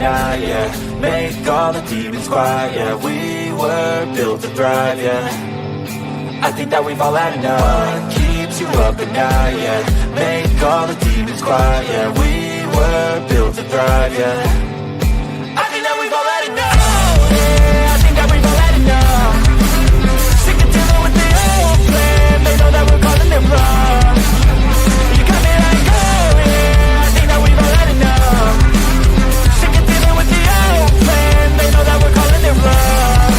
night, yeah. Make all the demons quiet, yeah. We were built to thrive, yeah. I think that we've all had enough. What keeps you up at night, yeah. Make all the demons quiet, yeah. We were built to thrive, yeah. I think that we've all had enough. Yeah, I think that we've all had enough. Sick of dealing with the old plan. They know that we're calling it wrong. You got me like, oh yeah, I think that we've all had enough. Sick of dealing with the old plan. They know that we're calling it wrong.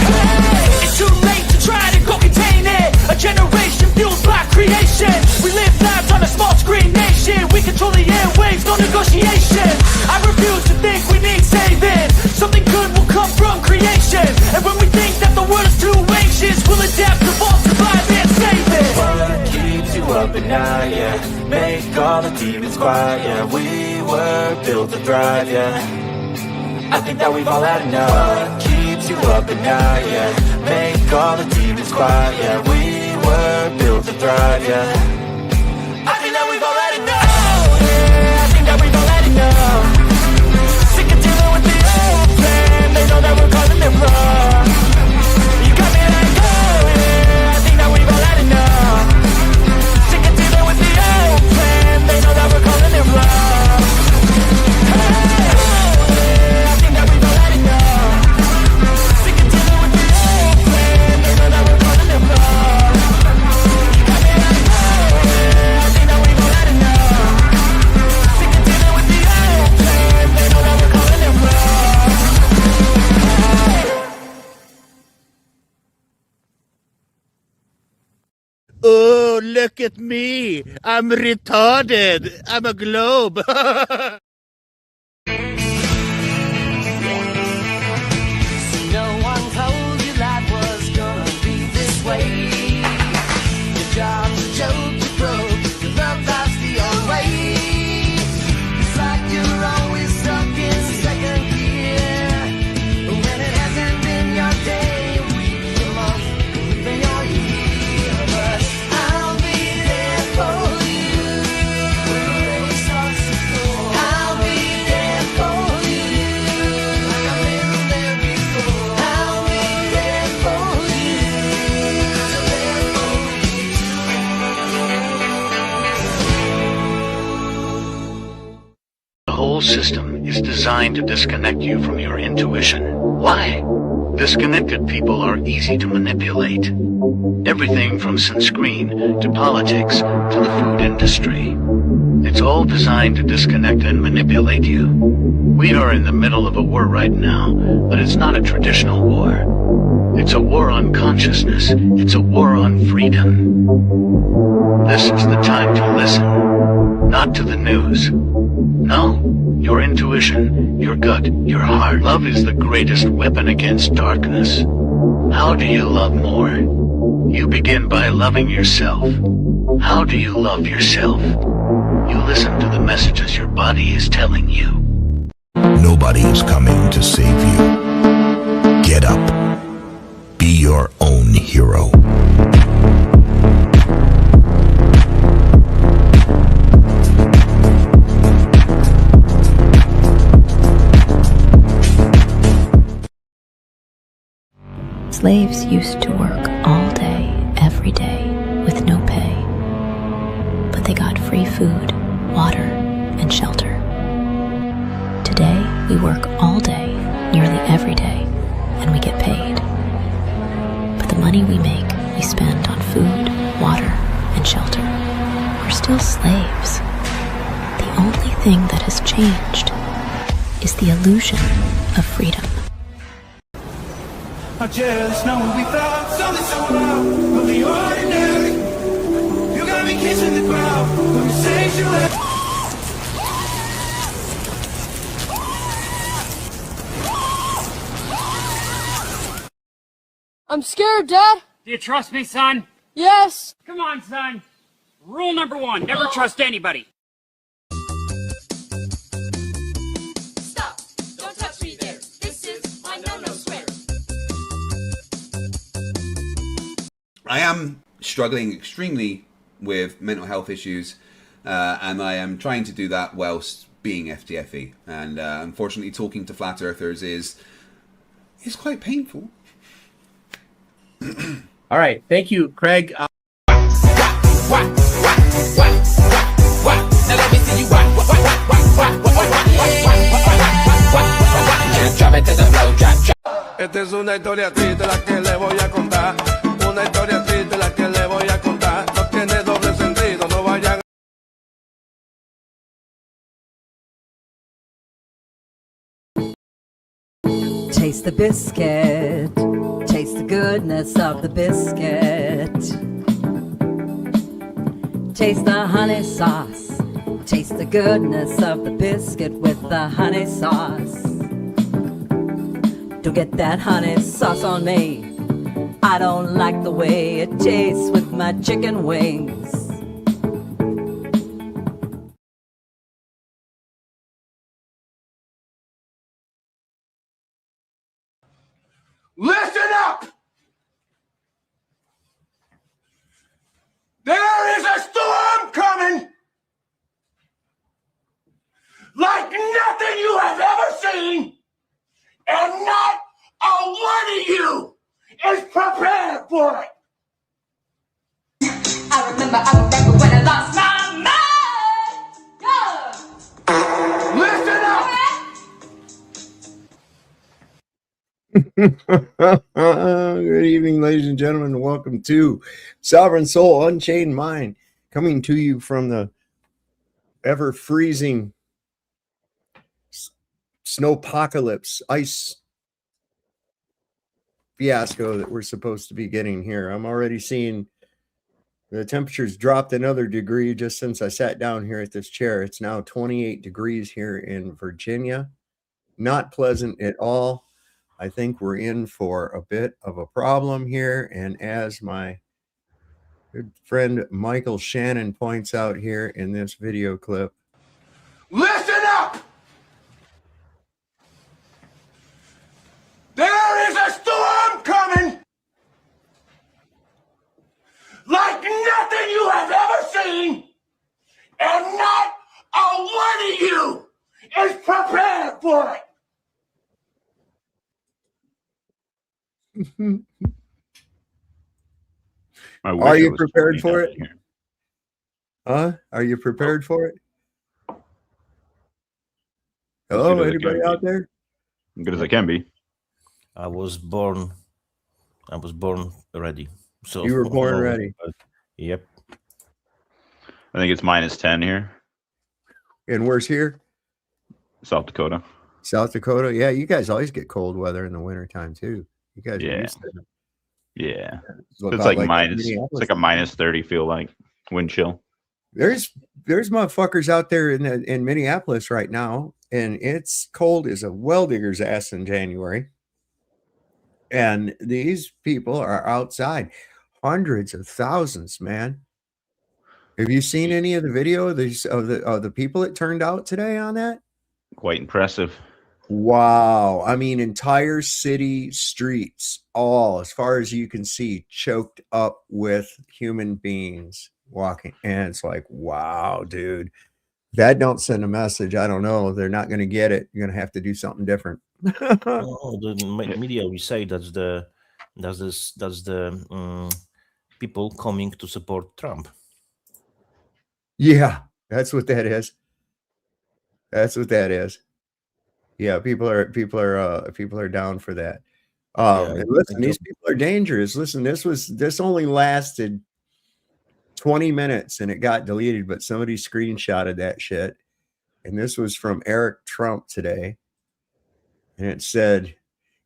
Hey, it's too late to try to go contain it. A generation fueled by creation. We live lives on a small screen nation. We control the airwaves, no negotiation. I refuse to think we need saving. Something good will come from creation. And when we think that the world is too anxious, we'll adapt, evolve, survive, and save it. What keeps you up at night, yeah. Make all the demons quiet, yeah. We were built to thrive, yeah. I think that we've all had enough. What keeps you up at night, yeah. Make all the demons quiet, yeah. We were built to thrive, yeah. I think that we've all had enough. Yeah, I think that we've all had enough. Sick of dealing with the old plan. They know that we're calling it wrong. You got me like, oh yeah, I think that we've all had enough. Sick of dealing with the old plan. They know that we're calling it wrong. Hey, oh yeah, I think that we've all had enough. Sick of dealing with the old plan. They know that we're calling it wrong. You got me like, oh yeah, I think that we've all had enough. Sick of dealing with the old plan. They know that we're calling it wrong. Oh, look at me. I'm retarded. I'm a globe. No one told you life was gonna be this way. Your job's a joke, you broke. Your love life's the old way. It's like you're always stuck in second gear. When it hasn't been your day, a week, a month, even your year. But I'll be there for you when the rain starts to pour. I'll be there for you like I've been there before. I'll be there for you to there for The whole system is designed to disconnect you from your intuition. Why? Disconnected people are easy to manipulate. Everything from sunscreen to politics to the food industry. It's all designed to disconnect and manipulate you. We are in the middle of a war right now, but it's not a traditional war. It's a war on consciousness. It's a war on freedom. This is the time to listen, not to the news. No, your intuition, your gut, your heart. Love is the greatest weapon against darkness. How do you love more? You begin by loving yourself. How do you love yourself? You listen to the messages your body is telling you. Nobody is coming to save you. Get up. Be your own hero. Slaves used to work all day, every day, with no pay. But they got free food, water, and shelter. Today, we work all day, nearly every day, and we get paid. But the money we make, we spend on food, water, and shelter. We're still slaves. The only thing that has changed is the illusion of freedom. I just know we found something so loud of the ordinary. You got me kissing the ground, conversation. I'm scared, Dad. Do you trust me, son? Yes. Come on, son. Rule number 1, never trust anybody. Stop! Don't touch me there. This is my no-no square. I am struggling extremely with mental health issues, and I am trying to do that whilst being FTFE, and unfortunately, talking to flat earthers is quite painful. All right, thank you, Craig. Esta es una historia triste la que le voy a contar. Una historia triste la que le voy a contar. No tiene doble sentido, no vayan. Taste the biscuit. Taste the goodness of the biscuit. Taste the honey sauce. Taste the goodness of the biscuit with the honey sauce. Don't get that honey sauce on me. I don't like the way it tastes with my chicken wings. Listen up! There is a storm coming like nothing you have ever seen, and not a one of you is prepared for it. I remember when I lost my mind. Listen up! Good evening, ladies and gentlemen, and welcome to Sovereign Soul Unchained Mind, coming to you from the ever-freezing snowpocalypse ice fiasco that we're supposed to be getting here. I'm already seeing the temperature's dropped another degree just since I sat down here at this chair. It's now 28 degrees here in Virginia. Not pleasant at all. I think we're in for a bit of a problem here. And as my good friend Michael Shannon points out here in this video clip, Listen up! There is a storm coming like nothing you have ever seen, and not a one of you is prepared for it. are you prepared for it? Are you prepared for it? Hello, anybody out there? As good as I can be. I was born ready. So you were born ready. Yep. I think it's -10 here. And where's here? South Dakota. South Dakota. Yeah, you guys always get cold weather in the wintertime too. You guys are used to it. Yeah. It's like it's like a -30 feel like wind chill. There's motherfuckers out there in Minneapolis right now, and it's cold as a well digger's ass in January. And these people are outside, hundreds of thousands, man. Have you seen any of the video of the people that turned out today on that? Quite impressive. Wow. I mean, entire city streets, all as far as you can see, choked up with human beings walking. And it's like, wow, dude, that don't send a message. I don't know. They're not going to get it. You're going to have to do something different. The media we say that's the people coming to support Trump. Yeah, that's what that is. That's what that is. Yeah, people are down for that. And listen, these people are dangerous. Listen, this only lasted 20 minutes and it got deleted, but somebody screenshotted that shit. And this was from Eric Trump today. And it said,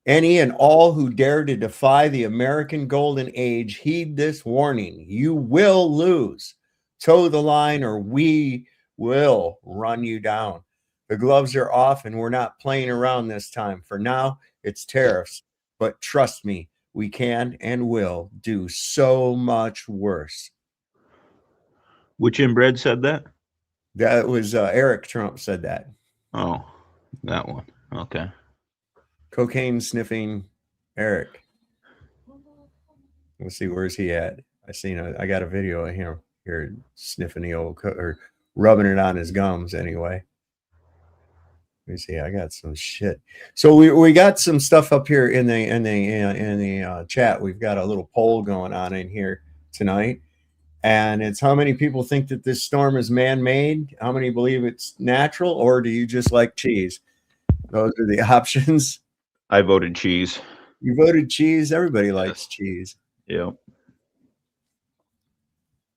any and all who dare to defy the American golden age, heed this warning. You will lose. Toe the line or we will run you down. The gloves are off and we're not playing around this time. For now, it's tariffs. But trust me, we can and will do so much worse. Which inbred said that? That was Eric Trump said that. Oh, that one. Okay. Cocaine sniffing Eric. Let's see, where's he at? I got a video of him here sniffing the old or rubbing it on his gums anyway. Let me see. I got some shit. So we got some stuff up here in the chat. We've got a little poll going on in here tonight, and it's how many people think that this storm is man-made, how many believe it's natural, or do you just like cheese? Those are the options. I voted cheese. You voted cheese. Everybody likes cheese. Yeah.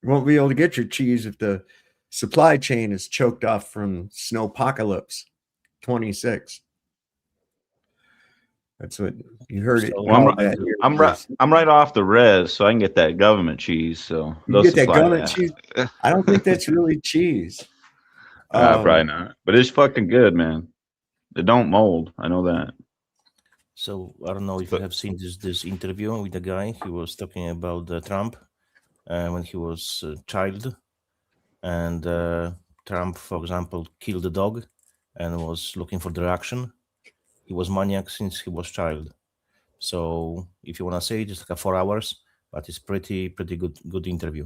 You won't be able to get your cheese if the supply chain is choked off from snowpocalypse 26. That's what you heard it. Well, I'm right off the res, so I can get that government cheese. So you get that government cheese. I don't think that's really cheese. Probably not, but it's fucking good, man. It don't mold. I know that. So I don't know if you have seen this interview with the guy. He was talking about Trump when he was a child, and Trump, for example, killed a dog and was looking for direction. He was maniac since he was child. So if you want to say, just like 4 hours, but it's pretty good interview.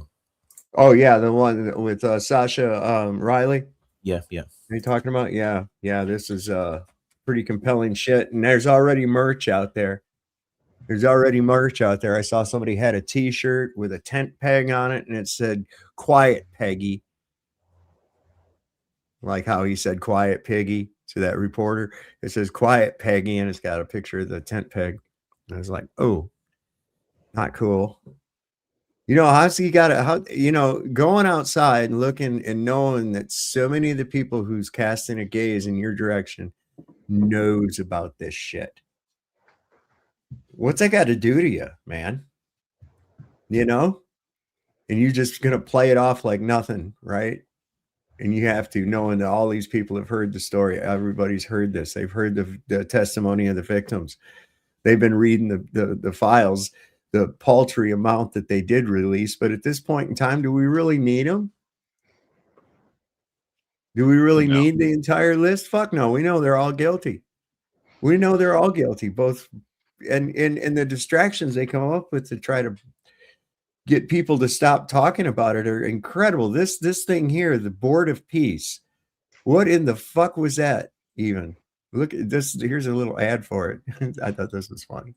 Oh yeah, the one with Sasha Riley. Yeah. Are you talking about? Yeah. This is pretty compelling shit, and there's already merch out there. I saw somebody had a T-shirt with a tent peg on it, and it said "Quiet Peggy," like how he said "Quiet Piggy" to that reporter. It says "Quiet Peggy," and it's got a picture of the tent peg. And I was like, "Oh, not cool." You know, going outside and looking and knowing that so many of the people who's casting a gaze in your direction knows about this shit. What's that got to do to you, man? You know? And you're just going to play it off like nothing, right? And you have to, knowing that all these people have heard the story. Everybody's heard this. They've heard the testimony of the victims. They've been reading the files, the paltry amount that they did release. But at this point in time, do we really need them? Do we really need the entire list? Fuck no. We know they're all guilty. Both and the distractions they come up with to try to get people to stop talking about it are incredible. This thing here, the Board of Peace. What in the fuck was that even? Look at this. Here's a little ad for it. I thought this was funny.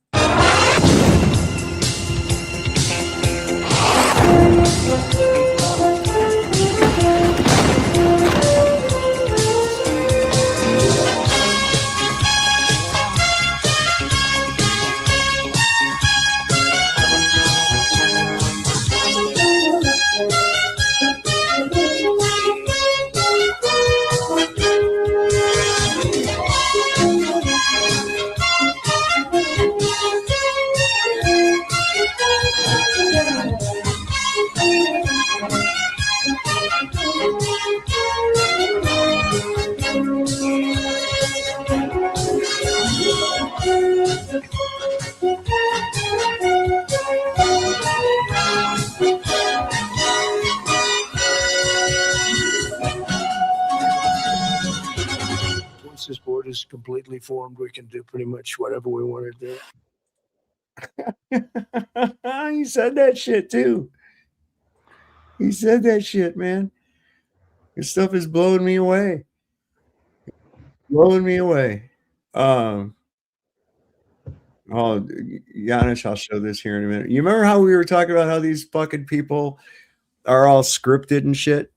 Once this board is completely formed, we can do pretty much whatever we want to do. He said that shit too. He said that shit, man. This stuff is blowing me away. Oh, Giannis, I'll show this here in a minute. You remember how we were talking about how these fucking people are all scripted and shit?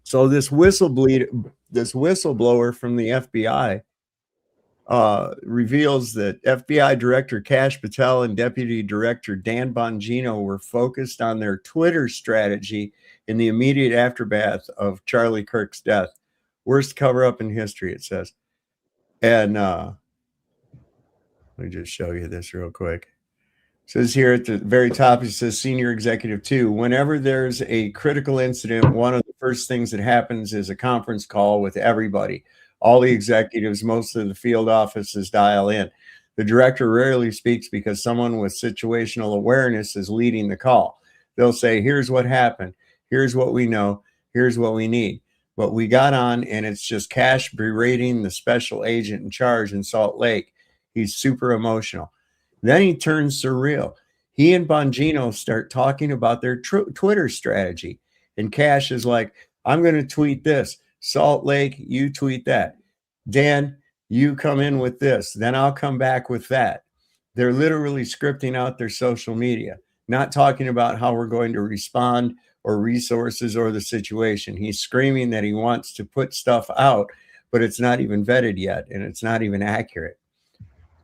So this whistleblower from the FBI reveals that FBI Director Kash Patel and Deputy Director Dan Bongino were focused on their Twitter strategy in the immediate aftermath of Charlie Kirk's death. Worst cover-up in history, it says. And let me just show you this real quick. It says here at the very top, it says Senior Executive 2. Whenever there's a critical incident, one of the first things that happens is a conference call with everybody. All the executives, most of the field offices dial in. The director rarely speaks because someone with situational awareness is leading the call. They'll say, here's what happened. Here's what we know. Here's what we need. But we got on, and it's just Kash berating the special agent in charge in Salt Lake. He's super emotional. Then he turns surreal. He and Bongino start talking about their Twitter strategy. And Kash is like, I'm going to tweet this. Salt Lake, you tweet that. Dan, you come in with this, then I'll come back with that. They're literally scripting out their social media, not talking about how we're going to respond or resources or the situation. He's screaming that he wants to put stuff out, but it's not even vetted yet, and it's not even accurate.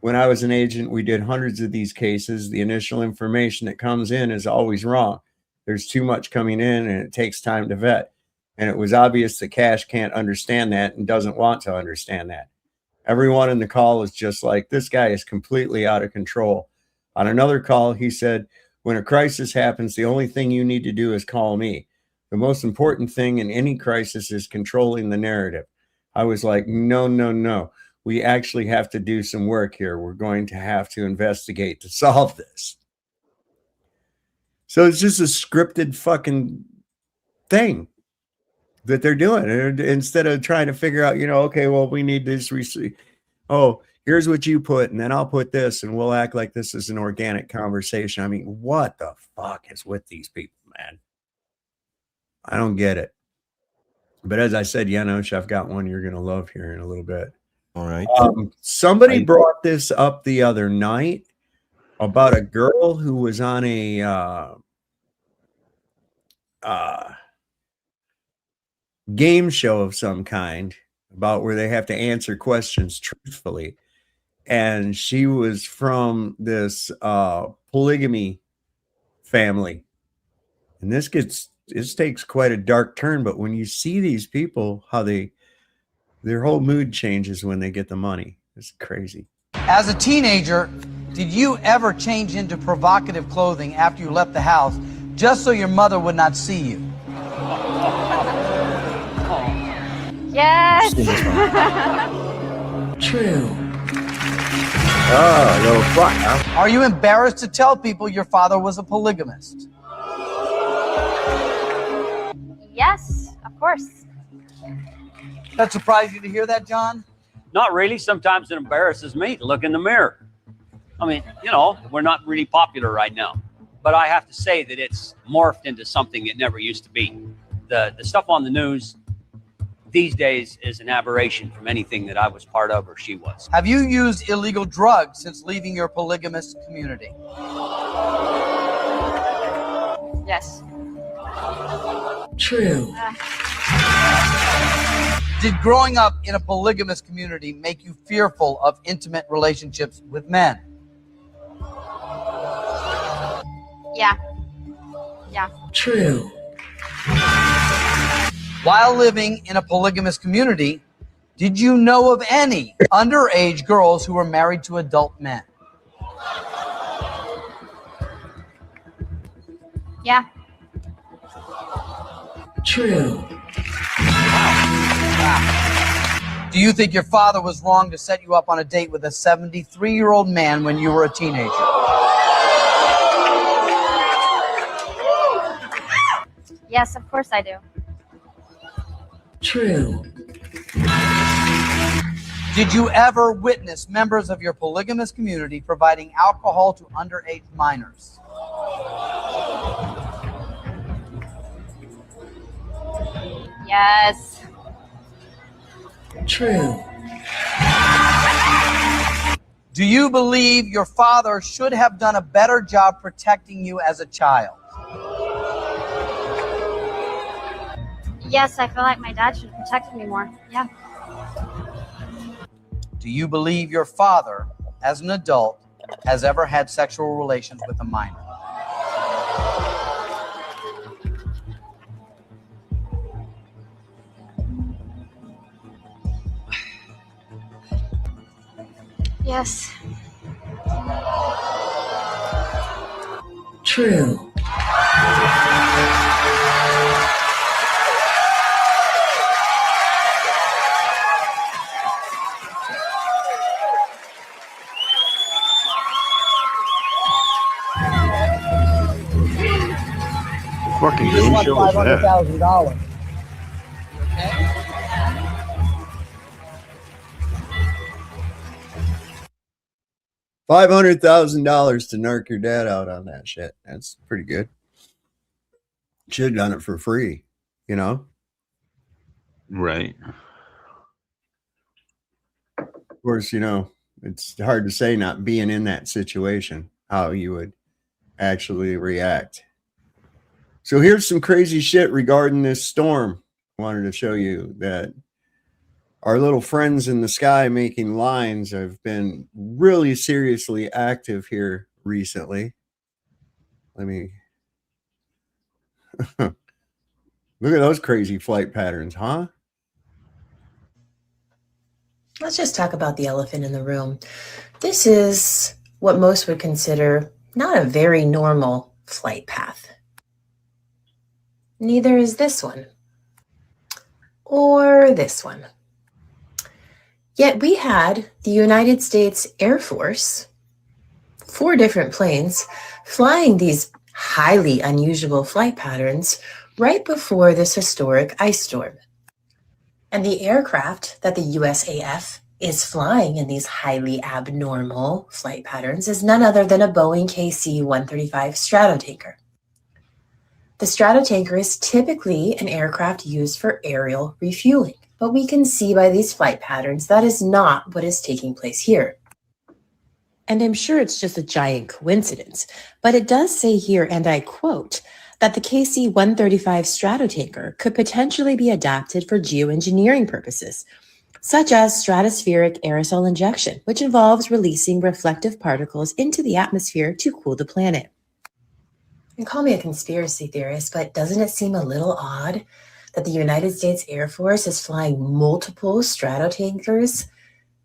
When I was an agent, we did hundreds of these cases. The initial information that comes in is always wrong. There's too much coming in, and it takes time to vet. And it was obvious that Cash can't understand that and doesn't want to understand that. Everyone in the call is just like, this guy is completely out of control. On another call, he said, when a crisis happens, the only thing you need to do is call me. The most important thing in any crisis is controlling the narrative. I was like, no, no, no. We actually have to do some work here. We're going to have to investigate to solve this. So it's just a scripted fucking thing that they're doing. And instead of trying to figure out, okay, well, we need this. Oh, here's what you put, and then I'll put this, and we'll act like this is an organic conversation. I mean, what the fuck is with these people, man? I don't get it. But as I said, Janosch, I've got one you're going to love here in a little bit. All right. Somebody brought this up the other night about a girl who was on a game show of some kind about where they have to answer questions truthfully. And she was from this polygamy family. And this takes quite a dark turn. But when you see these people, how their whole mood changes when they get the money. It's crazy. As a teenager, did you ever change into provocative clothing after you left the house just so your mother would not see you? Yes. True. Oh, no fuck, huh? Are you embarrassed to tell people your father was a polygamist? Yes, of course. That surprised you to hear that, John? Not really. Sometimes it embarrasses me to look in the mirror. I mean, we're not really popular right now. But I have to say that it's morphed into something it never used to be. The stuff on the news these days is an aberration from anything that I was part of or she was. Have you used illegal drugs since leaving your polygamous community? Yes. True. Did growing up in a polygamous community make you fearful of intimate relationships with men? Yeah. Yeah. True. While living in a polygamous community, did you know of any underage girls who were married to adult men? Yeah. True. Do you think your father was wrong to set you up on a date with a 73-year-old man when you were a teenager? Yes, of course I do. True. Did you ever witness members of your polygamous community providing alcohol to underage minors? Yes. True. Do you believe your father should have done a better job protecting you as a child? Yes, I feel like my dad should have protected me more. Yeah. Do you believe your father, as an adult, has ever had sexual relations with a minor? Yes. True. Fucking game show is that? $500,000. $500,000 to narc your dad out on that shit. That's pretty good. Should have done it for free, Right. course, you know, it's hard to say not being in that situation, how you would actually react. So here's some crazy shit regarding this storm. I wanted to show you that our little friends in the sky making lines have been really seriously active here recently. Let me look at those crazy flight patterns, huh? Let's just talk about the elephant in the room. This is what most would consider not a very normal flight path. Neither is this one. Or this one. Yet we had the United States Air Force, 4 different planes, flying these highly unusual flight patterns right before this historic ice storm. And the aircraft that the USAF is flying in these highly abnormal flight patterns is none other than a Boeing KC-135 Stratotanker. The Stratotanker is typically an aircraft used for aerial refueling, but we can see by these flight patterns that is not what is taking place here. And I'm sure it's just a giant coincidence, but it does say here, and I quote, that the KC-135 Stratotanker could potentially be adapted for geoengineering purposes, such as stratospheric aerosol injection, which involves releasing reflective particles into the atmosphere to cool the planet. And call me a conspiracy theorist, but doesn't it seem a little odd that the United States Air Force is flying multiple Stratotankers,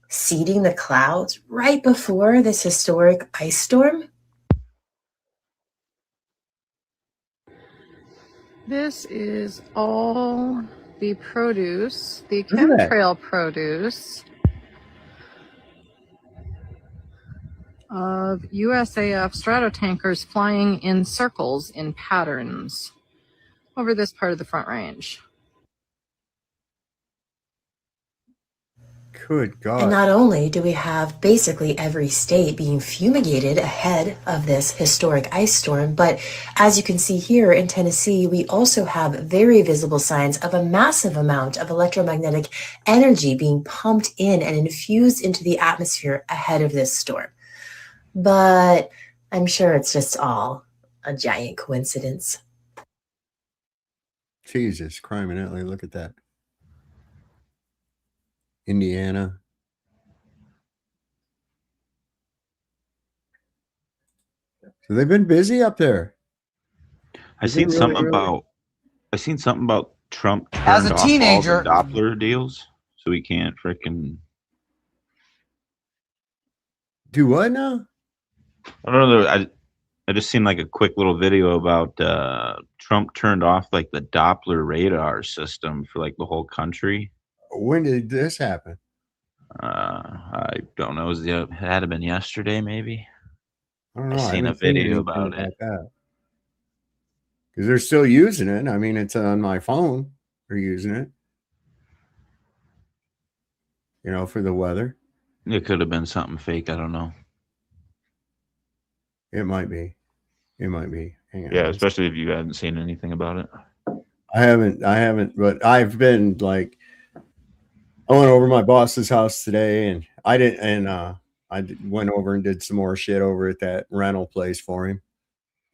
seeding the clouds right before this historic ice storm? This is all the produce, the chemtrail produce of USAF Stratotankers flying in circles in patterns over this part of the Front Range. Good God. And not only do we have basically every state being fumigated ahead of this historic ice storm, but as you can see here in Tennessee, we also have very visible signs of a massive amount of electromagnetic energy being pumped in and infused into the atmosphere ahead of this storm. But I'm sure it's just all a giant coincidence. Jesus, criminally, look at that. Indiana. So they've been busy up there. I seen something about Trump As turned a off teenager- all the Doppler deals, so he can't freaking do what now? I don't know. I just seen like a quick little video about Trump turned off like the Doppler radar system for like the whole country. When did this happen? I don't know. It had to been yesterday, maybe. I don't know. I seen a video about it. Because they're still using it. I mean, it's on my phone. They're using it. You know, for the weather. It could have been something fake. I don't know. It might be. It might be. Hang on. Yeah, especially if you hadn't seen anything about it. I haven't, but I've been like, I went over to my boss's house today, and I went over and did some more shit over at that rental place for him,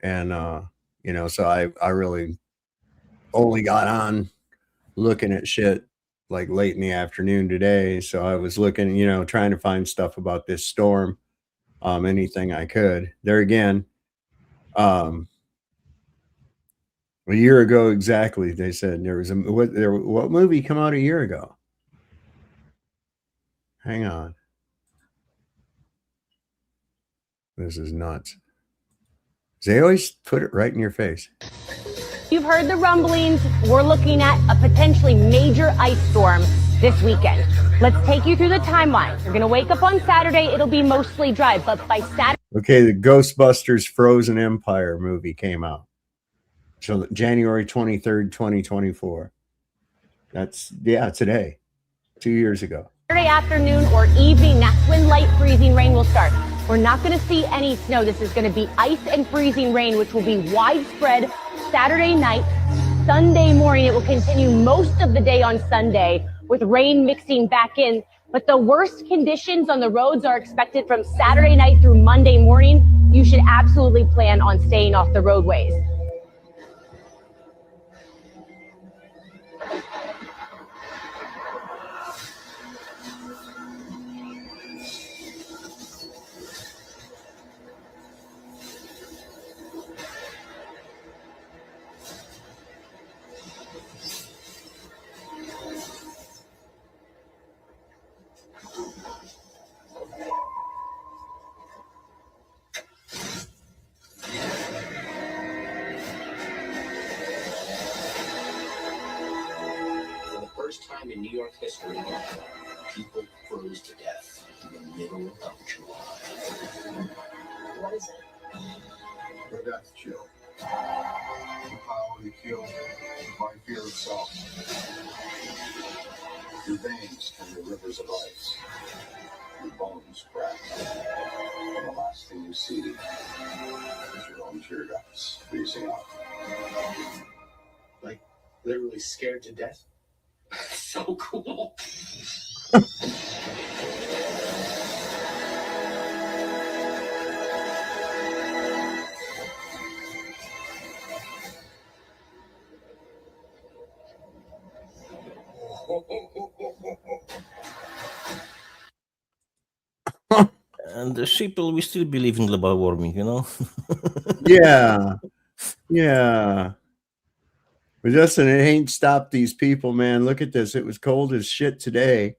and you know, so I really only got on looking at shit like late in the afternoon today. So I was looking, you know, trying to find stuff about this storm, anything I could. There again, a year ago exactly, they said there was what movie come out a year ago? Hang on. This is nuts. They always put it right in your face. You've heard the rumblings. We're looking at a potentially major ice storm this weekend. Let's take you through the timeline. You're going to wake up on Saturday. It'll be mostly dry, but by Saturday... Okay, the Ghostbusters Frozen Empire movie came out. So January 23rd, 2024. That's, yeah, today. 2 years ago. Saturday afternoon or evening, that's when light freezing rain will start. We're not going to see any snow. This is going to be ice and freezing rain, which will be widespread Saturday night, Sunday morning. It will continue most of the day on Sunday with rain mixing back in. But the worst conditions on the roads are expected from Saturday night through Monday morning. You should absolutely plan on staying off the roadways. For the first time in New York history, people froze to death in the middle of July. What is it? The death chill. The power to kill by fear itself. Your veins turn to rivers of ice. Your bones crack. And the last thing you see is your own tear ducts freezing up. Like, literally scared to death? So cool. And the sheeple, we still believe in global warming, you know? Yeah. Yeah. But listen, it ain't stopped these people, man. Look at this. It was cold as shit today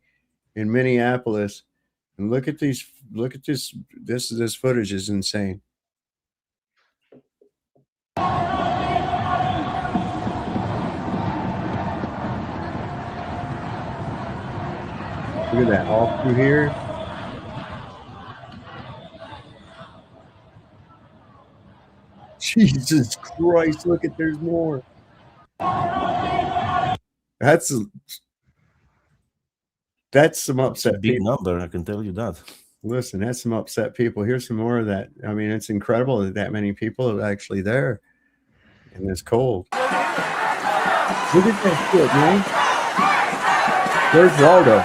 in Minneapolis. And look at these, look at this. This footage is insane. Look at that, all through here. Jesus Christ, look at, there's more. That's some upset It's a big people. number, I can tell you that. Listen, that's some upset people. Here's some more of that. I mean, it's incredible that many people are actually there in this cold. Look at that shit, man. There's Waldo.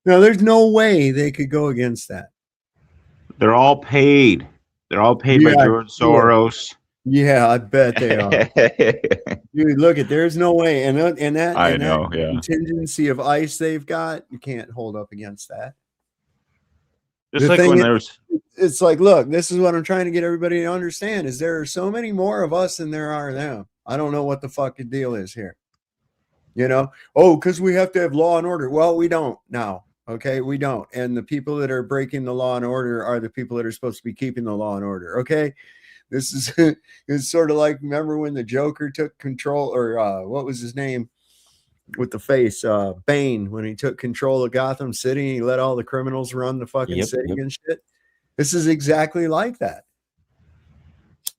No, there's no way they could go against that. They're all paid. They're all paid by George Soros. Yeah, I bet they are. Dude, look at, there's no way. And that contingency of ice they've got, you can't hold up against that. Just like when there's, it's like, look, this is what I'm trying to get everybody to understand, is there are so many more of us than there are them. I don't know what the fucking deal is here. You know, oh, because we have to have law and order. Well, we don't now. Okay, we don't. And the people that are breaking the law and order are the people that are supposed to be keeping the law and order. Okay, this is it's sort of like, remember when the Joker took control, or what was his name with the face, Bane, when he took control of Gotham City and he let all the criminals run the fucking city and shit. This is exactly like that.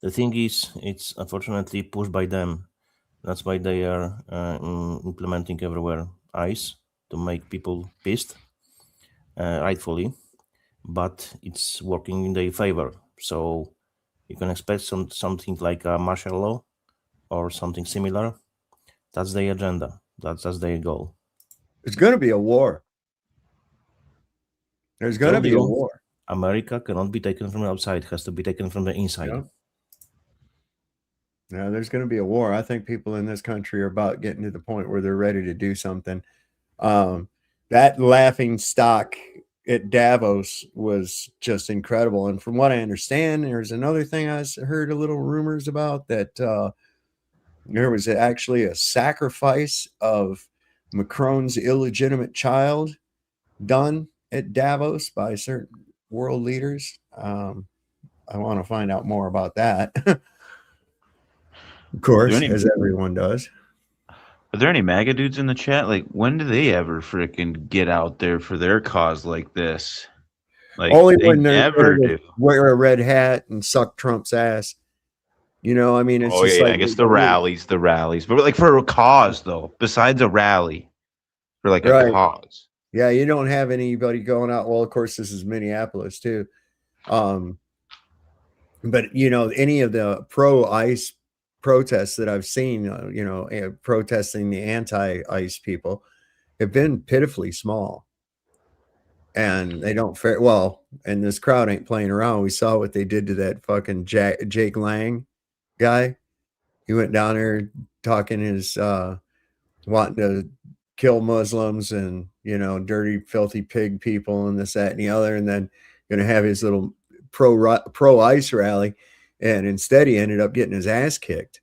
The thing is, it's unfortunately pushed by them. That's why they are implementing everywhere ICE to make people pissed, rightfully, but it's working in their favor. So you can expect something like a martial law or something similar. That's their agenda. That's their goal. It's going to be a war. There's going to be a war. America cannot be taken from the outside. It has to be taken from the inside. Yeah. Now, there's going to be a war. I think people in this country are about getting to the point where they're ready to do something. That laughing stock at Davos was just incredible. And from what I understand, there's another thing I heard a little rumors about, that there was actually a sacrifice of Macron's illegitimate child done at Davos by certain world leaders. I want to find out more about that. Of course, as everyone does. Are there any MAGA dudes in the chat? Like, when do they ever freaking get out there for their cause like this? Like, only they when they never do. wear a red hat and suck Trump's ass. You know, I mean, it's Oh just yeah, like I guess the rallies, but like for a cause though, besides a rally, for like a right. cause. Yeah, you don't have anybody going out. Well, of course, this is Minneapolis too. But you know, any of the pro-ICE protests that I've seen, protesting the anti-ICE people, have been pitifully small, and they don't fare well. And this crowd ain't playing around. We saw what they did to that fucking Jake Lang guy. He went down there talking his wanting to kill Muslims and, you know, dirty, filthy pig people and this, that, and the other, and then going to have his little pro ICE rally. And instead, he ended up getting his ass kicked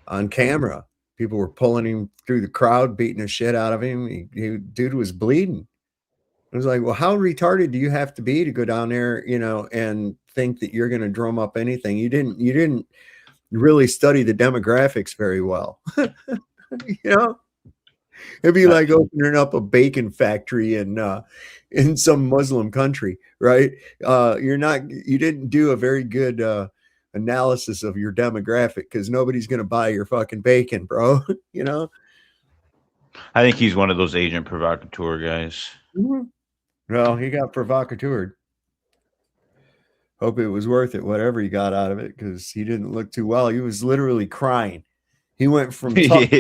on camera. People were pulling him through the crowd, beating the shit out of him. Dude was bleeding. It was like, well, how retarded do you have to be to go down there, you know, and think that you're going to drum up anything? You didn't really study the demographics very well. You know, it'd be like opening up a bacon factory in some Muslim country, right? You didn't do a very good analysis of your demographic, because nobody's going to buy your fucking bacon, bro. You know. I think he's one of those agent provocateur guys. Mm-hmm. Well, he got provocateured. Hope it was worth it, whatever he got out of it, because he didn't look too well. He was literally crying. He went from tough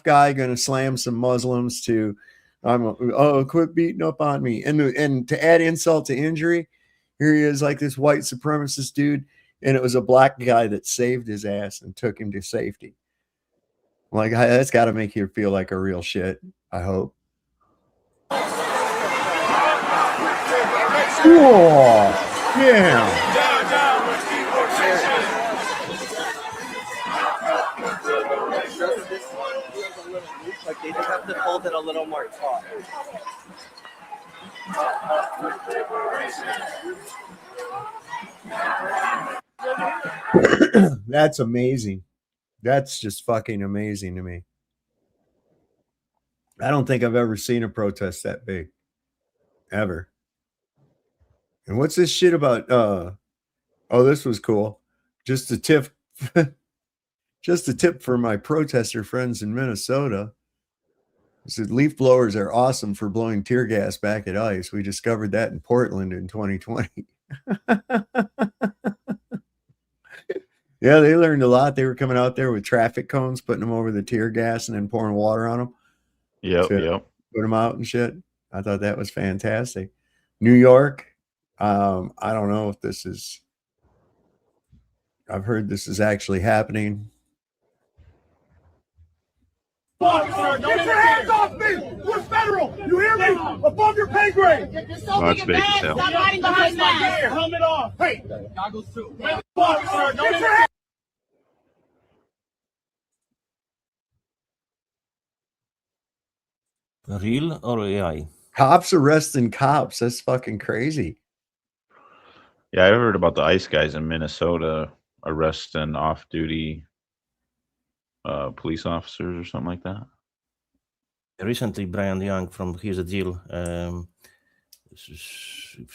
guy going to slam some Muslims to, quit beating up on me. And to add insult to injury, here he is like this white supremacist dude, and it was a black guy that saved his ass and took him to safety. Like, that's got to make you feel like a real shit, I hope. Whoa, yeah. Like they just have to hold it a little more taut. That's amazing. That's just fucking amazing to me. I don't think I've ever seen a protest that big. Ever. And what's this shit about? This was cool. Just a tip for my protester friends in Minnesota. It said leaf blowers are awesome for blowing tear gas back at ICE. We discovered that in Portland in 2020. Yeah, they learned a lot. They were coming out there with traffic cones, putting them over the tear gas, and then pouring water on them. Yep. Put them out and shit. I thought that was fantastic. New York. I don't know if this is. I've heard this is actually happening. Officer, get your hands off me! We're federal! You hear me? Above your pay grade! That's big as hell. Stop hiding behind that! Helmet off! Hey! Goggles too. Officer, get your hands. Real or AI? Cops arresting cops. That's fucking crazy. Yeah, I heard about the ICE guys in Minnesota arresting off-duty police officers or something like that. Recently, Brian Young from Here's the Deal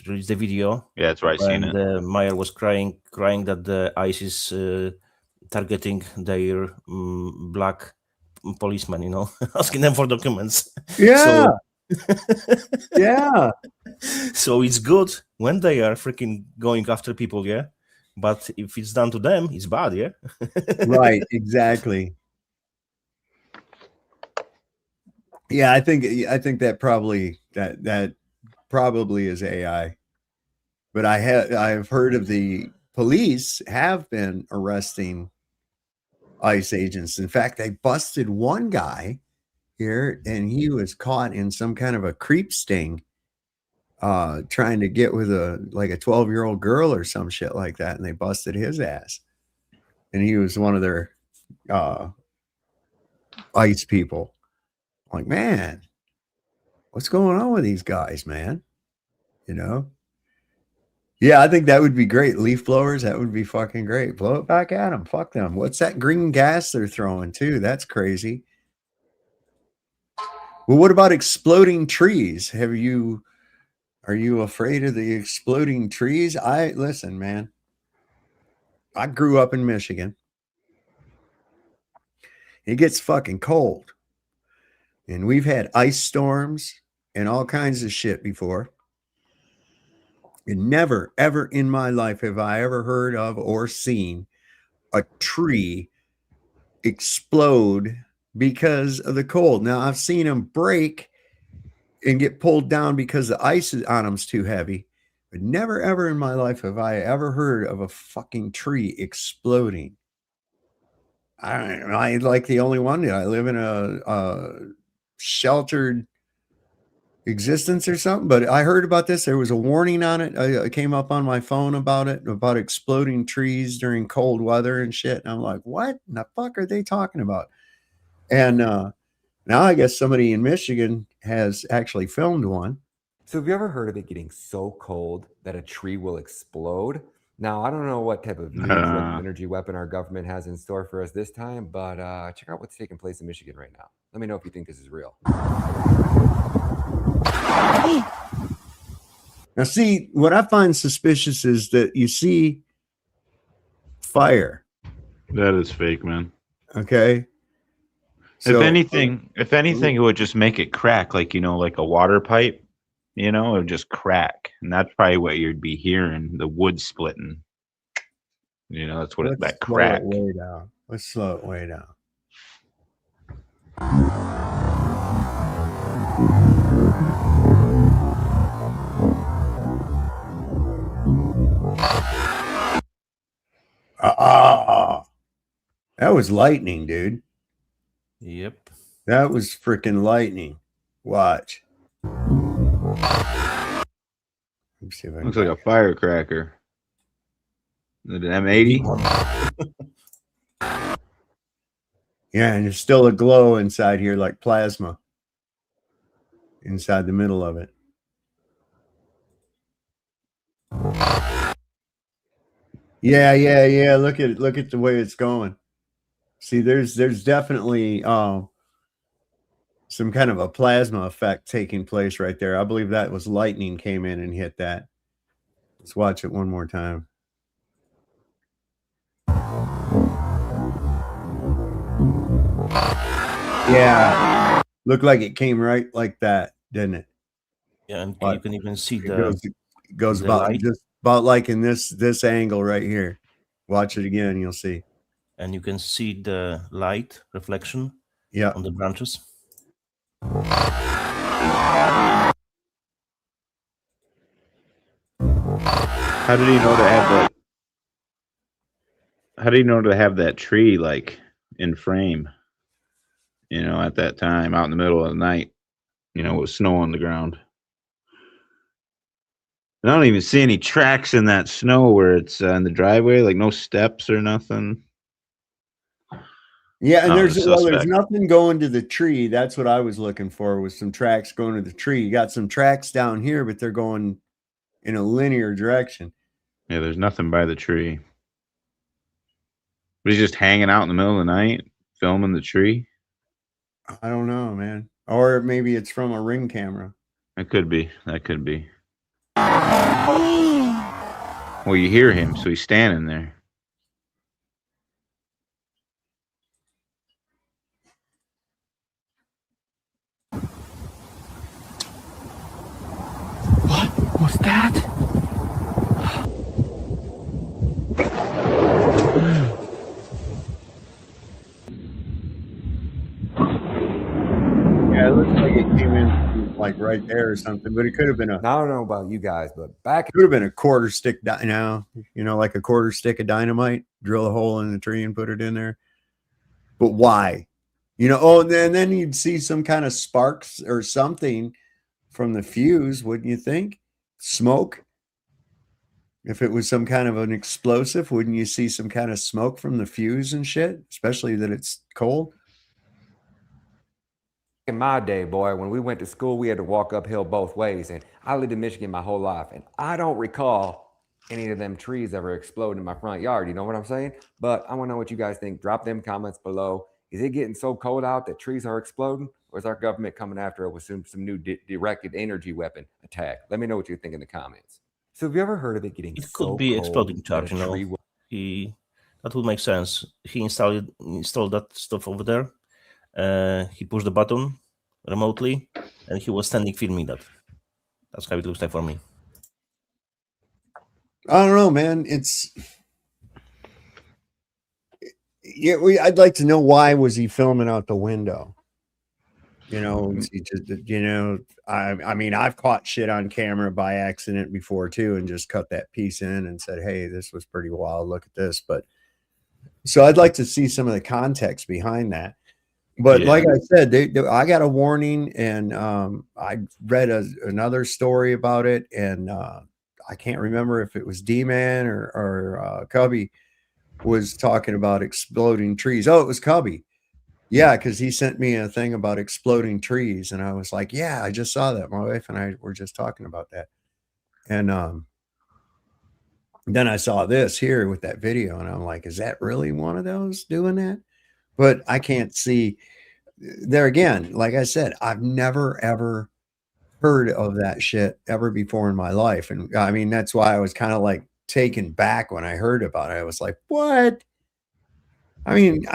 released the video. Yeah, that's right. Seen it. Meyer was crying that the ICE is targeting their black policemen, you know, asking them for documents. Yeah. Yeah. So it's good when they are freaking going after people, yeah. But if it's done to them, it's bad, yeah. Right. Exactly. Yeah, I think that probably is AI. But I've heard of the police have been arresting ICE agents. In fact, they busted one guy here, and he was caught in some kind of a creep sting, trying to get with a 12-year-old girl or some shit like that, and they busted his ass. And he was one of their ICE people. I'm like, man, what's going on with these guys, man? You know? Yeah, I think that would be great. Leaf blowers, that would be fucking great. Blow it back at them. Fuck them. What's that green gas they're throwing too? That's crazy. Well, what about exploding trees? Are you afraid of the exploding trees? Listen, man. I grew up in Michigan. It gets fucking cold. And we've had ice storms and all kinds of shit before. And never, ever in my life have I ever heard of or seen a tree explode because of the cold. Now, I've seen them break and get pulled down because the ice on them's too heavy. But never, ever in my life have I ever heard of a fucking tree exploding. I like the only one. I live in a sheltered existence or something, but I heard about this. There was a warning on it. I came up on my phone about it, about exploding trees during cold weather and shit. And I'm like, what in the fuck are they talking about? And now I guess somebody in Michigan has actually filmed one. So have you ever heard of it getting so cold that a tree will explode? Now, I don't know what type of nuclear energy weapon our government has in store for us this time, but check out what's taking place in Michigan right now. Let me know if you think this is real. Now, see, what I find suspicious is that you see fire. That is fake, man. Okay. If anything, it would just make it crack, like, you know, like a water pipe. You know, it would just crack, and that's probably what you'd be hearing, the wood splitting. You know, that's what that crack. Slow it way down. Let's slow it way down. That was lightning, dude. Yep. That was freaking lightning. Watch. Let me see if I can Looks like a firecracker. Is it an M80? Yeah, and there's still a glow inside here like plasma. Inside the middle of it. Yeah. Look at it. Look at the way it's going. See, there's definitely some kind of a plasma effect taking place right there. I believe that was lightning came in and hit that. Let's watch it one more time. Yeah, looked like it came right like that, didn't it? Yeah, and But you can even see it goes the about light. just about like in this angle right here. Watch it again, you'll see. And you can see the light reflection on the branches. How did he know to have that? How do you know to have that tree like in frame? You know, at that time, out in the middle of the night, you know, with snow on the ground. I don't even see any tracks in that snow where it's in the driveway, like no steps or nothing. Yeah, and there's suspect. nothing going to the tree. That's what I was looking for, was some tracks going to the tree. You got some tracks down here, but they're going in a linear direction. Yeah, there's nothing by the tree. But he's just hanging out in the middle of the night, filming the tree. I don't know, man. Or maybe it's from a Ring camera. That could be. Well, you hear him, so he's standing there. What was that? Yeah, it looks like it came in like right there or something, but it could have been I don't know about you guys, but back it could have been a quarter stick like a quarter stick of dynamite, drill a hole in the tree and put it in there. But why? You know, and then you'd see some kind of sparks or something from the fuse, wouldn't you think? Smoke. If it was some kind of an explosive, wouldn't you see some kind of smoke from the fuse and shit, especially that it's cold? In my day, boy, when we went to school, we had to walk uphill both ways. And I lived in Michigan my whole life. And I don't recall any of them trees ever exploding in my front yard. You know what I'm saying? But I want to know what you guys think. Drop them comments below. Is it getting so cold out that trees are exploding? Or is our government coming after it with some new directed energy weapon attack? Let me know what you think in the comments. So have you ever heard of it getting It so could be cold exploding that charge, a you know. tree will- He that would make sense. He installed that stuff over there. He pushed the button remotely, and he was standing filming that. That's how it looks like for me. I don't know, man. I'd like to know why was he filming out the window? You know, he just, I mean, I've caught shit on camera by accident before too, and just cut that piece in and said, "Hey, this was pretty wild. Look at this." But so I'd like to see some of the context behind that. But like I said, I got a warning, and I read another story about it, and I can't remember if it was D-Man or Cubby was talking about exploding trees. Oh, it was Cubby. Yeah, because he sent me a thing about exploding trees, and I was like, "Yeah, I just saw that." My wife and I were just talking about that, and then I saw this here with that video, and I'm like, "Is that really one of those doing that?" But I can't see. There again, like I said, I've never ever heard of that shit ever before in my life, and I mean that's why I was kind of like taken back when I heard about it. I was like, "What?" I mean,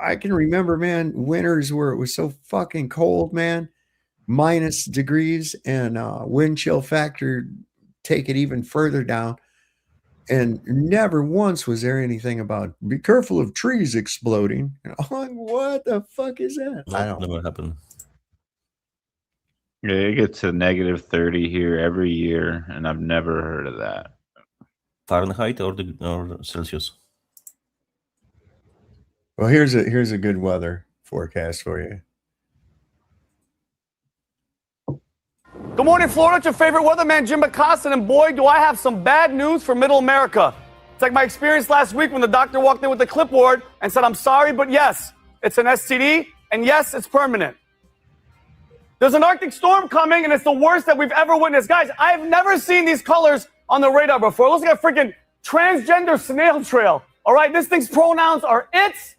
I can remember, man, winters where it was so fucking cold, man, minus degrees, and wind chill factor take it even further down. And never once was there anything about be careful of trees exploding. And I'm like, what the fuck is that? I don't never happened. Yeah, it gets to -30 here every year, and I've never heard of that. Fahrenheit or Celsius? Well, here's a good weather forecast for you. Good morning, Florida. It's your favorite weatherman, Jim Bacassin, and boy, do I have some bad news for Middle America. It's like my experience last week when the doctor walked in with the clipboard and said, "I'm sorry, but yes, it's an STD, and yes, it's permanent." There's an Arctic storm coming, and it's the worst that we've ever witnessed. Guys, I've never seen these colors on the radar before. It looks like a freaking transgender snail trail. All right, this thing's pronouns are it's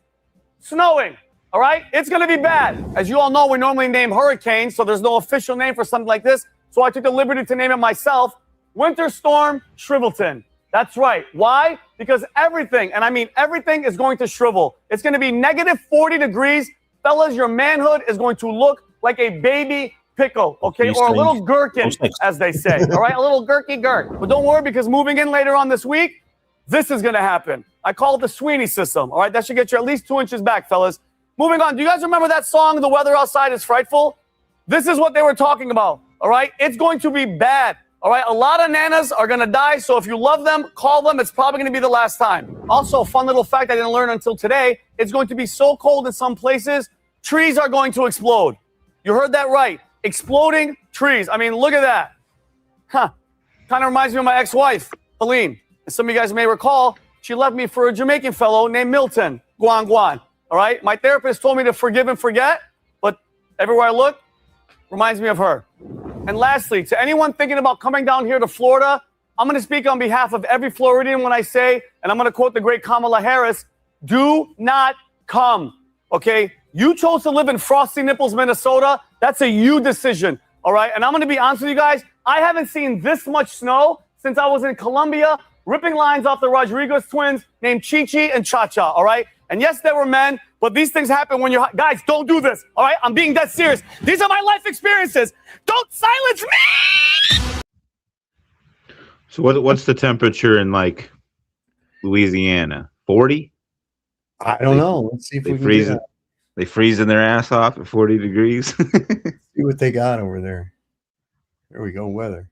snowing. All right, it's going to be bad. As you all know, we normally name hurricanes, so there's no official name for something like this. So I took the liberty to name it myself, Winter Storm Shrivelton. That's right. Why? Because everything, and I mean everything, is going to shrivel. It's going to be -40 degrees. Fellas, your manhood is going to look like a baby pickle, okay? Or a little gherkin, as they say. All right, a little gherky gherk. But don't worry, because moving in later on this week, this is going to happen. I call it the Sweeney system. All right, that should get you at least 2 inches back, fellas. Moving on, do you guys remember that song, The Weather Outside is Frightful? This is what they were talking about, all right? It's going to be bad, all right? A lot of nanas are going to die, so if you love them, call them. It's probably going to be the last time. Also, fun little fact I didn't learn until today, it's going to be so cold in some places, trees are going to explode. You heard that right. Exploding trees. I mean, look at that. Huh. Kind of reminds me of my ex-wife, Helene. And some of you guys may recall, she left me for a Jamaican fellow named Milton, Guan Guan. All right, my therapist told me to forgive and forget, but everywhere I look, reminds me of her. And lastly, to anyone thinking about coming down here to Florida, I'm going to speak on behalf of every Floridian when I say, and I'm going to quote the great Kamala Harris, do not come, okay? You chose to live in Frosty Nipples, Minnesota. That's a you decision, all right? And I'm going to be honest with you guys, I haven't seen this much snow since I was in Colombia, ripping lines off the Rodriguez twins named Chi-Chi and Cha-Cha, all right? And yes, there were men, but these things happen when you're... Guys, don't do this, all right? I'm being dead serious. These are my life experiences. Don't silence me! So what's the temperature in, like, Louisiana? 40? I don't know. Let's see if we can freeze do it. They freezing their ass off at 40 degrees. see what they got over there. There we go, weather.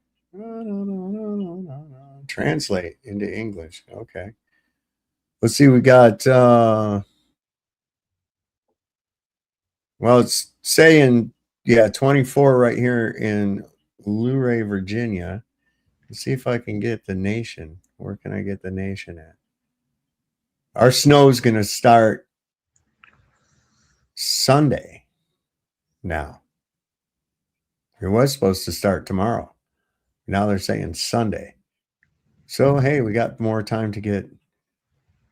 Translate into English. Okay. Let's see, we got well, it's saying 24 right here in Luray, Virginia. Let's see if I can get the nation. Where can I get the nation at? Our snow's gonna start Sunday now. It was supposed to start tomorrow. Now they're saying Sunday. So hey, we got more time to get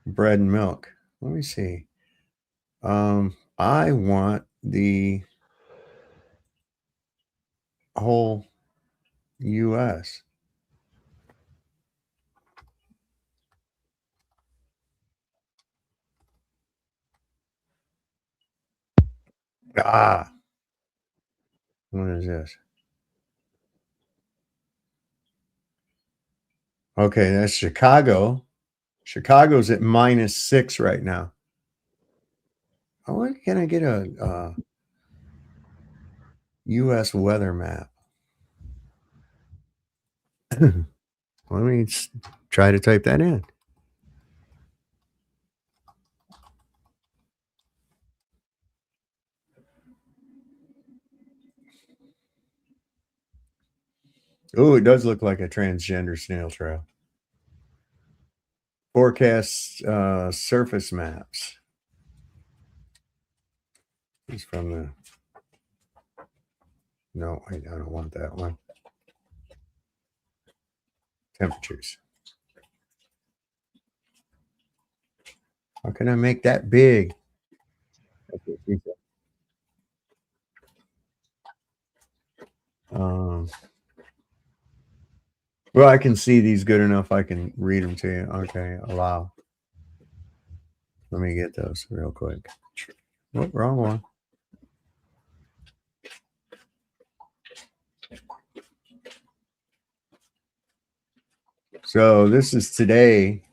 bread and milk. Let me see. I want the whole US. Ah. What is this? Okay, that's Chicago. Chicago's at -6 right now. Oh, can I get a U.S. weather map? Let me try to type that in. Oh, it does look like a transgender snail trail. Forecast surface maps. It's from the. No, I don't want that one. Temperatures. How can I make that big? Well, I can see these good enough. I can read them to you. Okay, allow. Let me get those real quick. Oh, wrong one. So this is today,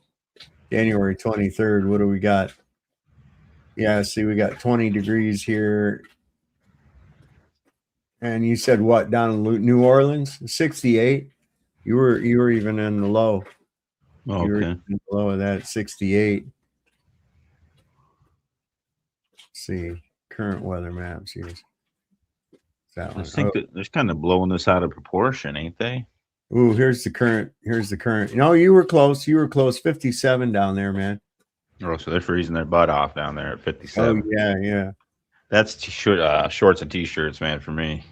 January 23rd. What do we got? Yeah, see, we got 20 degrees here. And you said what down in New Orleans? 68. You were even in the low. Okay. You were in the low of that at 68. Let's see, current weather maps. Here's that I one. think that they're kind of blowing this out of proportion, ain't they? Ooh, here's the current. Here's the current. No, you were close. You were close. 57 down there, man. Oh, so they're freezing their butt off down there at 57. Oh yeah, yeah. That's shorts and t-shirts, man, for me.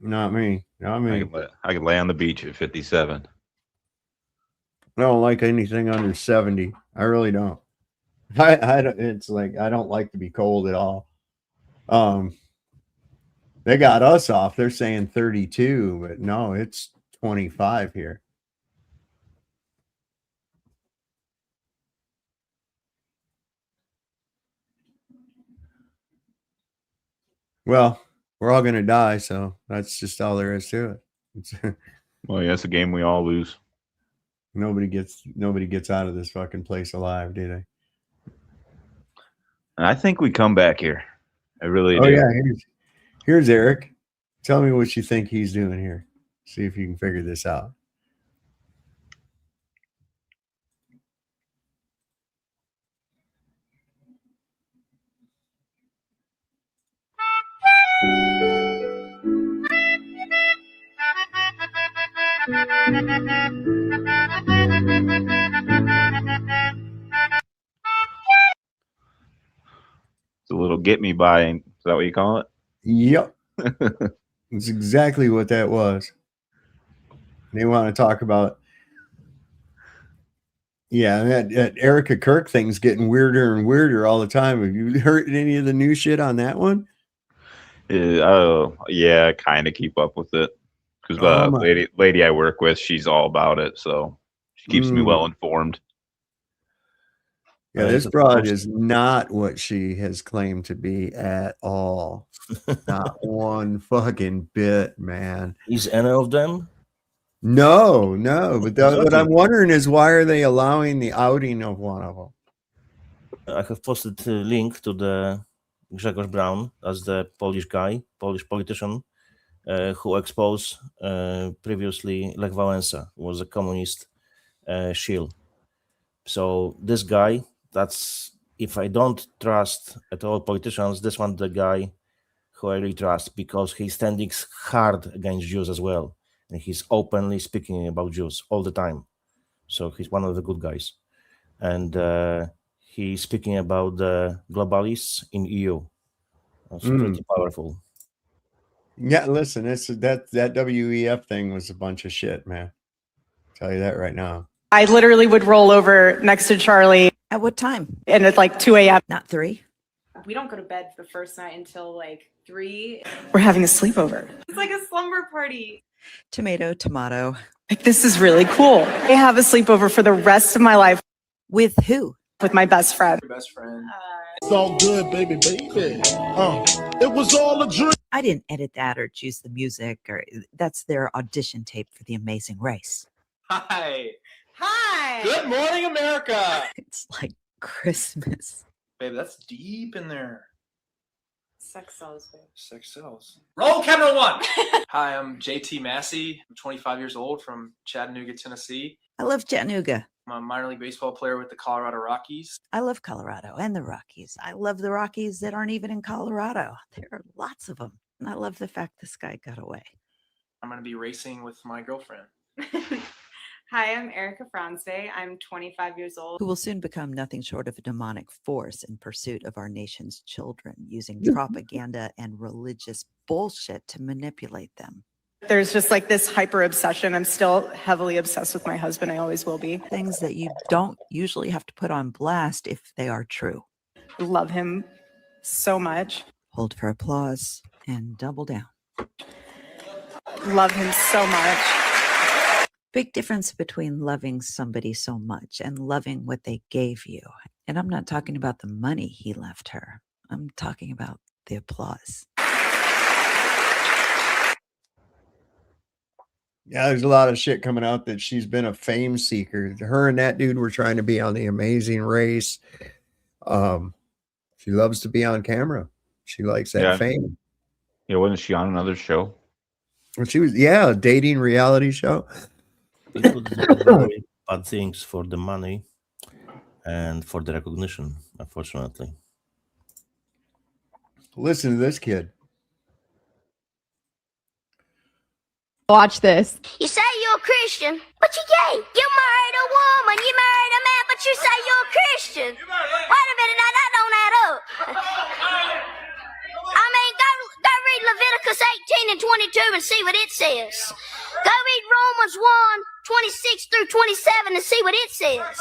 Not me. Not me. I could lay on the beach at 57. I don't like anything under 70. I really don't. I don't. It's like I don't like to be cold at all. They got us off. They're saying 32, but no, it's 25 here. Well, we're all gonna die, so that's just all there is to it. Well, yeah, it's a game we all lose. Nobody gets out of this fucking place alive, do they? And I think we come back here. I really do. Oh yeah, here's Eric. Tell me what you think he's doing here. See if you can figure this out. It's a little get me by. Is that what you call it? Yep. That's exactly what that was. They want to talk about, yeah, that Erica Kirk thing's getting weirder and weirder all the time. Have you heard any of the new shit on that one? Oh, yeah, I kind of keep up with it because the lady I work with, she's all about it, so she keeps me well informed. Yeah, this broad is not what she has claimed to be at all. Not one fucking bit, man. Is any of them? No. But what I'm wondering is why are they allowing the outing of one of them? I have posted a link to the Grzegorz Braun, as the Polish guy, Polish politician, who exposed previously Lech Wałęsa, who was a communist shill. So this guy, that's, if I don't trust at all politicians, this one the guy who I really trust, because he's standing hard against Jews as well. And he's openly speaking about Jews all the time. So he's one of the good guys. And he's speaking about the globalists in EU. That's pretty powerful. Yeah, listen, that WEF thing was a bunch of shit, man. I'll tell you that right now. I literally would roll over next to Charlie. At what time? And it's like 2 a.m. Not 3. We don't go to bed the first night until like 3. We're having a sleepover. It's like a slumber party. Tomato. Like, this is really cool. I have a sleepover for the rest of my life. With who? with my best friend. Your best friend. It's all good, baby, baby. It was all a dream. I didn't edit that or choose the music, or that's their audition tape for The Amazing Race. Hi. Hi. Good morning, America. It's like Christmas. Babe, that's deep in there. Sex sells, babe. Sex sells. Roll camera one. Hi, I'm JT Massey. I'm 25 years old from Chattanooga, Tennessee. I love Chattanooga. I'm a minor league baseball player with the Colorado Rockies. I love Colorado and the Rockies. I love the Rockies that aren't even in Colorado. There are lots of them. And I love the fact this guy got away. I'm going to be racing with my girlfriend. Hi, I'm Erica Franze. I'm 25 years old. Who will soon become nothing short of a demonic force in pursuit of our nation's children, using propaganda and religious bullshit to manipulate them. There's just like this hyper obsession. I'm still heavily obsessed with my husband. I always will be. Things that you don't usually have to put on blast if they are true. Love him so much. Hold for applause and double down. Love him so much. Big difference between loving somebody so much and loving what they gave you. And I'm not talking about the money he left her. I'm talking about the applause. Yeah, there's a lot of shit coming out that she's been a fame seeker. Her and that dude were trying to be on The Amazing Race. She loves to be on camera. She likes that fame. Yeah, wasn't she on another show? Well, she was, a dating reality show. People do very bad things for the money and for the recognition, unfortunately. Listen to this kid. Watch this. You say you're a Christian, but you're gay. You married a woman, you married a man, but you say you're a Christian. Wait a minute, now that don't add up. I mean, go read Leviticus 18 and 22 and see what it says. Go read Romans 1:26 through 27 and see what it says.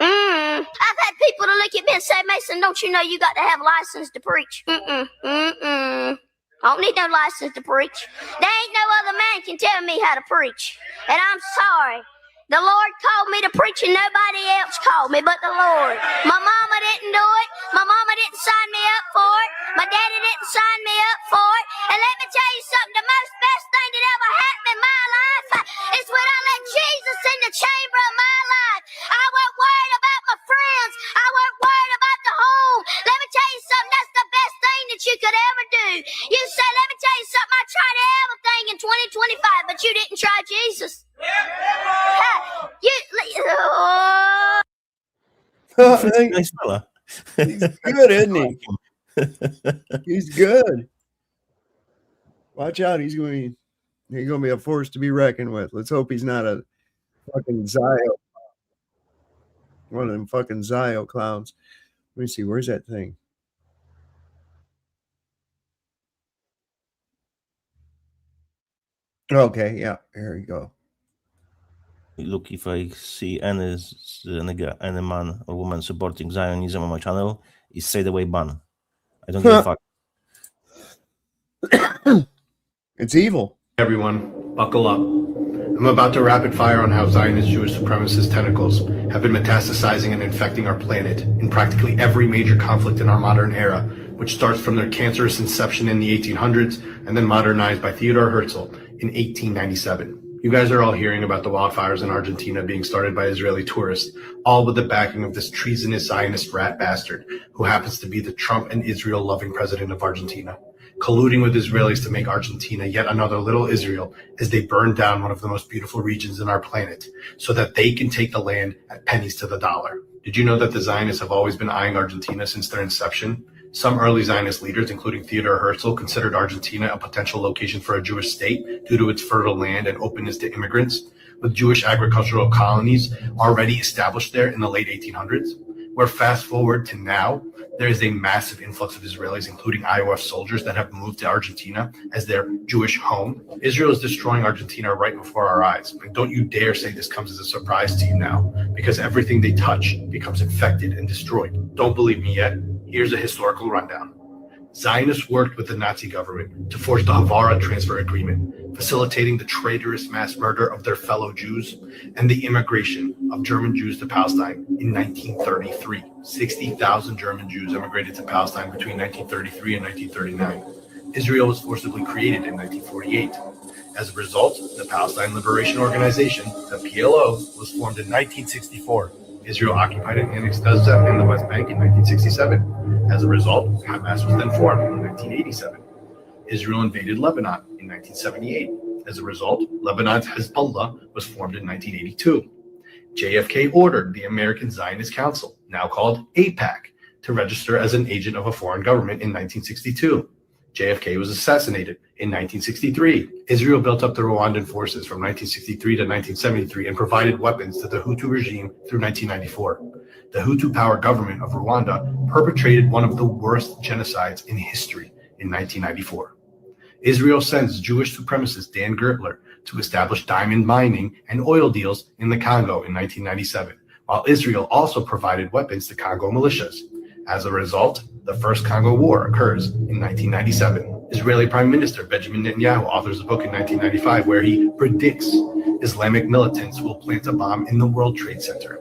I've had people to look at me and say, Mason, don't you know you got to have a license to preach? I don't need no license to preach. There ain't no other man can tell me how to preach. And I'm sorry. The Lord called me to preach and nobody else called me but the Lord. My mama didn't do it. My mama didn't sign me up for it. My daddy didn't sign me up for it. And let me tell you something, the most best thing that ever happened in my life is when I let Jesus in the chamber of my life. I wasn't worried about my friends. I wasn't worried about the home. Let me tell you something, that's the best thing that you could ever do. You say, let me tell you something, I tried everything in 2025, but you didn't try Jesus. Nice fella. He's good, isn't he? He's good. Watch out, he's going to be a force to be reckoned with. Let's hope he's not a fucking Zio. One of them fucking Zio clowns. Let me see, where's that thing? Okay, yeah, here we go. Look, if I see any man or woman supporting Zionism on my channel, it's straight away ban. I don't give a fuck. It's evil. Everyone, buckle up. I'm about to rapid fire on how Zionist Jewish supremacist tentacles have been metastasizing and infecting our planet in practically every major conflict in our modern era, which starts from their cancerous inception in the 1800s and then modernized by Theodor Herzl in 1897. You guys are all hearing about the wildfires in Argentina being started by Israeli tourists, all with the backing of this treasonous Zionist rat bastard who happens to be the Trump and Israel-loving president of Argentina, colluding with Israelis to make Argentina yet another little Israel as they burn down one of the most beautiful regions in our planet so that they can take the land at pennies to the dollar. Did you know that the Zionists have always been eyeing Argentina since their inception? Some early Zionist leaders, including Theodor Herzl, considered Argentina a potential location for a Jewish state due to its fertile land and openness to immigrants, with Jewish agricultural colonies already established there in the late 1800s. Where fast forward to now, there is a massive influx of Israelis, including IOF soldiers, that have moved to Argentina as their Jewish home. Israel is destroying Argentina right before our eyes. And don't you dare say this comes as a surprise to you now, because everything they touch becomes infected and destroyed. Don't believe me yet? Here's a historical rundown. Zionists worked with the Nazi government to forge the Havara Transfer Agreement, facilitating the traitorous mass murder of their fellow Jews and the immigration of German Jews to Palestine in 1933. 60,000 German Jews immigrated to Palestine between 1933 and 1939. Israel was forcibly created in 1948. As a result, the Palestine Liberation Organization, the PLO, was formed in 1964. Israel occupied and annexed Gaza and the West Bank in 1967. As a result, Hamas was then formed in 1987. Israel invaded Lebanon in 1978. As a result, Lebanon's Hezbollah was formed in 1982. JFK ordered the American Zionist Council, now called AIPAC, to register as an agent of a foreign government in 1962. JFK was assassinated in 1963. Israel built up the Rwandan forces from 1963 to 1973 and provided weapons to the Hutu regime through 1994. The Hutu-powered government of Rwanda perpetrated one of the worst genocides in history in 1994. Israel sends Jewish supremacist Dan Gertler to establish diamond mining and oil deals in the Congo in 1997, while Israel also provided weapons to Congo militias. As a result, the First Congo War occurs in 1997. Israeli Prime Minister Benjamin Netanyahu authors a book in 1995 where he predicts Islamic militants will plant a bomb in the World Trade Center.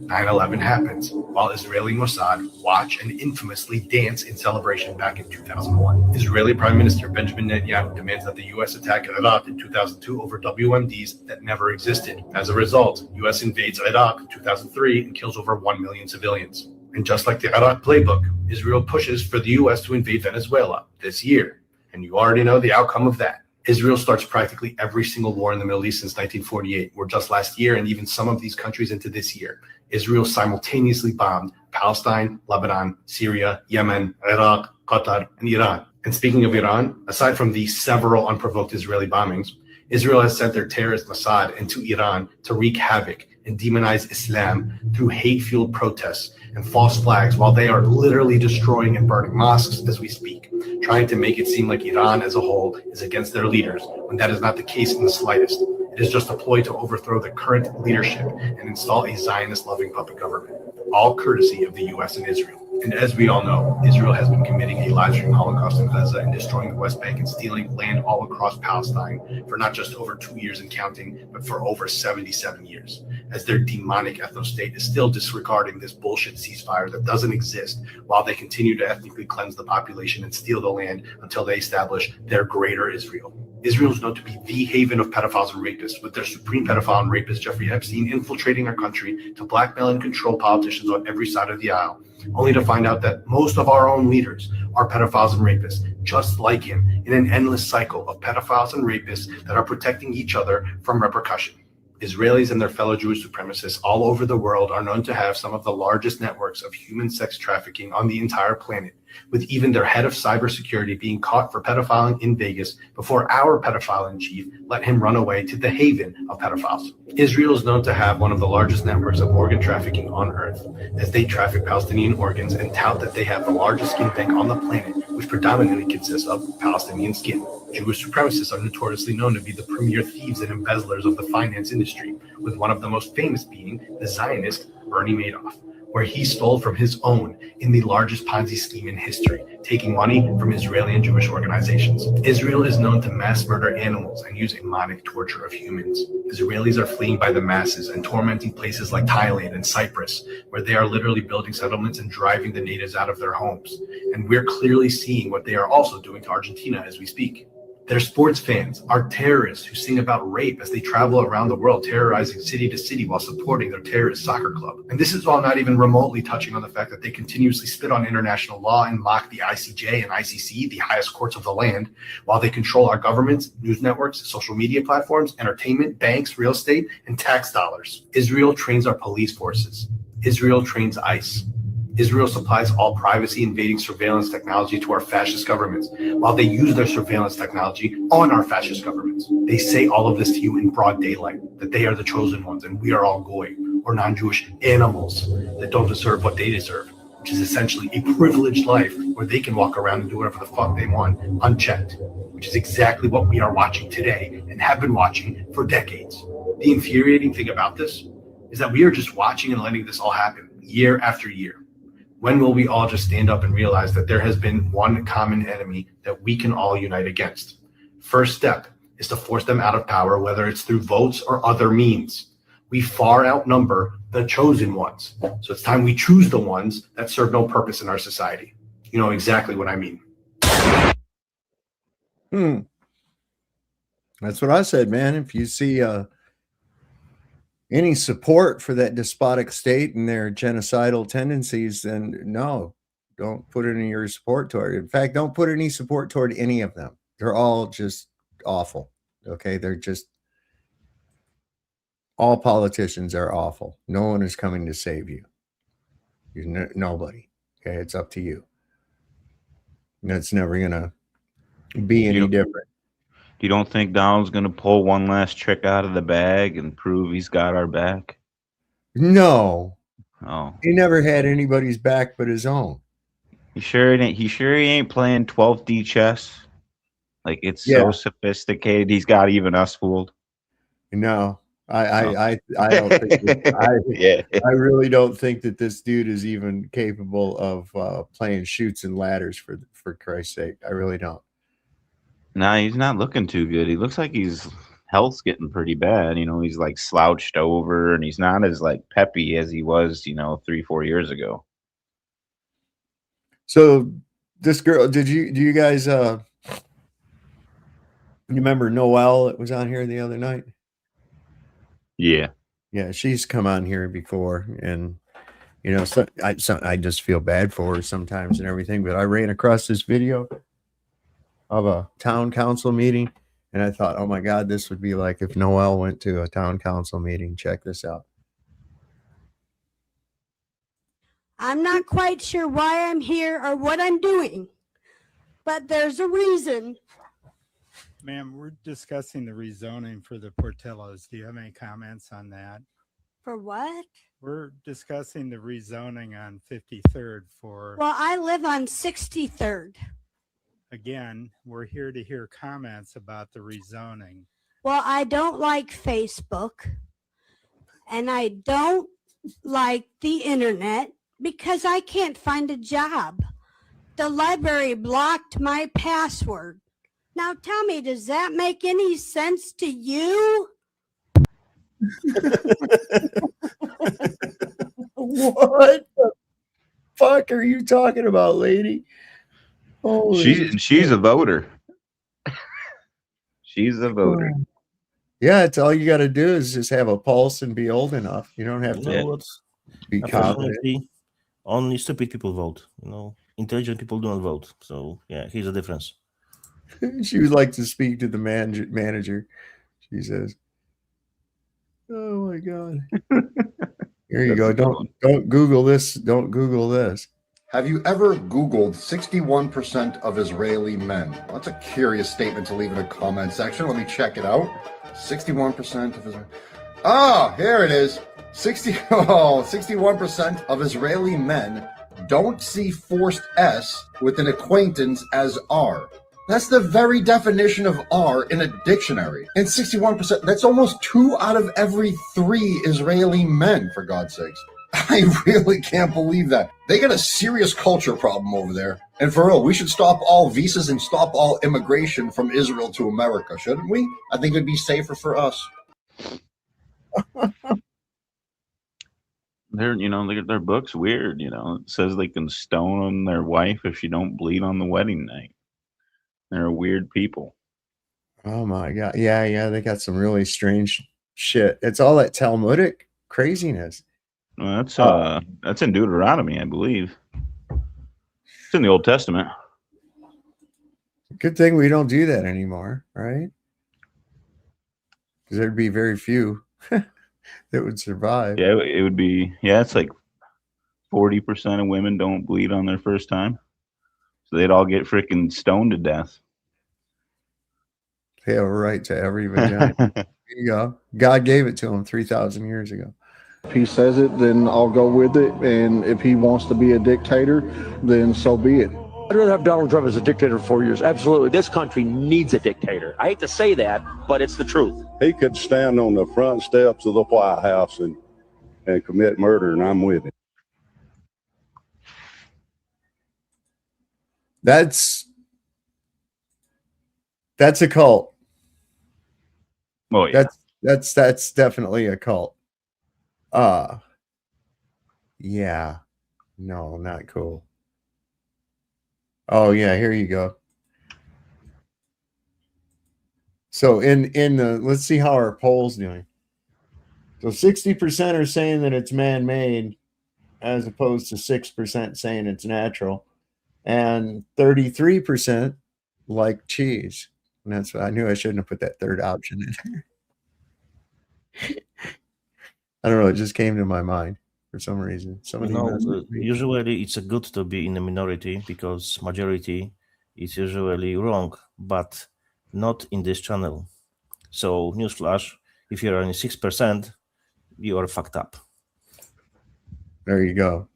9/11 happens, while Israeli Mossad watch and infamously dance in celebration back in 2001. Israeli Prime Minister Benjamin Netanyahu demands that the U.S. attack Iraq in 2002 over WMDs that never existed. As a result, U.S. invades Iraq in 2003 and kills over 1 million civilians. And just like the Iraq playbook, Israel pushes for the U.S. to invade Venezuela this year. And you already know the outcome of that. Israel starts practically every single war in the Middle East since 1948, or just last year, and even some of these countries into this year. Israel simultaneously bombed Palestine, Lebanon, Syria, Yemen, Iraq, Qatar, and Iran. And speaking of Iran, aside from the several unprovoked Israeli bombings, Israel has sent their terrorist Mossad into Iran to wreak havoc and demonize Islam through hate-fueled protests and false flags while they are literally destroying and burning mosques as we speak, trying to make it seem like Iran as a whole is against their leaders, when that is not the case in the slightest. It is just a ploy to overthrow the current leadership and install a Zionist-loving puppet government, all courtesy of the U.S. and Israel. And as we all know, Israel has been committing a live-stream Holocaust in Gaza and destroying the West Bank and stealing land all across Palestine for not just over 2 years and counting, but for over 77 years, as their demonic ethno-state is still disregarding this bullshit ceasefire that doesn't exist, while they continue to ethnically cleanse the population and steal the land until they establish their greater Israel. Israel is known to be the haven of pedophiles and rapists, with their supreme pedophile and rapist Jeffrey Epstein infiltrating our country to blackmail and control politicians on every side of the aisle, only to find out that most of our own leaders are pedophiles and rapists, just like him, in an endless cycle of pedophiles and rapists that are protecting each other from repercussion. Israelis and their fellow Jewish supremacists all over the world are known to have some of the largest networks of human sex trafficking on the entire planet, with even their head of cybersecurity being caught for pedophiling in Vegas before our pedophile in chief let him run away to the haven of pedophiles. Israel is known to have one of the largest networks of organ trafficking on earth, as they traffic Palestinian organs and tout that they have the largest skin bank on the planet, which predominantly consists of Palestinian skin. Jewish supremacists are notoriously known to be the premier thieves and embezzlers of the finance industry, with one of the most famous being the Zionist Bernie Madoff, where he stole from his own in the largest Ponzi scheme in history, taking money from Israeli and Jewish organizations. Israel is known to mass murder animals and use demonic torture of humans. Israelis are fleeing by the masses and tormenting places like Thailand and Cyprus, where they are literally building settlements and driving the natives out of their homes. And we're clearly seeing what they are also doing to Argentina as we speak. Their sports fans are terrorists who sing about rape as they travel around the world, terrorizing city to city while supporting their terrorist soccer club. And this is all not even remotely touching on the fact that they continuously spit on international law and mock the ICJ and ICC, the highest courts of the land, while they control our governments, news networks, social media platforms, entertainment, banks, real estate, and tax dollars. Israel trains our police forces. Israel trains ICE. Israel supplies all privacy-invading surveillance technology to our fascist governments, while they use their surveillance technology on our fascist governments. They say all of this to you in broad daylight, that they are the chosen ones and we are all goy, or non-Jewish animals that don't deserve what they deserve, which is essentially a privileged life where they can walk around and do whatever the fuck they want, unchecked, which is exactly what we are watching today and have been watching for decades. The infuriating thing about this is that we are just watching and letting this all happen year after year. When will we all just stand up and realize that there has been one common enemy that we can all unite against? First step is to force them out of power, whether it's through votes or other means. We far outnumber the chosen ones. So it's time we choose the ones that serve no purpose in our society. You know exactly what I mean. That's what I said, man. If you see any support for that despotic state and their genocidal tendencies, then no, don't put any of your support toward it. In fact, don't put any support toward any of them. They're all just awful. Okay. They're just, all politicians are awful. No one is coming to save you. Nobody. Okay. It's up to you. And it's never going to be any different. You don't think Donald's going to pull one last trick out of the bag and prove he's got our back? No. Oh. He never had anybody's back but his own. He sure he ain't playing 12D chess? Like, it's so sophisticated. He's got even us fooled. No. I don't think I really don't think that this dude is even capable of playing shoots and ladders for Christ's sake. I really don't. Nah, he's not looking too good. He looks like his health's getting pretty bad. You know, he's like slouched over, and he's not as like peppy as he was, 3-4 years ago. So this girl, do you guys you remember Noelle that was on here the other night? Yeah. Yeah, she's come on here before, and I just feel bad for her sometimes and everything, but I ran across this video of a town council meeting, and I thought, oh my God, this would be like if Noelle went to a town council meeting. Check this out. I'm not quite sure why I'm here or what I'm doing, but there's a reason. Ma'am, we're discussing the rezoning for the Portillos. Do you have any comments on that? For what? We're discussing the rezoning on 53rd for... Well, I live on 63rd. Again, we're here to hear comments about the rezoning. Well, I don't like Facebook, and I don't like the internet because I can't find a job. The library blocked my password. Now tell me, does that make any sense to you? What the fuck are you talking about, lady? She's a voter. She's a voter. Yeah, it's all you got to do is just have a pulse and be old enough. You don't have to be confident. Only stupid people vote. Intelligent people don't vote. So yeah, here's the difference. She would like to speak to the manager. She says, "Oh my God." Here you go. Don't Google this. Don't Google this. Have you ever Googled 61% of Israeli men? That's a curious statement to leave in a comment section. Let me check it out. 61% of Israel. Ah, here it is. 61% of Israeli men don't see forced S with an acquaintance as R. That's the very definition of R in a dictionary. And 61%, that's almost 2 out of every 3 Israeli men, for God's sakes. I really can't believe that. They got a serious culture problem over there. And for real, we should stop all visas and stop all immigration from Israel to America, shouldn't we? I think it'd be safer for us. Their book's weird, It says they can stone their wife if she don't bleed on the wedding night. They're weird people. Oh my God. Yeah. They got some really strange shit. It's all that Talmudic craziness. Well, that's in Deuteronomy, I believe. It's in the Old Testament. Good thing we don't do that anymore, right? Because there'd be very few that would survive. Yeah, it would be. Yeah, it's like 40% of women don't bleed on their first time. So they'd all get freaking stoned to death. They have a right to every vagina. There you go. God gave it to them 3,000 years ago. If he says it, then I'll go with it. And if he wants to be a dictator, then so be it. I'd rather have Donald Trump as a dictator for 4 years. Absolutely. This country needs a dictator. I hate to say that, but it's the truth. He could stand on the front steps of the White House and commit murder, and I'm with him. That's a cult. Oh yeah. That's definitely a cult. Yeah. No, not cool. Oh yeah, here you go. So in the, let's see how our poll's doing. So 60% are saying that it's man-made, as opposed to 6% saying it's natural, and 33% like cheese. And that's what I knew. I shouldn't have put that third option in there. I don't know. It just came to my mind for some reason. Somebody Usually it's a good to be in a minority because majority is usually wrong, but not in this channel. So newsflash: if you're only 6%, you are fucked up. There you go.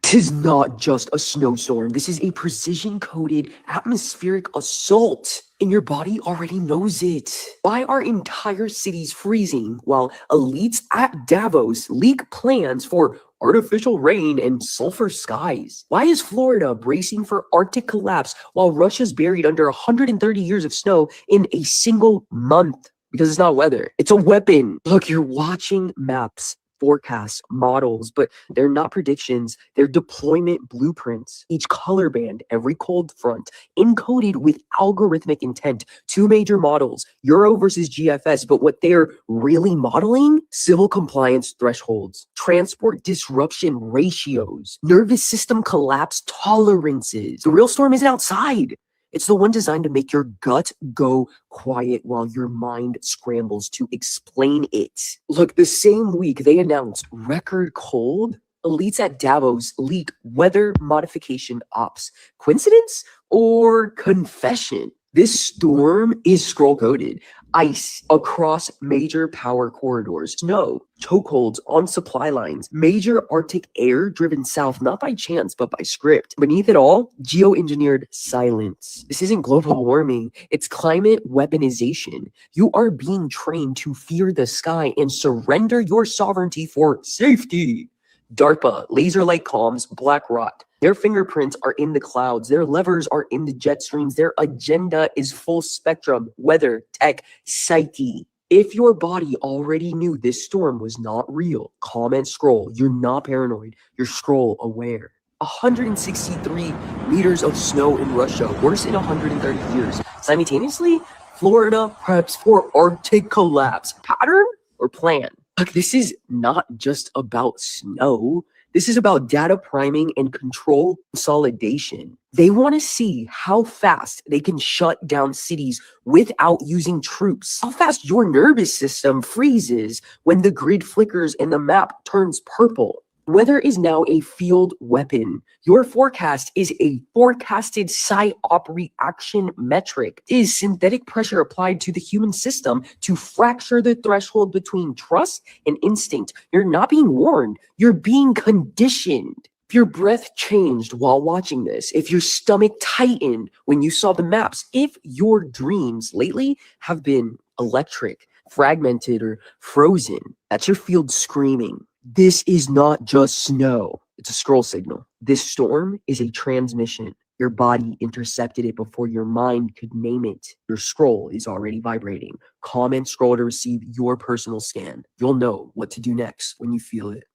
Tis not just a snowstorm. This is a precision-coded atmospheric assault, and your body already knows it. Why are entire cities freezing while elites at Davos leak plans for artificial rain and sulfur skies? Why is Florida bracing for Arctic collapse while Russia's buried under 130 years of snow in a single month? Because it's not weather. It's a weapon. Look, you're watching maps, forecasts, models, but they're not predictions. They're deployment blueprints. Each color band, every cold front, encoded with algorithmic intent. Two major models, Euro versus GFS, but what they're really modeling? Civil compliance thresholds, transport disruption ratios, nervous system collapse tolerances. The real storm isn't outside. It's the one designed to make your gut go quiet while your mind scrambles to explain it. Look, the same week they announced record cold, elites at Davos leak weather modification ops. Coincidence or confession? This storm is scroll-coded. Ice across major power corridors, snow, chokeholds on supply lines, major Arctic air driven south, not by chance, but by script. Beneath it all, geoengineered silence. This isn't global warming, it's climate weaponization. You are being trained to fear the sky and surrender your sovereignty for safety. DARPA, laser-like comms, black rot. Their fingerprints are in the clouds. Their levers are in the jet streams. Their agenda is full spectrum, weather, tech, psyche. If your body already knew this storm was not real, comment scroll. You're not paranoid. You're scroll aware. 163 meters of snow in Russia, worse in 130 years. Simultaneously, Florida preps for Arctic collapse. Pattern or plan? Look, this is not just about snow. This is about data priming and control consolidation. They want to see how fast they can shut down cities without using troops. How fast your nervous system freezes when the grid flickers and the map turns purple. Weather is now a field weapon. Your forecast is a forecasted psyop reaction metric. It is synthetic pressure applied to the human system to fracture the threshold between trust and instinct. You're not being warned, you're being conditioned. If your breath changed while watching this, if your stomach tightened when you saw the maps, if your dreams lately have been electric, fragmented, or frozen, that's your field screaming. This is not just snow. It's a scroll signal. This storm is a transmission. Your body intercepted it before your mind could name it. Your scroll is already vibrating. Comment scroll to receive your personal scan. You'll know what to do next when you feel it.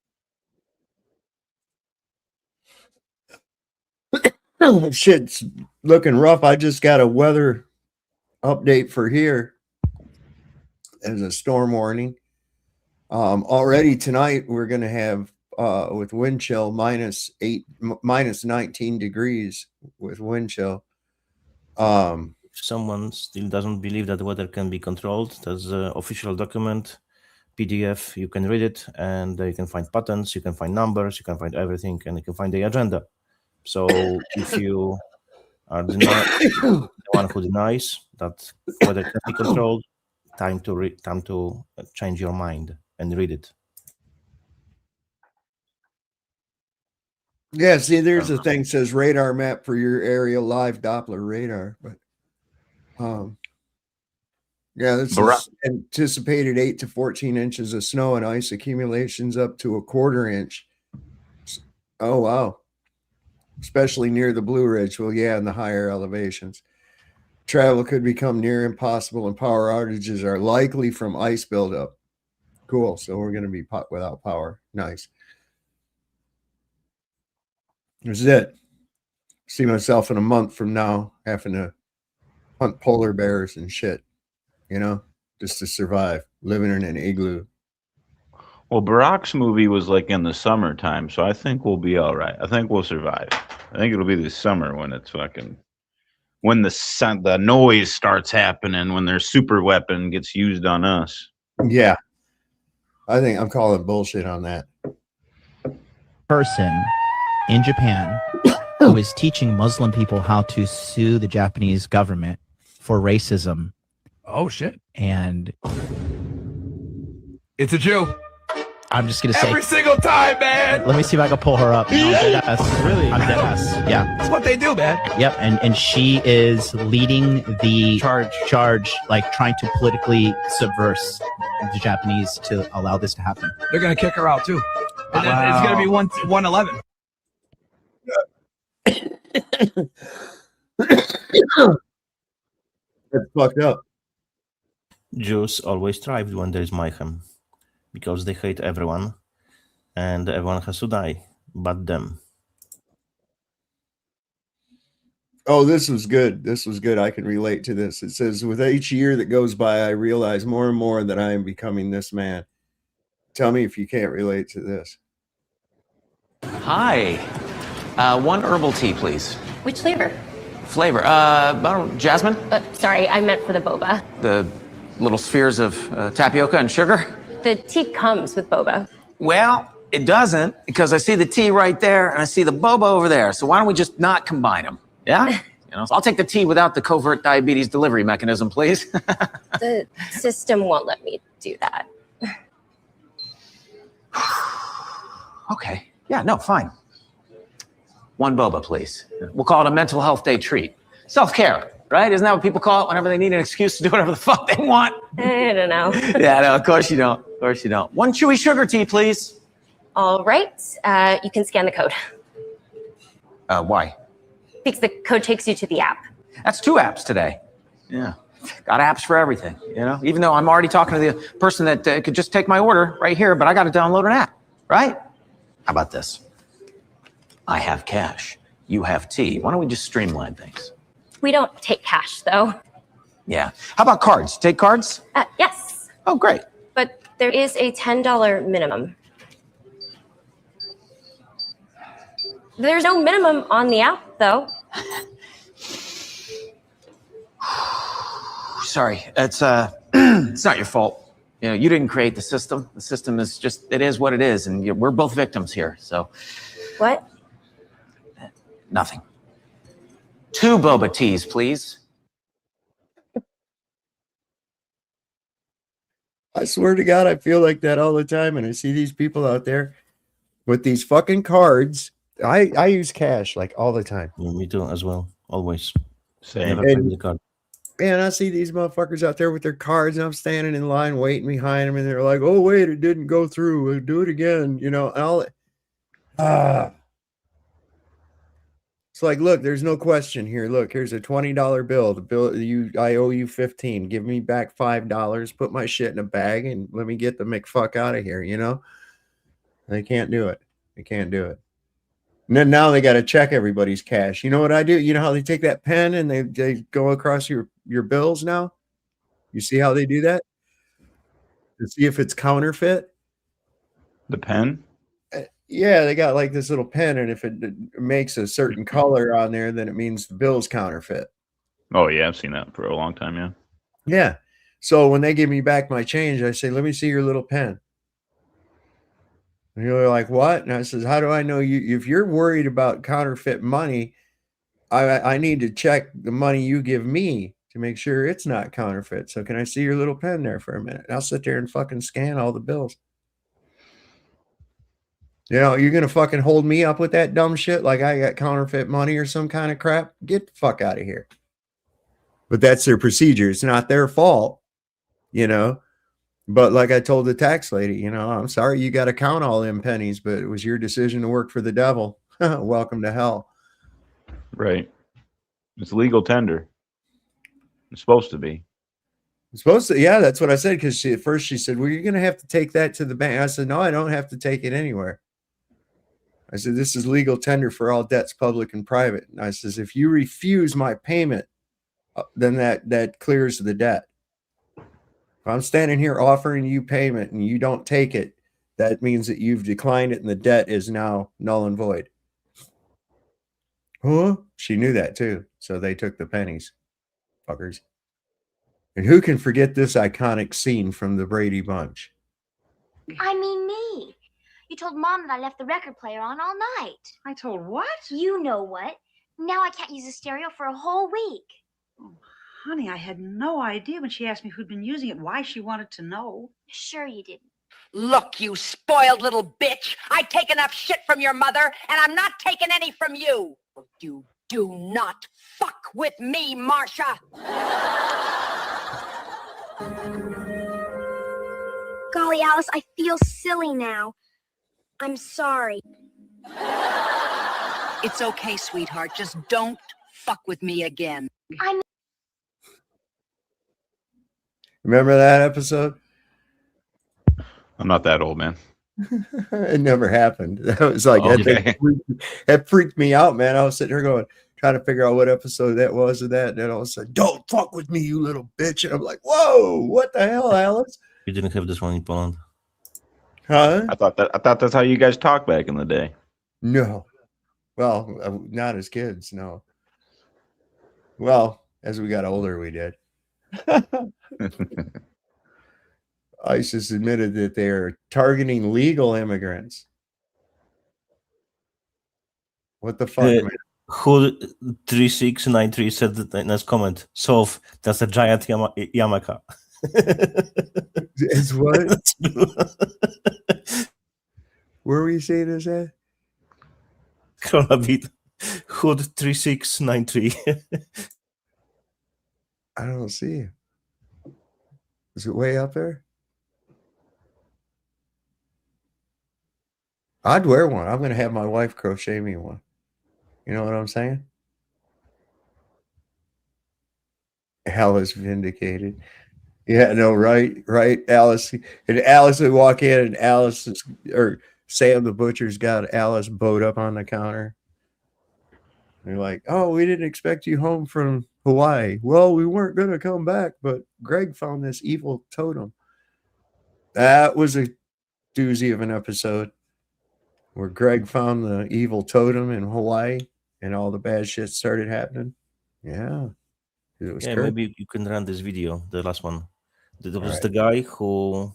Shit's looking rough. I just got a weather update for here. There's a storm warning. Already tonight we're going to have with wind chill minus 19 degrees with wind chill. If someone still doesn't believe that weather can be controlled, there's an official document, PDF. You can read it, and you can find patterns, you can find numbers, you can find everything, and you can find the agenda. So if you are the one who denies that weather can be controlled, time to change your mind and read it. Yeah, see, there's a thing that says radar map for your area, live Doppler radar, but yeah, this is anticipated 8 to 14 inches of snow and ice accumulations up to a quarter inch. Oh wow. especially near the Blue Ridge. Well, yeah, in the higher elevations. Travel could become near impossible, and power outages are likely from ice buildup. Cool. So we're going to be without power. Nice. This is it. See myself in a month from now having to hunt polar bears and shit, you know, just to survive, living in an igloo. Well, Barack's movie was like in the summertime, so I think we'll be all right. I think we'll survive. I think it'll be this summer when it's fucking when the noise starts happening, when their super weapon gets used on us. Yeah. I think I'm calling bullshit on that. Person in Japan who is teaching Muslim people how to sue the Japanese government for racism. Oh, shit. And it's a Jew. I'm just going to say. Every single time, man. Let me see if I can pull her up. No, I'm dead ass. Really? I'm dead ass. Yeah. That's what they do, man. Yep. And she is leading the charge, like trying to politically subverse the Japanese to allow this to happen. They're going to kick her out, too. And then it's going to be 111. That's fucked up. Jews always thrive when there is mayhem because they hate everyone and everyone has to die but them. Oh, this was good. This was good. I can relate to this. It says, with each year that goes by, I realize more and more that I am becoming this man. Tell me if you can't relate to this. Hi. One herbal tea, please. Which flavor? Flavor. Jasmine? Sorry, I meant for the boba. The little spheres of tapioca and sugar? The tea comes with boba. Well, it doesn't, because I see the tea right there and I see the boba over there. So why don't we just not combine them? Yeah? So I'll take the tea without the covert diabetes delivery mechanism, please. The system won't let me do that. Okay. Yeah, no, fine. One boba, please. We'll call it a mental health day treat. Self-care, right? Isn't that what people call it whenever they need an excuse to do whatever the fuck they want? I don't know. Yeah, no, of course you don't. Of course you don't. One chewy sugar tea, please. All right. You can scan the code. Why? Because the code takes you to the app. That's 2 apps today. Yeah. Got apps for everything, Even though I'm already talking to the person that could just take my order right here, but I got to download an app, right? How about this? I have cash. You have tea. Why don't we just streamline things? We don't take cash, though. Yeah. How about cards? Take cards? Yes. Oh, great. But there is a $10 minimum. There's no minimum on the app, though. Sorry, it's it's not your fault. You didn't create the system. The system is just, it is what it is, and we're both victims here. So. What? Nothing. 2 boba teas, please. I swear to God, I feel like that all the time, and I see these people out there with these fucking cards. I use cash like all the time. Yeah, me too, as well. Always. Same. The card. Man, I see these motherfuckers out there with their cards, and I'm standing in line waiting behind them, and they're like, "Oh wait, it didn't go through. We'll do it again." And all. It's like, look, there's no question here. Look, here's a $20 bill. The bill I owe you $15. Give me back $5. Put my shit in a bag and let me get the McFuck out of here. They can't do it. They can't do it. And then now they got to check everybody's cash. You know what I do? You know how they take that pen and they go across your bills now? You see how they do that? To see if it's counterfeit? The pen? Yeah, they got like this little pen, and if it makes a certain color on there, then it means the bill's counterfeit. Oh, yeah, I've seen that for a long time, yeah. Yeah. So when they give me back my change, I say, let me see your little pen. And you're like, what? And I says, how do I know you? If you're worried about counterfeit money, I need to check the money you give me to make sure it's not counterfeit. So can I see your little pen there for a minute? And I'll sit there and fucking scan all the bills. You're going to fucking hold me up with that dumb shit like I got counterfeit money or some kind of crap? Get the fuck out of here. But that's their procedure. It's not their fault, But like I told the tax lady, I'm sorry you got to count all them pennies, but it was your decision to work for the devil. Welcome to hell. Right. It's legal tender. It's supposed to be. It's supposed to, yeah, that's what I said. Because at first she said, well, you're going to have to take that to the bank. I said, no, I don't have to take it anywhere. I said, this is legal tender for all debts, public and private. And I says, if you refuse my payment, then that clears the debt. If I'm standing here offering you payment and you don't take it, that means that you've declined it and the debt is now null and void. Huh? She knew that too. So they took the pennies. Fuckers. And who can forget this iconic scene from the Brady Bunch? I mean me. You told Mom that I left the record player on all night. I told what? You know what. Now I can't use the stereo for a whole week. Honey, I had no idea when she asked me who'd been using it, why she wanted to know. Sure you didn't. Look, you spoiled little bitch. I take enough shit from your mother, and I'm not taking any from you. You do not fuck with me, Marcia. Golly, Alice, I feel silly now. I'm sorry. It's okay, sweetheart. Just don't fuck with me again. Remember that episode? I'm not that old, man. It never happened. That was like, Okay. that freaked me out, man. I was sitting here going, trying to figure out what episode that was of that. And then all of a sudden, don't fuck with me, you little bitch. And I'm like, whoa, what the hell, Alice? You didn't have this one in Poland. Huh? I thought that's how you guys talked back in the day. No. Well, not as kids, no. Well, as we got older, we did. ISIS admitted that they are targeting legal immigrants. What the fuck, man? Who 3693 said that in his comment. So that's a giant Yamaka. It's what? Where were you saying this at? Cronabit. Hood 3693. I don't see it. Is it way up there? I'd wear one. I'm going to have my wife crochet me one. You know what I'm saying? Alice vindicated. Yeah, no, right. Alice. And Alice would walk in and Sam the butcher's got Alice bowed up on the counter. They're like, oh, we didn't expect you home from Hawaii. Well, we weren't going to come back, but Greg found this evil totem. That was a doozy of an episode where Greg found the evil totem in Hawaii and all the bad shit started happening. Yeah. It was crazy. Maybe you can run this video, the last one. There was Right. the guy who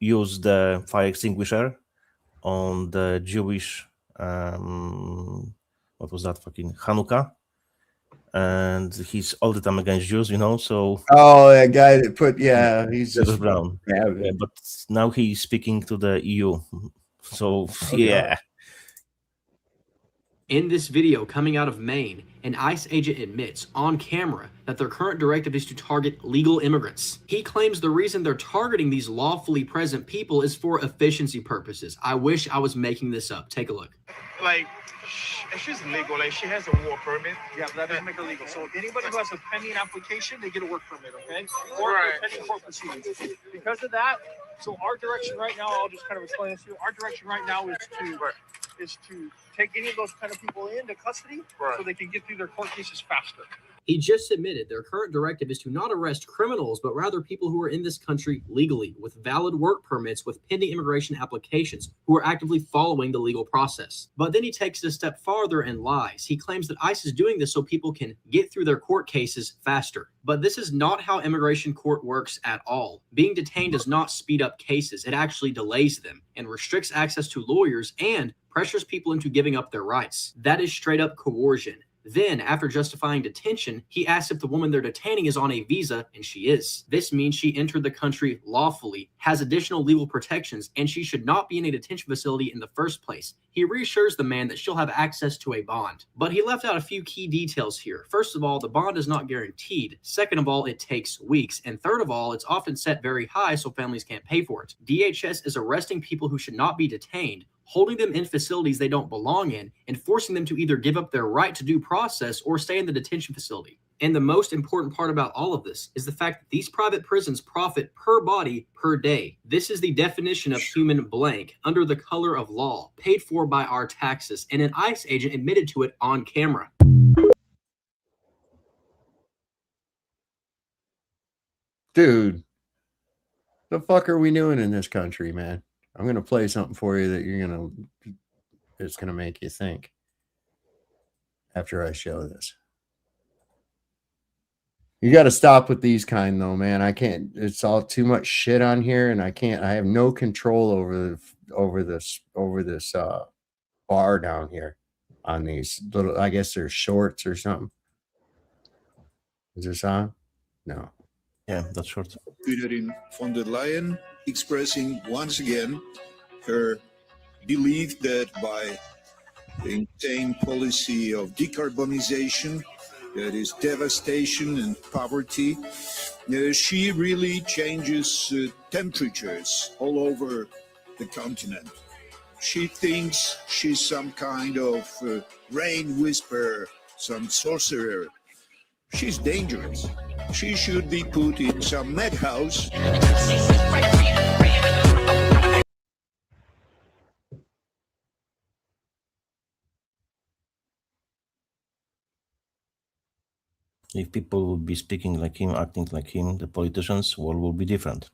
used the fire extinguisher on the Jewish what was that fucking Hanukkah, and he's all the time against Jews, so That guy that he's Joseph just Brown. Yeah, But now he's speaking to the EU, so yeah. In this video coming out of Maine, an ICE agent admits on camera that their current directive is to target legal immigrants. He claims the reason they're targeting these lawfully present people is for efficiency purposes. I wish I was making this up. Take a look. Like, if she's legal, like she has a work permit. Yeah, but that doesn't make her legal. So anybody who has a pending application, they get a work permit, okay? Or pending court proceedings. Because of that, so our direction right now, I'll just kind of explain this to you. Our direction right now is to take any of those kind of people into custody so they can get through their court cases faster. He just admitted their current directive is to not arrest criminals, but rather people who are in this country legally, with valid work permits, with pending immigration applications, who are actively following the legal process. But then he takes it a step farther and lies. He claims that ICE is doing this so people can get through their court cases faster. But this is not how immigration court works at all. Being detained does not speed up cases. It actually delays them and restricts access to lawyers and pressures people into giving up their rights. That is straight up coercion. Then, after justifying detention, he asks if the woman they're detaining is on a visa, and she is. This means she entered the country lawfully, has additional legal protections, and she should not be in a detention facility in the first place. He reassures the man that she'll have access to a bond. But he left out a few key details here. First of all, the bond is not guaranteed. Second of all, it takes weeks. And third of all, it's often set very high so families can't pay for it. DHS is arresting people who should not be detained, holding them in facilities they don't belong in, and forcing them to either give up their right to due process or stay in the detention facility. And the most important part about all of this is the fact that these private prisons profit per body per day. This is the definition of human blank under the color of law, paid for by our taxes, and an ICE agent admitted to it on camera. Dude, the fuck are we doing in this country, man? I'm going to play something for you that it's going to make you think after I show this. You got to stop with these kind though, man. I can't, it's all too much shit on here, and I have no control over this bar down here on these little, I guess they're shorts or something. Is this on? No. Yeah, that's short. President von der Leyen expressing once again her belief that by the insane policy of decarbonization, that is devastation and poverty, she really changes temperatures all over the continent. She thinks she's some kind of rain whisperer, some sorcerer. She's dangerous. She should be put in some madhouse. If people would be speaking like him, acting like him, the politicians, world will be different.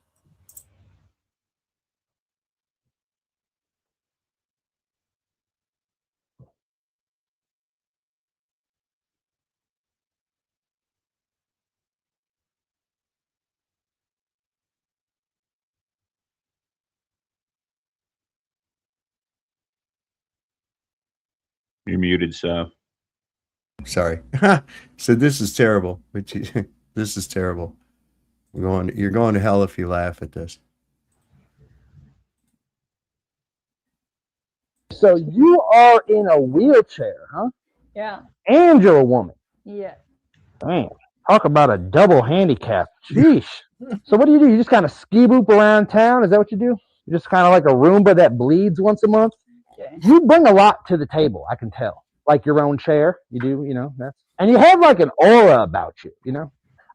You're muted, so. Sorry. So this is terrible. This is terrible. You're going to hell if you laugh at this. So you are in a wheelchair, huh? Yeah. And you're a woman. Yeah. Man, talk about a double handicap. Sheesh. So what do? You just kind of ski boop around town? Is that what you do? You're just kind of like a Roomba that bleeds once a month? Okay. You bring a lot to the table, I can tell. Like your own chair. You do, and you have like an aura about you,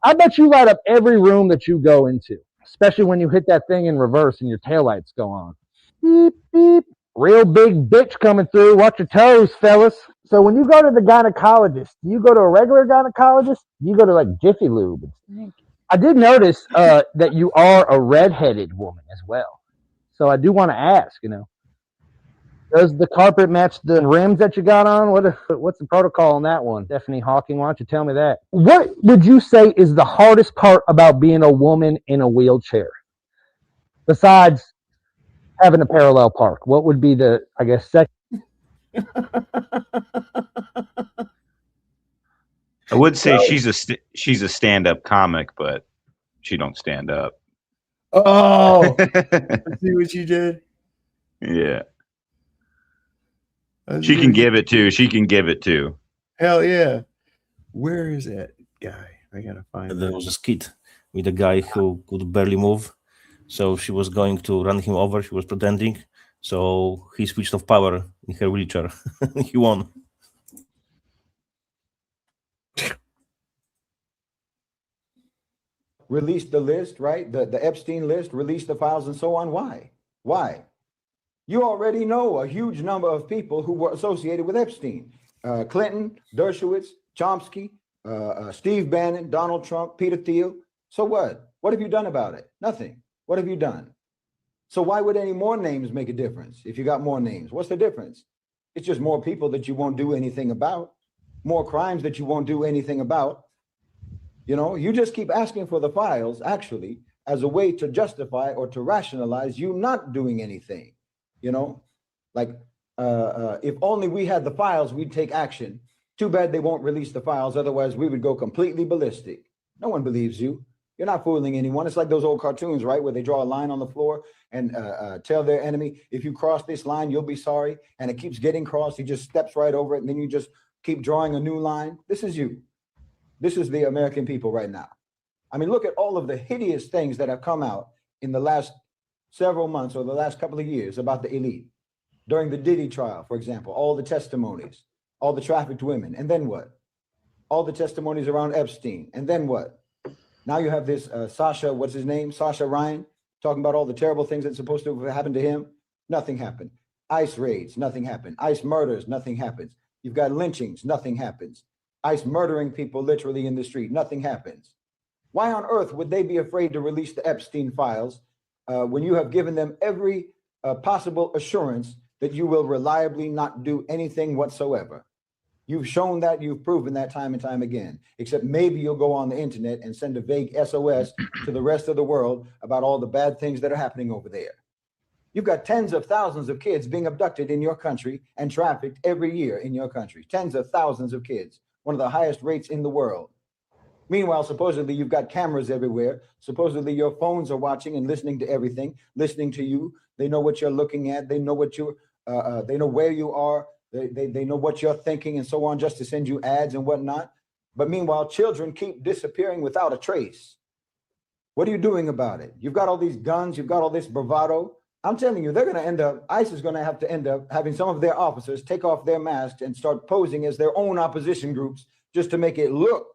I bet you light up every room that you go into, especially when you hit that thing in reverse and your taillights go on. Beep, beep. Real big bitch coming through. Watch your toes, fellas. So when you go to the gynecologist, do you go to a regular gynecologist? Do you go to like Jiffy Lube? I did notice that you are a redheaded woman as well. So I do want to ask, does the carpet match the rims that you got on? What's the protocol on that one? Stephanie Hawking, why don't you tell me that? What would you say is the hardest part about being a woman in a wheelchair? Besides having a parallel park, what would be the, I guess, second? I would say she's a stand-up comic, but she don't stand up. Oh, see what you did? Yeah. She can give it too. Hell yeah. Where is that guy? I gotta find There was a skit with a guy who could barely move. So she was going to run him over. She was pretending. So he switched off power in her wheelchair. He won. Released the list, right? The Epstein list, released the files and so on. Why? Why? You already know a huge number of people who were associated with Epstein. Clinton, Dershowitz, Chomsky, Steve Bannon, Donald Trump, Peter Thiel. So what? What have you done about it? Nothing. What have you done? So why would any more names make a difference if you got more names? What's the difference? It's just more people that you won't do anything about, more crimes that you won't do anything about. You just keep asking for the files, actually, as a way to justify or to rationalize you not doing anything. Like if only we had the files, we'd take action. Too bad they won't release the files. Otherwise, we would go completely ballistic. No one believes you. You're not fooling anyone. It's like those old cartoons, right? Where they draw a line on the floor and tell their enemy, if you cross this line, you'll be sorry. And it keeps getting crossed. He just steps right over it. And then you just keep drawing a new line. This is you. This is the American people right now. I mean, look at all of the hideous things that have come out in the last several months or the last couple of years about the elite. During the Diddy trial, for example, all the testimonies, all the trafficked women, and then what? All the testimonies around Epstein, and then what? Now you have this Sasha, what's his name? Sasha Ryan, talking about all the terrible things that's supposed to have happened to him. Nothing happened. ICE raids, nothing happened. ICE murders, nothing happens. You've got lynchings, nothing happens. ICE murdering people literally in the street, nothing happens. Why on earth would they be afraid to release the Epstein files when you have given them every possible assurance that you will reliably not do anything whatsoever? You've shown that, you've proven that time and time again, except maybe you'll go on the internet and send a vague SOS to the rest of the world about all the bad things that are happening over there. You've got tens of thousands of kids being abducted in your country and trafficked every year in your country. Tens of thousands of kids, one of the highest rates in the world. Meanwhile, supposedly you've got cameras everywhere. Supposedly your phones are watching and listening to everything, listening to you. They know what you're looking at. They know what you, they know where you are. They know what you're thinking and so on, just to send you ads and whatnot. But meanwhile, children keep disappearing without a trace. What are you doing about it? You've got all these guns. You've got all this bravado. I'm telling you, they're going to end up, ICE is going to have to end up having some of their officers take off their masks and start posing as their own opposition groups just to make it look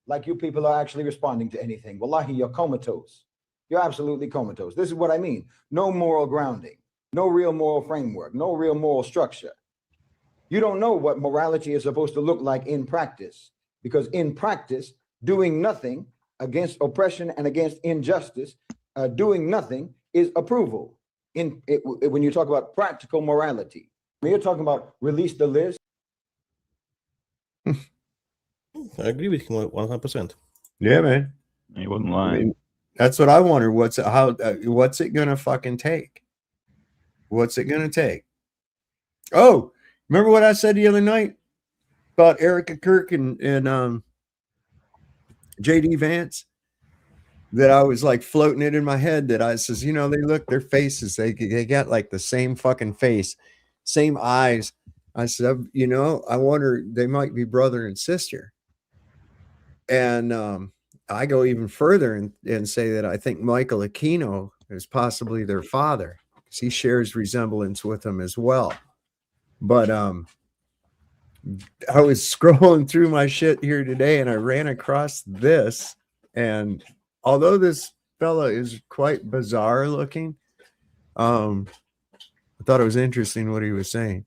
like you people are actually responding to anything. Wallahi, you're comatose. You're absolutely comatose. This is what I mean. No moral grounding, no real moral framework, no real moral structure. You don't know what morality is supposed to look like in practice, because in practice, doing nothing against oppression and against injustice, doing nothing is approval. When you talk about practical morality, when you're talking about release the list. I agree with him 100%. Yeah, man. He wouldn't lie. I mean, that's what I wonder. What's it gonna fucking take? What's it gonna take? Oh, remember what I said the other night about Erica Kirk and JD Vance? That I was like floating it in my head, that I says, you know, they look, their faces, they got like the same fucking face, same eyes. I said, you know, I wonder, they might be brother and sister. And I go even further and say that I think Michael Aquino is possibly their father, because he shares resemblance with them as well. But I was scrolling through my shit here today and I ran across this, and although this fella is quite bizarre looking, I thought it was interesting what he was saying.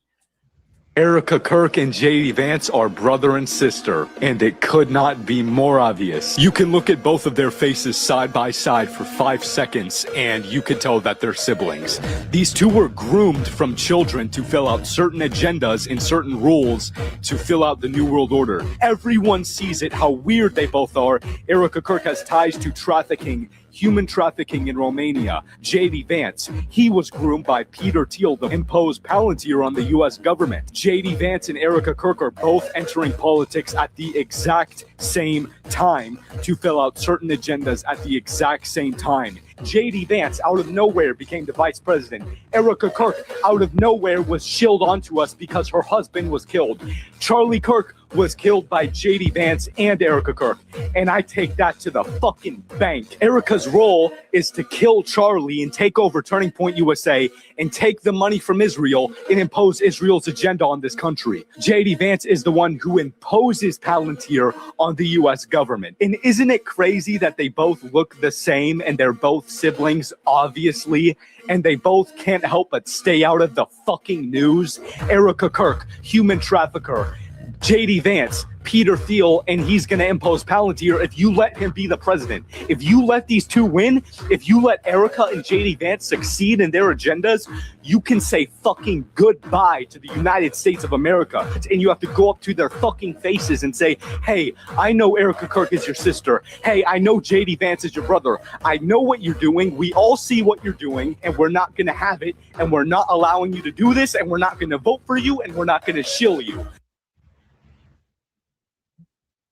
Erica Kirk and JD Vance are brother and sister, and it could not be more obvious. You can look at both of their faces side by side for 5 seconds, and you could tell that they're siblings. These two were groomed from children to fill out certain agendas and certain rules to fill out the New World Order. Everyone sees it, how weird they both are. Erica Kirk has ties to trafficking, human trafficking in Romania. JD Vance, he was groomed by Peter Thiel to impose Palantir on the US government. JD Vance and Erica Kirk are both entering politics at the exact same time to fill out certain agendas at the exact same time. JD Vance, out of nowhere, became the vice president. Erica Kirk, out of nowhere, was shilled onto us because her husband was killed. Charlie Kirk was killed by JD Vance and Erica Kirk, and I take that to the fucking bank. Erica's role is to kill Charlie and take over Turning Point USA and take the money from Israel and impose Israel's agenda on this country. JD Vance is the one who imposes Palantir on the US government. And isn't it crazy that they both look the same and they're both siblings, obviously, and they both can't help but stay out of the fucking news? Erica Kirk, human trafficker. JD Vance, Peter Thiel, and he's going to impose Palantir if you let him be the president. If you let these two win, if you let Erica and JD Vance succeed in their agendas, you can say fucking goodbye to the United States of America. And you have to go up to their fucking faces and say, hey, I know Erica Kirk is your sister. Hey, I know JD Vance is your brother. I know what you're doing. We all see what you're doing, and we're not going to have it. And we're not allowing you to do this, and we're not going to vote for you, and we're not going to shill you.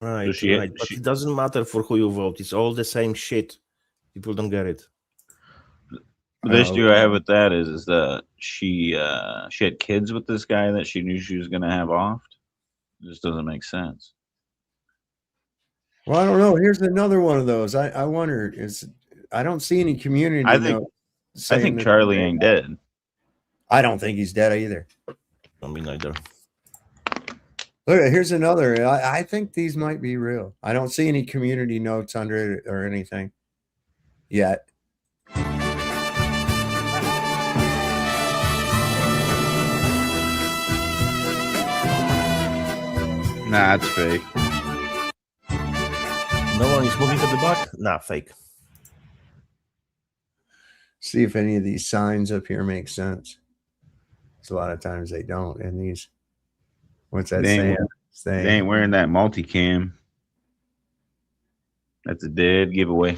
Right, right. But it doesn't matter for who you vote. It's all the same shit. People don't get it. The issue I have with that is that she had kids with this guy that she knew she was going to have offed. It just doesn't make sense. Well, I don't know. Here's another one of those. I wonder, I don't see any community. I think Charlie ain't dead. I don't think he's dead either. I mean, neither. Look, here's another. I think these might be real. I don't see any community notes under it or anything yet. Nah, it's fake. No one is moving to the back? Nah, fake. See if any of these signs up here make sense. A lot of times they don't. And these, what's that saying? They ain't wearing that multicam. That's a dead giveaway.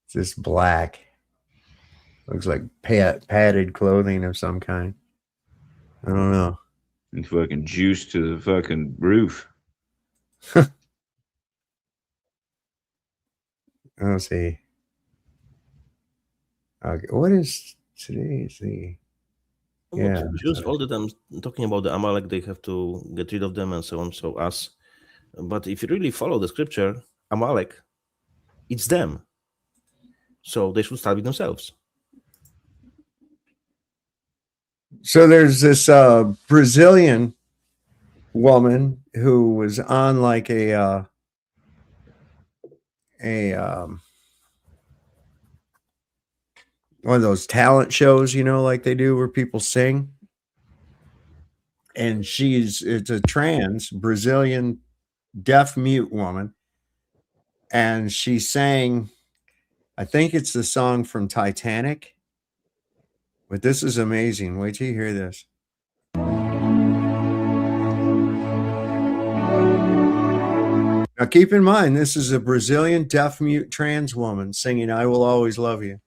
It's just black. Looks like padded clothing of some kind. I don't know. And fucking juice to the fucking roof. Let's see. Okay, what is today's the? Yeah, Jews all the time talking about the Amalek, they have to get rid of them and so on. So us, but if you really follow the scripture, Amalek, it's them. So they should start with themselves. So there's this Brazilian woman who was on like a one of those talent shows, you know, like they do where people sing. And it's a trans Brazilian deaf mute woman. And she sang, I think it's the song from Titanic. But this is amazing. Wait till you hear this. Now keep in mind, this is a Brazilian deaf mute trans woman singing I Will Always Love You.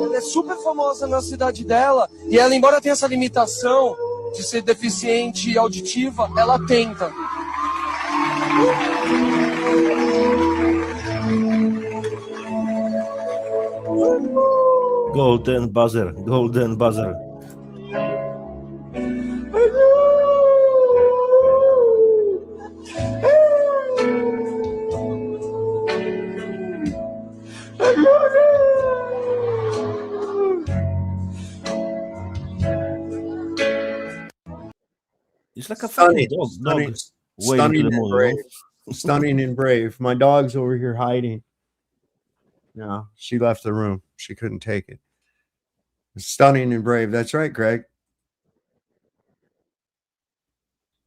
Ela é super famosa na cidade dela e ela, embora tenha essa limitação de ser deficiente auditiva, ela tenta. Golden buzzer, golden buzzer. It's like a fucking dog waiting stunning to the and moon. brave. Stunning and brave. My dog's over here hiding. No, she left the room. She couldn't take it. Stunning and brave. That's right, Greg.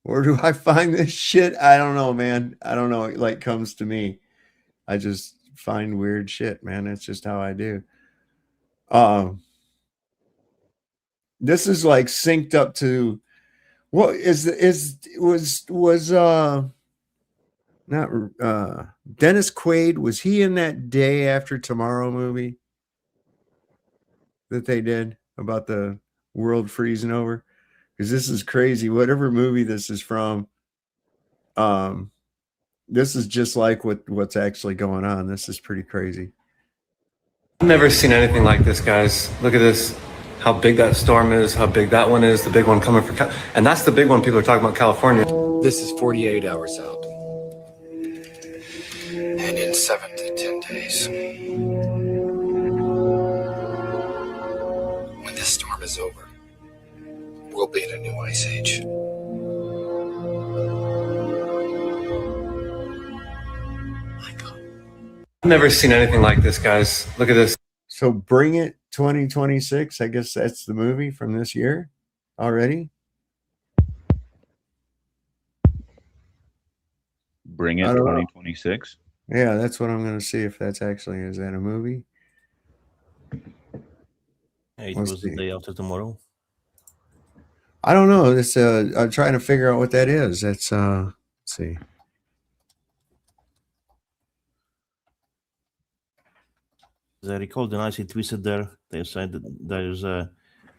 Where do I find this shit? I don't know, man. I don't know. It like comes to me. I just find weird shit, man. That's just how I do. This is like synced up to what was not Dennis Quaid, was he in that Day After Tomorrow movie that they did about the world freezing over? Because this is crazy. Whatever movie this is from, this is just like what's actually going on. This is pretty crazy. I've never seen anything like this, guys. Look at this. How big that storm is, how big that one is, the big one coming from and that's the big one people are talking about, California. This is 48 hours out. And in 7 to 10 days, when this storm is over, we'll be in a new ice age. I've never seen anything like this, guys. Look at this. So Bring It 2026. I guess that's the movie from this year already. Bring It 2026. Yeah, that's what I'm going to see if that's actually, is that a movie? It was the Day After Tomorrow. I don't know. This I'm trying to figure out what that is. That's let's see. As I recall, the nicely twisted there, they said that there's a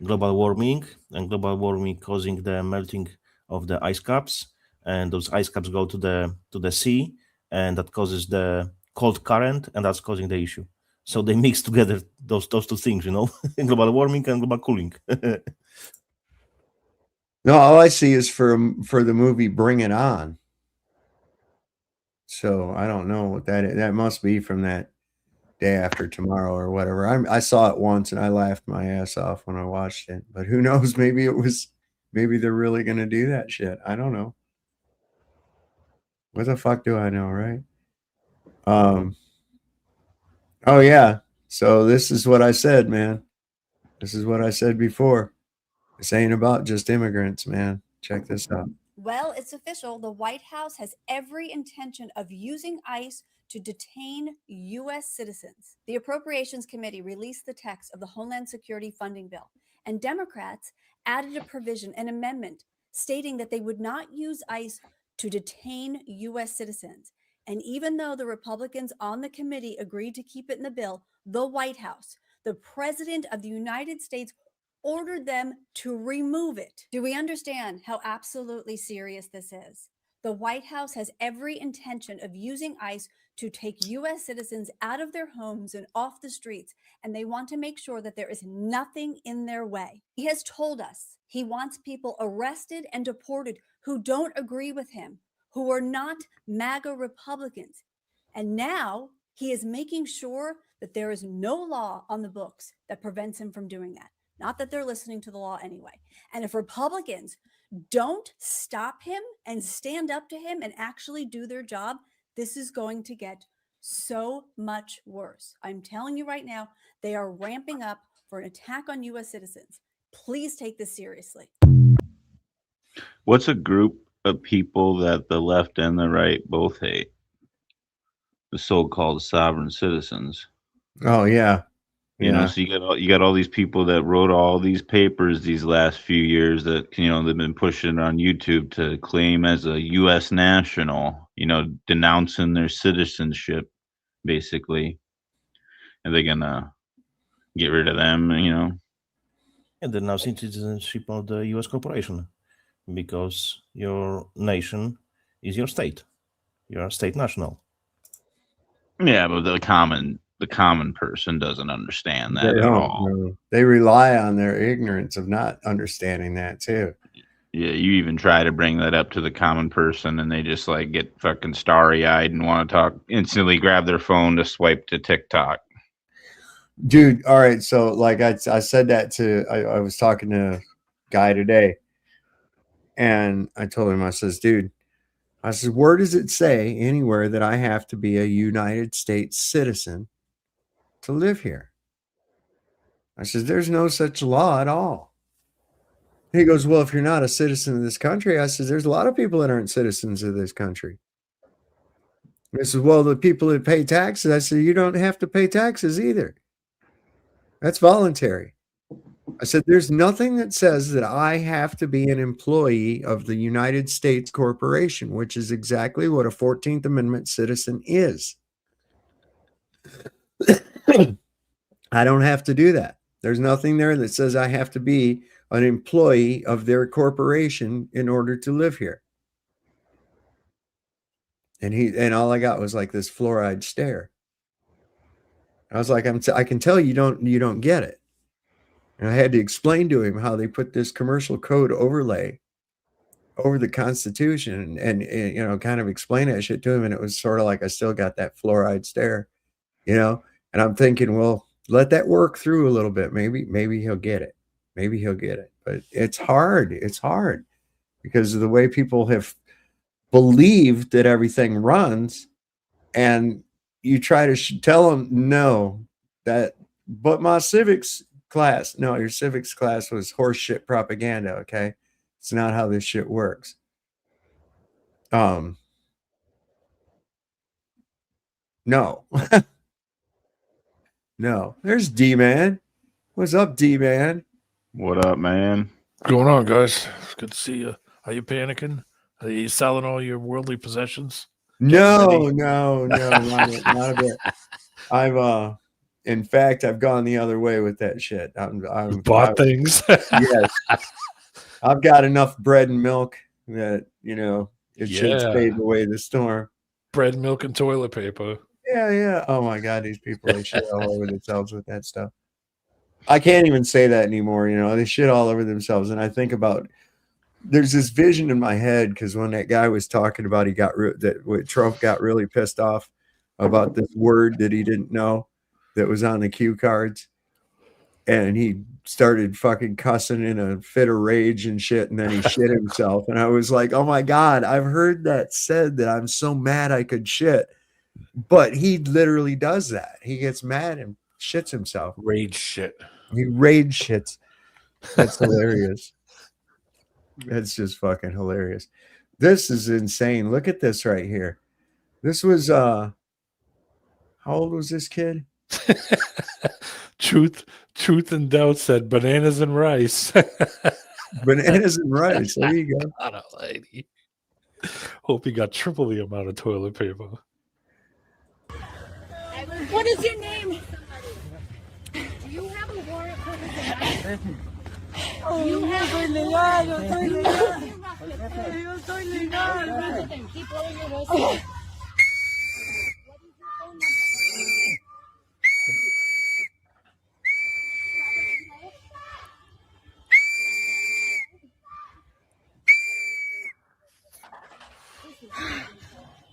global warming, and global warming causing the melting of the ice caps, and those ice caps go to the sea, and that causes the cold current, and that's causing the issue. So they mix together those two things, global warming and global cooling. No, all I see is for the movie Bring It On. So I don't know what that is. That must be from that Day After Tomorrow or whatever. I saw it once and I laughed my ass off when I watched it. But who knows? Maybe they're really going to do that shit. I don't know. What the fuck do I know, right? Oh yeah. So this is what I said, man. This is what I said before. This ain't about just immigrants, man. Check this out. Well, it's official. The White House has every intention of using ICE to detain U.S. citizens. The Appropriations Committee released the text of the Homeland Security funding bill, and Democrats added a provision, an amendment, stating that they would not use ICE to detain U.S. citizens. And even though the Republicans on the committee agreed to keep it in the bill, the White House, the President of the United States, ordered them to remove it. Do we understand how absolutely serious this is? The White House has every intention of using ICE to take U.S. citizens out of their homes and off the streets, and they want to make sure that there is nothing in their way. He has told us he wants people arrested and deported who don't agree with him, who are not MAGA Republicans. And now he is making sure that there is no law on the books that prevents him from doing that. Not that they're listening to the law anyway. And if Republicans don't stop him and stand up to him and actually do their job, this is going to get so much worse. I'm telling you right now, they are ramping up for an attack on U.S. citizens. Please take this seriously. What's a group of people that the left and the right both hate? The so-called sovereign citizens. Oh yeah. You know, so you got all these people that wrote all these papers these last few years that they've been pushing on YouTube to claim as a U.S. national, denouncing their citizenship, basically, and they're gonna get rid of them, And they're now citizenship of the U.S. corporation because your nation is your state. You're a state national. Yeah, but the common person doesn't understand that They at all. don't. They rely on their ignorance of not understanding that too. Yeah, you even try to bring that up to the common person and they just get fucking starry-eyed and want to talk, instantly grab their phone to swipe to TikTok. Dude, all right, so I said that I was talking to a guy today and I told him, I says, dude, where does it say anywhere that I have to be a United States citizen to live here? I says, there's no such law at all. He goes, well, if you're not a citizen of this country, I says, there's a lot of people that aren't citizens of this country. I says, well, the people that pay taxes, I said, you don't have to pay taxes either. That's voluntary. I said, there's nothing that says that I have to be an employee of the United States Corporation, which is exactly what a 14th Amendment citizen is. I don't have to do that. There's nothing there that says I have to be an employee of their corporation in order to live here. And all I got was this fluoride stare. I was like, I can tell you don't get it. And I had to explain to him how they put this commercial code overlay over the Constitution and kind of explain that shit to him. And it was sort of like I still got that fluoride stare, and I'm thinking, well, let that work through a little bit. Maybe he'll get it. Maybe he'll get it. But it's hard. It's hard because of the way people have believed that everything runs. And you try to tell them, no, but my civics class, no, your civics class was horseshit propaganda. Okay. It's not how this shit works. No. No. There's D-Man. What's up, D-Man? What up, man? What's going on, guys? It's good to see you. Are you panicking? Are you selling all your worldly possessions? No, not a bit. I've in fact, I've gone the other way with that shit. I've bought things. Yes. I've got enough bread and milk that, it should save away the storm. Bread, milk, and toilet paper. Yeah. Oh my God, these people, they shit all over themselves with that stuff. I can't even say that anymore. They shit all over themselves. And I think about, there's this vision in my head because when that guy was talking about Trump got really pissed off about this word that he didn't know that was on the cue cards, and he started fucking cussing in a fit of rage and shit, and then he shit himself. And I was like, oh my God, I've heard that said that I'm so mad I could shit. But he literally does that. He gets mad and shits himself. Rage shit. He rage shits. That's hilarious. That's just fucking hilarious. This is insane. Look at this right here. This was how old was this kid? Truth and Doubt said bananas and rice. Bananas and rice. There you go. Not a lady. Hope he got triple the amount of toilet paper. What is your name? Do you have a warrant for this? You have legal. Yo soy legal. Keep blowing your whistle.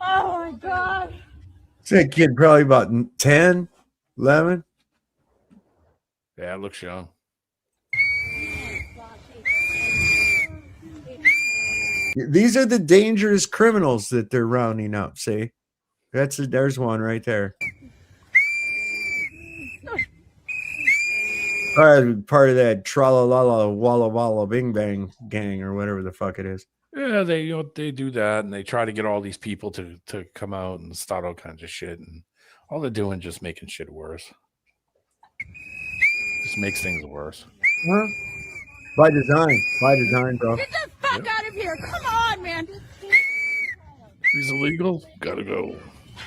Oh my God. That kid probably about 10, 11. Yeah, it looks young. These are the dangerous criminals that they're rounding up. See, there's one right there. Part of that tra-la-la-la, walla-walla, bing-bang gang or whatever the fuck it is. Yeah, they do that, and they try to get all these people to come out and start all kinds of shit, and all they're doing just making shit worse. Just makes things worse. Huh? By design, bro. Get the fuck out of here. Come on, man. He's illegal. Gotta go.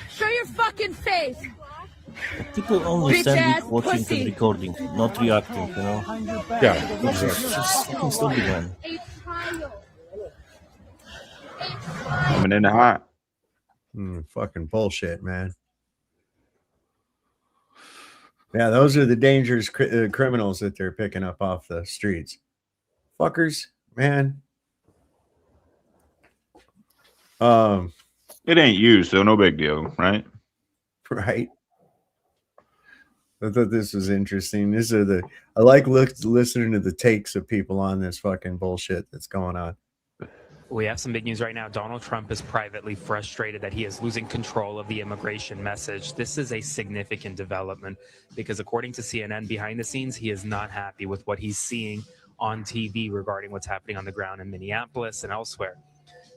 Show your fucking face. People only Bitch stand ass it watching pussy. and recording, not reacting, Yeah. Just fucking stupid, man. Coming in hot. Fucking bullshit, man. Yeah, those are the dangerous criminals that they're picking up off the streets. Fuckers, man. It ain't you, so no big deal, right? Right. I thought this was interesting. I like listening to the takes of people on this fucking bullshit that's going on. We have some big news right now. Donald Trump is privately frustrated that he is losing control of the immigration message. This is a significant development because according to CNN, behind the scenes, he is not happy with what he's seeing on TV regarding what's happening on the ground in Minneapolis and elsewhere.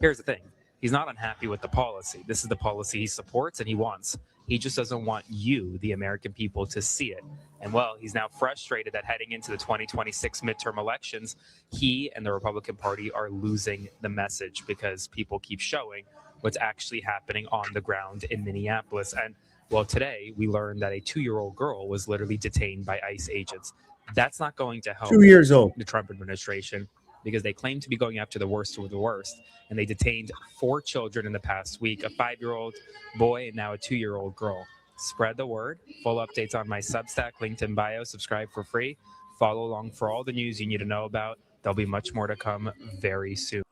Here's the thing. He's not unhappy with the policy. This is the policy he supports and he wants. He just doesn't want you, the American people, to see it. And well, he's now frustrated that heading into the 2026 midterm elections, he and the Republican Party are losing the message because people keep showing what's actually happening on the ground in Minneapolis. And well, today we learned that a 2-year-old girl was literally detained by ICE agents. That's not going to help 2 years old. The Trump administration because they claim to be going after the worst of the worst. And they detained 4 children in the past week, a 5-year-old boy and now a 2-year-old girl. Spread the word. Full updates on my Substack, linked in bio. Subscribe for free. Follow along for all the news you need to know about. There'll be much more to come very soon.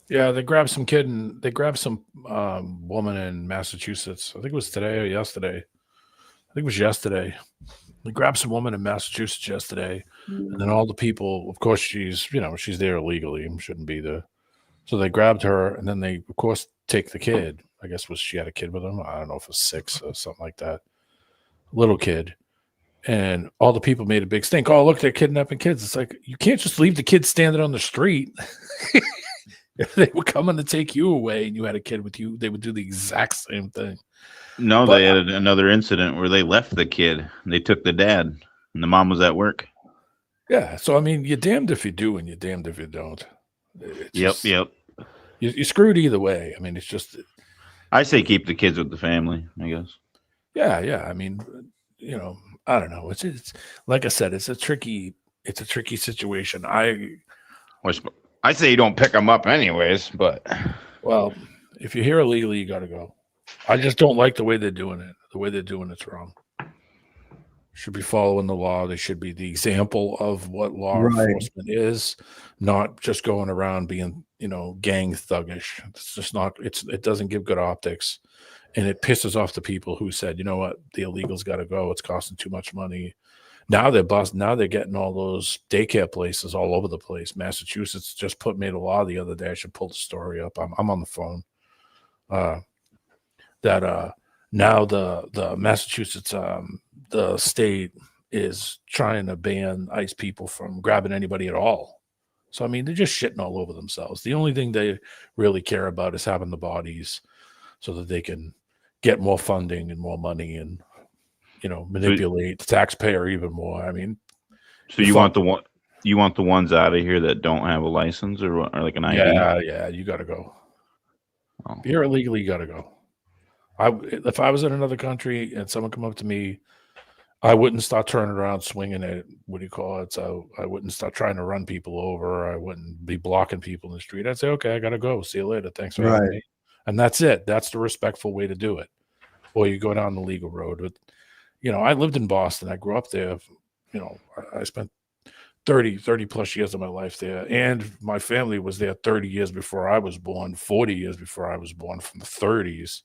Yeah, they grabbed some kid and they grabbed some woman in Massachusetts. I think it was today or yesterday. I think it was yesterday. They grabbed some woman in Massachusetts yesterday, and then all the people. Of course, she's there illegally and shouldn't be there. So they grabbed her, and then they, of course, take the kid. I guess she had a kid with him. I don't know if it was 6 or something like that. Little kid. And all the people made a big stink. Oh, look, they're kidnapping kids. It's like, you can't just leave the kid standing on the street. If they were coming to take you away and you had a kid with you, they would do the exact same thing. No, they had another incident where they left the kid. They took the dad, and the mom was at work. Yeah. So, I mean, you're damned if you do and you're damned if you don't. Yep. You're screwed either way. I mean, it's just. I say keep the kids with the family, I guess. Yeah. I mean, I don't know. It's like I said, it's a tricky situation. I say you don't pick them up anyways, but. Well, if you're here illegally, you got to go. I just don't like the way they're doing it. The way they're doing it's wrong. Should be following the law. They should be the example of what law Right. enforcement is, not just going around being, gang thuggish. It's just not. It doesn't give good optics, and it pisses off the people who said, you know what, the illegals got to go. It's costing too much money. Now they're busting. Now they're getting all those daycare places all over the place. Massachusetts just made a law the other day. I should pull the story up. I'm on the phone. Now the Massachusetts the state is trying to ban ICE people from grabbing anybody at all. So I mean, they're just shitting all over themselves. The only thing they really care about is having the bodies so that they can get more funding and more money and manipulate the taxpayer even more. I mean, so you want the ones out of here that don't have a license or like an ID? Yeah, you got to go. Oh. You're illegally, you got to go. If I was in another country and someone come up to me, I wouldn't start turning around swinging it. What do you call it? So I wouldn't start trying to run people over. I wouldn't be blocking people in the street. I'd say, okay, I got to go. See you later. Thanks for having me. And that's it. That's the respectful way to do it. Or you go down the legal road. But, I lived in Boston. I grew up there. I spent 30 plus years of my life there. And my family was there 30 years before I was born, 40 years before I was born, from the 30s.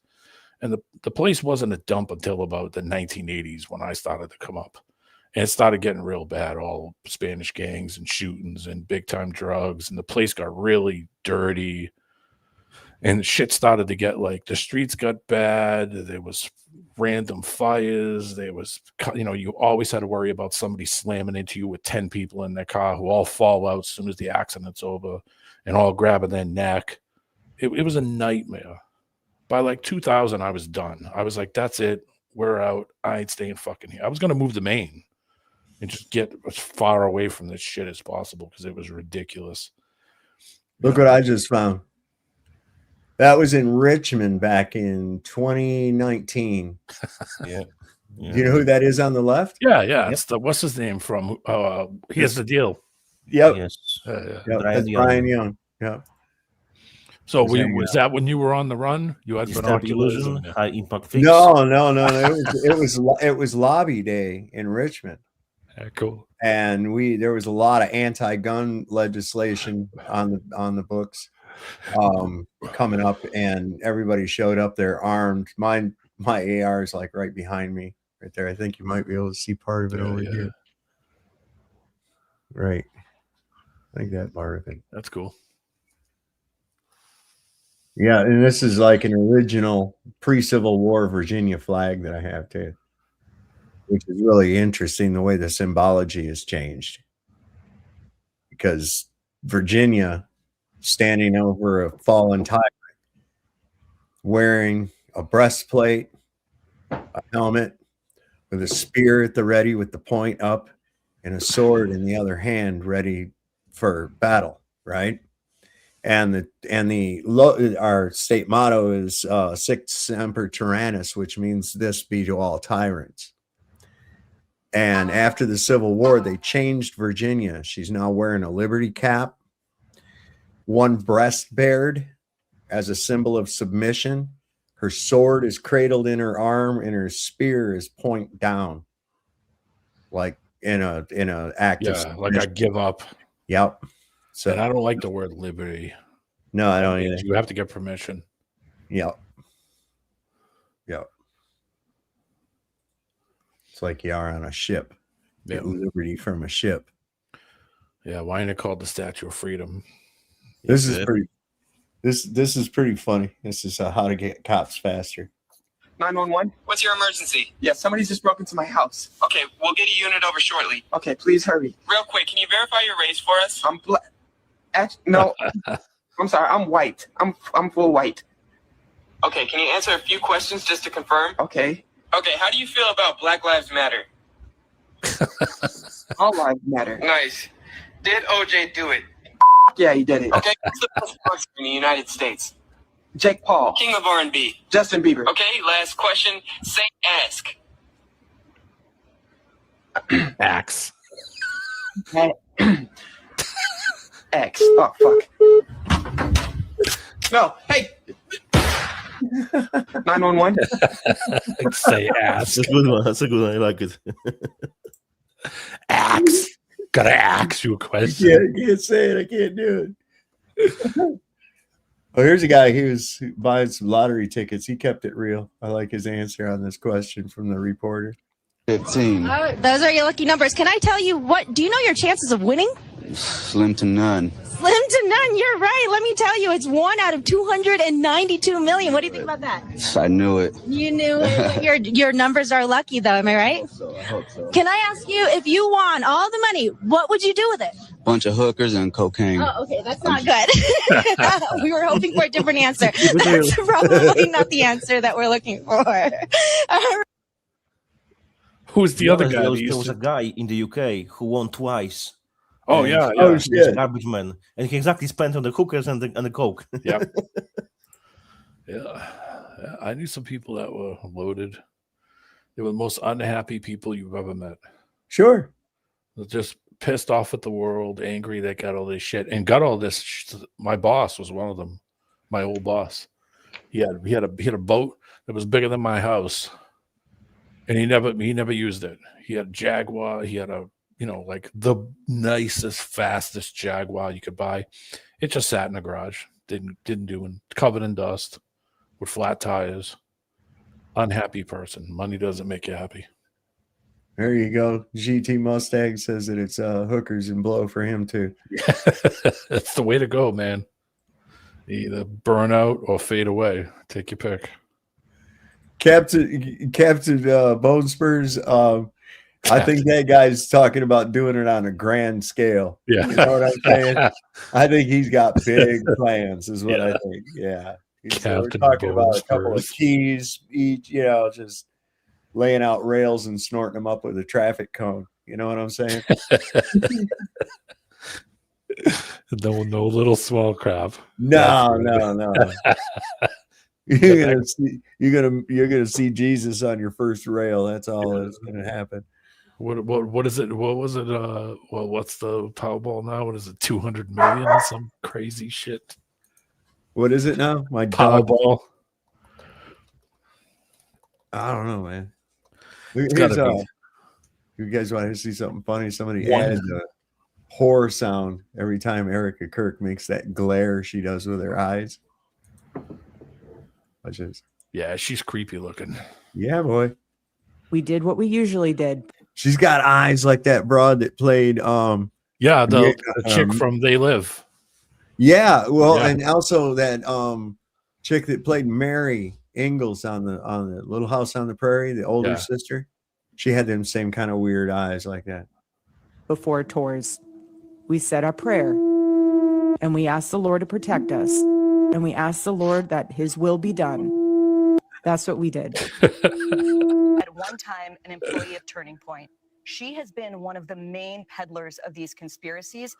And the place wasn't a dump until about the 1980s when I started to come up. And it started getting real bad, all Spanish gangs and shootings and big-time drugs. And the place got really dirty. And shit started to get the streets got bad. There was random fires. There was, you always had to worry about somebody slamming into you with 10 people in their car who all fall out as soon as the accident's over and all grabbing their neck. It was a nightmare. By 2000, I was done. I was like, that's it. We're out. I ain't staying fucking here. I was going to move to Maine and just get as far away from this shit as possible because it was ridiculous. Look what I just found. That was in Richmond back in 2019. Yeah. Do you know who that is on the left? Yeah. Yep. It's what's his name from? Here's the deal. Yep. Yes. Yep. That's Brian Young. Yep. So was that when you were on the run? You had binoculars? High impact fix? No. It was lobby day in Richmond. Yeah, cool. And there was a lot of anti-gun legislation on the books coming up, and everybody showed up there armed. My AR is right behind me, right there. I think you might be able to see part of it over here. Right. I think that part of it. That's cool. Yeah, and this is an original pre-Civil War Virginia flag that I have too, which is really interesting the way the symbology has changed. Because Virginia standing over a fallen tyrant, wearing a breastplate, a helmet, with a spear at the ready with the point up, and a sword in the other hand ready for battle, right? And our state motto is Sic Semper Tyrannis, which means this be to all tyrants. And after the Civil War, they changed Virginia. She's now wearing a liberty cap, one breast bared as a symbol of submission. Her sword is cradled in her arm, and her spear is point down, like in a act of submission. Like I give up. Yep. So and I don't like the word liberty. No, I don't either. You have to get permission. Yep. It's like you are on a ship. Get liberty from a ship. Yeah, why ain't it called the Statue of Freedom? This is pretty. This is pretty funny. This is how to get cops faster. 911. What's your emergency? Yeah, somebody's just broke into my house. Okay, we'll get a unit over shortly. Okay, please hurry. Real quick, can you verify your race for us? I'm black. No, I'm sorry. I'm white. I'm full white. Okay, can you answer a few questions just to confirm? Okay. Okay, how do you feel about Black Lives Matter? All lives matter. Nice. Did OJ do it? Yeah, he did it. Okay, who's the best boxer in the United States? Jake Paul. King of R&B. Justin Bieber. Okay, last question. Say ask. Axe. X. Oh, fuck. No, hey. 911. Say ask. That's a good one. That's a good one. I like it. Ask. Gotta ask you a question. I can't say it. I can't do it. Oh, here's a guy who was buying some lottery tickets. He kept it real. I like his answer on this question from the reporter. 15. Those are your lucky numbers. Can I tell you what? Do you know your chances of winning? Slim to none. Slim to none. You're right. Let me tell you, it's 1 out of 292 million. What do you think about that? I knew it. You knew it. Your numbers are lucky, though. Am I right? I hope so. Can I ask you, if you won all the money, what would you do with it? Bunch of hookers and cocaine. Oh, okay. That's not good. We were hoping for a different answer. That's probably not the answer that we're looking for. Who's the other guy? There was a guy in the UK who won twice. Oh, And yeah. he was a shit. garbage man, and he exactly spent on the hookers and the coke. Yeah. Yeah. I knew some people that were loaded. They were the most unhappy people you've ever met. Sure. They're just pissed off at the world, angry they got all this shit and got all this. My boss was one of them. My old boss. He had a boat that was bigger than my house, and he never used it. He had a Jaguar. He had like the nicest, fastest Jaguar you could buy. It just sat in the garage. Didn't do it. Covered in dust, with flat tires. Unhappy person. Money doesn't make you happy. There you go. GT Mustang says that it's hookers and blow for him too. That's the way to go, man. Either burn out or fade away. Take your pick. Captain Bone Spurs. I think that guy's talking about doing it on a grand scale. Yeah. You know what I'm saying? I think he's got big plans, is what I think. Yeah. We're talking about a couple of keys each, just laying out rails and snorting them up with a traffic cone. You know what I'm saying? No little small crap. No. You're gonna see Jesus on your first rail. That's all that's gonna happen. What is it? What was it? What's the Powerball now? What is it? 200 million? Some crazy shit. What is it now? My Powerball. I don't know, man. It's gotta be. You guys want to see something funny? Somebody One. added the horror sound every time Erica Kirk makes that glare she does with her eyes. Which is, yeah, she's creepy looking. Yeah, boy. We did what we usually did. She's got eyes like that broad that played the chick from They Live. Yeah, well, Yeah. and also that chick that played Mary Ingalls on the Little House on the Prairie, the older Yeah. sister. She had them same kind of weird eyes like that. Before tours, we said our prayer and we asked the Lord to protect us and we asked the Lord that his will be done. That's what we did. At one time, an employee of Turning Point. She has been one of the main peddlers of these conspiracies,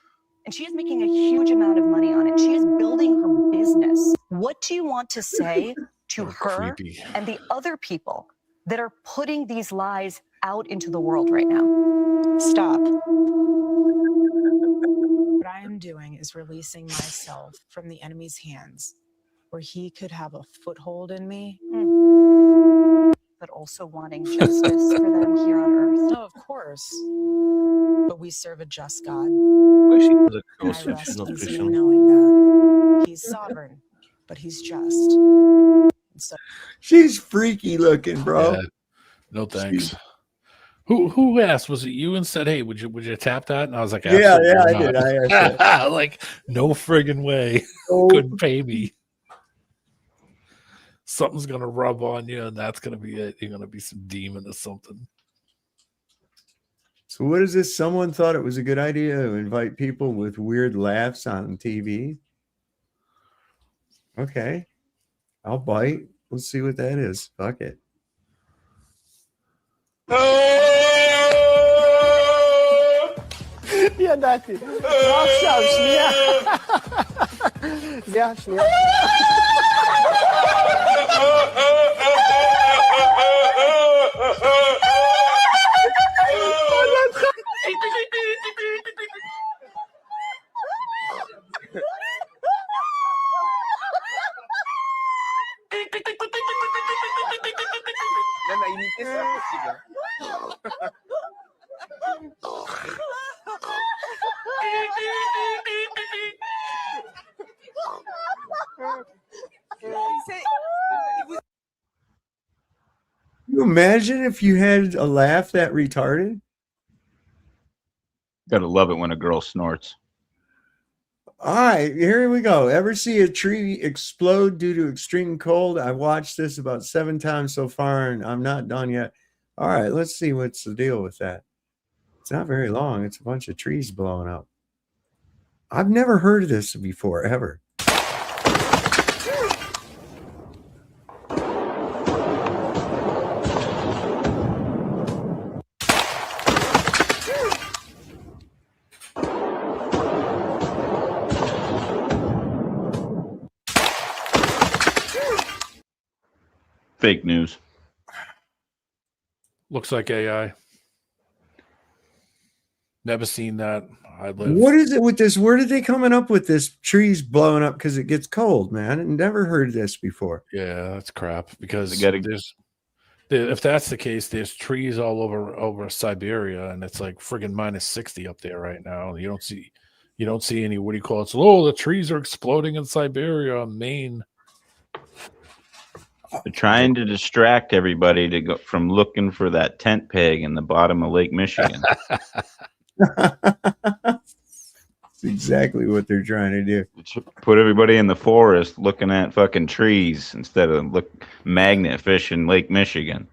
and she is making a huge amount of money on it. She is building her business. What do you want to say to her creepy. and the other people that are putting these lies out into the world right now? Stop. What I am doing is releasing myself from the enemy's hands, where he could have a foothold in me. But also wanting justice for them here on earth. No, of course. But we serve a just God. She was a And I Christian. rest She's not easy Christian. in knowing that he's sovereign, but he's just. And so She's freaky looking, bro. Yeah. No thanks. Who asked? Was it you and said, "Hey, would you tap that?" And I was like, Yeah, "Absolutely I not." did. I asked that. Like, no friggin' way. Oh. Couldn't pay me. Something's gonna rub on you, and that's gonna be it. You're gonna be some demon or something. So what is this? Someone thought it was a good idea to invite people with weird laughs on TV. Okay. I'll bite. Let's see what that is. Fuck it. Biedaty. Proszę, śmiech. Ja śmiech. imagine if you had a laugh that retarded? Gotta love it when a girl snorts. All right, here we go. Ever see a tree explode due to extreme cold? I've watched this about 7 times so far, and I'm not done yet. All right, let's see what's the deal with that. It's not very long. It's a bunch of trees blowing up. I've never heard of this before, ever. Fake news. Looks like AI. Never seen that. I live. What is it with this? Where did they coming up with this trees blowing up because it gets cold, man? I never heard this before. Yeah, that's crap. Because gotta- if that's the case, there's trees all over Siberia, and it's like friggin' -60 up there right now. You don't see any, what do you call it? So, oh, the trees are exploding in Siberia, Maine. They're trying to distract everybody to go from looking for that tent peg in the bottom of Lake Michigan. That's exactly what they're trying to do. Put everybody in the forest looking at fucking trees instead of magnet fish in Lake Michigan.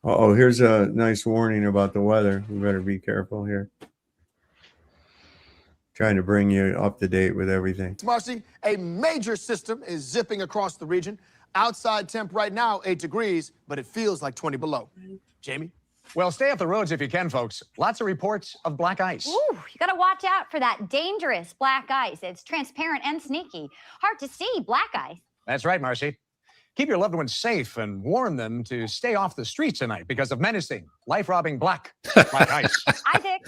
Oh, here's a nice warning about the weather. We better be careful here. Trying to bring you up to date with everything. Marcy, a major system is zipping across the region. Outside temp right now, 8 degrees, but it feels like 20 below. Jamie? Well, stay off the roads if you can, folks. Lots of reports of black ice. Ooh, you gotta watch out for that dangerous black ice. It's transparent and sneaky. Hard to see black ice. That's right, Marcy. Keep your loved ones safe and warn them to stay off the streets tonight because of menacing, life-robbing black ice. Isaac.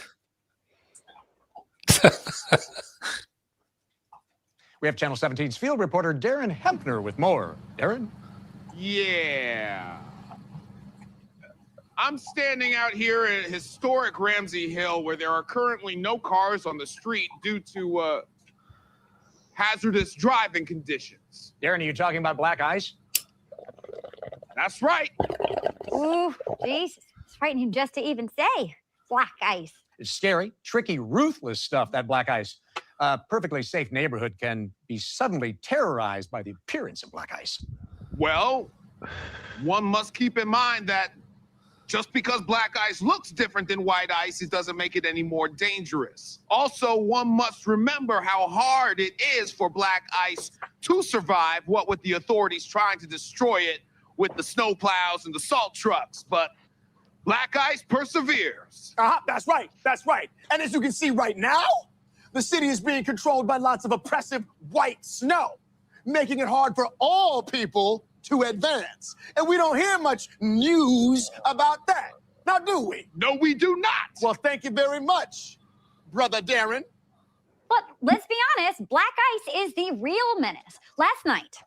We have Channel 17's field reporter Darren Hempner with more. Darren? Yeah. I'm standing out here at historic Ramsey Hill where there are currently no cars on the street due to hazardous driving conditions. Darren, are you talking about black ice? That's right. Ooh, geez. It's frightening just to even say black ice. It's scary, tricky, ruthless stuff, that black ice. A perfectly safe neighborhood can be suddenly terrorized by the appearance of black ice. Well, one must keep in mind that just because black ice looks different than white ice, it doesn't make it any more dangerous. Also, one must remember how hard it is for black ice to survive, what with the authorities trying to destroy it with the snowplows and the salt trucks. But black ice perseveres. That's right. That's right. And as you can see right now, the city is being controlled by lots of oppressive white snow, making it hard for all people to advance. And we don't hear much news about that. Now, do we? No, we do not. Well, thank you very much, Brother Darren. But let's be honest, black ice is the real menace. Last night,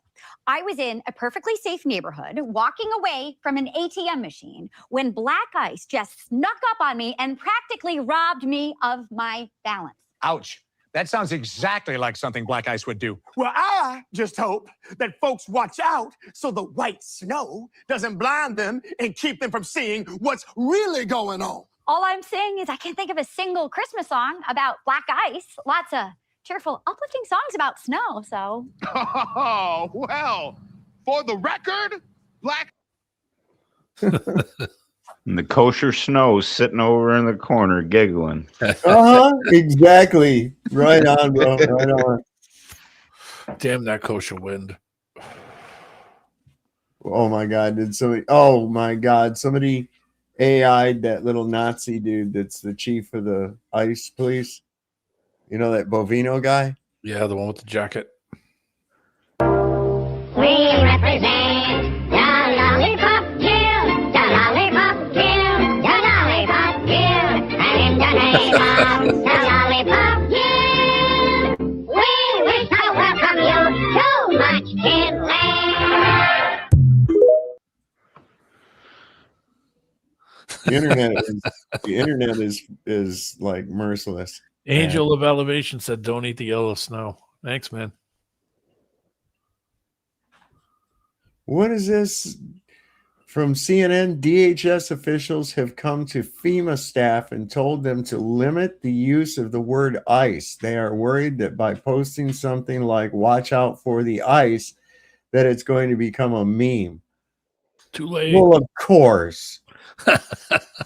I was in a perfectly safe neighborhood, walking away from an ATM machine, when black ice just snuck up on me and practically robbed me of my balance. Ouch. That sounds exactly like something black ice would do. Well, I just hope that folks watch out so the white snow doesn't blind them and keep them from seeing what's really going on. All I'm saying is I can't think of a single Christmas song about black ice. Lots of cheerful, uplifting songs about snow, so. Oh, well, for the record, black. And the kosher snow sitting over in the corner giggling. Exactly. Right on, bro. Right on. Damn that kosher wind. Oh my God. Oh my God. Somebody AI'd that little Nazi dude that's the chief of the ICE police. You know that Bovino guy? Yeah, the one with the jacket. We represent the Lollipop Guild, the Lollipop Guild, the Lollipop Guild, and in the name of the Lollipop Guild, we wish to welcome you to Much Kid Land. The internet is like merciless. Angel of Elevation said, "Don't eat the yellow snow." Thanks, man. What is this? From CNN, DHS officials have come to FEMA staff and told them to limit the use of the word ice. They are worried that by posting something like "watch out for the ice," that it's going to become a meme. Too late. Well, of course.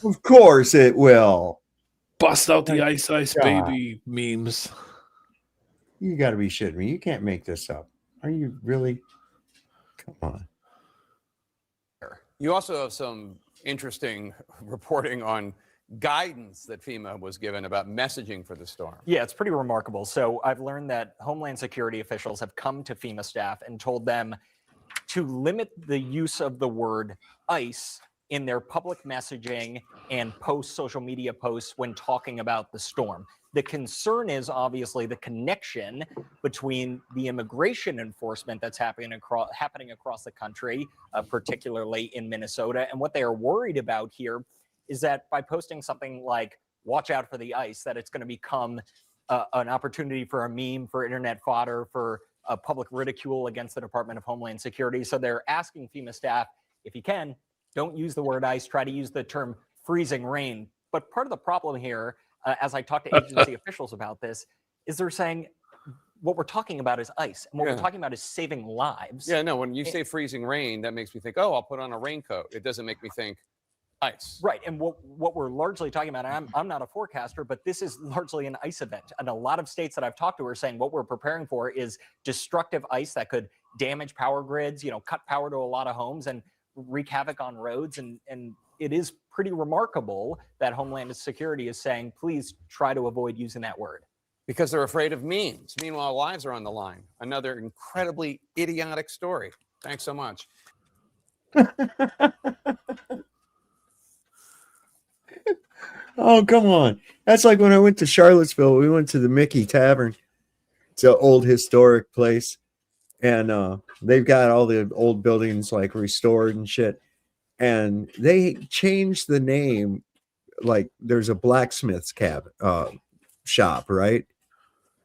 Of course it will. Bust out the My ice God. baby memes. You got to be shitting me. You can't make this up. Are you really? Come on. You also have some interesting reporting on guidance that FEMA was given about messaging for the storm. Yeah, it's pretty remarkable. So I've learned that Homeland Security officials have come to FEMA staff and told them to limit the use of the word ICE in their public messaging and social media posts when talking about the storm. The concern is obviously the connection between the immigration enforcement that's happening across the country, particularly in Minnesota. And what they are worried about here is that by posting something like "watch out for the ice," that it's going to become an opportunity for a meme, for internet fodder, for public ridicule against the Department of Homeland Security. So they're asking FEMA staff, if you can, don't use the word ice, try to use the term freezing rain. But part of the problem here, as I talk to agency officials about this, is they're saying what we're talking about is ice. And what we're talking about is saving lives. Yeah, no, when you say freezing rain, that makes me think, oh, I'll put on a raincoat. It doesn't make me think ice. Right. And what we're largely talking about, and I'm not a forecaster, but this is largely an ice event. And a lot of states that I've talked to are saying what we're preparing for is destructive ice that could damage power grids, cut power to a lot of homes and wreak havoc on roads. And it is pretty remarkable that Homeland Security is saying, please try to avoid using that word. Because they're afraid of memes. Meanwhile, lives are on the line. Another incredibly idiotic story. Thanks so much. Oh, come on. That's like when I went to Charlottesville. We went to the Mickey Tavern. It's an old historic place. And they've got all the old buildings like restored and shit. And they changed the name. Like there's a blacksmith's shop, right?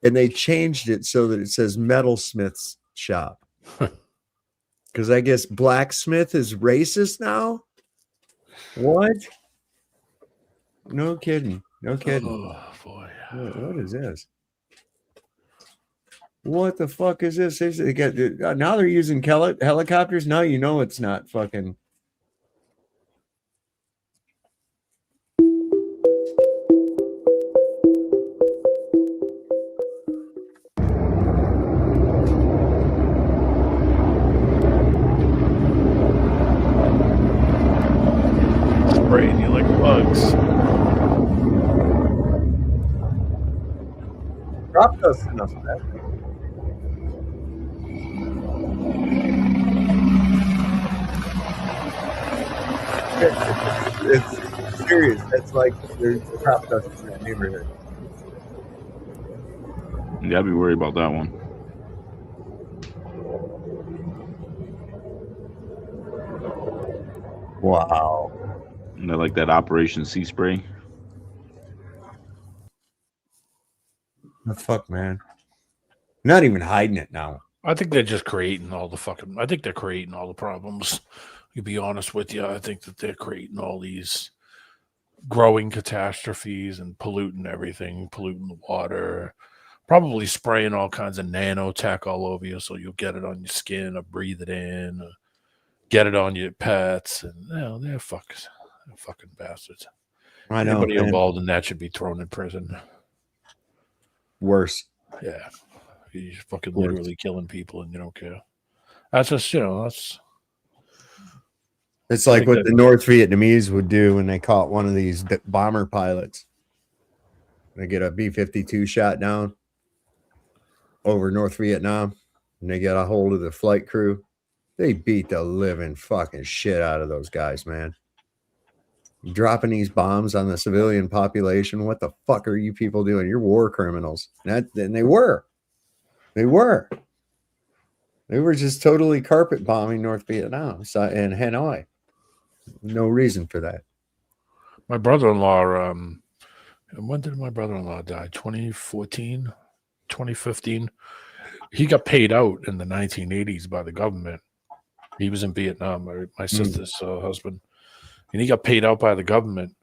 And they changed it so that it says metalsmith's shop. Because I guess blacksmith is racist now? What? No kidding. No kidding. Oh, boy. What is this? What the fuck is this? They get, now they're using helicopters. Now you know it's not fucking. Spraying you like bugs. Crop dust enough of that. It's serious. That's like there's crop dust in that neighborhood. You gotta be worried about that one. Wow. And they like that Operation Sea Spray. The fuck, man. Not even hiding it now. I think they're just creating all the fucking. I think they're creating all the problems. To be honest with you, I think that they're creating all these growing catastrophes and polluting everything, polluting the water, probably spraying all kinds of nanotech all over you so you'll get it on your skin or breathe it in, or get it on your pets. And they're fucking bastards. I know. Anybody involved in that should be thrown in prison. Worse. Yeah. You're fucking literally killing people and you don't care. That's just, that's. It's like what the North Vietnamese would do when they caught one of these bomber pilots. They get a B-52 shot down over North Vietnam and they get a hold of the flight crew. They beat the living fucking shit out of those guys, man. Dropping these bombs on the civilian population. What the fuck are you people doing? You're war criminals. And they were. They were. They were just totally carpet bombing North Vietnam and Hanoi. No reason for that. My brother-in-law, when did my brother-in-law die? 2014, 2015. He got paid out in the 1980s by the government He was in Vietnam, my sister's husband. And he got paid out by the government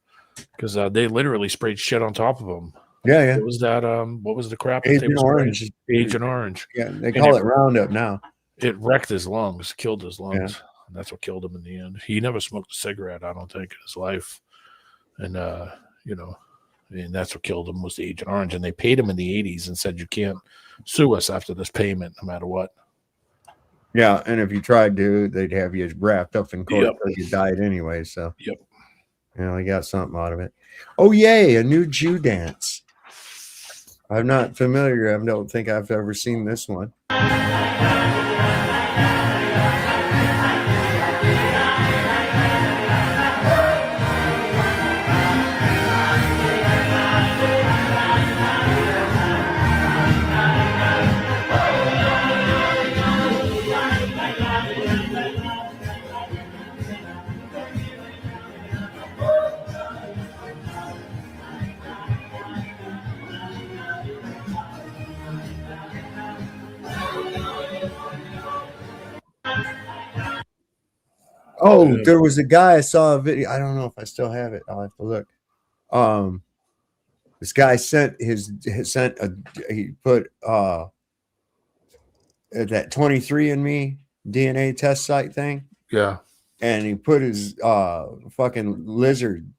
because they literally sprayed shit on top of him. Yeah. What was that? What was the crap that they Agent were Orange. spraying? Agent Orange. Yeah, they call it Roundup now. It wrecked his lungs, killed his lungs. Yeah. And that's what killed him in the end. He never smoked a cigarette, I don't think, in his life. And, and that's what killed him was the Agent Orange. And they paid him in the 80s and said, you can't sue us after this payment, no matter what. Yeah, and if you tried to, they'd have you wrapped up in court because you died anyway. So, they got something out of it. Oh, yay, a new Jew dance. I'm not familiar. I don't think I've ever seen this one. Oh, there was a guy I saw a video. I don't know if I still have it. I'll have to look. This guy he put that 23andMe DNA test site thing. Yeah. And he put his fucking lizard,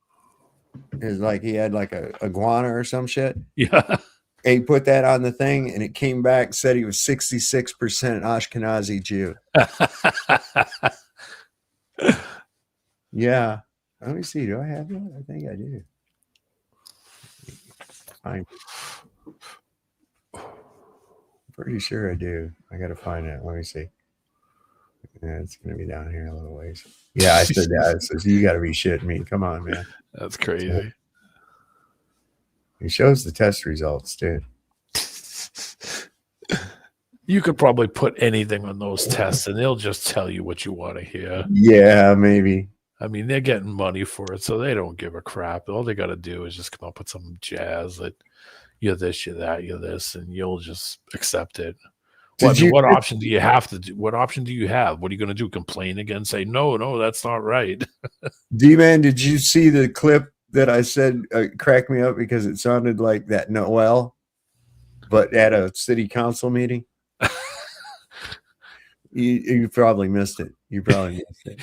he had like a iguana or some shit. Yeah. And he put that on the thing and it came back, said he was 66% Ashkenazi Jew. Yeah. Let me see. Do I have that? I think I do. I'm pretty sure I do. I got to find it. Let me see. Yeah, it's going to be down here a little ways. Yeah, I said that. It says, you got to be shitting me. Come on, man. That's crazy. He shows the test results, dude. You could probably put anything on those tests and they'll just tell you what you want to hear. Yeah, maybe. I mean, they're getting money for it, so they don't give a crap. All they got to do is just come up with some jazz that you're this, you're that, you're this, and you'll just accept it. What option do you have to do? What option do you have? What are you going to do? Complain again? Say, no, that's not right. D-Man, did you see the clip that I said cracked me up because it sounded like that Noel, but at a city council meeting? You probably missed it. You probably missed it.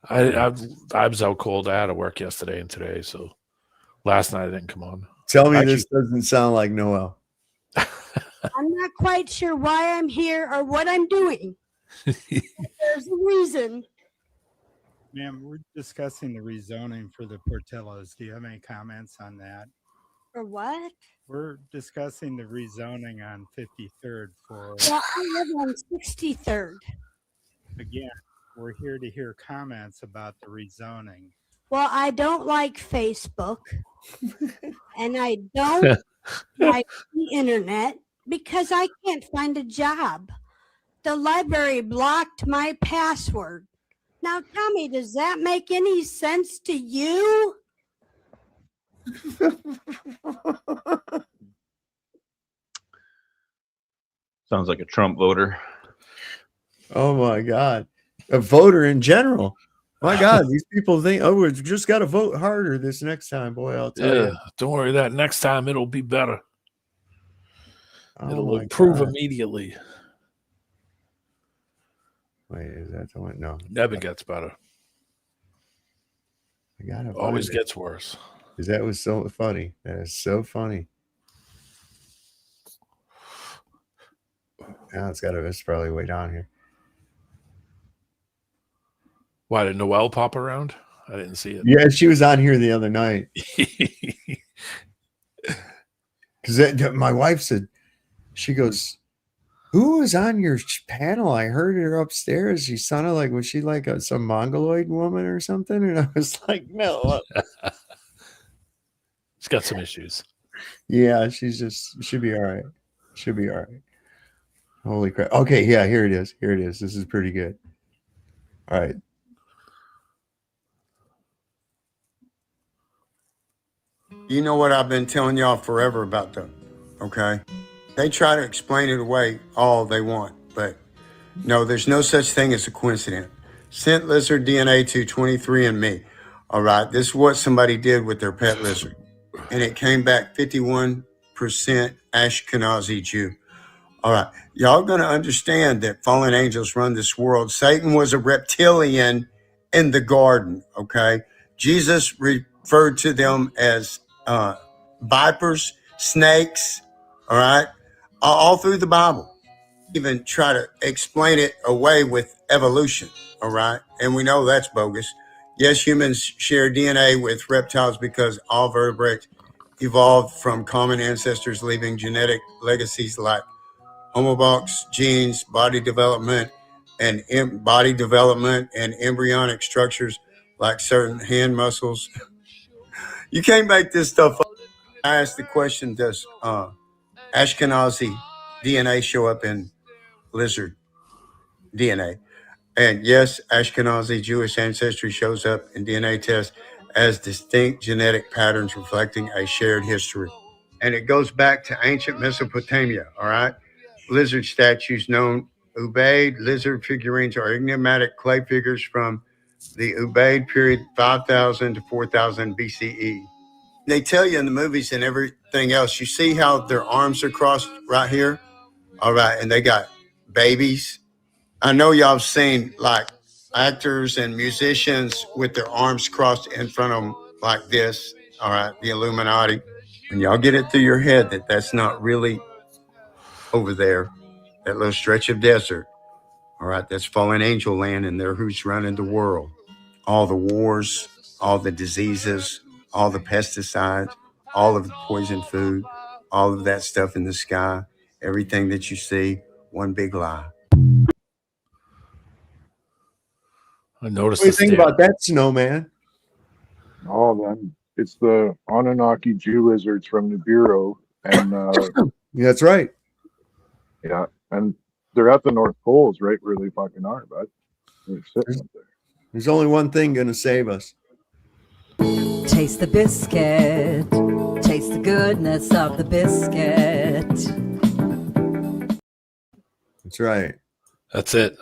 I was out cold. I had to work yesterday and today, so last night I didn't come on. Tell me this doesn't sound like Noel. I'm not quite sure why I'm here or what I'm doing. There's a reason. Ma'am, we're discussing the rezoning for the Portillos. Do you have any comments on that? For what? We're discussing the rezoning on 53rd for... Well, I live on 63rd. Again, we're here to hear comments about the rezoning. Well, I don't like Facebook. And I don't like the internet because I can't find a job. The library blocked my password. Now tell me, does that make any sense to you? Sounds like a Trump voter. Oh my God. A voter in general. My God, these people think, oh, we just got to vote harder this next time. Boy, I'll tell you. Don't worry, that next time it'll be better. It'll improve immediately. Wait, is that the one? No. Never gets better. I gotta always gets worse. Because that was so funny. That is so funny. Now it's probably way down here. Why did Noelle pop around? I didn't see it. Yeah, she was on here the other night. Because my wife said, she goes, who was on your panel? I heard her upstairs. She sounded like, was she like some Mongoloid woman or something? And I was like, no. She's got some issues. Yeah, she'll be all right. She'll be all right. Holy crap. Okay, yeah, here it is. Here it is. This is pretty good. All right. You know what I've been telling y'all forever about them, okay? They try to explain it away all they want, but no, there's no such thing as a coincidence. sent lizard DNA to 23andMe. All right, this is what somebody did with their pet lizard. And it came back 51% Ashkenazi Jew. All right, y'all going to understand that fallen angels run this world. Satan was a reptilian in the garden, okay? Jesus referred to them as vipers, snakes, all right? All through the Bible. Even try to explain it away with evolution, all right? And we know that's bogus. Yes, humans share DNA with reptiles because all vertebrates evolved from common ancestors, leaving genetic legacies like homobox genes, body development, and embryonic structures like certain hand muscles. You can't make this stuff up. I asked the question, does Ashkenazi DNA show up in lizard DNA? And yes, Ashkenazi Jewish ancestry shows up in DNA tests as distinct genetic patterns reflecting a shared history. And it goes back to ancient Mesopotamia, all right? Lizard statues known Ubaid lizard figurines are enigmatic clay figures from the Ubaid period 5000 to 4000 BCE. They tell you in the movies and everything else, you see how their arms are crossed right here? All right, and they got babies. I know y'all have seen like actors and musicians with their arms crossed in front of them like this. All right, the Illuminati. And y'all get it through your head that that's not really over there, that little stretch of desert. All right, that's fallen angel land, and they're who's running the world. All the wars, all the diseases, all the pesticides, all of the poison food, all of that stuff in the sky, everything that you see, one big lie. I noticed. What do you think about that, Snowman? Oh, man, it's the Anunnaki Jew lizards from the Bureau, and that's right. Yeah, and they're at the North Poles, right where they fucking are, bud. They're sitting up there. There's only one thing going to save us. Taste the biscuit. Taste the goodness of the biscuit. That's right. That's it.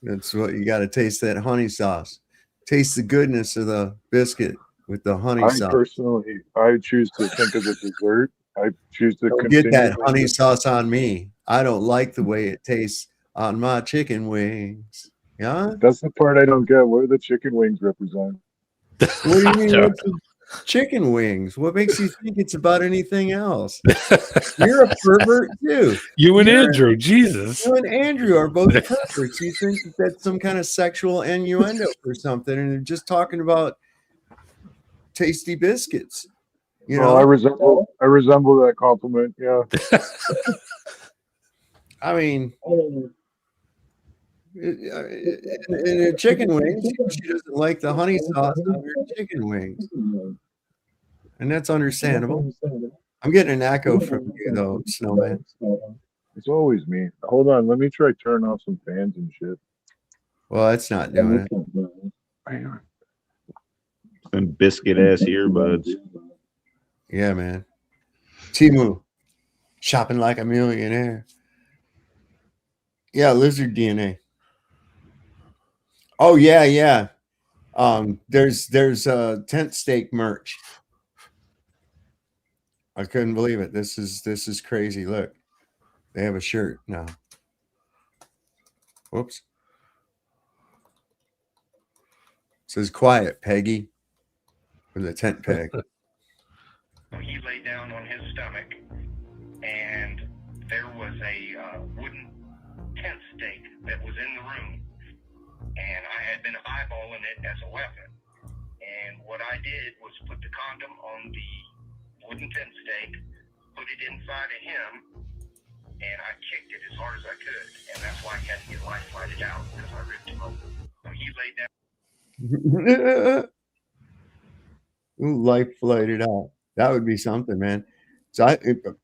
That's what you got to taste, that honey sauce. Taste the goodness of the biscuit with the honey sauce. Personally, I choose to think of the dessert. I choose to Don't get that honey sauce on me. I don't like the way it tastes on my chicken wings. Yeah, that's the part I don't get. What do the chicken wings represent? What do you mean? What's chicken wings? What makes you think it's about anything else? You're a pervert too. You and Andrew, Jesus. You and Andrew are both perverts. You think that's some kind of sexual innuendo or something, and they're just talking about tasty biscuits. You know, I resemble that compliment. Yeah. I mean, in a chicken wings, she doesn't like the honey sauce on her chicken wings, and that's understandable. I'm getting an echo from you, though, Snowman. It's always me. Hold on, let me try turn off some fans and shit. Well, that's not doing it. Some biscuit ass earbuds. Yeah, man. Timu, shopping like a millionaire. Yeah, lizard DNA. Oh yeah. There's tent stake merch. I couldn't believe it. This is crazy. Look, they have a shirt now. Whoops. It says quiet, Peggy, with a tent peg. He lay down on his stomach, and there was a wooden tent stake that was in the room, and I had been eyeballing it as a weapon. And what I did was put the condom on the wooden tent stake, put it inside of him, and I kicked it as hard as I could, and that's why he had to get life flighted out, because I ripped him open. So he laid down. Life flighted out. That would be something, man. So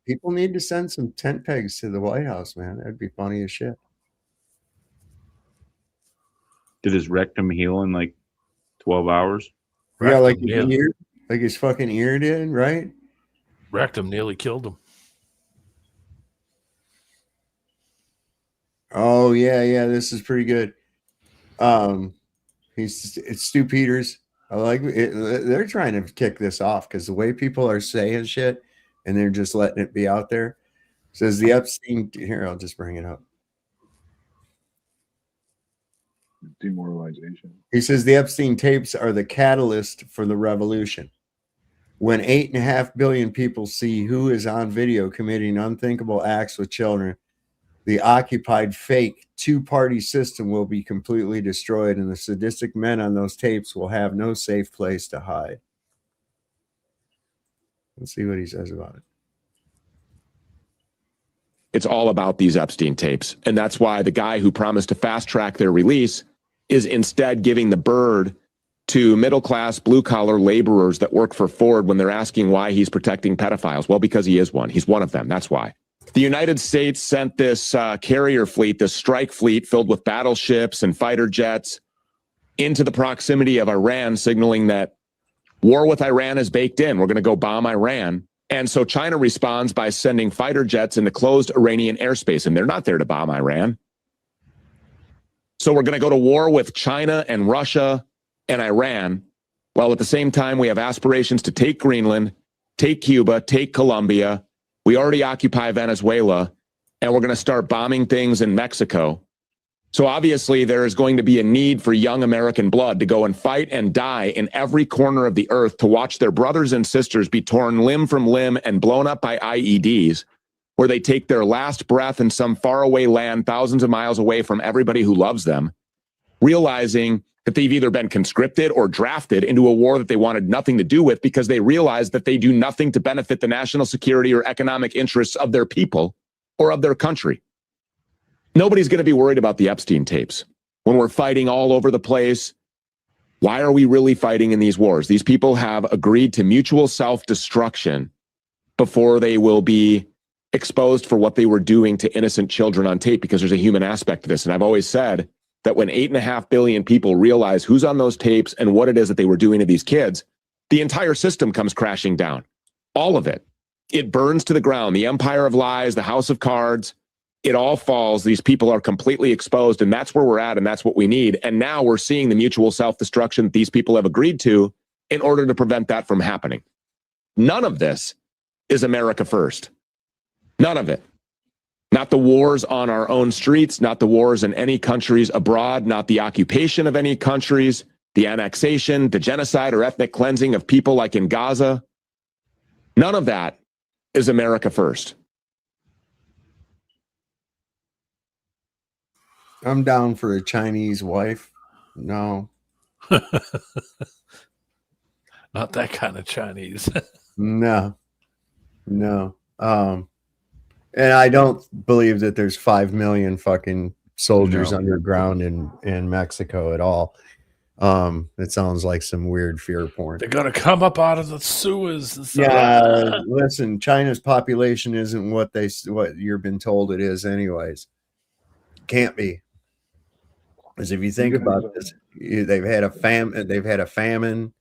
people need to send some tent pegs to the White House, man. That'd be funny as shit. Did his rectum heal in like 12 hours? Yeah, like his ear, like his fucking ear did, right? Rectum nearly killed him. Oh yeah, this is pretty good. It's Stu Peters. I like it. They're trying to kick this off because the way people are saying shit and they're just letting it be out there. Says the Epstein. Here, I'll just bring it up. Demoralization. He says the Epstein tapes are the catalyst for the revolution. When 8.5 billion people see who is on video committing unthinkable acts with children, the occupied fake two-party system will be completely destroyed, and the sadistic men on those tapes will have no safe place to hide. Let's see what he says about it. It's all about these Epstein tapes. And that's why the guy who promised to fast track their release is instead giving the bird to middle-class, blue-collar laborers that work for Ford when they're asking why he's protecting pedophiles. Well, because he is one. He's one of them. That's why. The United States sent this carrier fleet, this strike fleet filled with battleships and fighter jets into the proximity of Iran, signaling that war with Iran is baked in. We're going to go bomb Iran. And so China responds by sending fighter jets into closed Iranian airspace, and they're not there to bomb Iran. So we're going to go to war with China and Russia and Iran, while at the same time we have aspirations to take Greenland, take Cuba, take Colombia. We already occupy Venezuela, and we're going to start bombing things in Mexico. So obviously there is going to be a need for young American blood to go and fight and die in every corner of the earth to watch their brothers and sisters be torn limb from limb and blown up by IEDs, where they take their last breath in some faraway land thousands of miles away from everybody who loves them, realizing that they've either been conscripted or drafted into a war that they wanted nothing to do with because they realize that they do nothing to benefit the national security or economic interests of their people or of their country. Nobody's going to be worried about the Epstein tapes. When we're fighting all over the place, why are we really fighting in these wars? These people have agreed to mutual self-destruction before they will be exposed for what they were doing to innocent children on tape, because there's a human aspect to this. And I've always said that when 8.5 billion people realize who's on those tapes and what it is that they were doing to these kids, the entire system comes crashing down. All of it. It burns to the ground. The empire of lies, the house of cards, it all falls. These people are completely exposed, and that's where we're at, and that's what we need. And now we're seeing the mutual self-destruction that these people have agreed to in order to prevent that from happening. None of this is America first. None of it. Not the wars on our own streets, not the wars in any countries abroad, not the occupation of any countries, the annexation, the genocide or ethnic cleansing of people like in Gaza. None of that is America first. I'm down for a Chinese wife. No. Not that kind of Chinese. No. And I don't believe that there's 5 million fucking soldiers underground in Mexico at all. It sounds like some weird fear porn. They're gonna come up out of the sewers. And stuff. Yeah, listen, China's population isn't what you've been told it is, anyways. Can't be. Because if you think about this, they've had a famine,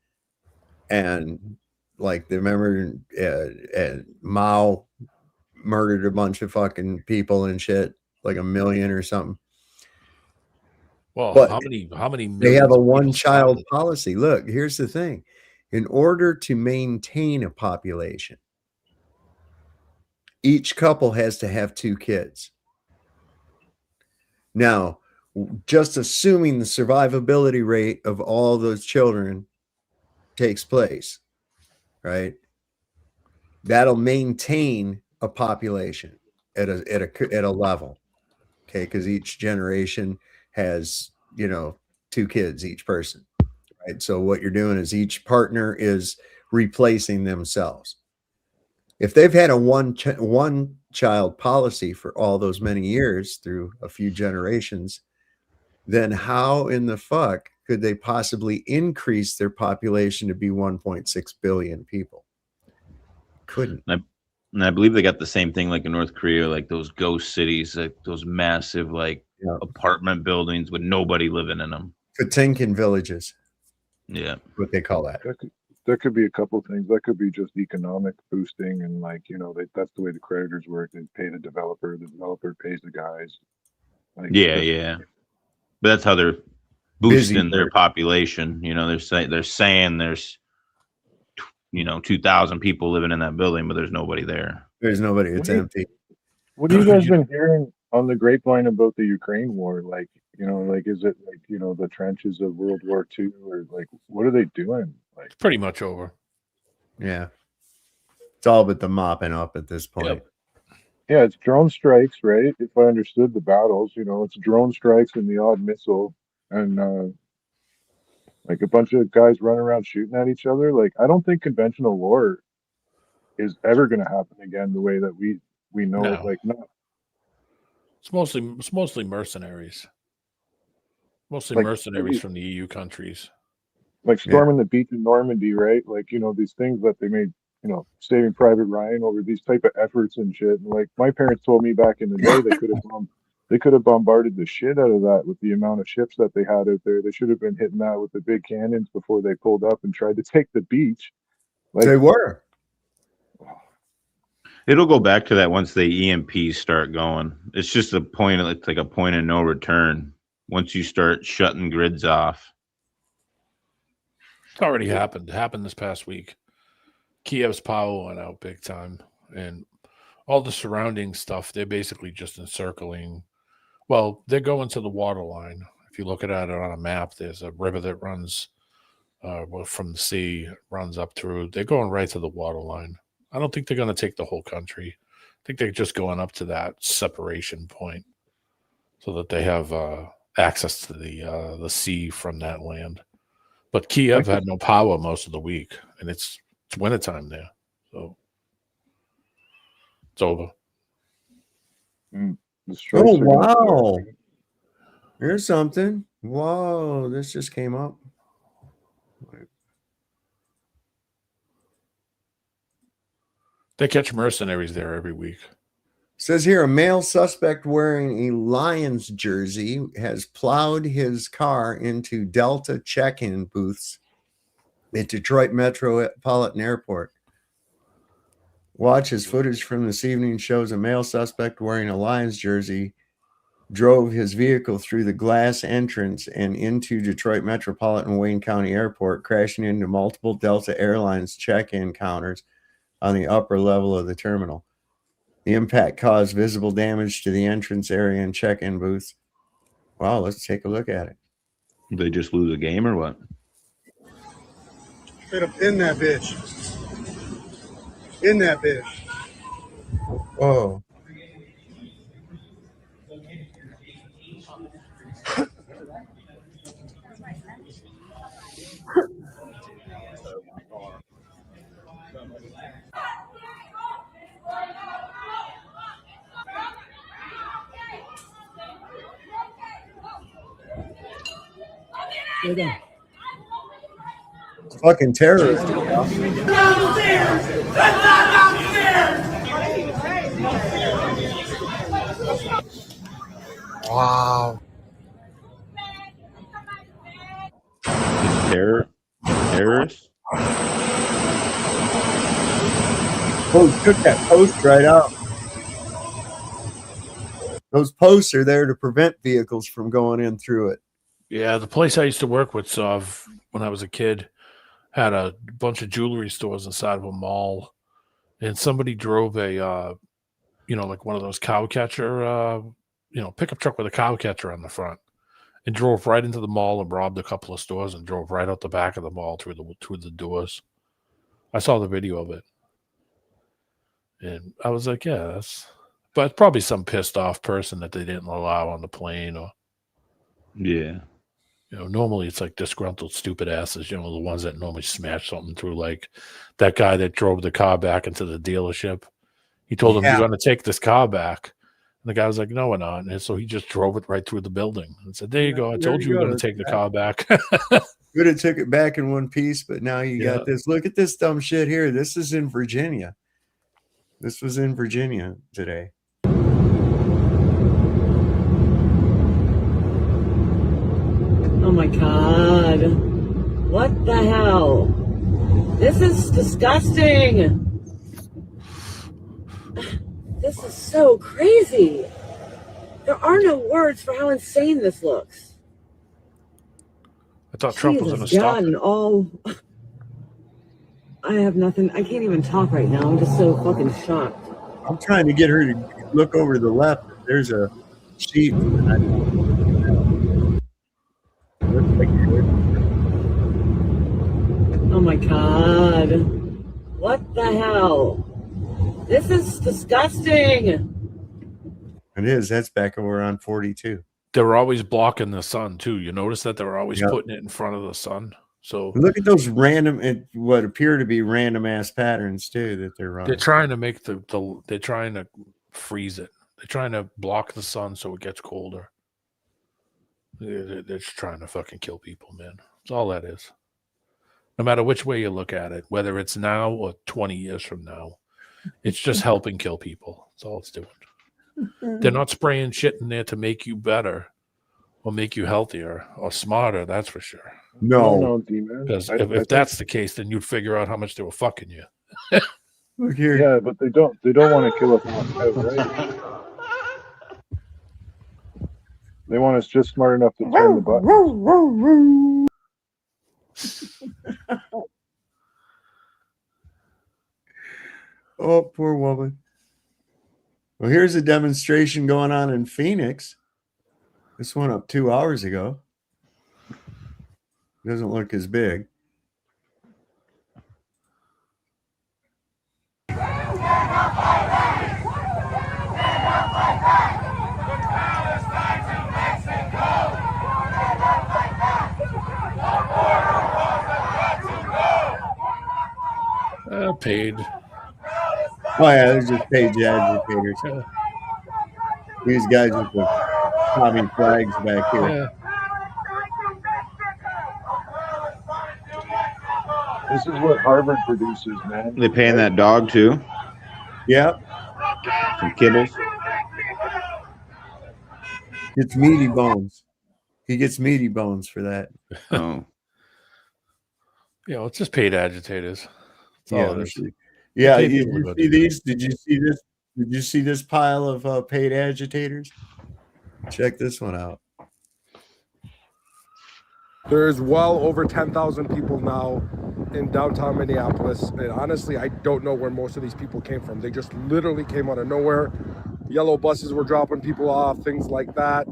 and like remember Mao murdered a bunch of fucking people and shit, like 1 million or something. Well, but how many they have a one-child policy. Look, here's the thing. In order to maintain a population, each couple has to have 2 kids. Now, just assuming the survivability rate of all those children takes place, right? That'll maintain a population at a level, okay? Because each generation has 2 kids each person, right? So what you're doing is each partner is replacing themselves. If they've had a one child policy for all those many years through a few generations, then how in the fuck could they possibly increase their population to be 1.6 billion people? Couldn't. And I believe they got the same thing like in North Korea, like those ghost cities, like those massive apartment buildings with nobody living in them. Potemkin villages. Yeah. What they call that. That could be a couple of things. That could be just economic boosting, and that's the way the creditors work. They pay the developer pays the guys. Yeah. But that's how they're boosting their population. You know, they're saying there's 2,000 people living in that building, but there's nobody there. There's nobody. It's empty. What have you guys been hearing on the grapevine about the Ukraine war? Like, is it like, the trenches of World War II, or like, what are they doing? Like, It's pretty much over. Yeah. It's all but the mopping up at this point. yeah, it's drone strikes, right? If I understood the battles, it's drone strikes and the odd missile, and like a bunch of guys running around shooting at each other. Like, I don't think conventional war is ever going to happen again the way that we know it. No. Like, not It's mostly mercenaries. Mostly Like, mercenaries from the EU countries. like storming the beach in Normandy, right? Like, these things that they made, Saving Private Ryan over these type of efforts and shit. And like my parents told me back in the day, they could have bombarded the shit out of that with the amount of ships that they had out there. They should have been hitting that with the big cannons before they pulled up and tried to take the beach. Like, They were. It'll go back to that once the EMPs start going. It's just it's like a point of no return once you start shutting grids off. It's already happened. It happened this past week. Kiev's power went out big time, and all the surrounding stuff, they're basically just encircling. Well, they're going to the water line. If you look at it on a map, there's a river that runs from the sea, runs up through. They're going right to the water line. I don't think they're going to take the whole country. I think they're just going up to that separation point so that they have access to the sea from that land. But Kiev had no power most of the week, and it's wintertime there, so it's over. Oh, wow. Here's something. Whoa, this just came up. They catch mercenaries there every week. Says here, a male suspect wearing a Lions jersey has plowed his car into Delta check-in booths at Detroit Metropolitan Airport. Watch as footage from this evening shows a male suspect wearing a Lions jersey drove his vehicle through the glass entrance and into Detroit Metropolitan Wayne County Airport, crashing into multiple Delta Airlines check-in counters on the upper level of the terminal. The impact caused visible damage to the entrance area and check-in booths. Wow, let's take a look at it. Did they just lose a game or what? Straight up in that bitch. In that bitch. Whoa. Fucking terrorists. Wow. Terrorists? Oh, took that post right out. Those posts are there to prevent vehicles from going in through it. Yeah, the place I used to work with, when I was a kid, had a bunch of jewelry stores inside of a mall, and somebody drove a, like one of those cow catcher, pickup truck with a cow catcher on the front, and drove right into the mall and robbed a couple of stores and drove right out the back of the mall through the doors. I saw the video of it, and I was like, yeah, but probably some pissed off person that they didn't allow on the plane, or yeah. Normally it's like disgruntled, stupid asses, the ones that normally smash something through, like that guy that drove the car back into the dealership. He told him, you're going to take this car back. And the guy was like, no, we're not. And so he just drove it right through the building and said, there you go. I told you were going to take the car back. Could have took it back in one piece, but now you got this. Look at this dumb shit here. This is in Virginia. This was in Virginia today. Oh my God. What the hell? This is disgusting. This is so crazy. There are no words for how insane this looks. thought Trump was going to stop it. I have nothing. I can't even talk right now. I'm just so fucking shocked. I'm trying to get her to look over to the left. There's a sheet. Oh my God. What the hell? This is disgusting. It is. That's back over on 42. They were always blocking the sun too. You notice that they were always Yep. putting it in front of the sun. So Look at those random, what appear to be random ass patterns too that they're running. they're trying to make they're trying to freeze it. They're trying to block the sun so it gets colder. They're just trying to fucking kill people, man. That's all that is. No matter which way you look at it, whether it's now or 20 years from now, it's just helping kill people. That's all it's doing. They're not spraying shit in there to make you better or make you healthier or smarter, that's for sure. No. Because if that's the case, then you'd figure out how much they were fucking you. Look here. Yeah, but they don't want to kill us outright. They want us just smart enough to turn the button. Oh, poor woman. Well, here's a demonstration going on in Phoenix. This one up 2 hours ago. Doesn't look as big. Paid. Oh yeah, they're just paid agitators. These guys with the commie flags back here. Yeah. This is what Harvard produces, man. They paying that dog too? Yep. Some kibbles. Gets meaty bones. He gets meaty bones for that. Oh. Yeah, it's just paid agitators. That's all it is. Yeah, Paid you people to go see do these? Did you see this? Did you see this pile of paid agitators? Check this one out. There's well over 10,000 people now in downtown Minneapolis. And honestly, I don't know where most of these people came from. They just literally came out of nowhere. Yellow buses were dropping people off, things like that.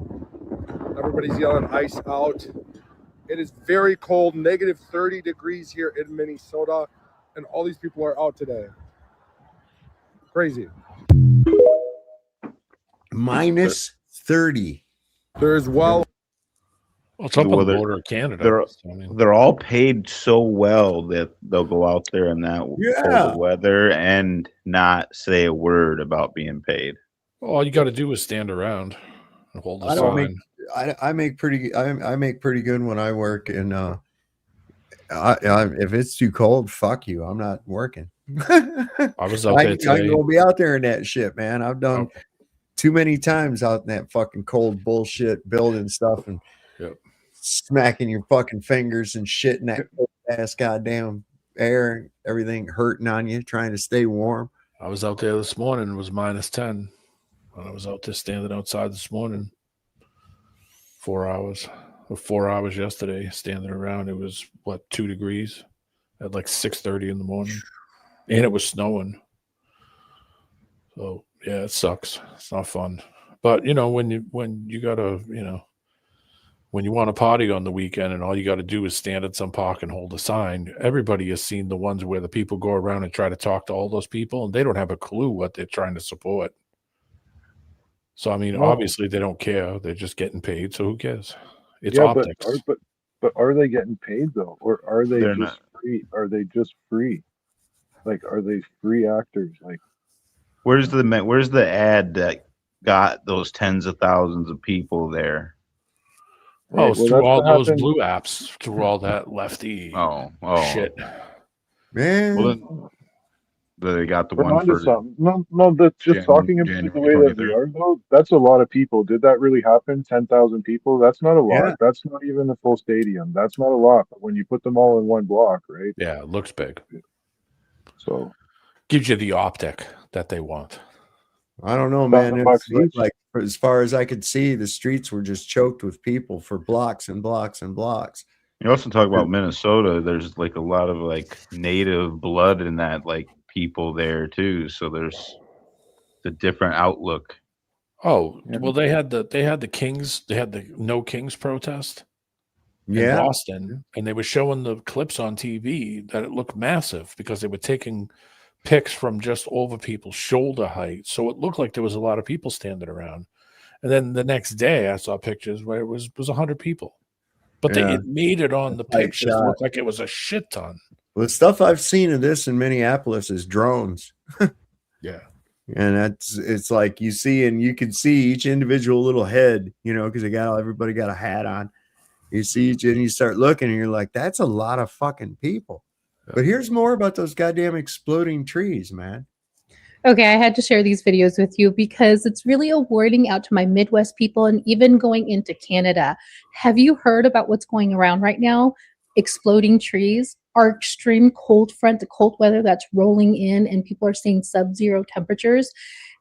Everybody's yelling ice out. It is very cold, negative 30 degrees here in Minnesota. And all these people are out today. Crazy. Minus 30. There's well it's up on the They're- border of Canada. They're all paid so well that they'll go out there in that cold weather and not say a word about being paid. All you got to do is stand around and hold the I don't sign. I make pretty good when I work, and if it's too cold, fuck you. I'm not working. I was out there I today. will be out there in that shit, man. I've done too many times out in that fucking cold bullshit building stuff and smacking your fucking fingers and shit in that cold ass goddamn air and everything hurting on you, trying to stay warm. I was out there this morning. It was minus 10. When I was out there standing outside this morning. 4 hours. 4 hours yesterday standing around. It was, 2 degrees at like 6:30 in the morning. And it was snowing. So, yeah, it sucks. It's not fun. But, when you got to, when you want to party on the weekend and all you got to do is stand at some park and hold a sign, everybody has seen the ones where the people go around and try to talk to all those people and they don't have a clue what they're trying to support. So, I mean, obviously they don't care. They're just getting paid. So who cares? It's optics. But are they getting paid though? Or are they They're just free? Are they just free? Like, are they free actors? Like, Where's the ad that got those tens of thousands of people there? Oh, it's through all those blue apps, through all that lefty shit. Man. Well, then they got the we're one onto for something. No, that's just talking about it the way that we are though. That's a lot of people. Did that really happen? 10,000 people? That's not a lot. Yeah. That's not even a full stadium. That's not a lot. But when you put them all in one block, right? Yeah, it looks big. So gives you the optic that they want. I don't know, man. It's like as far as I could see, the streets were just choked with people for blocks and blocks and blocks. You also talk about Minnesota. There's like a lot of like native blood in that, like people there too. So there's the different outlook. Oh, well, they had the Kings, they had the No Kings protest in Yeah. Boston, and they were showing the clips on TV that it looked massive because they were taking pics from just over people's shoulder height. So it looked like there was a lot of people standing around. And then the next day I saw pictures where it was 100 people. But Yeah. it made it on the Tight pictures shot. look like it was a shit ton. Well, the stuff I've seen of this in Minneapolis is drones. Yeah. And it's like you see, and you can see each individual little head, you know, because everybody got a hat on. You see each, and you start looking, and you're like, that's a lot of fucking people. Yeah. But here's more about those goddamn exploding trees, man. Okay, I had to share these videos with you because it's really a warning out to my Midwest people and even going into Canada. Have you heard about what's going around right now? Exploding trees, our extreme cold front, the cold weather that's rolling in, and people are seeing sub-zero temperatures.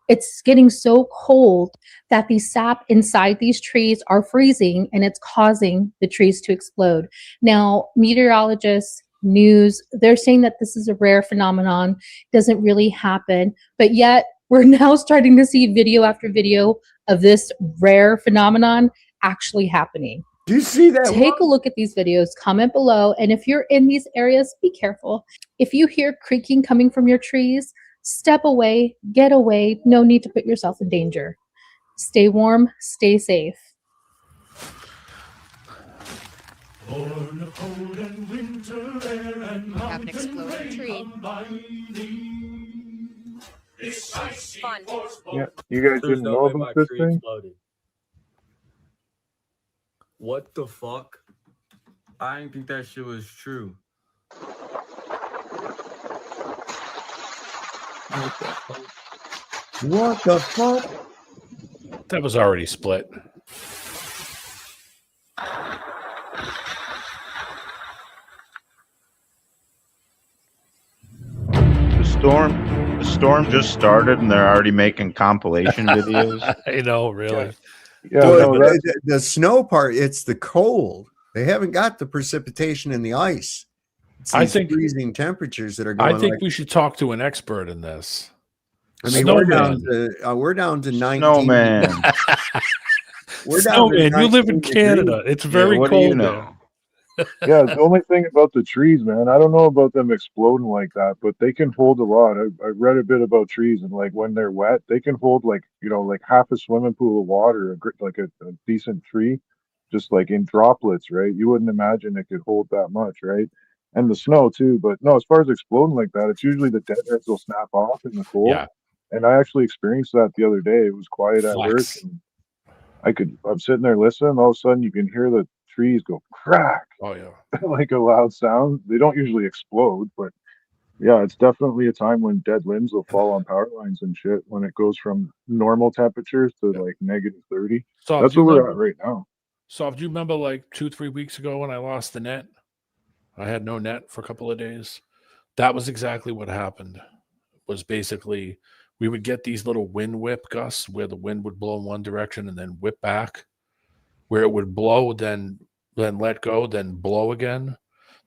It's getting so cold that the sap inside these trees are freezing, and it's causing the trees to explode. Now, meteorologists, news, they're saying that this is a rare phenomenon, doesn't really happen, but yet we're now starting to see video after video of this rare phenomenon actually happening. Do you see that? Take a look at these videos, comment below, and if you're in these areas, be careful. If you hear creaking coming from your trees, step away, get away. No need to put yourself in danger. Stay warm, stay safe. Have an exploding tree. Fun. Yeah, you guys didn't know about this thing? What the fuck? I didn't think that shit was true. What the fuck? That was already split. The storm just started, and they're already making compilation videos. I know, really. Yeah, Well, no, the snow part, it's the cold. They haven't got the precipitation and the ice. It's I these think freezing temperatures that are going. I think like, we should talk to an expert in this. I mean, we're down to 19. Snowman. We're down to Snowman, you live in 19 Canada. degrees. It's very what do cold you know? Yeah, the only thing about the trees, man, I don't know about them exploding like that, but they can hold a lot. I read a bit about trees, and like when they're wet, they can hold like, you know, like half a swimming pool of water, like a decent tree, just like in droplets, right? You wouldn't imagine it could hold that much, right? And the snow too. But no, as far as exploding like that, it's usually the deadheads will snap off in the cold. Yeah. And I actually experienced that the other day. It was quiet at work, Flex. and I'm sitting there listening. All of a sudden, you can hear the trees go crack, Oh yeah. like a loud sound. They don't usually explode, but yeah, it's definitely a time when dead limbs will fall on power lines and shit when it goes from normal temperatures to like -30. So That's do you where we're remember- at right now. So do you remember like 2-3 weeks ago when I lost the net? I had no net for a couple of days. That was exactly what happened. Was basically we would get these little wind whip gusts where the wind would blow in one direction and then whip back, where it would blow, then let go, then blow again.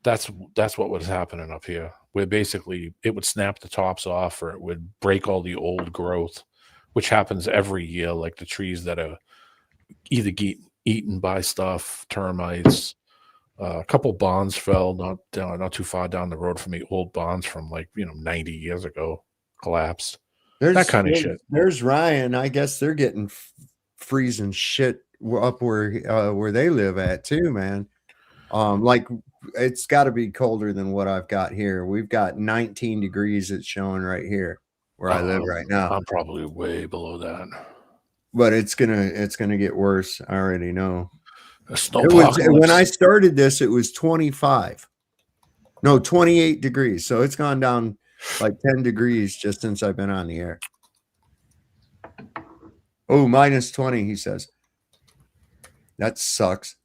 That's what was happening up here. Where basically it would snap the tops off, or it would break all the old growth, which happens every year. Like the trees that are either eaten by stuff, termites. A couple bonds fell not too far down the road from me. Old bonds from 90 years ago collapsed. That kind of shit. There's Ryan. I guess they're getting freezing shit up where they live at too, man. Like it's got to be colder than what I've got here. We've got 19 degrees. It's showing right here where I live right now. I'm probably way below that. But it's gonna get worse. I already know. When I started this, it was 25. No, 28 degrees. So it's gone down like 10 degrees just since I've been on the air. Oh, -20, he says. That sucks.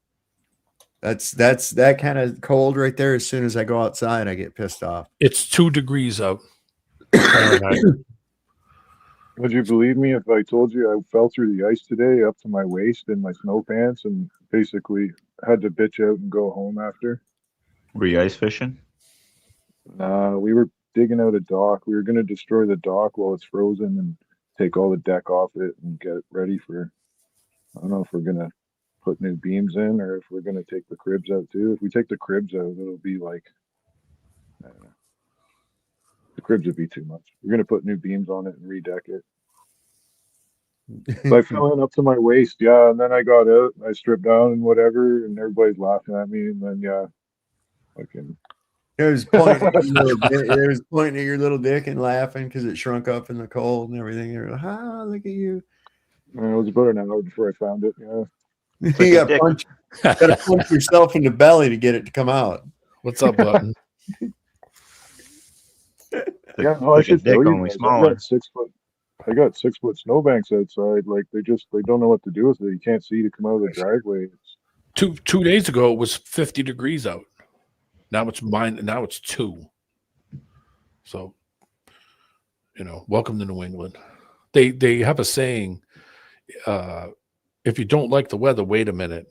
That's that kind of cold right there. As soon as I go outside, I get pissed off. It's 2 degrees out. Would you believe me if I told you I fell through the ice today up to my waist in my snow pants, and basically had to bitch out and go home after. Were you ice fishing? Nah, we were digging out a dock. We were gonna destroy the dock while it's frozen and take all the deck off it and get it ready for. I don't know if we're gonna put new beams in or if we're gonna take the cribs out too. If we take the cribs out, it'll be like, I don't know. The cribs would be too much. We're gonna put new beams on it and redeck it. So I fell in up to my waist, yeah, and then I got out, I stripped down and whatever, and everybody's laughing at me, and then yeah, fucking. There's pointing at your little dick, there's pointing at your little dick and laughing because it shrunk up in the cold and everything. You're like, ah, look at you. It was about an hour before I found it. Yeah. You got to punch yourself in the belly to get it to come out. What's up, Button? Yeah, no, I should tell you only guys, smaller. I got 6 foot snowbanks outside. Like they don't know what to do with it. You can't see to come out of the driveway. Two days ago it was 50 degrees out. Now it's now it's 2. So, welcome to New England. They have a saying, if you don't like the weather, wait a minute.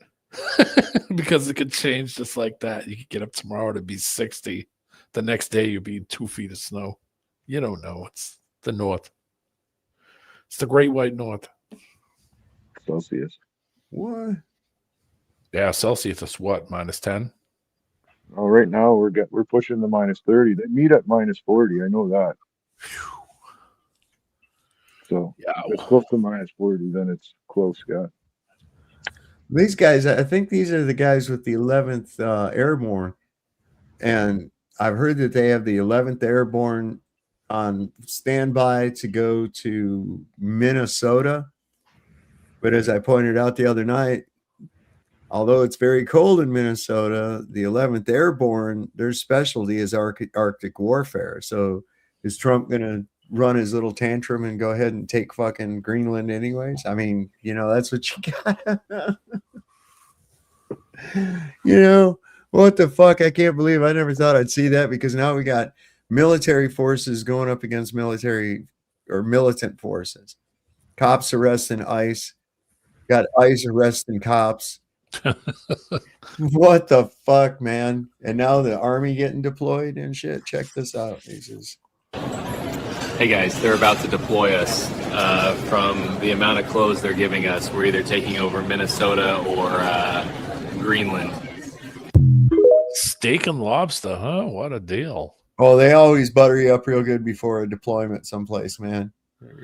Because it could change just like that. You could get up tomorrow to be 60. The next day you'll be in 2 feet of snow. You don't know. It's the North. It's the Great White North. Celsius. What? Yeah, Celsius is what, -10? Oh, right now we're pushing the -30. They meet at -40. I know that. So if it's close to -40, then it's close, yeah. These guys, I think these are the guys with the 11th Airborne, and I've heard that they have the 11th Airborne on standby to go to Minnesota. But as I pointed out the other night, although it's very cold in Minnesota, the 11th Airborne, their specialty is Arctic warfare. So is Trump going to run his little tantrum and go ahead and take fucking Greenland anyways? I mean, that's what you got. What the fuck? I can't believe I never thought I'd see that, because now we got military forces going up against military or militant forces. Cops arresting ICE. Got ICE arresting cops. What the fuck, man? And now the army getting deployed and shit. Check this out. Hey guys, they're about to deploy us. From the amount of clothes they're giving us, we're either taking over Minnesota or Greenland. Steak and lobster, huh? What a deal. Oh, they always butter you up real good before a deployment someplace, man.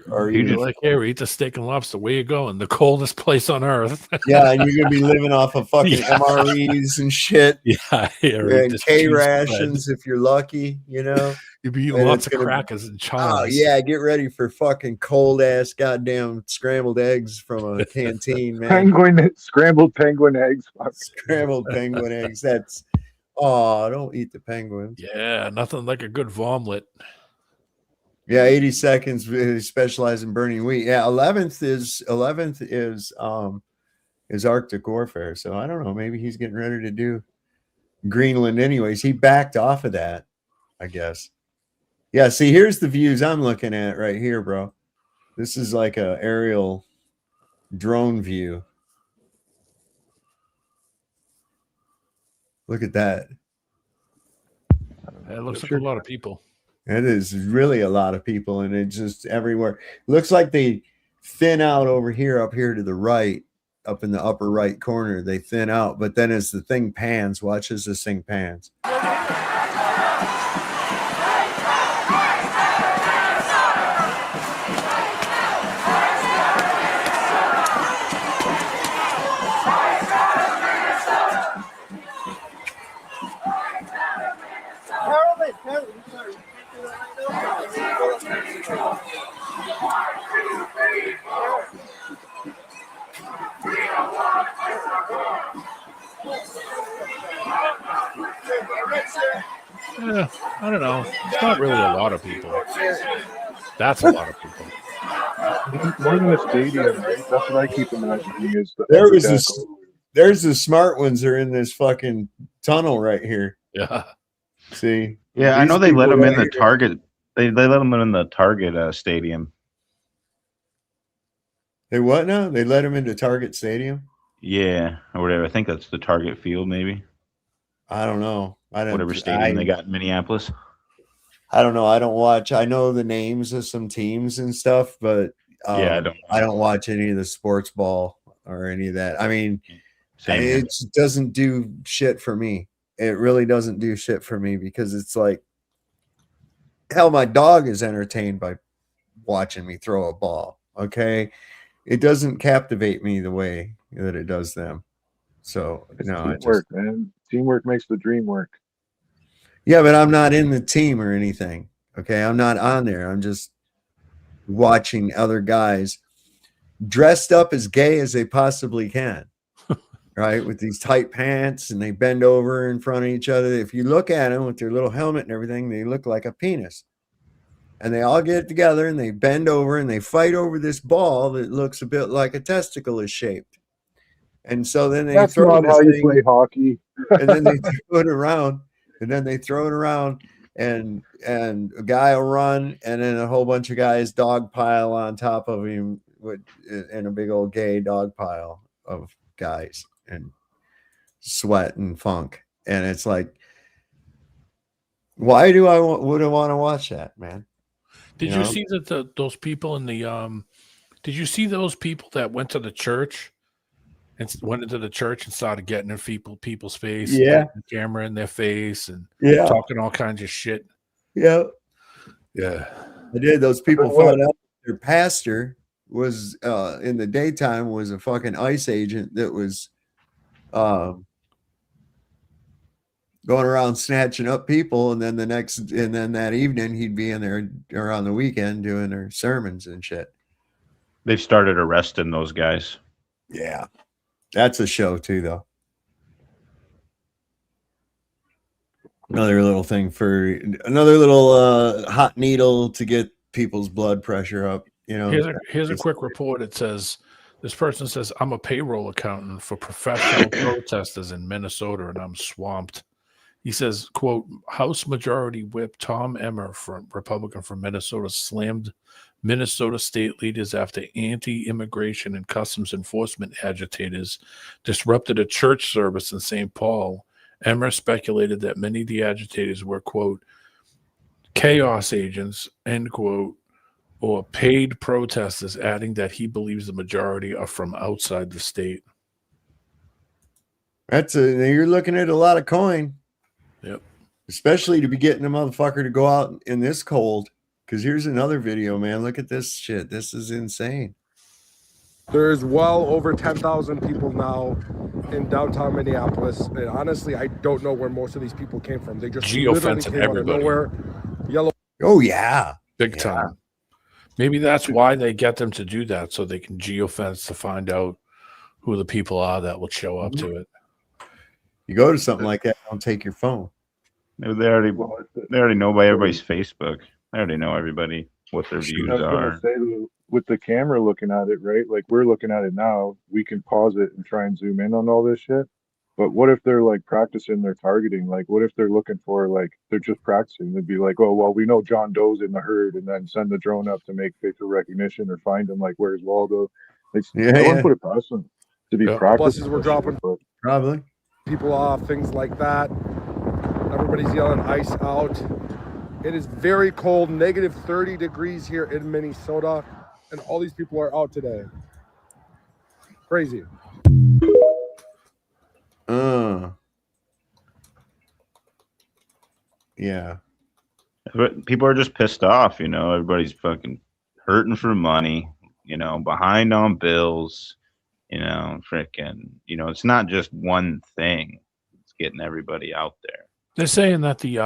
Or you like, here, eat the steak and lobster. Where you going? The coldest place on earth. Yeah, and you're gonna be living off of fucking MREs and shit. Yeah, and K rations if you're lucky, You'll be eating lots of crackers and chives. Oh yeah, get ready for fucking cold ass goddamn scrambled eggs from a canteen, man. Scrambled penguin eggs. Scrambled penguin eggs. That's don't eat the penguins. Yeah, nothing like a good vomelet. Yeah, 80 seconds. They specialize in burning wheat. Yeah, 11th is Arctic warfare. So I don't know. Maybe he's getting ready to do Greenland anyways. He backed off of that, I guess. Yeah, see, here's the views I'm looking at right here, bro. This is like a aerial drone view. Look at that. It looks like a lot of people. It is really a lot of people, and it's just everywhere. Looks like they thin out over here, up here to the right, up in the upper right corner. They thin out, but then as the thing pans, watch as this thing pans. Yeah, I don't know. It's not really a lot of people. That's a lot of people. More than a stadium, right? That's what I keep imagining is there's the smart ones are in this fucking tunnel right here. Yeah. See? Yeah, I know they let them in the Target. They let them in the Target stadium. They what now? They let them into Target Stadium? Yeah, or whatever. I think that's the target field, maybe. I don't know. Whatever stadium they got in Minneapolis. I don't know. I don't watch. I know the names of some teams and stuff, but Yeah, I don't watch any of the sports ball or any of that. I mean, Same here. it just doesn't do shit for me. It really doesn't do shit for me because it's like, hell, my dog is entertained by watching me throw a ball. Okay. It doesn't captivate me the way that it does them. So, It's no, I teamwork, just, man. Teamwork makes the dream work. yeah, but I'm not in the team or anything. Okay. I'm not on there. I'm just watching other guys dressed up as gay as they possibly can. Right, with these tight pants, and they bend over in front of each other. If you look at them with their little helmet and everything, they look like a penis. And they all get together and they bend over and they fight over this ball that looks a bit like a testicle is shaped. And so then they That's throw not this how you thing, play hockey. and then they throw it around, and a guy will run, and then a whole bunch of guys dog pile on top of him in a big old gay dog pile of guys and sweat and funk. And it's like, why would I want to watch that, man? Did you see that those people in the did you see those people that went to the church and went into the church and started getting in people's face, Yeah, the camera in their face, and yeah, talking all kinds of shit? yeah. Yeah, I did. Those people For what? found out their pastor was in the daytime was a fucking ICE agent that was going around snatching up people, and then that evening he'd be in there or on the weekend doing their sermons and shit. They've started arresting those guys. Yeah, that's a show too, though. Another little thing for another little hot needle to get people's blood pressure up. You know, here's a quick report. It says this person says, I'm a payroll accountant for professional protesters in Minnesota, and I'm swamped. He says, quote, House Majority Whip Tom Emmer, from Republican from Minnesota, slammed Minnesota state leaders after anti-immigration and customs enforcement agitators disrupted a church service in St. Paul. Emmer speculated that many of the agitators were, quote, chaos agents, end quote, or paid protesters, adding that he believes the majority are from outside the state. You're looking at a lot of coin. Yep. Especially to be getting a motherfucker to go out in this cold. Because here's another video, man. Look at this shit. This is insane. There's well over 10,000 people now in downtown Minneapolis. And honestly, I don't know where most of these people came from. They just literally came out of nowhere. Yellow. Oh, yeah. Big time. Maybe that's why they get them to do that, so they can geofence to find out who the people are that will show up to it. You go to something like that, don't take your phone. They already know by everybody's Facebook. They already know everybody what their views I was are. gonna say, with the camera looking at it, right? Like we're looking at it now, we can pause it and try and zoom in on all this shit. But what if they're like practicing their targeting? Like, what if they're looking for they're just practicing? They'd be like, oh, well, we know John Doe's in the herd, and then send the drone up to make facial recognition or find him. Like, where's Waldo? I wouldn't put it past them to be practicing. Buses were dropping probably people off, things like that. Everybody's yelling ice out. It is very cold, negative 30 degrees here in Minnesota, and all these people are out today. Crazy. Yeah. But people are just pissed off, you know. Everybody's fucking hurting for money, you know, behind on bills, you know, freaking, you know, it's not just one thing. It's getting everybody out there. They're saying that the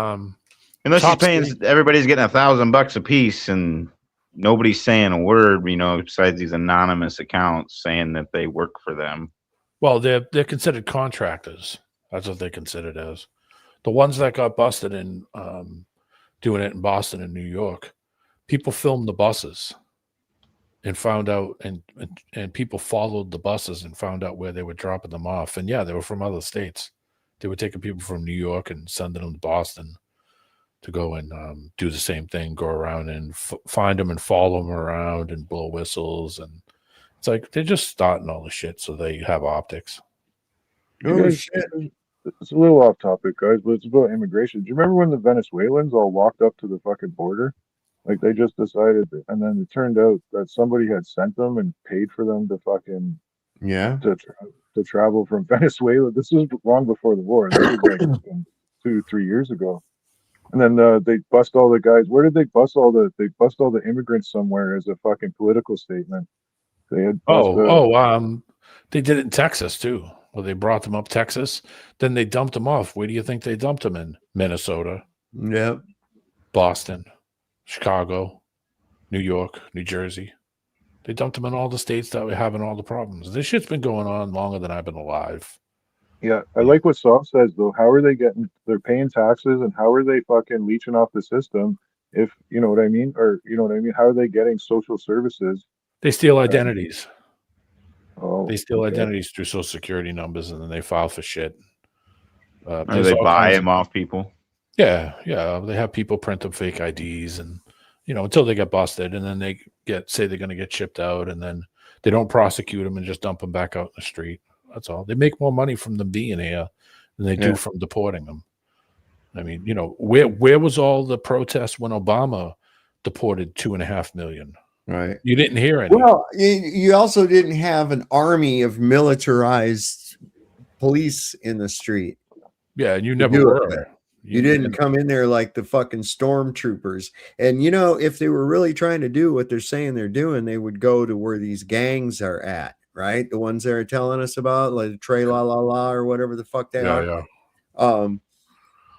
unless he's paying, everybody's getting $1,000 a piece, and nobody's saying a word, you know, besides these anonymous accounts saying that they work for them. Well, they're considered contractors. That's what they're considered as. The ones that got busted in doing it in Boston and New York, people filmed the buses and found out, and people followed the buses and found out where they were dropping them off. And yeah, they were from other states. They were taking people from New York and sending them to Boston to go and do the same thing, go around and find them and follow them around and blow whistles and It's like they're just starting all the shit so they have optics. You guys, it's a little off topic, guys, but it's about immigration. Do you remember when the Venezuelans all walked up to the fucking border? Like they just decided, and then it turned out that somebody had sent them and paid for them to fucking to travel from Venezuela. This was long before the war. This was like 2-3 years ago. And then they bust all the guys. Where did they bust all the? They bust all the immigrants somewhere as a fucking political statement. They had they did it in Texas too. Well, they brought them up Texas, then they dumped them off. Where do you think they dumped them in? Minnesota, Yep, Boston, Chicago, New York, New Jersey. They dumped them in all the states that were having all the problems. This shit's been going on longer than I've been alive. Yeah, I like what Saul says though. How are they getting? They're paying taxes, and how are they fucking leeching off the system? If you know what I mean, or you know what I mean. How are they getting social services? They steal identities. Oh, they steal identities through social security numbers, and then they file for shit. Or they buy them off people. Yeah. They have people print them fake IDs, and until they get busted, and then they say they're going to get shipped out, and then they don't prosecute them and just dump them back out in the street. That's all. They make more money from them being here than they do from deporting them. I mean, where was all the protests when Obama deported 2.5 million? Right. You didn't hear any. Well, you also didn't have an army of militarized police in the street. Yeah, and you never were. You didn't come in there like the fucking stormtroopers. And if they were really trying to do what they're saying they're doing, they would go to where these gangs are at, right? The ones they're telling us about, like Trey La La La or whatever the fuck they are. Yeah.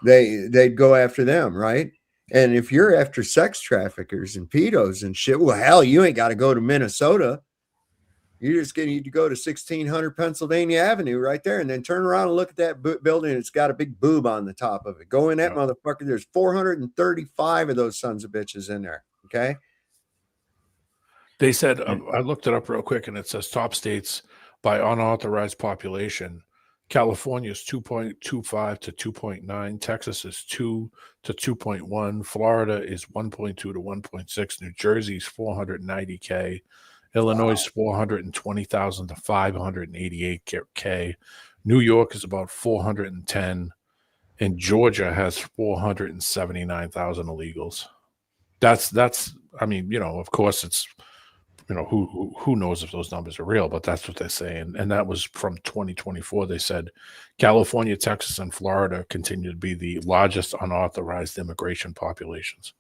They'd go after them, right? And if you're after sex traffickers and pedos and shit, well, hell, you ain't got to go to Minnesota. You're just going to go to 1600 Pennsylvania Avenue right there, and then turn around and look at that building. It's got a big boob on the top of it. Go in that motherfucker. There's 435 of those sons of bitches in there. Okay. They said, I looked it up real quick, and it says top states by unauthorized population. California is 2.25 to 2.9. Texas is 2 to 2.1. Florida is 1.2 to 1.6. New Jersey is 490K. Illinois is 420,000 to 588K. New York is about 410. And Georgia has 479,000 illegals. That's. I mean, of course, it's. Who knows if those numbers are real, but that's what they're saying. And that was from 2024. They said California, Texas, and Florida continue to be the largest unauthorized immigration populations.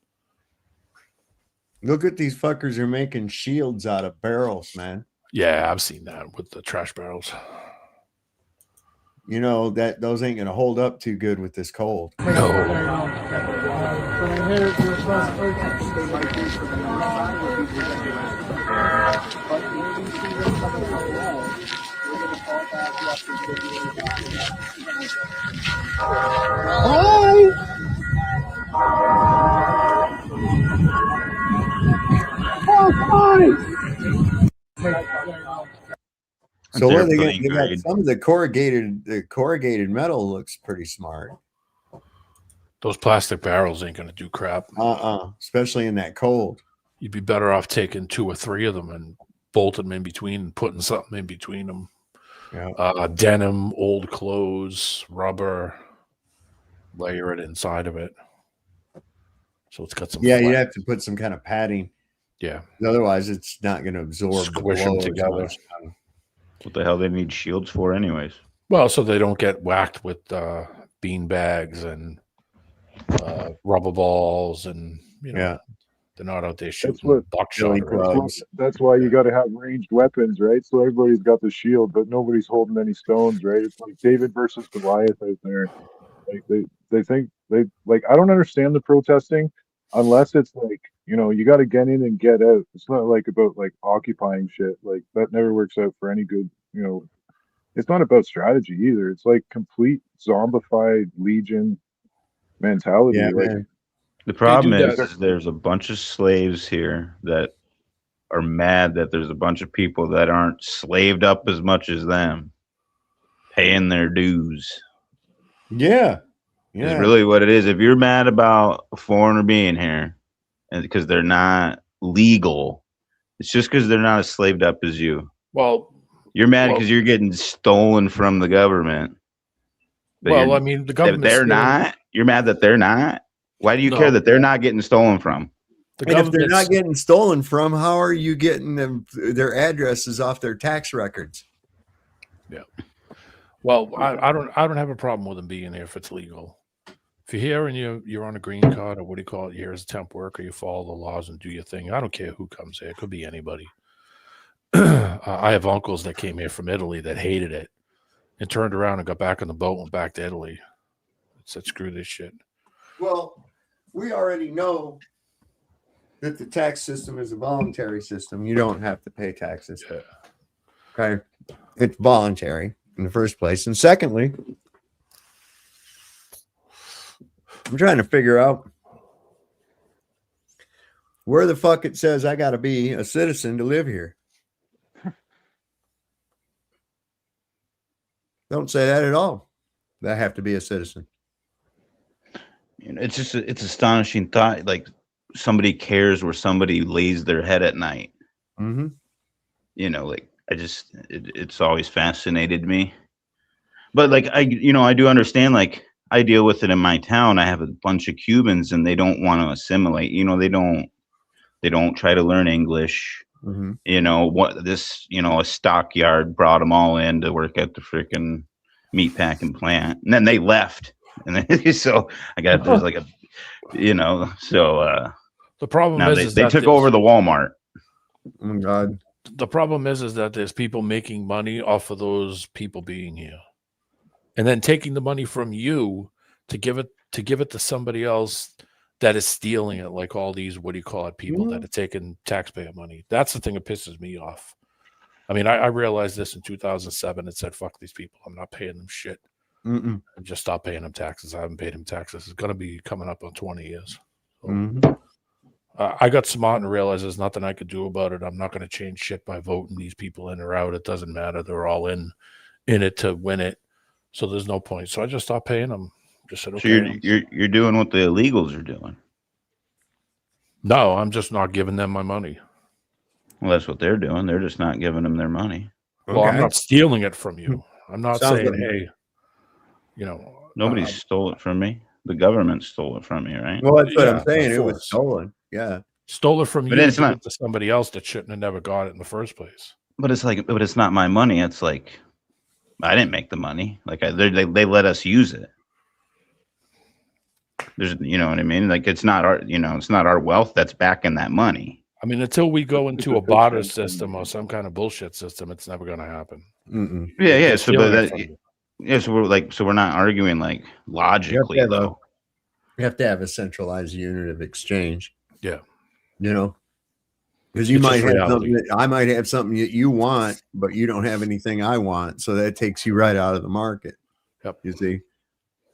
Look at these fuckers are making shields out of barrels, man. Yeah, I've seen that with the trash barrels. That those ain't gonna hold up too good with this cold. So what are they going? They got some of the corrugated metal looks pretty smart. Those plastic barrels ain't going to do crap. Especially in that cold. You'd be better off taking 2 or 3 of them and bolting them in between and putting something in between them. Yeah. Denim, old clothes, rubber, layer it inside of it. So it's got some. Yeah, you have to put some kind of padding. Yeah. Otherwise, it's not going to absorb. Squish them together. What the hell they need shields for, anyways? Well, so they don't get whacked with bean bags and rubber balls, and they're not out there shooting buckshot. That's why you got to have ranged weapons, right? So everybody's got the shield, but nobody's holding any stones, right? It's like David versus Goliath out there. Like they think I don't understand the protesting unless it's like you got to get in and get out. It's not like about like occupying shit. Like that never works out for any good. It's not about strategy either. It's like complete zombified legion mentality. Yeah, like man. The problem is there's a bunch of slaves here that are mad that there's a bunch of people that aren't slaved up as much as them, paying their dues. Yeah. Is really what it is. If you're mad about a foreigner being here and because they're not legal, it's just because they're not as slaved up as you. Well, you're mad because you're getting stolen from the government. But well, I mean, the government. They're not. You're mad that they're not. Why do you care that they're not getting stolen from? And if they're not getting stolen from, how are you getting them their addresses off their tax records? Yeah. Well, I don't have a problem with them being here if it's legal. If you're here and you're on a green card, or what do you call it? You're as a temp worker, you follow the laws and do your thing. I don't care who comes here. It could be anybody. I have uncles that came here from Italy that hated it and turned around and got back on the boat and went back to Italy. Said, screw this shit. Well, we already know that the tax system is a voluntary system. You don't have to pay taxes. Yeah. Okay. It's voluntary in the first place. And secondly, I'm trying to figure out where the fuck it says I got to be a citizen to live here. Don't say that at all. I have to be a citizen. You know, it's astonishing thought. Like somebody cares where somebody lays their head at night. Mm-hmm. You know, like it's always fascinated me. But like I do understand. Like I deal with it in my town. I have a bunch of Cubans, and they don't want to assimilate. You know, they don't try to learn English. Mm-hmm. You know what? A stockyard brought them all in to work at the freaking meatpacking plant, and then they left. And then, so I got there's like a, so the problem is they took over the Walmart. Oh my God. The problem is that there's people making money off of those people being here, and then taking the money from you to give it to somebody else that is stealing it, like all these, what do you call it, people that are taking taxpayer money. That's the thing that pisses me off. I mean, I realized this in 2007 and said, fuck these people. I'm not paying them shit. Mm-mm. I just stopped paying them taxes. I haven't paid them taxes. It's going to be coming up on 20 years. So, mm-hmm. I got smart and realized there's nothing I could do about it. I'm not going to change shit by voting these people in or out. It doesn't matter. They're all in it to win it. So there's no point. So I just stopped paying them. Just said, okay. So you're doing what the illegals are doing. No, I'm just not giving them my money. Well, that's what they're doing. They're just not giving them their money. Well, I'm not stealing it from you. I'm not saying, like, hey, nobody stole it from me. The government stole it from me, right? Well, that's what I'm saying. It was stolen. Yeah. Stole it from you, but it's not to somebody else that shouldn't have never got it in the first place. But it's not my money. It's like I didn't make the money. Like they let us use it. There's, you know what I mean? Like it's not our wealth that's backing that money. I mean, until we go into a barter system or some kind of bullshit system, it's never going to happen. Mm-mm. Yeah. So we're not arguing like logically though. You have to have a centralized unit of exchange. Yeah. Because you might have something that I might have something that you want, but you don't have anything I want. So that takes you right out of the market. Yep. You see,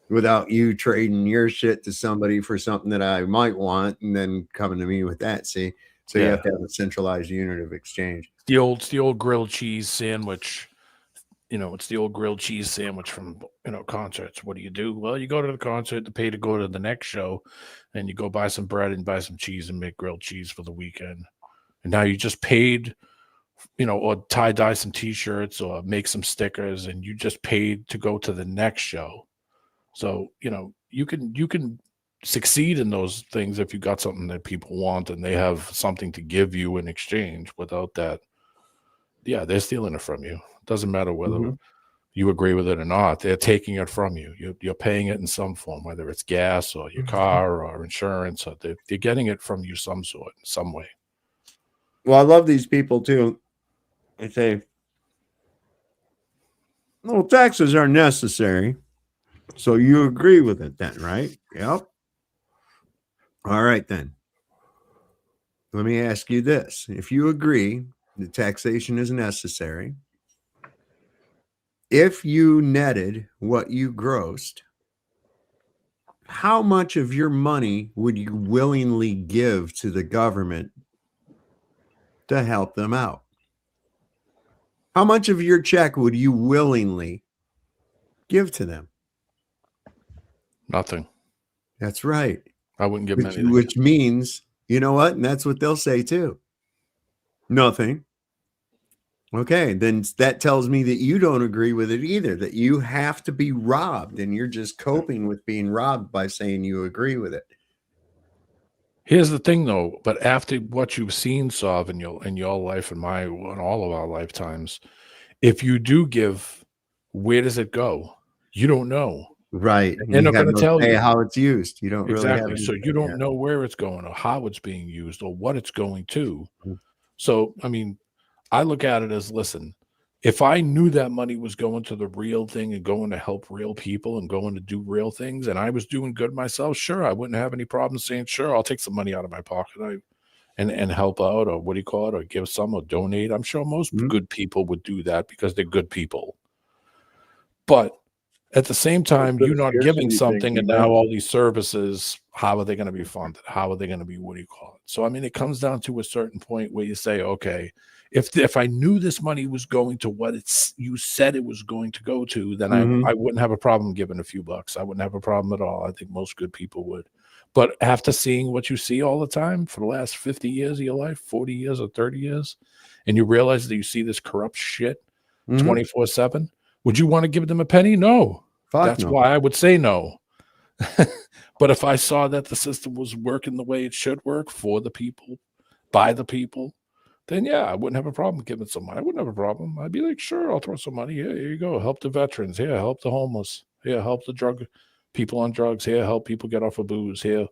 without you trading your shit to somebody for something that I might want and then coming to me with that. See, so you have to have a centralized unit of exchange. It's the old grilled cheese sandwich. It's the old grilled cheese sandwich from, concerts. What do? Well, you go to the concert to pay to go to the next show, and you go buy some bread and buy some cheese and make grilled cheese for the weekend. And now you just paid, or tie-dye some T-shirts or make some stickers, and you just paid to go to the next show. So, you can succeed in those things if you got something that people want and they have something to give you in exchange. Without that, yeah, they're stealing it from you. It doesn't matter whether you agree with it or not. They're taking it from you. You're paying it in some form, whether it's gas or your car or insurance, or they're getting it from you some way. Well, I love these people too. They say, well, taxes are necessary. So you agree with it then, right? Yep. All right, then. Let me ask you this. If you agree that taxation is necessary, if you netted what you grossed, how much of your money would you willingly give to the government to help them out? How much of your check would you willingly give to them? Nothing. That's right. I wouldn't give them anything. Which means, you know what? And that's what they'll say too. Nothing. Okay, then that tells me that you don't agree with it either, that you have to be robbed and you're just coping with being robbed by saying you agree with it. Here's the thing though, but after what you've seen, Sav, in your life and all of our lifetimes, if you do give, where does it go? You don't know. Right. They're You not have going to no tell say you how it's used. You don't really have exactly. So you don't know where it's going or how it's being used or what it's going to. So I mean, I look at it as, listen, if I knew that money was going to the real thing and going to help real people and going to do real things, and I was doing good myself, sure, I wouldn't have any problem saying, sure, I'll take some money out of my pocket and help out, or what do you call it, or give some or donate. I'm sure most good people would do that because they're good people. But at the same time, you're not giving something, and now all these services, how are they going to be funded? How are they going to be, what do you call it? So, I mean, it comes down to a certain point where you say, okay, if I knew this money was going to what you said it was going to go to, then I wouldn't have a problem giving a few bucks. I wouldn't have a problem at all. I think most good people would. But after seeing what you see all the time for the last 50 years of your life, 40 years or 30 years, and you realize that you see this corrupt shit 24/7, would you want to give them a penny? No. That's why I would say no. But if I saw that the system was working the way it should work for the people, by the people, then yeah, I wouldn't have a problem giving some money. I wouldn't have a problem. I'd be like, sure, I'll throw some money. Here you go. Help the veterans. Here, help the homeless. Here, help the people on drugs. Here, help people get off of booze. Here,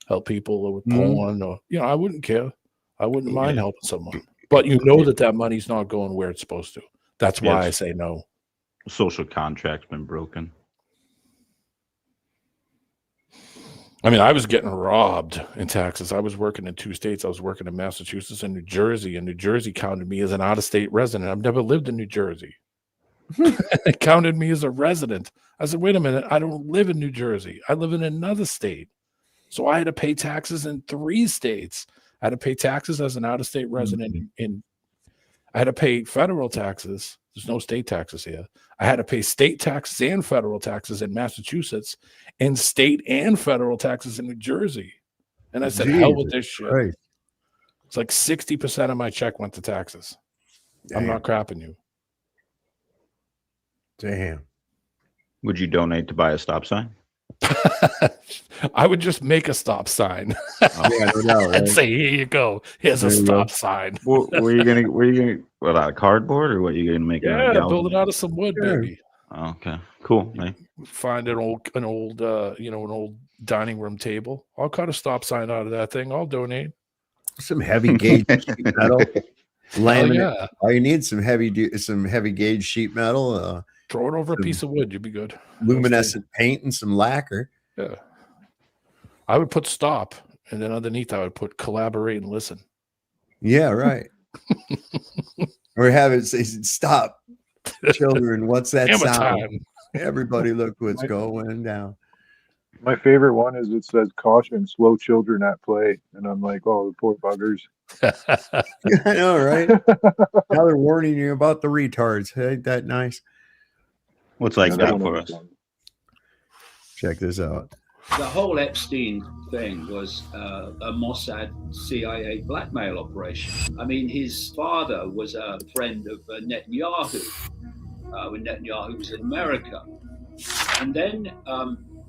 help people with porn. Or, I wouldn't care. I wouldn't mind helping someone. But you know that money's not going where it's supposed to. That's why I say no. Social contract's been broken. I mean, I was getting robbed in taxes. I was working in 2 states. I was working in Massachusetts and New Jersey, and New Jersey counted me as an out-of-state resident. I've never lived in New Jersey. It counted me as a resident. I said, wait a minute, I don't live in New Jersey. I live in another state. So I had to pay taxes in 3 states. I had to pay taxes as an out-of-state resident I had to pay federal taxes. There's no state taxes here. I had to pay state taxes and federal taxes in Massachusetts and state and federal taxes in New Jersey. And I said, hell with this shit. Christ. It's like 60% of my check went to taxes. Damn. I'm not crapping you. Damn. Would you donate to buy a stop sign? I would just make a stop sign and say, here you go. Here's a stop sign. Were you gonna what, out of cardboard, or what you gonna make? Yeah, build it out of some wood, baby. Oh, okay, cool. Find an old an old dining room table. I'll cut a stop sign out of that thing. I'll donate some heavy gauge sheet metal. Laminate. Yeah. All you need some heavy gauge sheet metal. Throw it over a piece of wood. You'd be good. Luminescent paint and some lacquer. Yeah. I would put stop, and then underneath I would put collaborate and listen. Yeah, right. Or have it say, stop, children. What's that Hammer sound? time. Everybody look what's going down. My favorite one is it says caution, slow children at play. And I'm like, oh, the poor buggers. I know, right? Now they're warning you about the retards. Ain't that nice? What's like that for us? Check this out. The whole Epstein thing was a Mossad CIA blackmail operation. I mean, his father was a friend of Netanyahu when Netanyahu was in America. And then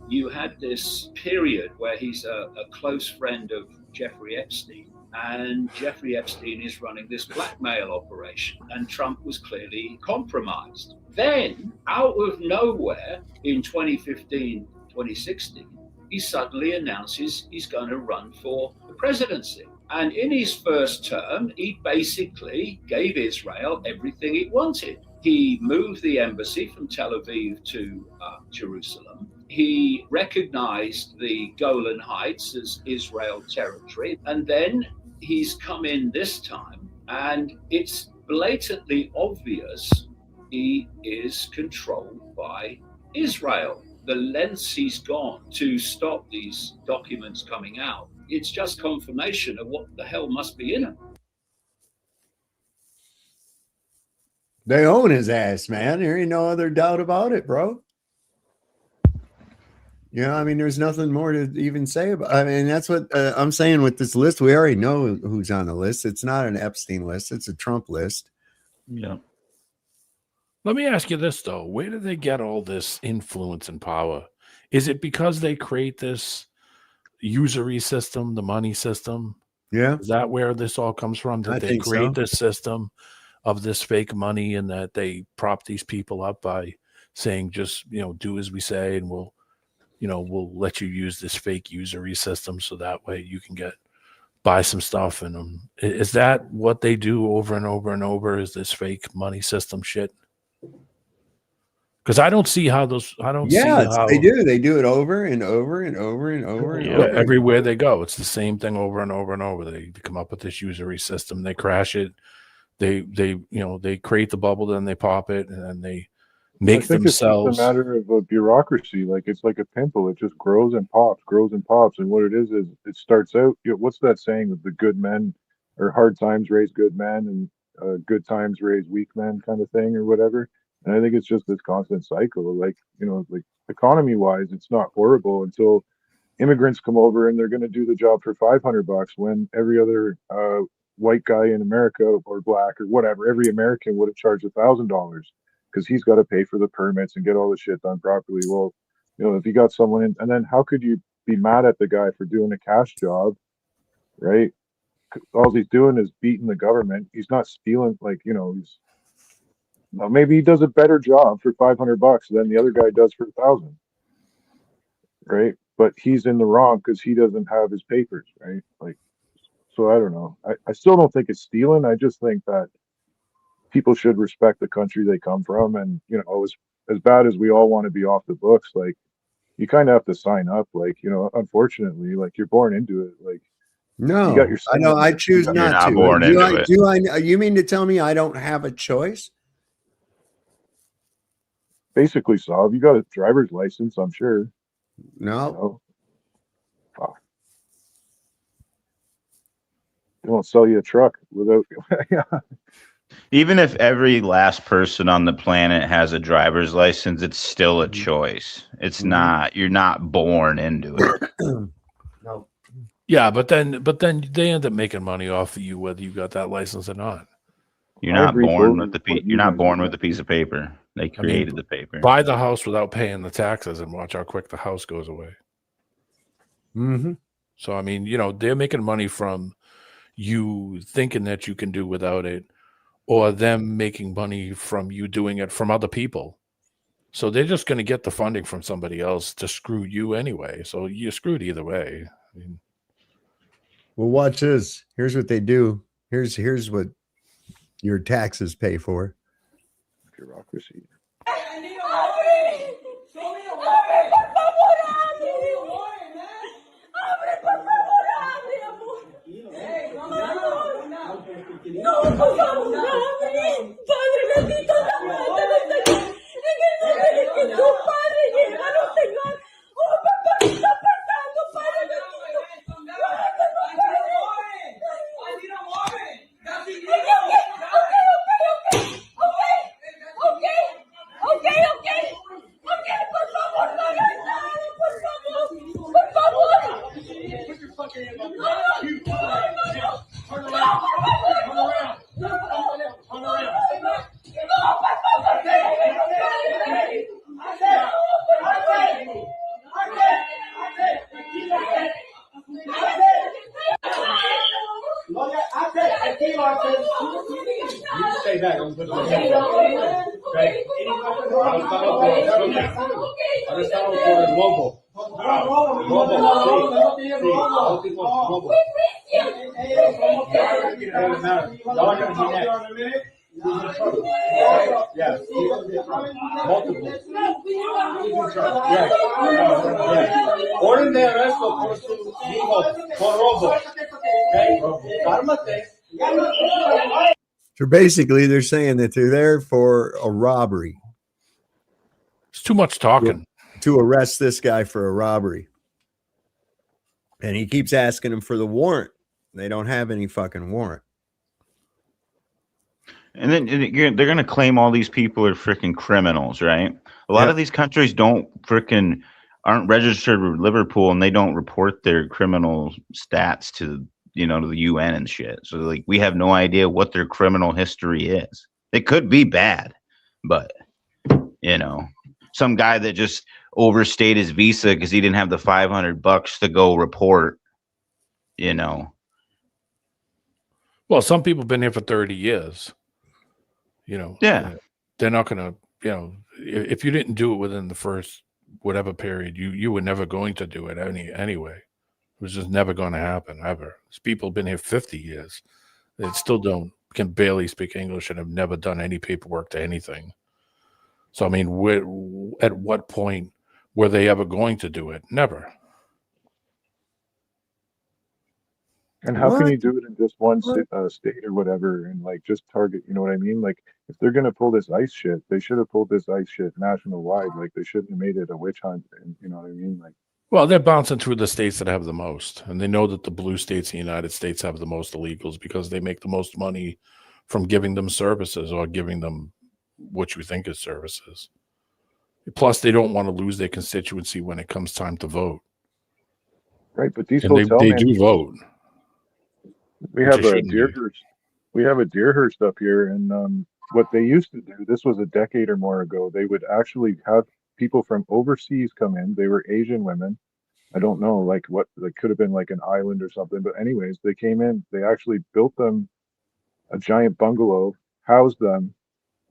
you had this period where he's a close friend of Jeffrey Epstein. And Jeffrey Epstein is running this blackmail operation, and Trump was clearly compromised. Then, out of nowhere, in 2015, 2016, he suddenly announces he's going to run for the presidency. And in his first term, he basically gave Israel everything it wanted. He moved the embassy from Tel Aviv to Jerusalem. He recognized the Golan Heights as Israel territory. And then he's come in this time, and it's blatantly obvious he is controlled by Israel. The lengths he's gone to stop these documents coming out, it's just confirmation of what the hell must be in them. They own his ass, man. There ain't no other doubt about it, bro. I mean, there's nothing more to even say about. I mean, that's what I'm saying with this list. We already know who's on the list. It's not an Epstein list. It's a Trump list. Yeah. Let me ask you this though: where do they get all this influence and power? Is it because they create this usury system, the money system? Yeah. Is that where this all comes from? That I they think create so. this system of this fake money, and that they prop these people up by saying, just, do as we say, and we'll let you use this fake usury system, so that way you can buy some stuff. And is that what they do over and over and over? Is this fake money system shit? Because I don't see how They do. They do it over and over and over and over and over. everywhere they go, it's the same thing over and over and over. They come up with this usury system, they crash it, they create the bubble, then they pop it, and then they make I think themselves. it's just a matter of a bureaucracy. Like it's like a pimple; it just grows and pops, grows and pops. And what it is it starts out. What's that saying? That the good men, or hard times raise good men, and good times raise weak men, kind of thing, or whatever. And I think it's just this constant cycle. Like like economy wise, it's not horrible until immigrants come over and they're going to do the job for $500 when every other white guy in America or black or whatever, every American would have charged $1,000 because he's got to pay for the permits and get all the shit done properly. Well, if you got someone in, and then how could you be mad at the guy for doing a cash job, right? All he's doing is beating the government. He's not stealing, maybe he does a better job for $500 than the other guy does for 1,000, right? But he's in the wrong because he doesn't have his papers, right? So I don't know. I still don't think it's stealing. I just think that people should respect the country they come from, and as bad as we all want to be off the books, you kind of have to sign up. Unfortunately, you're born into it. No, you got your I know. I choose You're not not to. born into it. Do I? You mean to tell me I don't have a choice? Basically, Saab, you got a driver's license, I'm sure. No. They won't sell you a truck without. Even if every last person on the planet has a driver's license, it's still a choice. It's not. You're not born into it. No. Yeah, but then they end up making money off of you whether you got that license or not. You're not born with You're not born with a piece of paper. They created the paper. Buy the house without paying the taxes, and watch how quick the house goes away. Mm-hmm. So I mean, they're making money from you thinking that you can do without it, or them making money from you doing it from other people. So they're just going to get the funding from somebody else to screw you anyway. So you're screwed either way. I mean, well, watch this. Here's what they do. Here's what your taxes pay for. Bureaucracy. No, por favor, abre. Padre bendito, en el momento que tu padre llega, no tengas. Oh, papá, ¿qué está pasando, padre bendito? Okay, por favor, no hagas nada, por favor. Stay back. I'm putting Ahora estamos por el robo. Yes. Multiple. Orden de arresto por su hijo por robo. Okay? Cálmate. So basically, they're saying that they're there for a robbery. It's too much talking. To arrest this guy for a robbery. And he keeps asking them for the warrant. They don't have any fucking warrant. And then they're going to claim all these people are freaking criminals, right? A lot of these countries aren't registered with Liverpool, and they don't report their criminal stats to to the UN and shit. So we have no idea what their criminal history is. It could be bad, but some guy that just overstayed his visa because he didn't have the $500 to go report. Well, some people have been here for 30 years. Yeah. They're not going to, if you didn't do it within the first whatever period, you were never going to do it anyway. It was just never going to happen ever. These people have been here 50 years. They still can barely speak English and have never done any paperwork to anything. So, I mean, at what point were they ever going to do it? Never. And how can you do it in just one state or whatever and like just target, you know what I mean? Like if they're going to pull this ICE shit, they should have pulled this ICE shit national wide. Like they shouldn't have made it a witch hunt. And you know what I mean? Like, well, they're bouncing through the states that have the most. And they know that the blue states in the United States have the most illegals because they make the most money from giving them services or giving them what you think is services. Plus, they don't want to lose their constituency when it comes time to vote. Right, but these and they do vote. We have a Deerhurst up here, and what they used to do, this was a decade or more ago, they would actually have people from overseas come in. They were Asian women. I don't know, like what, they could have been like an island or something, but anyways, they came in, they actually built them a giant bungalow, housed them,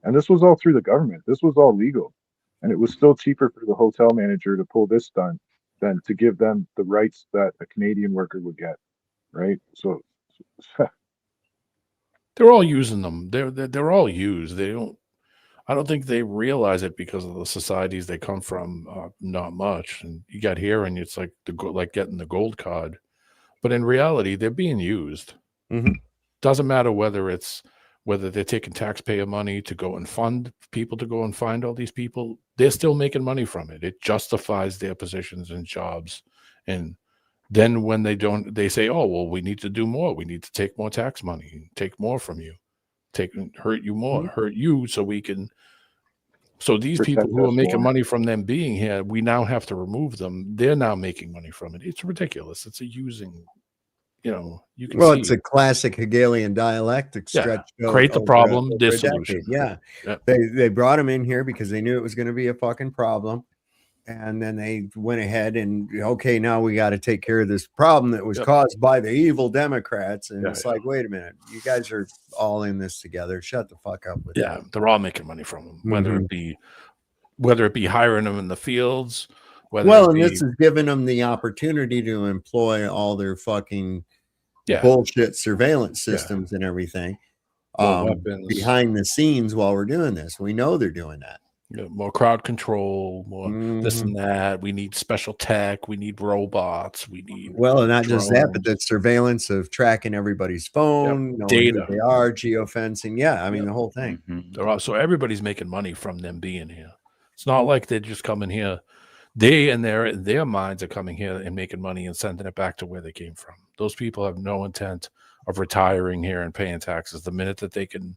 and this was all through the government. This was all legal. And it was still cheaper for the hotel manager to pull this stunt than to give them the rights that a Canadian worker would get, right? So they're all using them. They're all used. I don't think they realize it because of the societies they come from. Not much. And you got here, and it's like getting the gold card, but in reality, they're being used. Mm-hmm. Doesn't matter whether they're taking taxpayer money to go and fund people to go and find all these people. They're still making money from it. It justifies their positions and jobs. And then when they don't, they say, oh, well, we need to do more. We need to take more tax money, take more from you, hurt you more, hurt you so we can. So these people who are making money from them being here, we now have to remove them. They're now making money from it. It's ridiculous. It's a using, you can see it's a classic Hegelian dialectic stretch. Create the problem, their solution. Yeah. They brought him in here because they knew it was going to be a fucking problem. And then they went ahead and, okay, now we got to take care of this problem that was caused by the evil Democrats. And it's like, wait a minute, you guys are all in this together. Shut the fuck up with that. They're all making money from them, whether it be hiring them in the fields. And this is giving them the opportunity to employ all their fucking bullshit surveillance systems and everything behind the scenes while we're doing this. We know they're doing that. More crowd control, more this and that. We need special tech. We need robots. We need and not just that, but the surveillance of tracking everybody's phone, data. Who they are, geofencing. Yeah, I mean the whole thing. So everybody's making money from them being here. It's not like they're just coming here. They and their minds are coming here and making money and sending it back to where they came from. Those people have no intent of retiring here and paying taxes. The minute that they can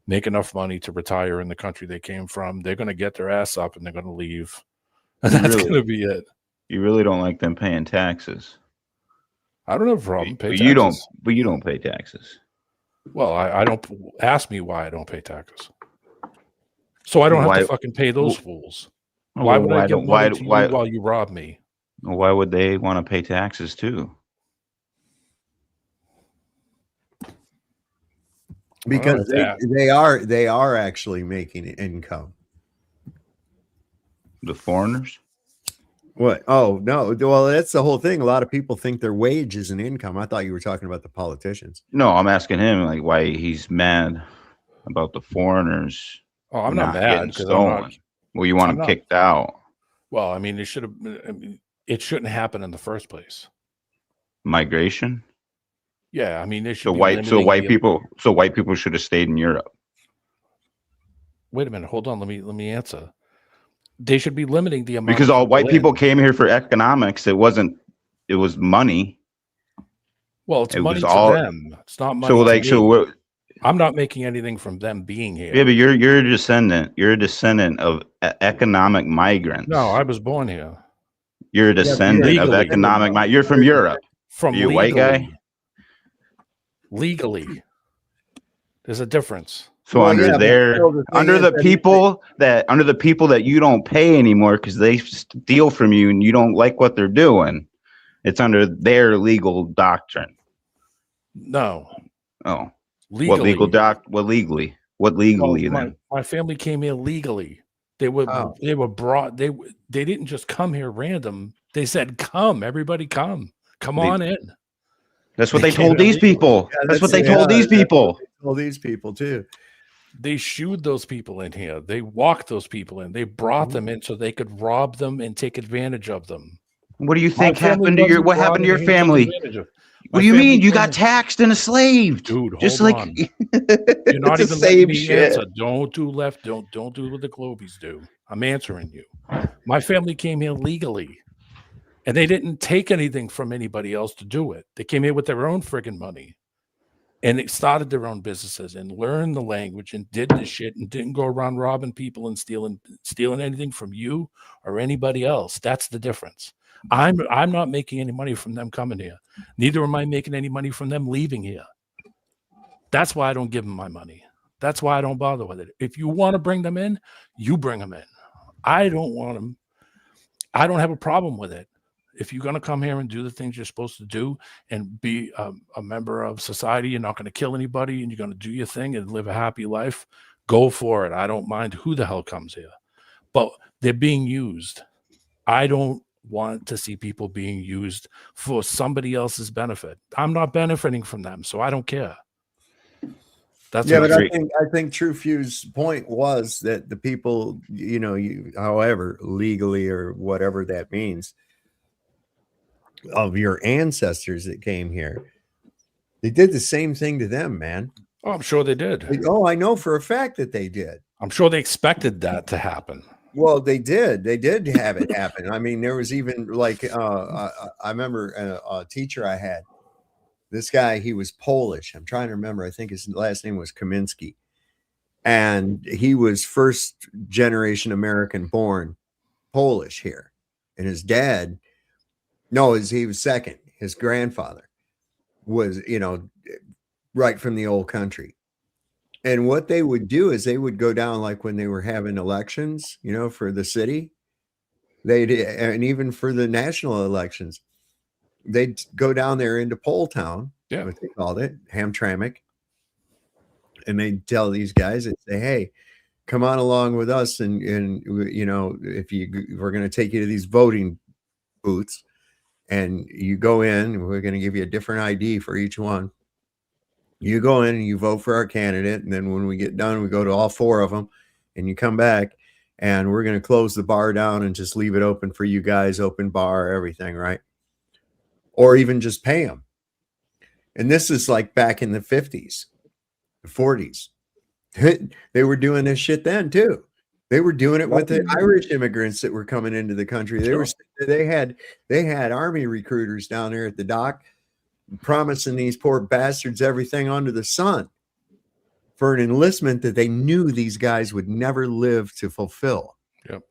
make enough money to retire in the country they came from, they're going to get their ass up and they're going to leave. And that's going to be it. You really don't like them paying taxes. I don't have a problem paying taxes. You don't pay taxes. Well, I don't. Ask me why I don't pay taxes. So I don't have to fucking pay those fools. Why would I give money to you while you rob me? Why would they want to pay taxes too? Because they are actually making income. The foreigners? What? Oh no! Well, that's the whole thing. A lot of people think their wage is an income. I thought you were talking about the politicians. No, I'm asking him like why he's mad about the foreigners. Oh, I'm not mad because well, you want them kicked out. Well, I mean, it should have. It shouldn't happen in the first place. Migration. Yeah, I mean, they should. So white people should have stayed in Europe. Wait a minute, hold on. Let me answer. They should be limiting the amount because all white people came here for economics. It was money. Well, it's money to them. It's not money. So I'm not making anything from them being here. Yeah, but you're a descendant. You're a descendant of economic migrants. No, I was born here. You're a descendant of economic migrants. You're from Europe. From you a white guy? Legally, there's a difference. So Well, under yeah, but their still the thing under is the that people that you don't pay anymore because they steal from you and you don't like what they're doing, it's under their legal doctrine. No. Oh, Legally. What legally? What legally Well, then? my family came here legally. They were brought. They didn't just come here random. They said, "Come, everybody, come on in." That's what They they told came these illegally. people. Yeah, That's what they told these people. Told these people too. They shooed those people in here. They walked those people in. They brought them in so they could rob them and take advantage of them. What do you My think family happened to your wasn't what brought happened to in your here and taken family? advantage of. What My do you family mean? You came got in- taxed and enslaved. Dude, Just hold like on. You're not it's the even letting same me shit. answer. Don't do left. Don't do what the Globies do. I'm answering you. My family came here legally, and they didn't take anything from anybody else to do it. They came here with their own friggin' money, and they started their own businesses and learned the language and did this shit and didn't go around robbing people and stealing anything from you or anybody else. That's the difference. I'm not making any money from them coming here. Neither am I making any money from them leaving here. That's why I don't give them my money. That's why I don't bother with it. If you want to bring them in, you bring them in. I don't want them. I don't have a problem with it. If you're going to come here and do the things you're supposed to do and be a member of society, you're not going to kill anybody and you're going to do your thing and live a happy life, go for it. I don't mind who the hell comes here. But they're being used. I don't want to see people being used for somebody else's benefit. I'm not benefiting from them, so I don't care. That's Yeah, but I think True Few's point was that the people, however, legally or whatever that means, of your ancestors that came here, they did the same thing to them, man. Oh, I'm sure they did. Oh, I know for a fact that they did. I'm sure they expected that to happen. Well, they did. They did have it happen. I mean, there was even like I remember a teacher I had. This guy, he was Polish. I'm trying to remember. I think his last name was Kaminsky. And he was first generation American born Polish here. And his dad, he was second. His grandfather was, right from the old country. And what they would do is they would go down, like when they were having elections, for the city, and even for the national elections, they'd go down there into Pole Town, what they called it, Hamtramck, and they'd tell these guys and say, "Hey, come on along with us, and if we're going to take you to these voting booths, and you go in, we're going to give you a different ID for each one. You go in and you vote for our candidate, and then when we get done, we go to all four of them, and you come back, and we're going to close the bar down and just leave it open for you guys, open bar, everything, right? Or even just pay them." And this is like back in the 50s, the 40s. They were doing this shit then too. They were doing it with the Irish immigrants that were coming into the country. They had army recruiters down there at the dock promising these poor bastards everything under the sun for an enlistment that they knew these guys would never live to fulfill. Yep.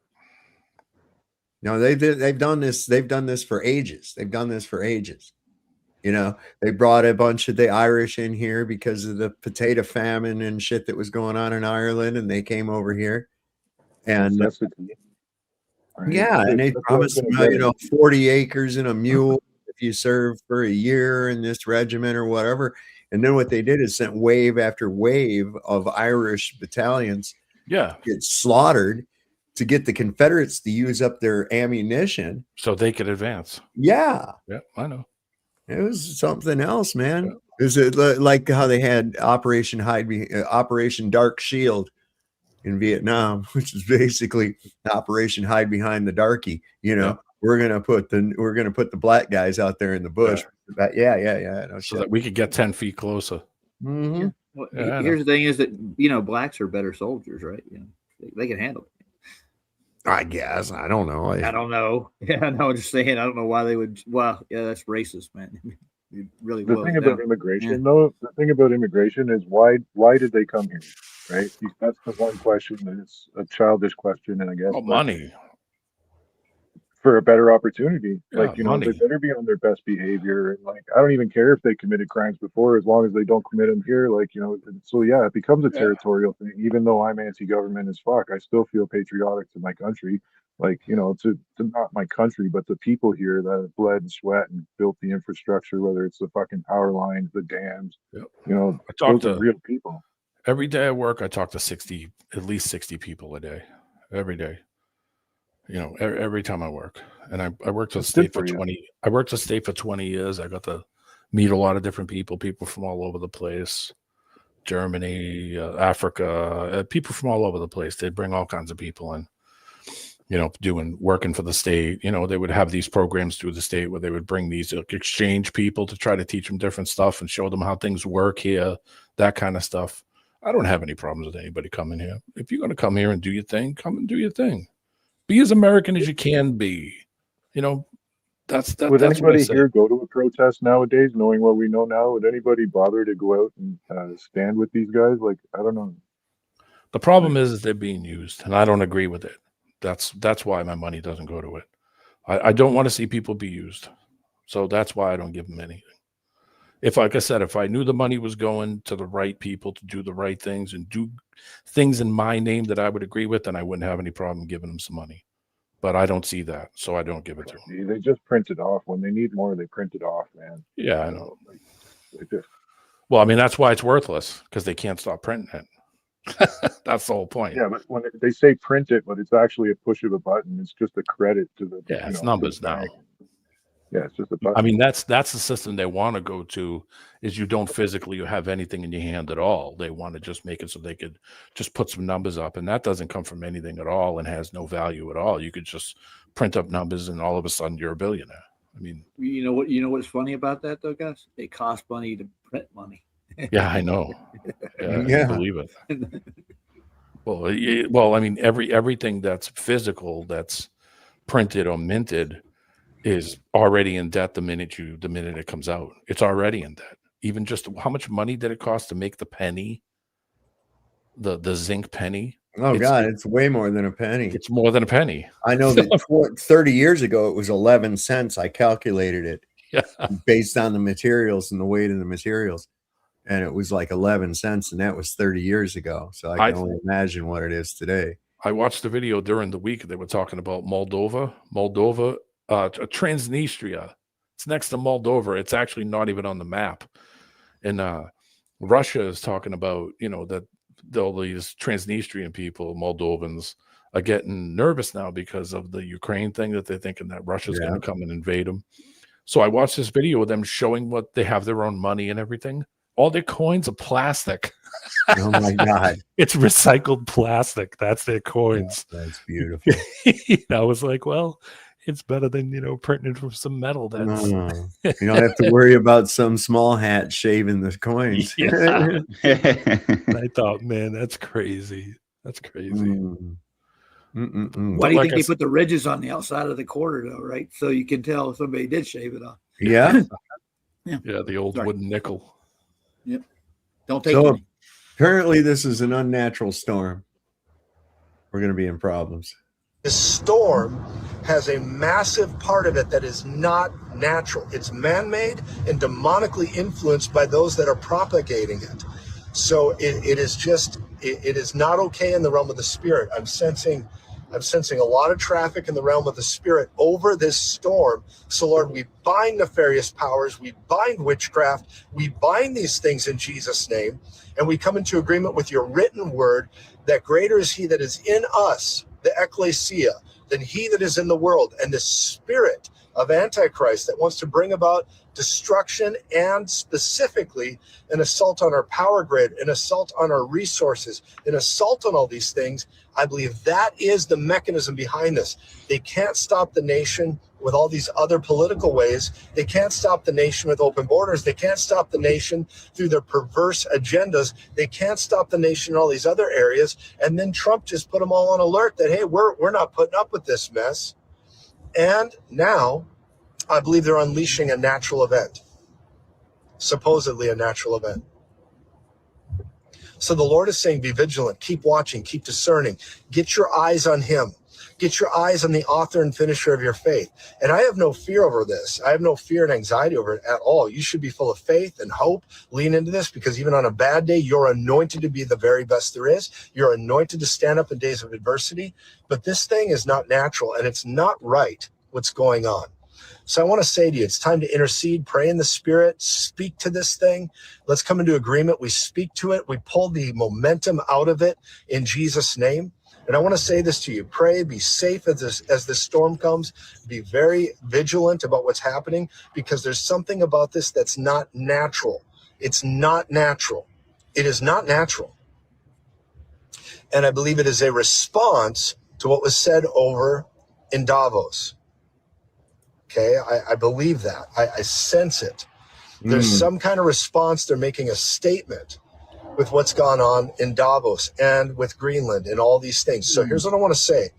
No, they've done this. They've done this for ages. They've done this for ages. They brought a bunch of the Irish in here because of the potato famine and shit that was going on in Ireland, and they came over here. And and they promised them, 40 acres and a mule if you serve for a year in this regiment or whatever. And then what they did is sent wave after wave of Irish battalions get slaughtered to get the Confederates to use up their ammunition so they could advance. Yeah, I know. It was something else, man. Is it like how they had Operation Dark Shield in Vietnam, which is basically Operation Hide Behind the Darky? We're gonna put the black guys out there in the bush. No, so that we could get 10 feet closer. Mm-hmm. Well, here's the thing: is that blacks are better soldiers, right? They can handle it. I guess. I don't know. I don't know. Yeah, no, I'm just saying. I don't know why they would. Well, yeah, that's racist, man. It really the was. thing about immigration, though, the thing about immigration is why did they come here, right? That's the one question, and it's a childish question, and I guess money. for a better opportunity. Yeah, Like, you know, they money. better be on their best behavior. And like, I don't even care if they committed crimes before, as long as they don't commit them here. Like, you know, so yeah, it becomes a Yeah. territorial thing. Even though I'm anti-government as fuck, I still feel patriotic to my country. Like, you know, to not my country, but the people here that have bled and sweat and built the infrastructure, whether it's the fucking power lines, the dams, Yep. you know, I talk those are to real people. every day at work. I talk to at least 60 people a day, every day. You know, every time I work, and I worked at the That's good state for for you. 20. I worked at the state for 20 years. I got to meet a lot of different people from all over the place, Germany, Africa, people from all over the place. They'd bring all kinds of people in, you know, working for the state. You know, they would have these programs through the state where they would bring these exchange people to try to teach them different stuff and show them how things work here, that kind of stuff. I don't have any problems with anybody coming here. If you're going to come here and do your thing, come and do your thing. Be as American as you can be. You know, that's Would what I anybody say. here go to a protest nowadays, knowing what we know now? Would anybody bother to go out and stand with these guys? Like, I don't know. The problem is they're being used, and I don't agree with it. That's why my money doesn't go to it. I don't want to see people be used, so that's why I don't give them anything. If, like I said, if I knew the money was going to the right people to do the right things and do things in my name that I would agree with, then I wouldn't have any problem giving them some money. But I don't see that, so I don't give it to them. They just print it off. When they need more, they print it off, man. Yeah, I know. Like, they just, Well, I mean, that's why it's worthless, because they can't stop printing it. That's the whole point. yeah, but when they say print it, but it's actually a push of a button. It's just a credit to the Yeah, it's to the numbers now. bank. Yeah, it's just a button. I mean, that's the system they want to go to, is you don't physically have anything in your hand at all. They want to just make it so they could just put some numbers up, and that doesn't come from anything at all and has no value at all. You could just print up numbers and all of a sudden you're a billionaire. I mean, You know what's funny about that though, guys? It costs money to print money. yeah, I know. Yeah, Yeah. I believe it. Well, I mean, everything that's physical, that's printed or minted, is already in debt the minute it comes out. It's already in debt. Even just how much money did it cost to make the penny, the zinc penny? Oh God, it's way more than a penny. It's more than a penny. I know that 30 years ago it was 11 cents. I calculated it based on the materials and the weight of the materials, and it was like 11 cents, and that was 30 years ago. So I can only imagine what it is today. I watched the video during the week. They were talking about Moldova, Transnistria. It's next to Moldova. It's actually not even on the map. And Russia is talking about, you know, that all these Transnistrian people, Moldovans, are getting nervous now because of the Ukraine thing, that they're thinking that Russia's going to come and invade them. So I watched this video of them showing what they have, their own money and everything. All their coins are plastic. Oh my God. It's recycled plastic. That's their coins. Oh, that's beautiful. I was like, well, it's better than, you know, printing from some metal. That's You don't have to worry about some small hat shaving the coins. Yeah. I thought, man, that's crazy. That's crazy. Why do you think they put the ridges on the outside of the quarter, though, right? So you can tell if somebody did shave it off. Yeah. Yeah, the old wooden nickel. Yep. Don't take So money. apparently this is an unnatural storm. We're going to be in problems. This storm has a massive part of it that is not natural. It's man-made and demonically influenced by those that are propagating it. So it is not okay in the realm of the spirit. I'm sensing a lot of traffic in the realm of the spirit over this storm. So Lord, we bind nefarious powers, we bind witchcraft, we bind these things in Jesus' name, and we come into agreement with your written word that greater is he that is in us, the ecclesia, than he that is in the world. And the spirit of Antichrist that wants to bring about destruction and specifically an assault on our power grid, an assault on our resources, an assault on all these things, I believe that is the mechanism behind this. They can't stop the nation with all these other political ways. They can't stop the nation with open borders. They can't stop the nation through their perverse agendas. They can't stop the nation in all these other areas. And then Trump just put them all on alert that, hey, we're not putting up with this mess. And now I believe they're unleashing a natural event, supposedly a natural event. So the Lord is saying, be vigilant, keep watching, keep discerning, get your eyes on him. Get your eyes on the author and finisher of your faith. And I have no fear over this. I have no fear and anxiety over it at all. You should be full of faith and hope. Lean into this, because even on a bad day, you're anointed to be the very best there is. You're anointed to stand up in days of adversity. But this thing is not natural, and it's not right what's going on. So I want to say to you, it's time to intercede, pray in the Spirit, speak to this thing. Let's come into agreement. We speak to it. We pull the momentum out of it in Jesus' name. And I want to say this to you. Pray, be safe as this storm comes. Be very vigilant about what's happening, because there's something about this that's not natural. It's not natural. It is not natural. And I believe it is a response to what was said over in Davos. Okay, I believe that. I sense it. There's some kind of response. They're making a statement with what's gone on in Davos and with Greenland and all these things. So here's what I want to say.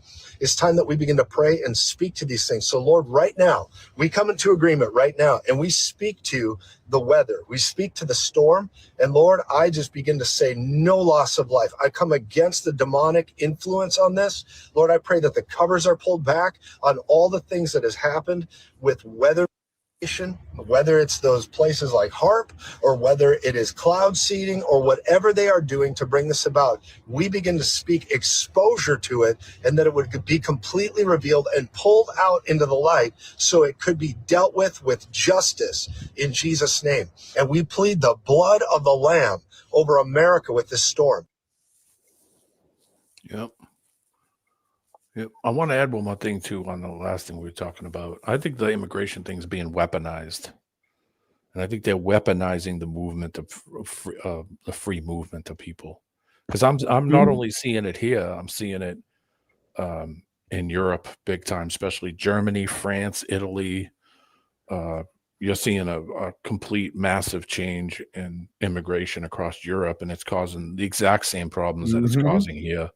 It's time that we begin to pray and speak to these things. So Lord, right now, we come into agreement right now, and we speak to the weather. We speak to the storm. And Lord, I just begin to say no loss of life. I come against the demonic influence on this. Lord, I pray that the covers are pulled back on all the things that has happened with weather, whether it's those places like HARP, or whether it is cloud seeding, or whatever they are doing to bring this about. We begin to speak exposure to it, and that it would be completely revealed and pulled out into the light, so it could be dealt with justice in Jesus' name. And we plead the blood of the Lamb over America with this storm. Yep. Yep. I want to add one more thing too on the last thing we were talking about. I think the immigration thing is being weaponized, and I think they're weaponizing the movement of the free movement of people. Because I'm not only seeing it here, I'm seeing it in Europe big time, especially Germany, France, Italy. You're seeing a complete massive change in immigration across Europe, and it's causing the exact same problems that it's causing here.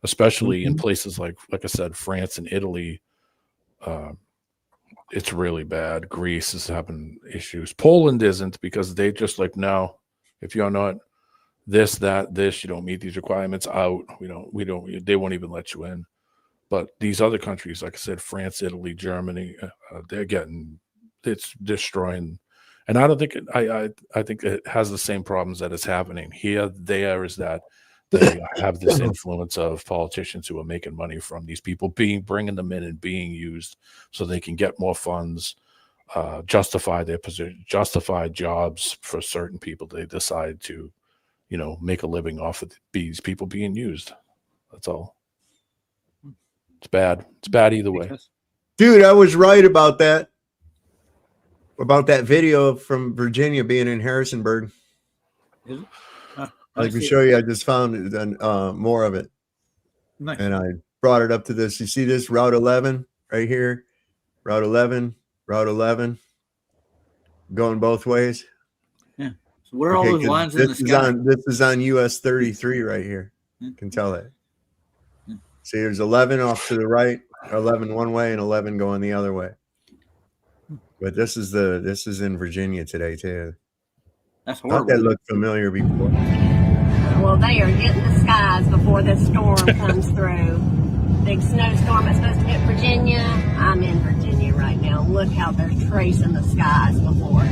Especially in places like I said, France and Italy, it's really bad. Greece is having issues. Poland isn't, because they just like, no, if you're not this, you don't meet these requirements, out. They won't even let you in. But these other countries, like I said, France, Italy, Germany, it's destroying. And I don't think I think it has the same problems that is happening here. There is that. They have this influence of politicians who are making money from these people, bringing them in and being used so they can get more funds, justify their position, justify jobs for certain people. They decide to, make a living off of these people being used. That's all. It's bad. It's bad either way. Dude, I was right about that. About that video from Virginia being in Harrisonburg. Is it? I can show you. I just found more of it. Nice. And I brought it up to this. You see this Route 11 right here? Route 11, going both ways. Yeah. So what are all those lines in the sky? This is on US 33 right here. You can tell that. See, there's 11 off to the right, 11 one way, and 11 going the other way. But this is in Virginia today too. That's horrible. Thought that looked familiar before. Well, they are getting the skies before this storm comes through. Big snowstorm that's supposed to hit Virginia. I'm in Virginia right now. Look how they're tracing the skies before.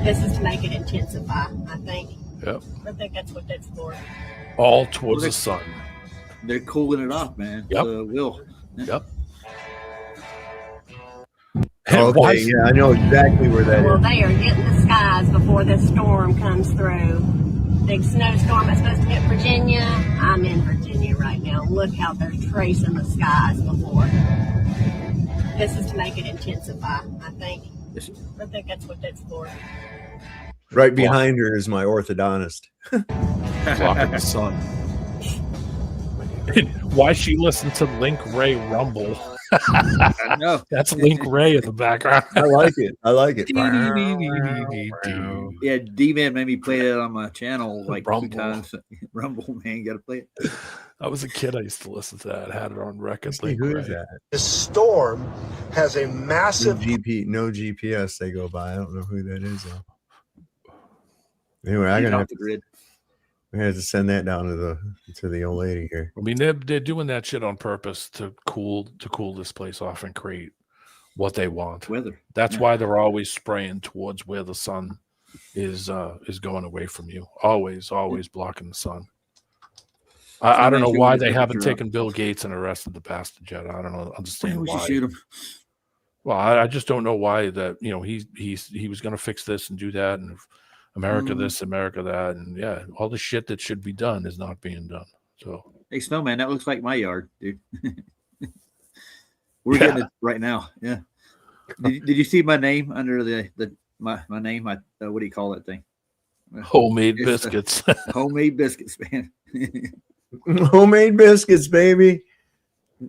This is to make it intensify, I think. Yep. I think that's what that's for. All towards the sun. They're cooling it off, man. Yep. Will. Yep. Okay, yeah, I know exactly where that Well, is. they are getting the skies before this storm comes through. Big snowstorm that's supposed to hit Virginia. I'm in Virginia right now. Look how they're tracing the skies before. This is to make it intensify, I think. I think that's what that's for. Right behind her is my orthodontist. Blocking the sun. Why she listened to Link Ray rumble? I know. That's Link Ray in the background. I like it. Yeah, D-Man made me play that on my channel like Rumble. 2 times. Rumble, man, got to play it. I was a kid. I used to listen to that. I had it on record. Link Who Ray. is that? This storm has a massive No GPS they go by. I don't know who that is though. Anyway, I'm gonna have the grid. We had to send that down to the old lady here. I mean, they're doing that shit on purpose to cool this place off and create what they want. Weather. That's why they're always spraying towards where the sun is going away from you. Always blocking the sun. I don't know why they haven't taken Bill Gates and arrested the bastard yet. I don't know. Understand we why. should shoot him. Well, I just don't know why that. You know, he was going to fix this and do that, and America this, America that, and yeah, all the shit that should be done is not being done. So, hey, Snowman, that looks like my yard, dude. We're getting it right now. Yeah. Did you see my name under my name? What do you call that thing? Homemade biscuits. Homemade biscuits, man. Homemade biscuits, baby.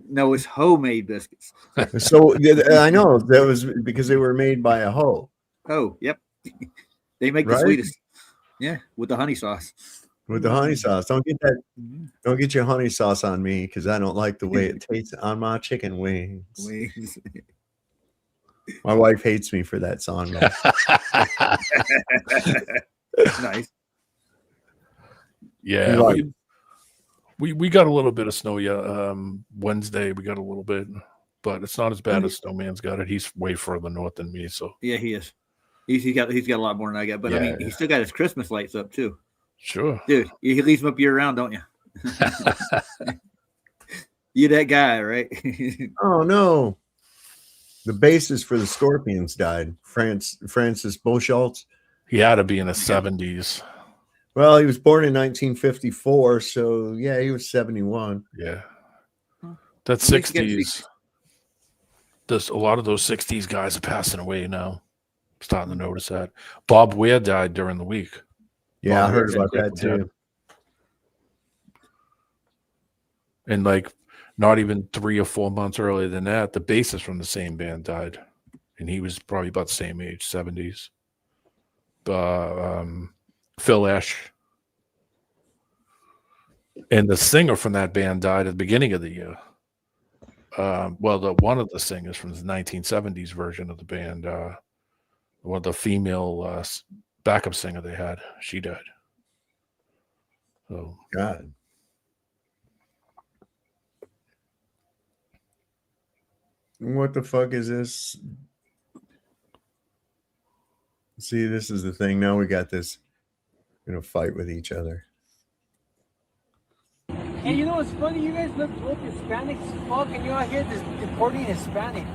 No, it's homemade biscuits. So I know that was because they were made by a hoe. Oh, yep. They make the sweetest. Yeah, with the honey sauce. With the honey sauce. Don't get your honey sauce on me because I don't like the way it tastes on my chicken wings. My wife hates me for that song. Nice. Yeah. We got a little bit of snow Wednesday. We got a little bit, but it's not as bad as Snowman's got it. He's way further north than me, so yeah, he is. He's got a lot more than I got, but I mean, he's still got his Christmas lights up too. Sure, dude. He leaves them up year round, don't you? You that guy, right? Oh no, the bassist for the Scorpions died. Francis Bocholtz. He had to be in the 70s. Well, he was born in 1954, so yeah, he was 71. Yeah, that's 60s. A lot of those 60s guys are passing away now. Starting to notice that. Bob Weir died during the week. Yeah, I heard about that too. And like not even 3 or 4 months earlier than that, the bassist from the same band died. And he was probably about the same age, 70s. Phil Esch. And the singer from that band died at the beginning of the year. One of the singers from the 1970s version of the band, one of the female backup singer they had, she died. So God. What the fuck is this? See, this is the thing. Now we got this. We're gonna fight with each other. And you know what's funny? You guys look Hispanic as fuck, and you're out here deporting Hispanic.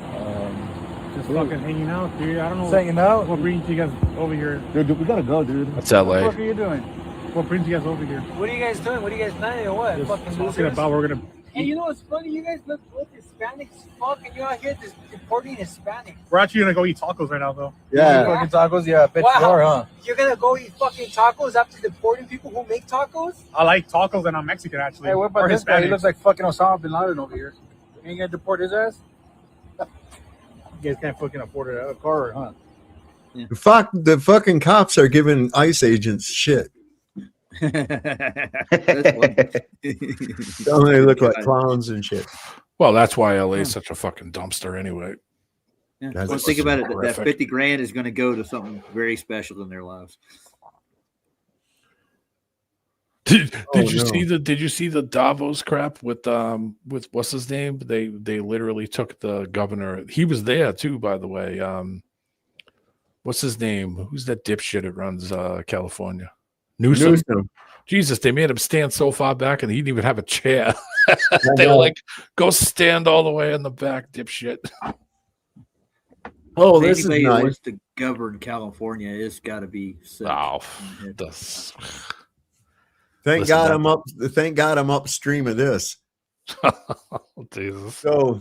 Just fucking hanging out, dude. I don't know. Just hanging out? What brings you guys over here? Dude, we gotta go, dude. That's LA. What the fuck are you doing? What brings you guys over here? What are you guys doing? What are you guys planning or what? Just Fucking talking losers? about we're gonna. And you know what's funny? You guys look Hispanic as fuck, and you're out here deporting Hispanic. We're actually gonna go eat tacos right now, though. Yeah. Fucking tacos, yeah. I bet Wow. you are, huh? You're gonna go eat fucking tacos after deporting people who make tacos? I like tacos, and I'm Mexican actually. Hey, what about Or this guy? He Hispanic. looks like fucking Osama bin Laden over here. You ain't gonna deport his ass? You guys can't fucking afford a car, huh? The fucking cops are giving ICE agents shit. Don't they look like clowns and shit? Well, that's why LA is such a fucking dumpster anyway. Yeah. That's Well, think about it. That horrific. 50 grand is going to go to something very special in their lives. Did Oh, you no. see the Davos crap with what's his name? They literally took the governor. He was there too, by the way. What's his name? Who's that dipshit that runs California? Newsom. Jesus, they made him stand so far back and he didn't even have a chair. They were like, go stand all the way in the back, dipshit. Oh, If this is anybody nice. wants to govern California, it's got to be sick. Oh, Thank Listen, God that- I'm up. Thank God I'm upstream of this. Jesus. So,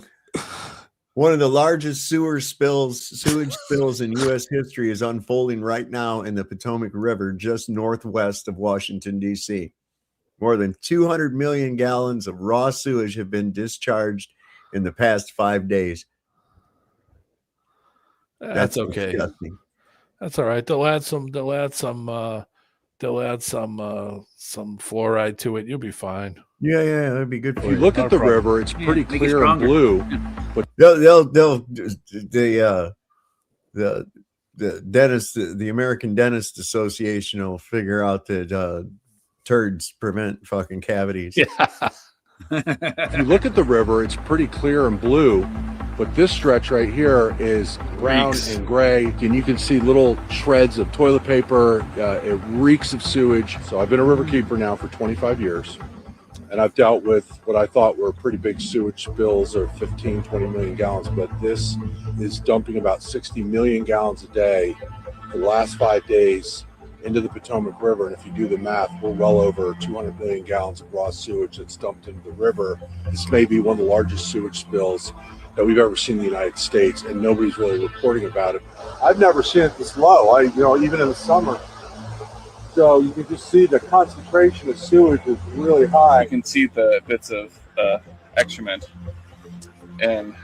one of the largest sewage spills in U.S. history is unfolding right now in the Potomac River, just northwest of Washington, D.C. More than 200 million gallons of raw sewage have been discharged in the past 5 days. That's okay. disgusting. That's all right. They'll add some fluoride to it. You'll be fine. Yeah, that'd be good for If you look at the river, it's pretty make it clear and stronger. blue. But the American Dentist Association will figure out that turds prevent fucking cavities. Yeah. If you look at the river, it's pretty clear and blue, but this stretch right here is brown and gray, and you can see little shreds of toilet paper. It reeks of sewage. So I've been a river keeper now for 25 years, and I've dealt with what I thought were pretty big sewage spills of 15, 20 million gallons, but this is dumping about 60 million gallons a day for the last 5 days into the Potomac River. And if you do the math, we're well over 200 million gallons of raw sewage that's dumped into the river. This may be one of the largest sewage spills that we've ever seen in the United States, and nobody's really reporting about it. I've never seen it this low, even in the summer. So you can just see the concentration of sewage is really high. You can see the bits of excrement, and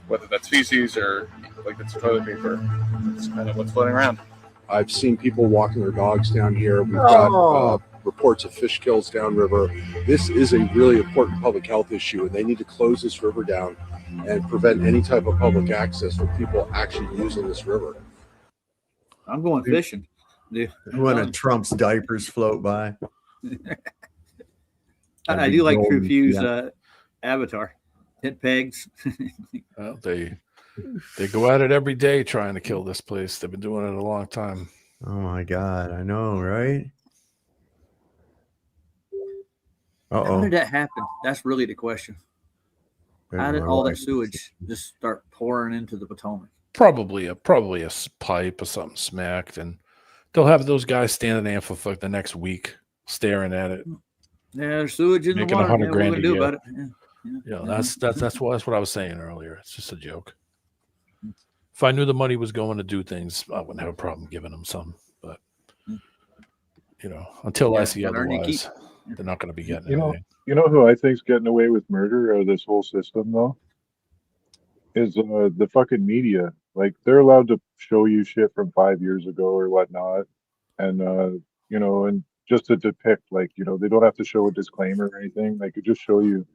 whether that's feces or like it's toilet paper, it's kind of what's floating around. I've seen people walking their dogs down here. We've got reports of fish kills downriver. This is a really important public health issue, and they need to close this river down and prevent any type of public access for people actually using this river. I'm going fishing. When Trump's diapers float by. I do like True Fuse Avatar. Hit pegs. Well, they go at it every day trying to kill this place. They've been doing it a long time. Oh my God, I know, right? How did that happen? That's really the question. How did all that sewage just start pouring into the Potomac? Probably a pipe or something smacked, and they'll have those guys standing there for like the next week staring at it. Yeah, there's sewage in making the water. $100 grand what a do year. about it? Yeah, that's what I was saying earlier. It's just a joke. If I knew the money was going to do things, I wouldn't have a problem giving them some. But until I see otherwise, they're not going to be getting anything. You know who I think's getting away with murder out of this whole system though? Is the fucking media. Like they're allowed to show you shit from 5 years ago or whatnot, and and just to depict, like, they don't have to show a disclaimer or anything. They could just show you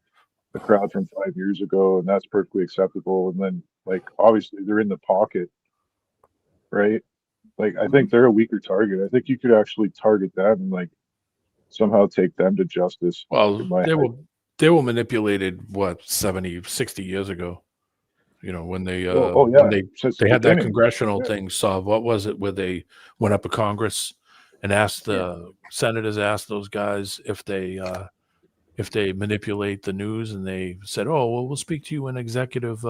the crowd from 5 years ago, and that's perfectly acceptable. And then, like, obviously they're in the pocket, right? Like, I think they're a weaker target. I think you could actually target them and like somehow take them to justice. Well, they were manipulated 70, 60 years ago. When they when they had that congressional thing solved. What was it where they went up to Congress and asked the senators asked those guys if they manipulate the news, and they said, "Oh, well, we'll speak to you in executive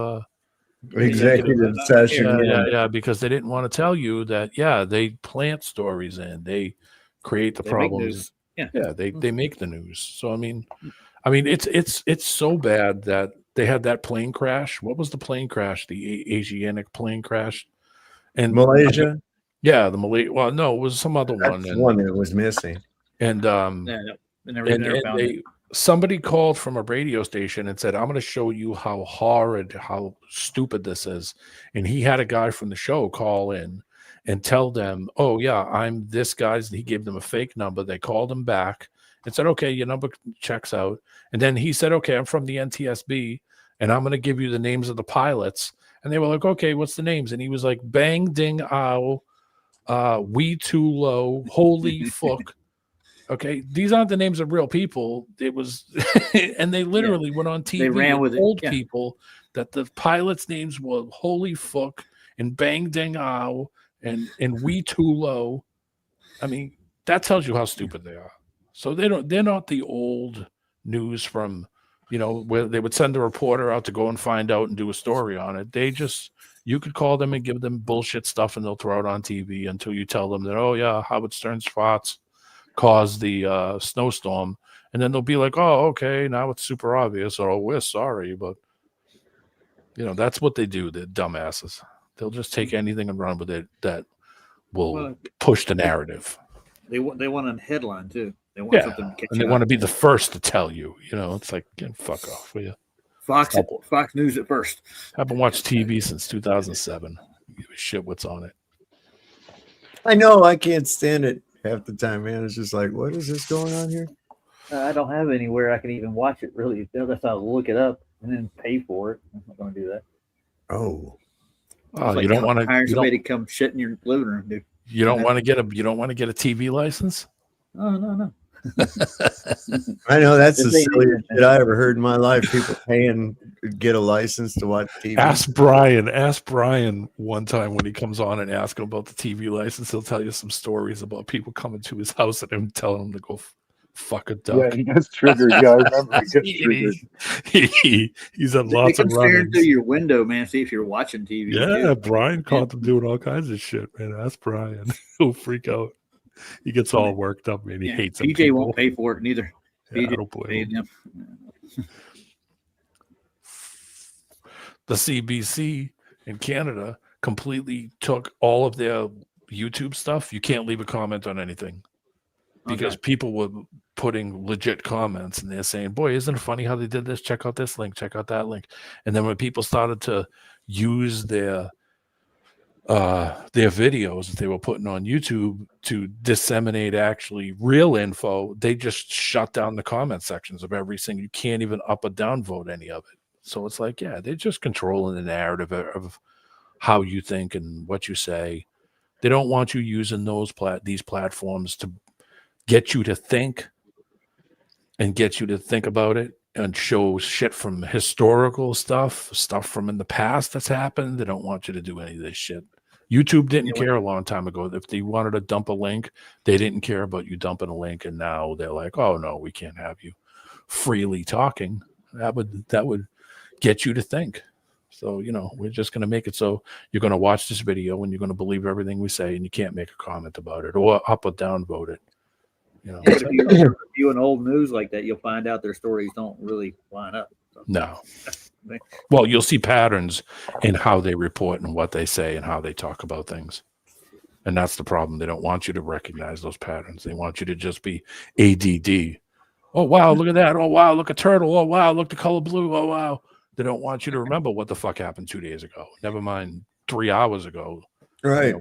session." Yeah, because they didn't want to tell you that. Yeah, they plant stories in, they create the problems. They make the news. So I mean, it's so bad that they had that plane crash. What was the plane crash? The Asiatic plane crash, and Malaysia. Yeah, the Malaysia. Well, no, it was some other one. That's one that was missing. And somebody called from a radio station and said, "I'm going to show you how horrid, how stupid this is." And he had a guy from the show call in and tell them, "Oh yeah, I'm this guy's." He gave them a fake number. They called him back and said, "Okay, your number checks out." And then he said, "Okay, I'm from the NTSB, and I'm going to give you the names of the pilots." And they were like, "Okay, what's the names?" And he was like, "Bang Ding Ow, We Too Low, Holy Fuck." Okay, these aren't the names of real people. It was, and they literally went on TV. They ran with old people that the pilots' names were Holy Fuck and Bang Ding Ow and We Too Low. I mean, that tells you how stupid they are. So they're not the old news from, where they would send a reporter out to go and find out and do a story on it. You could call them and give them bullshit stuff and they'll throw it on TV until you tell them that, oh yeah, Howard Stern's farts caused the snowstorm. And then they'll be like, oh, okay, now it's super obvious, or, oh, we're sorry. But, that's what they do. They're dumbasses. They'll just take anything and run with it that will push the narrative. They want a headline too. They want something to catch and they want to be the first to tell you. It's like, fuck off, will you? Fox News at first. I haven't watched TV since 2007. Give a shit what's on it. I know, I can't stand it half the time, man. It's just like, what is this going on here? I don't have anywhere I can even watch it, really. Unless I look it up and then pay for it. I'm not going to do that. Oh, you don't want to hire somebody to come shit in your living room, dude. You don't want to get a TV license? No. I know that's the This ain't silliest shit I ever heard in my life. People paying to get a license to watch TV. Ask Brian one time when he comes on and ask him about the TV license. He'll tell you some stories about people coming to his house and him telling him to go fuck a duck. Yeah, he gets triggered. Yeah, I remember he gets triggered. He's had They lots come of stare run-ins. into your window, man. See if you're watching TV. Yeah, too. Brian caught them doing all kinds of shit, man. Ask Brian. He'll freak out. He gets all worked up, man. He hates them PJ people. won't pay for it neither. Yeah, I PJ don't blame paid him. The CBC in Canada completely took all of their YouTube stuff. You can't leave a comment on anything because people were putting legit comments and they're saying, boy, isn't it funny how they did this? Check out this link, check out that link. And then when people started to use their videos that they were putting on YouTube to disseminate actually real info, they just shut down the comment sections of everything. You can't even up or down vote any of it. So it's like, yeah, they're just controlling the narrative of how you think and what you say. They don't want you using these platforms to get you to think and get you to think about it and show shit from historical stuff from in the past that's happened. They don't want you to do any of this shit. YouTube didn't care a long time ago. If they wanted to dump a link, they didn't care about you dumping a link. And now they're like, oh no, we can't have you freely talking. That would get you to think. So, we're just going to make it so you're going to watch this video and you're going to believe everything we say and you can't make a comment about it or up or down vote it. If you're reviewing old news like that, you'll find out their stories don't really line up. So. No. Well, you'll see patterns in how they report and what they say and how they talk about things. And that's the problem. They don't want you to recognize those patterns. They want you to just be ADD. Oh, wow, look at that. Oh, wow, look at turtle. Oh, wow, look the color blue. Oh, wow. They don't want you to remember what the fuck happened 2 days ago. Never mind 3 hours ago. Right.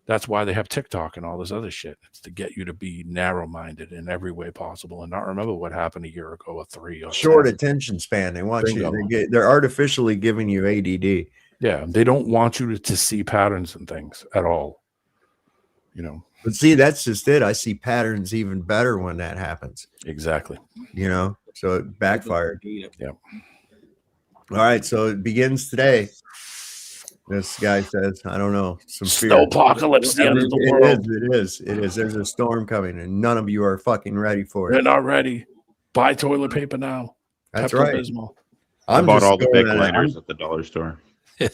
That's why they have TikTok and all this other shit. It's to get you to be narrow-minded in every way possible and not remember what happened a year ago or 3 or short 10. attention span. They want they're artificially giving you ADD. Yeah, they don't want you to see patterns and things at all. But see, that's just it. I see patterns even better when that happens. Exactly. So it backfired. Yeah. All right, so it begins today. This guy says, I don't know, some fear. Snowpocalypse, the end of the world. It is. There's a storm coming, and none of you are fucking ready for it. They're not ready. Buy toilet paper now. That's right. I bought all the big liners at the dollar store.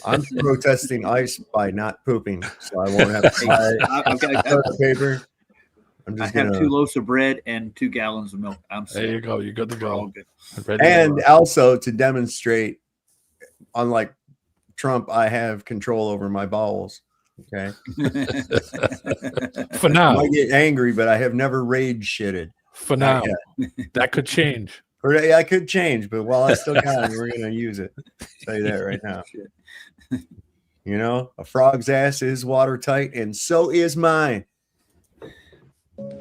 I'm protesting ice by not pooping, so I won't have to buy toilet paper. I have 2 loaves of bread and 2 gallons of milk. There you go. You're good to go. And also to demonstrate, unlike Trump, I have control over my bowels. Okay. For now. I get angry, but I have never rage shitted. For now. That could change. I could change, but while I still got it, we're going to use it. I'll tell you that right now. A frog's ass is watertight, and so is mine.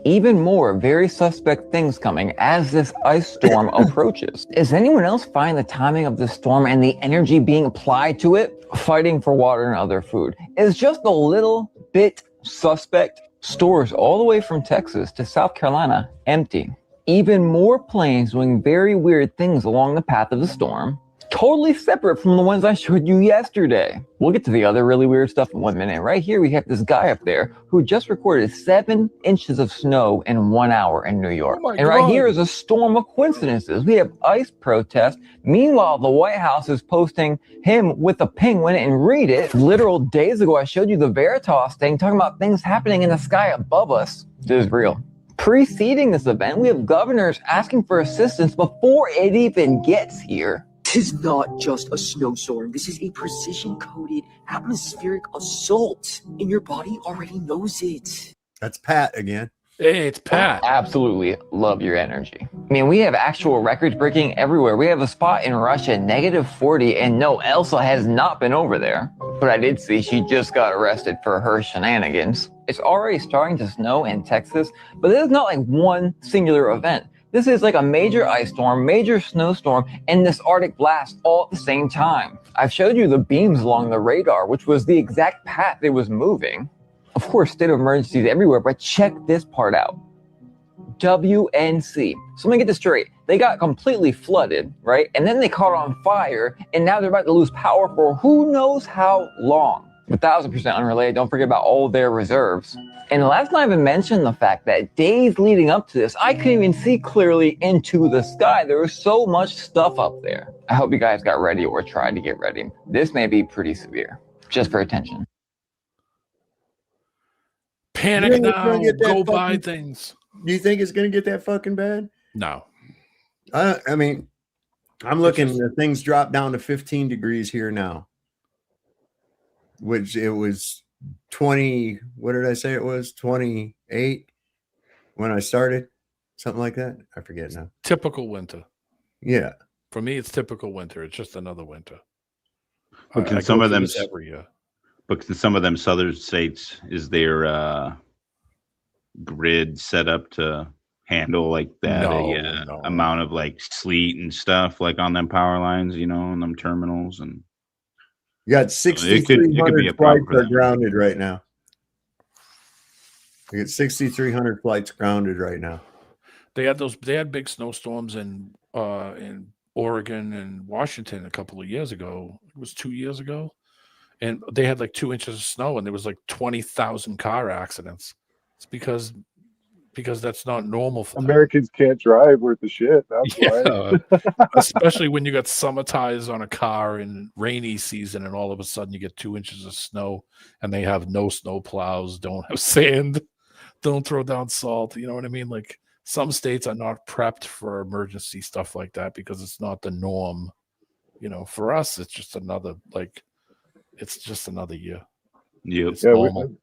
Even more very suspect things coming as this ice storm approaches. Is anyone else finding the timing of this storm and the energy being applied to it, fighting for water and other food, is just a little bit suspect? Stores all the way from Texas to South Carolina empty. Even more planes doing very weird things along the path of the storm. Totally separate from the ones I showed you yesterday. We'll get to the other really weird stuff in 1 minute. Right here, we have this guy up there who just recorded 7 inches of snow in 1 hour in New York. And right here is a storm of coincidences. We have ice protest. Meanwhile, the White House is posting him with a penguin, and read it. Literal days ago, I showed you the Veritas thing, talking about things happening in the sky above us. This is real. Preceding this event, we have governors asking for assistance before it even gets here. This is not just a snowstorm. This is a precision-coded atmospheric assault, and your body already knows it. That's Pat again. Hey, it's Pat. Absolutely love your energy. I mean, we have actual records breaking everywhere. We have a spot in Russia, -40, and no, Elsa has not been over there. But I did see she just got arrested for her shenanigans. It's already starting to snow in Texas, but this is not like one singular event. This is like a major ice storm, major snowstorm, and this Arctic blast all at the same time. I've showed you the beams along the radar, which was the exact path it was moving. Of course, state of emergencies everywhere, but check this part out. WNC. So let me get this straight. They got completely flooded, right? And then they caught on fire, and now they're about to lose power for who knows how long. 1,000% unrelated. Don't forget about all their reserves. And let's not even mention the fact that days leading up to this, I couldn't even see clearly into the sky. There was so much stuff up there. I hope you guys got ready or tried to get ready. This may be pretty severe. Just for attention. Panic now. Go buy things. Do you think it's going to get that fucking bad? No. I mean, I'm looking. The things dropped down to 15 degrees here now. Which it was 20. What did I say it was? 28 when I started, something like that. I forget now. Typical winter. Yeah. For me, it's typical winter. It's just another winter. But can some of them every year? But in some of them southern states, is their grid set up to handle like that amount of like sleet and stuff like on them power lines, you know, on them terminals? And you got 6,300 flights are grounded right now. You got 6,300 flights grounded right now. They had big snowstorms in Oregon and Washington a couple of years ago. It was 2 years ago. And they had like 2 inches of snow, and there was like 20,000 car accidents. It's because that's not normal for them. Americans can't drive worth the shit. That's why. Especially when you got summer tires on a car in rainy season, and all of a sudden you get 2 inches of snow, and they have no snow plows, don't have sand, don't throw down salt. You know what I mean? Like some states are not prepped for emergency stuff like that because it's not the norm. You know, for us, it's just another it's just another year. Yep. It's normal.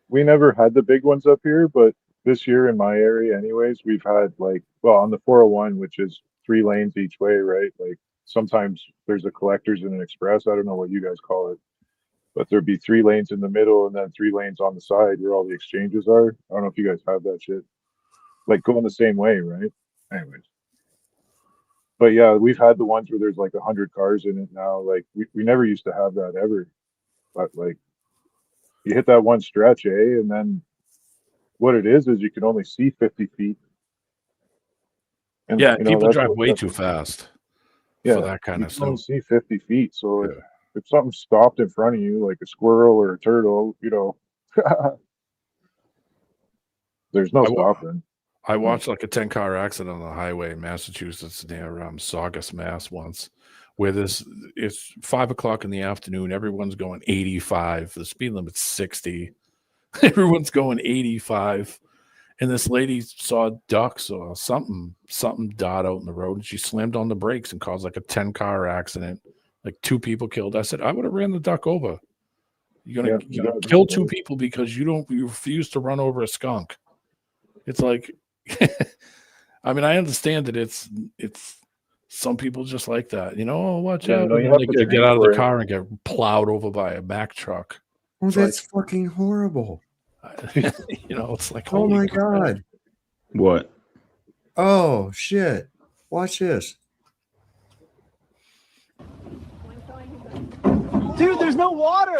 We never had the big ones up here, but this year in my area anyways, we've had on the 401, which is 3 lanes each way, right? Like sometimes there's a collectors and an express. I don't know what you guys call it, but there'd be 3 lanes in the middle and then 3 lanes on the side where all the exchanges are. I don't know if you guys have that shit. Like going the same way, right? Anyways. But yeah, we've had the ones where there's like 100 cars in it now. Like we never used to have that ever. But like you hit that one stretch, and then what it is you can only see 50 feet. And, people drive way too fast for that kind of stuff. You can only see 50 feet. So if something stopped in front of you, like a squirrel or a turtle, there's no stopping. I watched like a 10-car accident on the highway in Massachusetts near Saugus, Mass. Once, where it's 5 o'clock in the afternoon. Everyone's going 85. The speed limit's 60. Everyone's going 85, and this lady saw ducks or something dot out in the road, and she slammed on the brakes and caused like a 10-car accident. Like 2 people killed. I said, I would have ran the duck over. You're gonna kill 2 people because you refuse to run over a skunk. It's like, I mean, I understand that it's some people just like that, watch out. No, They get out of the car and get plowed over by a Mack truck. Well, that's fucking horrible. It's like, oh my God. What? Oh shit. Watch this. Dude, there's no water.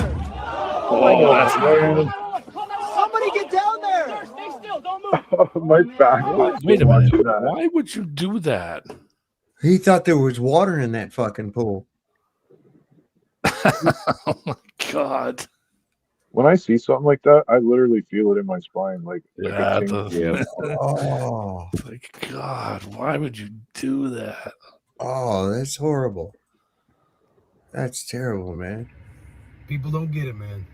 Somebody get down there. Sir, stay still. Don't move. My back. Wait a minute. Why would you do that? He thought there was water in that fucking pool. Oh my God. When I see something like that, I literally feel it in my spine. Oh, like, God, why would you do that? Oh, that's horrible. That's terrible, man. People don't get it, man.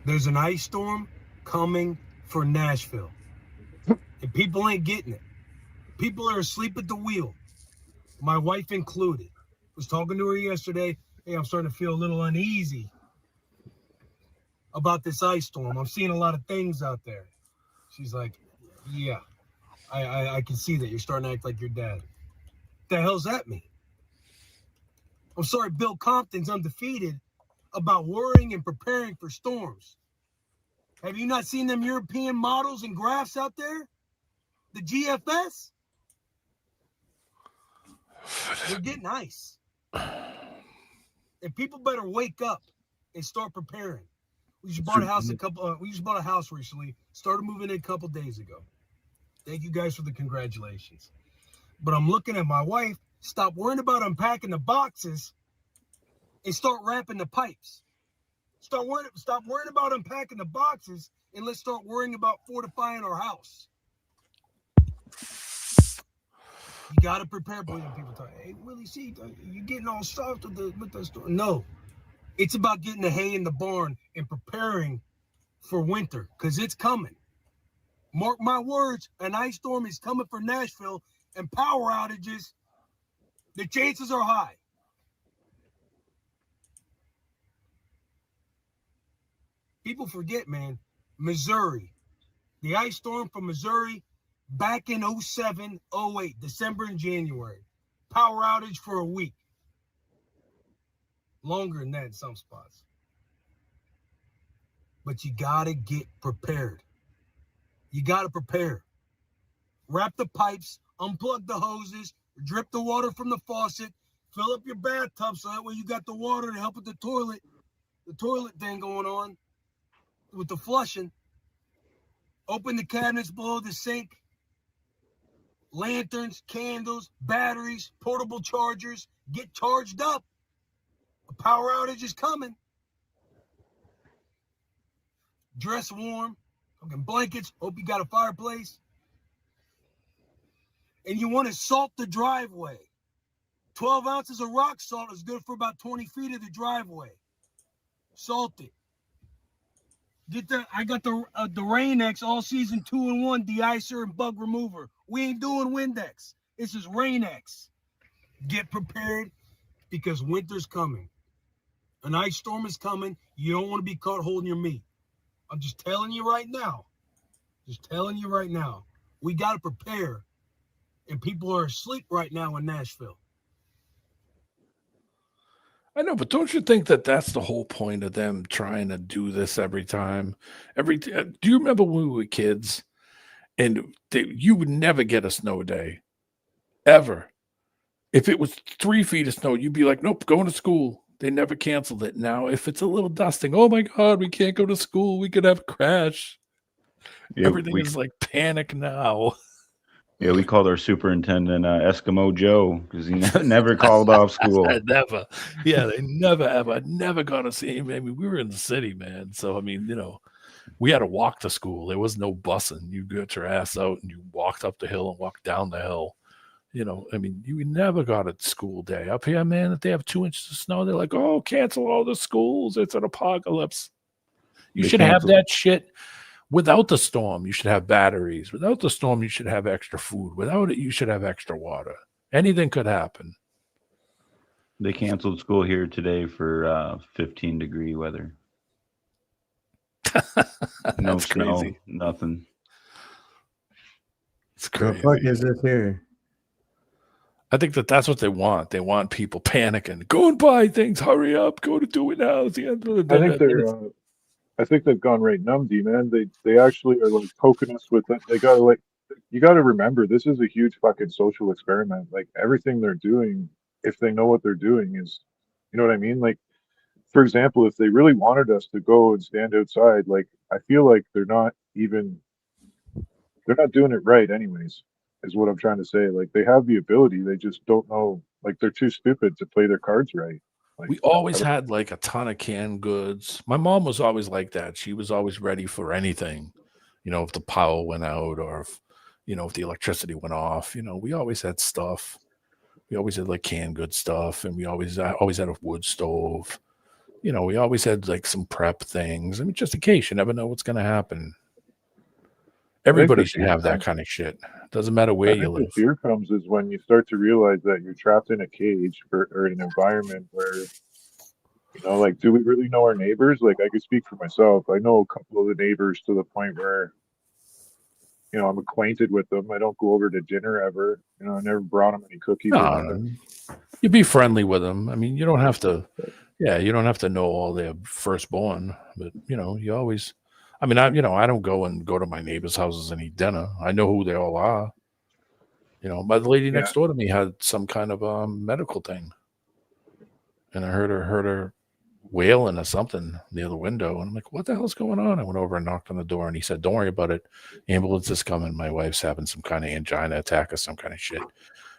There's an ice storm coming for Nashville. And people ain't getting it. People are asleep at the wheel. My wife included. Was talking to her yesterday. Hey, I'm starting to feel a little uneasy about this ice storm. I'm seeing a lot of things out there. She's like, yeah, I can see that. You're starting to act like your dad. What the hell's that mean? I'm sorry, Bill Compton's undefeated about worrying and preparing for storms. Have you not seen them European models and graphs out there? The GFS? They're getting ice. And people better wake up and start preparing. We just bought a house recently. Started moving in a couple days ago. Thank you guys for the congratulations. But I'm looking at my wife. Stop worrying about unpacking the boxes and start wrapping the pipes. Stop worrying about unpacking the boxes and let's start worrying about fortifying our house. You got to prepare. Boy, people talk, hey, Willie, see, you're getting all soft with the story. No, it's about getting the hay in the barn and preparing for winter because it's coming. Mark my words, an ice storm is coming for Nashville and power outages, the chances are high. People forget, man, Missouri, the ice storm from Missouri back in 07, 08, December and January. Power outage for a week. Longer than that in some spots. But you got to get prepared. You got to prepare. Wrap the pipes, unplug the hoses, drip the water from the faucet, fill up your bathtub so that way you got the water to help with the toilet thing going on with the flushing. Open the cabinets below the sink. Lanterns, candles, batteries, portable chargers. Get charged up. A power outage is coming. Dress warm. Fucking blankets. Hope you got a fireplace. And you want to salt the driveway. 12 ounces of rock salt is good for about 20 feet of the driveway. Salt it. I got the Rain-X all season 2-in-1 de-icer and bug remover. We ain't doing Windex. This is Rain-X. Get prepared because winter's coming. An ice storm is coming. You don't want to be caught holding your meat. I'm just telling you right now. We got to prepare. And people are asleep right now in Nashville. I know, but don't you think that that's the whole point of them trying to do this every time? Do you remember when we were kids and you would never get a snow day ever? If it was 3 feet of snow, you'd be like, nope, going to school. They never canceled it. Now, if it's a little dusting, oh my God, we can't go to school. We could have a crash. Yeah, Everything is like panic now. Yeah, we called our superintendent Eskimo Joe because he never called off school. Never. Yeah, they never, ever. I never got to see him. I mean, we were in the city, man. So, I mean, we had to walk to school. There was no busing. You got your ass out and you walked up the hill and walked down the hill. I mean, you never got a school day. Up here, man, if they have 2 inches of snow, they're like, oh, cancel all the schools. It's an apocalypse. You should have that shit. Without the storm, you should have batteries. Without the storm, you should have extra food. Without it, you should have extra water. Anything could happen. They canceled school here today for 15-degree weather. No snow, crazy. Nothing. It's crazy. The fuck is this here? I think that's what they want. They want people panicking. Go and buy things. Hurry up. Go to do it now. It's the end of the day. I think they've gone right numb, man. They actually are like poking us with it. They gotta you gotta remember this is a huge fucking social experiment. Like everything they're doing, if they know what they're doing, is, you know what I mean? Like, for example, if they really wanted us to go and stand outside, like I feel like they're not doing it right anyways, is what I'm trying to say. Like they have the ability, they just don't know, like they're too stupid to play their cards right. Like, we always had like a ton of canned goods. My mom was always like that. She was always ready for anything, if the power went out or if the electricity went off, we always had stuff. We always had like canned good stuff, and we always had a wood stove. We always had like some prep things. I mean, just in case, you never know what's going to happen. Everybody should have that kind of shit. Doesn't matter where you live. The fear comes is when you start to realize that you're trapped in a cage or an environment where, like, do we really know our neighbors? Like, I could speak for myself. I know a couple of the neighbors to the point where, I'm acquainted with them. I don't go over to dinner ever. I never brought them any cookies. No, you be friendly with them. I mean, you don't have to. Yeah, you don't have to know all their firstborn, but you always. I mean, I don't go to my neighbors' houses and eat dinner. I know who they all are. My lady next door to me had some kind of medical thing, and I heard her wailing or something near the window. And I'm like, what the hell's going on? I went over and knocked on the door, and he said, don't worry about it. Ambulance is coming. My wife's having some kind of angina attack or some kind of shit.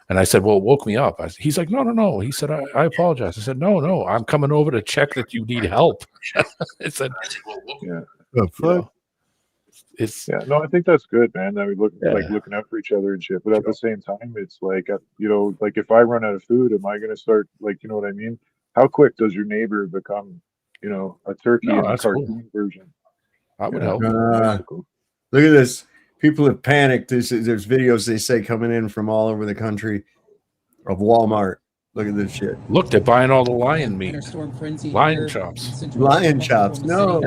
And I said, well, it woke me up. He's like, no. He said, I apologize. I said, no, I'm coming over to check that you need help. I said, yeah. It's no, I think that's good, man. That we like looking out for each other and shit. But at the same time, it's like, like if I run out of food, am I going to start, like, you know what I mean? How quick does your neighbor become, a turkey in the cartoon version? I would help. Look at this. People have panicked. There's videos they say coming in from all over the country of Walmart. Look at this shit. Look, they're buying all the lion meat. Lion chops. Lion chops. No.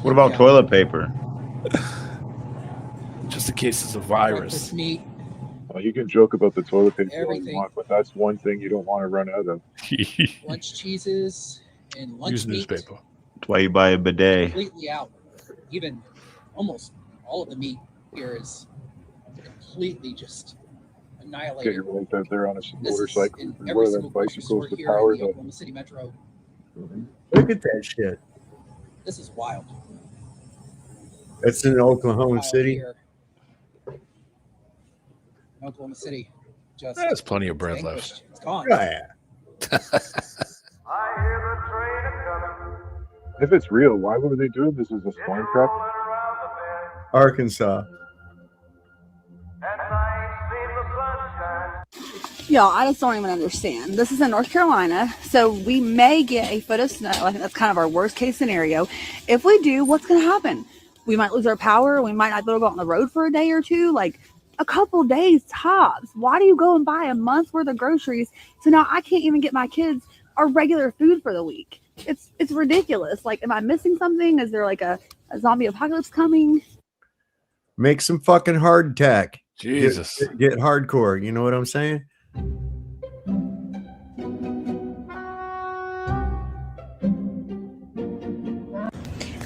What about toilet paper? Just in case it's a virus. Well, you can joke about the toilet paper all you want, but that's one thing you don't want to run out of. Lunch cheeses and lunch Use meat. newspaper. That's why you buy a bidet. Completely out. Even almost all of the meat here is completely just annihilated. Get your wife out there on a This is motorcycle. in What every are single them grocery store bicycles with here power? in the Oklahoma City Metro. Look at that shit. This is wild. That's in Oklahoma City. Here. Oklahoma City. Just There's plenty of bread left. It's gone. Yeah. If it's real, why would they do this as a storm trap? Arkansas. Yeah, I just don't even understand. This is in North Carolina, so we may get a foot of snow. I think that's kind of our worst case scenario. If we do, what's going to happen? We might lose our power. We might not be able to go out on the road for a day or two, like a couple days tops. Why do you go and buy a month's worth of groceries? So now I can't even get my kids our regular food for the week. It's ridiculous. Like, am I missing something? Is there like a zombie apocalypse coming? Make some fucking hardtack. Jesus. Get hardcore. You know what I'm saying?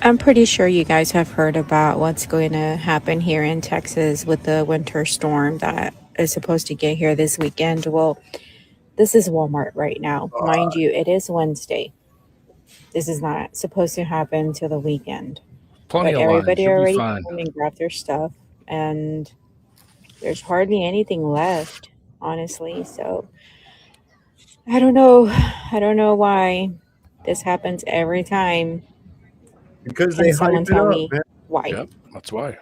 I'm pretty sure you guys have heard about what's going to happen here in Texas with the winter storm that is supposed to get here this weekend. Well, this is Walmart right now. Mind you, it is Wednesday. This is not supposed to happen till the weekend. Plenty But of lines. everybody You'll be already fine. came and grabbed their stuff, and there's hardly anything left, honestly. So I don't know. I don't know why this happens every time. Because Can they someone hype it tell up, me man. why? Yep, that's why.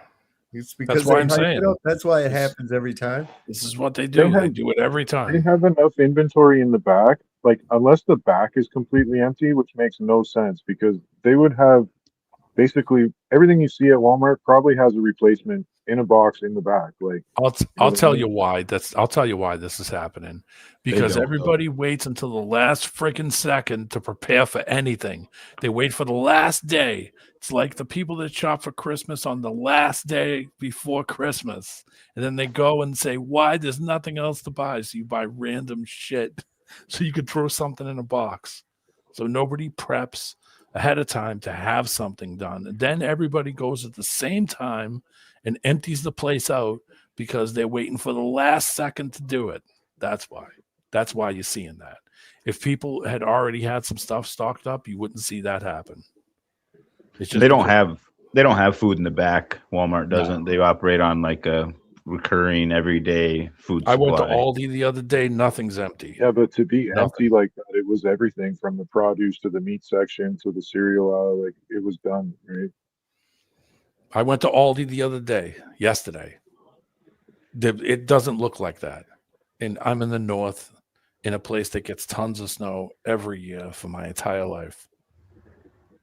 It's because That's why they I'm hype saying. it up. That's why it happens every time. This is what they do. They do it every They time. have enough inventory in the back, like unless the back is completely empty, which makes no sense because they would have basically everything you see at Walmart probably has a replacement in a box in the back. Like I'll tell you why this is happening. Because don't, everybody waits until the last freaking second to prepare for anything. They wait for the last day. It's like the people that shop for Christmas on the last day before Christmas. And then they go and say, why? There's nothing else to buy. So you buy random shit so you could throw something in a box. So nobody preps ahead of time to have something done. And then everybody goes at the same time and empties the place out because they're waiting for the last second to do it. That's why. That's why you're seeing that. If people had already had some stuff stocked up, you wouldn't see that happen. It's just They don't have food in the back. Walmart doesn't. They operate on like a recurring everyday food supply. I went to Aldi the other day. Nothing's empty. Yeah, but to be Nothing. empty like that, it was everything from the produce to the meat section to the cereal aisle. Like it was done, right? I went to Aldi the other day, yesterday. It doesn't look like that. And I'm in the north, in a place that gets tons of snow every year for my entire life.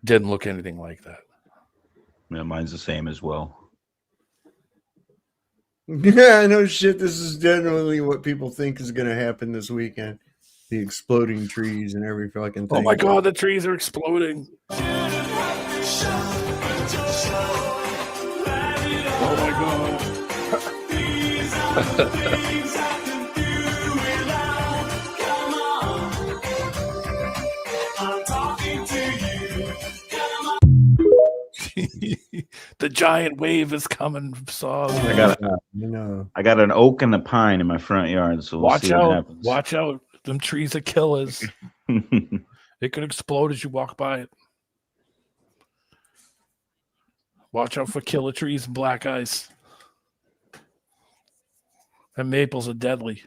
Didn't look anything like that. Yeah, mine's the same as well. Yeah, no shit. This is generally what people think is going to happen this weekend. The exploding trees and every fucking thing. Oh my God, the trees are exploding. Oh my God. The giant wave is coming. So I got an oak and a pine in my front yard, so we'll watch see what out. happens. Watch out. Them trees are killers. It could explode as you walk by it. Watch out for killer trees and black ice. And maples are deadly.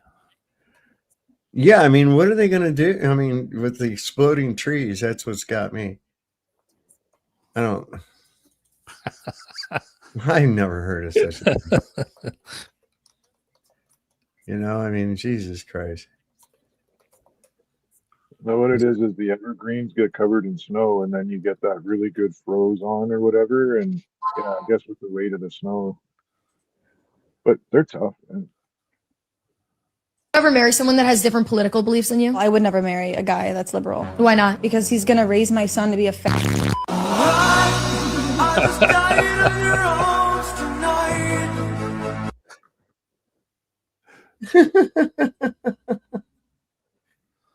Yeah, I mean, what are they going to do? I mean, with the exploding trees, that's what's got me. I don't. I never heard of such a thing. You know, I mean, Jesus Christ. No, what it is the evergreens get covered in snow, and then you get that really good froze on or whatever. And yeah, I guess with the weight of the snow, but they're tough. Man. Ever marry someone that has different political beliefs than you? I would never marry a guy that's liberal. Why not? Because he's gonna raise my son to be a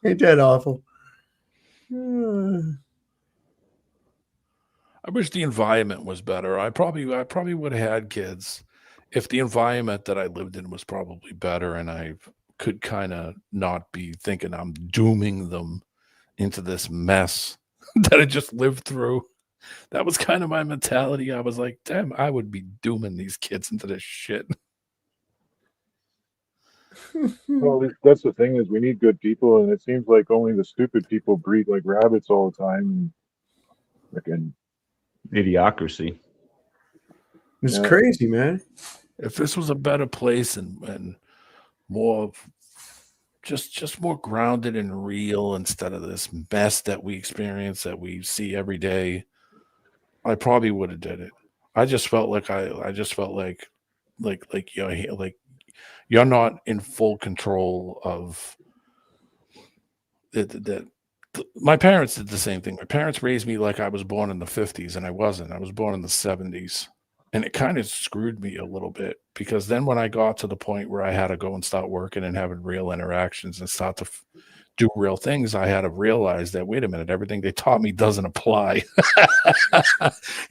Ain't that awful? I wish the environment was better. I probably would have had kids if the environment that I lived in was probably better, and I could kind of not be thinking I'm dooming them into this mess that I just lived through. That was kind of my mentality. I was like, damn, I would be dooming these kids into this shit. Well, that's the thing is we need good people, and it seems like only the stupid people breed like rabbits all the time. And again, idiocracy. It's crazy, man. If this was a better place and more just more grounded and real instead of this mess that we experience, that we see every day, I probably would have did it. I just felt like you're not in full control of that. My parents did the same thing. My parents raised me like I was born in the 50s, and I wasn't. I was born in the 70s. And it kind of screwed me a little bit, because then when I got to the point where I had to go and start working and having real interactions and start to do real things, I had to realize that, wait a minute, everything they taught me doesn't apply.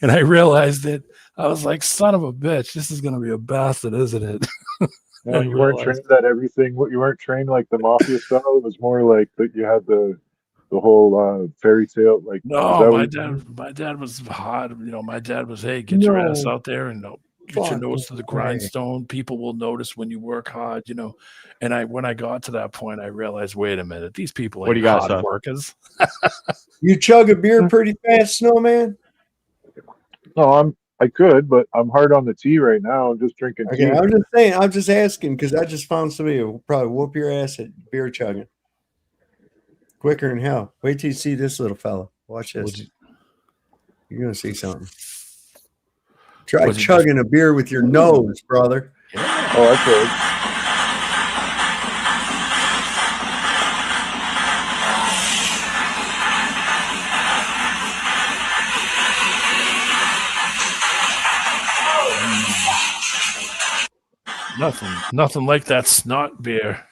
And I realized it. I was like, son of a bitch, this is going to be a bastard, isn't it? No, you weren't trained that everything. You weren't trained like the mafia style. It was more like that. You had the whole fairy tale. Like no, my dad was hard. You know, my dad was, hey, get your ass out there and get your nose to the grindstone. People will notice when you work hard. You know, and when I got to that point, I realized, wait a minute, these people ain't hard workers. You chug a beer pretty fast, Snowman? No, I could, but I'm hard on the tea right now. I'm just drinking tea. Okay, I'm just saying. I'm just asking because I just found somebody who will probably whoop your ass at beer chugging quicker than hell. Wait till you see this little fella. Watch this. You're gonna see something. Try chugging a beer with your nose, brother. Oh, I could. Nothing like that snot beer.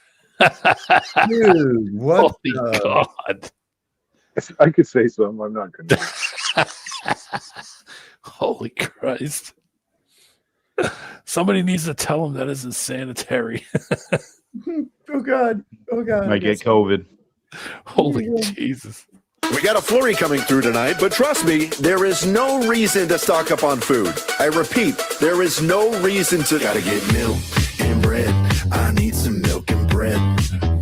Dude, what? Holy God. I could say something. I'm not going to. Holy Christ. Somebody needs to tell him that isn't sanitary. Oh, God. Oh, God. Might get COVID. Holy Jesus. We got a flurry coming through tonight, but trust me, there is no reason to stock up on food. I repeat, there is no reason to. Gotta get milk and bread. I need some milk and bread.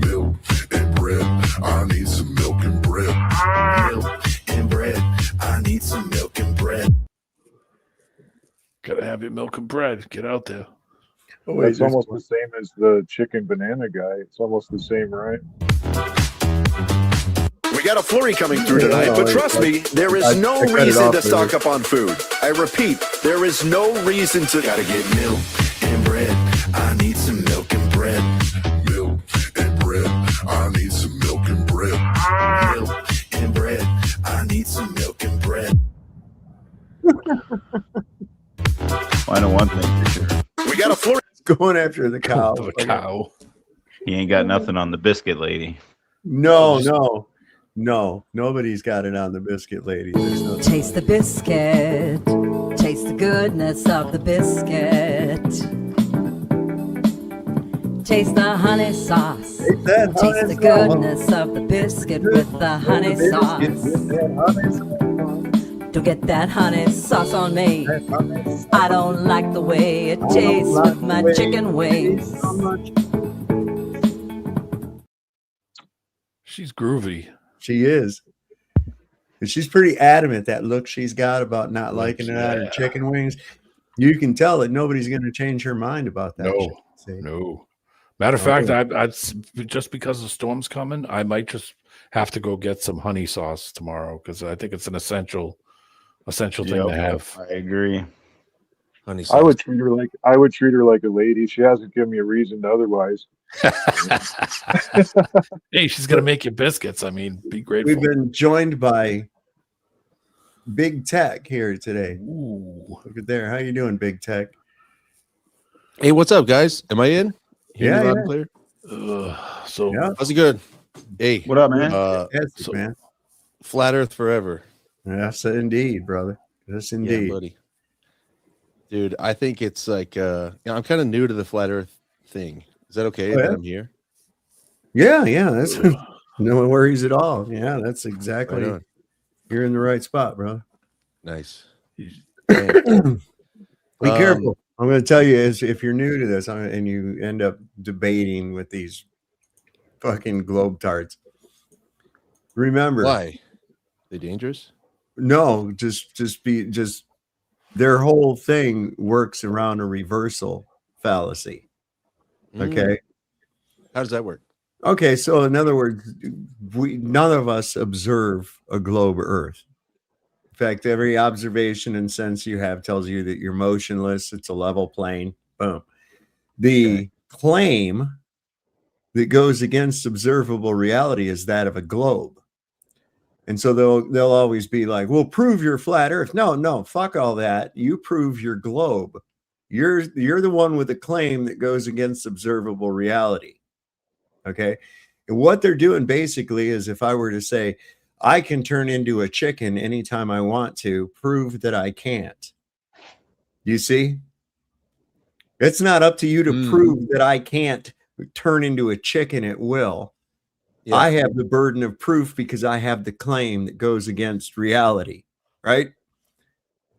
Milk and bread. I need some milk and bread. Milk and bread. I need some milk and bread. Gotta have your milk and bread. Get out there. Oh, it's almost the same as the chicken banana guy. It's almost the same, right? We got a flurry coming through tonight, but trust me, there is no reason to stock up on food. I repeat, there is no reason to. Gotta get milk and bread. I need some milk and bread. Milk and bread. I need some milk and bread. Milk and bread. I need some milk and bread. I know one thing for sure. We got a flurry. Going after the cow. The cow. He ain't got nothing on the biscuit lady. No. Nobody's got it on the biscuit lady. Taste the biscuit. Taste the goodness of the biscuit. Taste the honey sauce. Taste that Taste honey the sauce. goodness of the biscuit with the honey sauce. To get that honey sauce on me. I don't like the way it tastes with my chicken wings. She's groovy. She is. And she's pretty adamant, that look she's got about not liking it on her chicken wings. You can tell that nobody's going to change her mind about that. No. Matter of fact, I'd just because the storm's coming, I might just have to go get some honey sauce tomorrow because I think it's an essential thing to have. I agree. Honey sauce. I would treat her like a lady. She hasn't given me a reason otherwise. Hey, she's gonna make you biscuits. I mean, be grateful. We've been joined by Big Tech here today. Ooh. Look at there. How you doing, Big Tech? Hey, what's up, guys? Am I in? Hear me loud and clear? How's it good? Hey, what up, man? Man. Flat Earth forever. Yes, indeed, brother. Yes, indeed, buddy. Dude, I think it's like I'm kind of new to the flat Earth thing. Is that okay that I'm here? Yeah, that's no worries at all. Yeah, that's exactly. Right on. You're in the right spot, bro. Nice. Be careful. I'm going to tell you, if you're new to this and you end up debating with these fucking globetards, remember, why? They dangerous? No, just their whole thing works around a reversal fallacy. Okay. How does that work? Okay, so in other words, none of us observe a globe Earth. In fact, every observation and sense you have tells you that you're motionless. It's a level plane. Boom. The claim that goes against observable reality is that of a globe. And so they'll always be like, well, prove you're flat Earth. No, fuck all that. You prove your globe. You're the one with the claim that goes against observable reality. Okay. And what they're doing basically is, if I were to say, I can turn into a chicken anytime I want to, prove that I can't. You see? It's not up to you to prove that I can't turn into a chicken at will. Yeah. I have the burden of proof because I have the claim that goes against reality, right?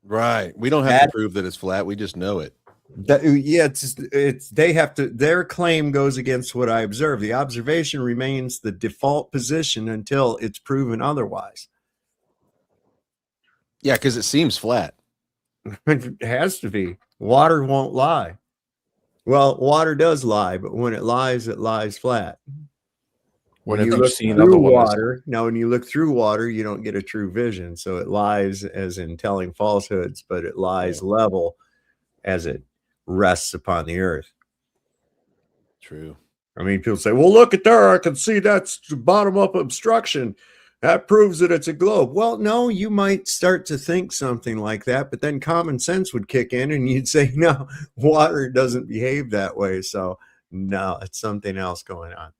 Right. We don't have to prove that it's flat. We just know it. It's they have to. Their claim goes against what I observe. The observation remains the default position until it's proven otherwise. Yeah, because it seems flat. It has to be. Water won't lie. Well, water does lie, but when it lies flat. When you look through water, when you look through water, you don't get a true vision. So it lies as in telling falsehoods, but it lies level as it rests upon the earth. True. I mean, people say, well, look at there. I can see that's bottom up obstruction. That proves that it's a globe. Well, no, you might start to think something like that, but then common sense would kick in and you'd say, no, water doesn't behave that way. So no, it's something else going on.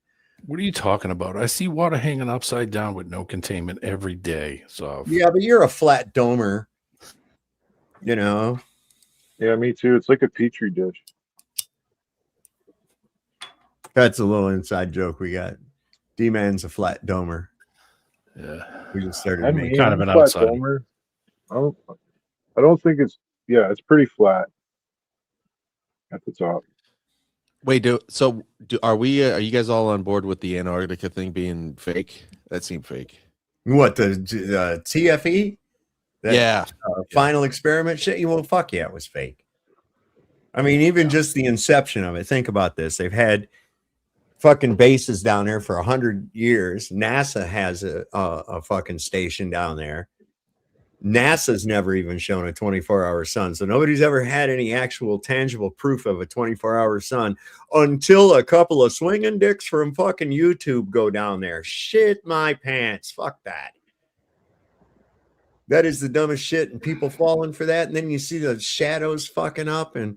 What are you talking about? I see water hanging upside down with no containment every day. So yeah, but you're a flat domer, you know. Yeah, me too. It's like a petri dish. That's a little inside joke we got. D-Man's a flat domer. Yeah, we just started. Kind of an outside. I don't think it's. Yeah, it's pretty flat at the top. Wait, are you guys all on board with the Antarctica thing being fake? That seemed fake. What, the TFE? Yeah. Final experiment shit? Well, fuck yeah, it was fake. I mean, even just the inception of it. Think about this. They've had fucking bases down there for 100 years. NASA has a fucking station down there. NASA's never even shown a 24-hour sun. So nobody's ever had any actual tangible proof of a 24-hour sun until a couple of swinging dicks from fucking YouTube go down there. Shit my pants. Fuck that. That is the dumbest shit, and people falling for that. And then you see the shadows fucking up, and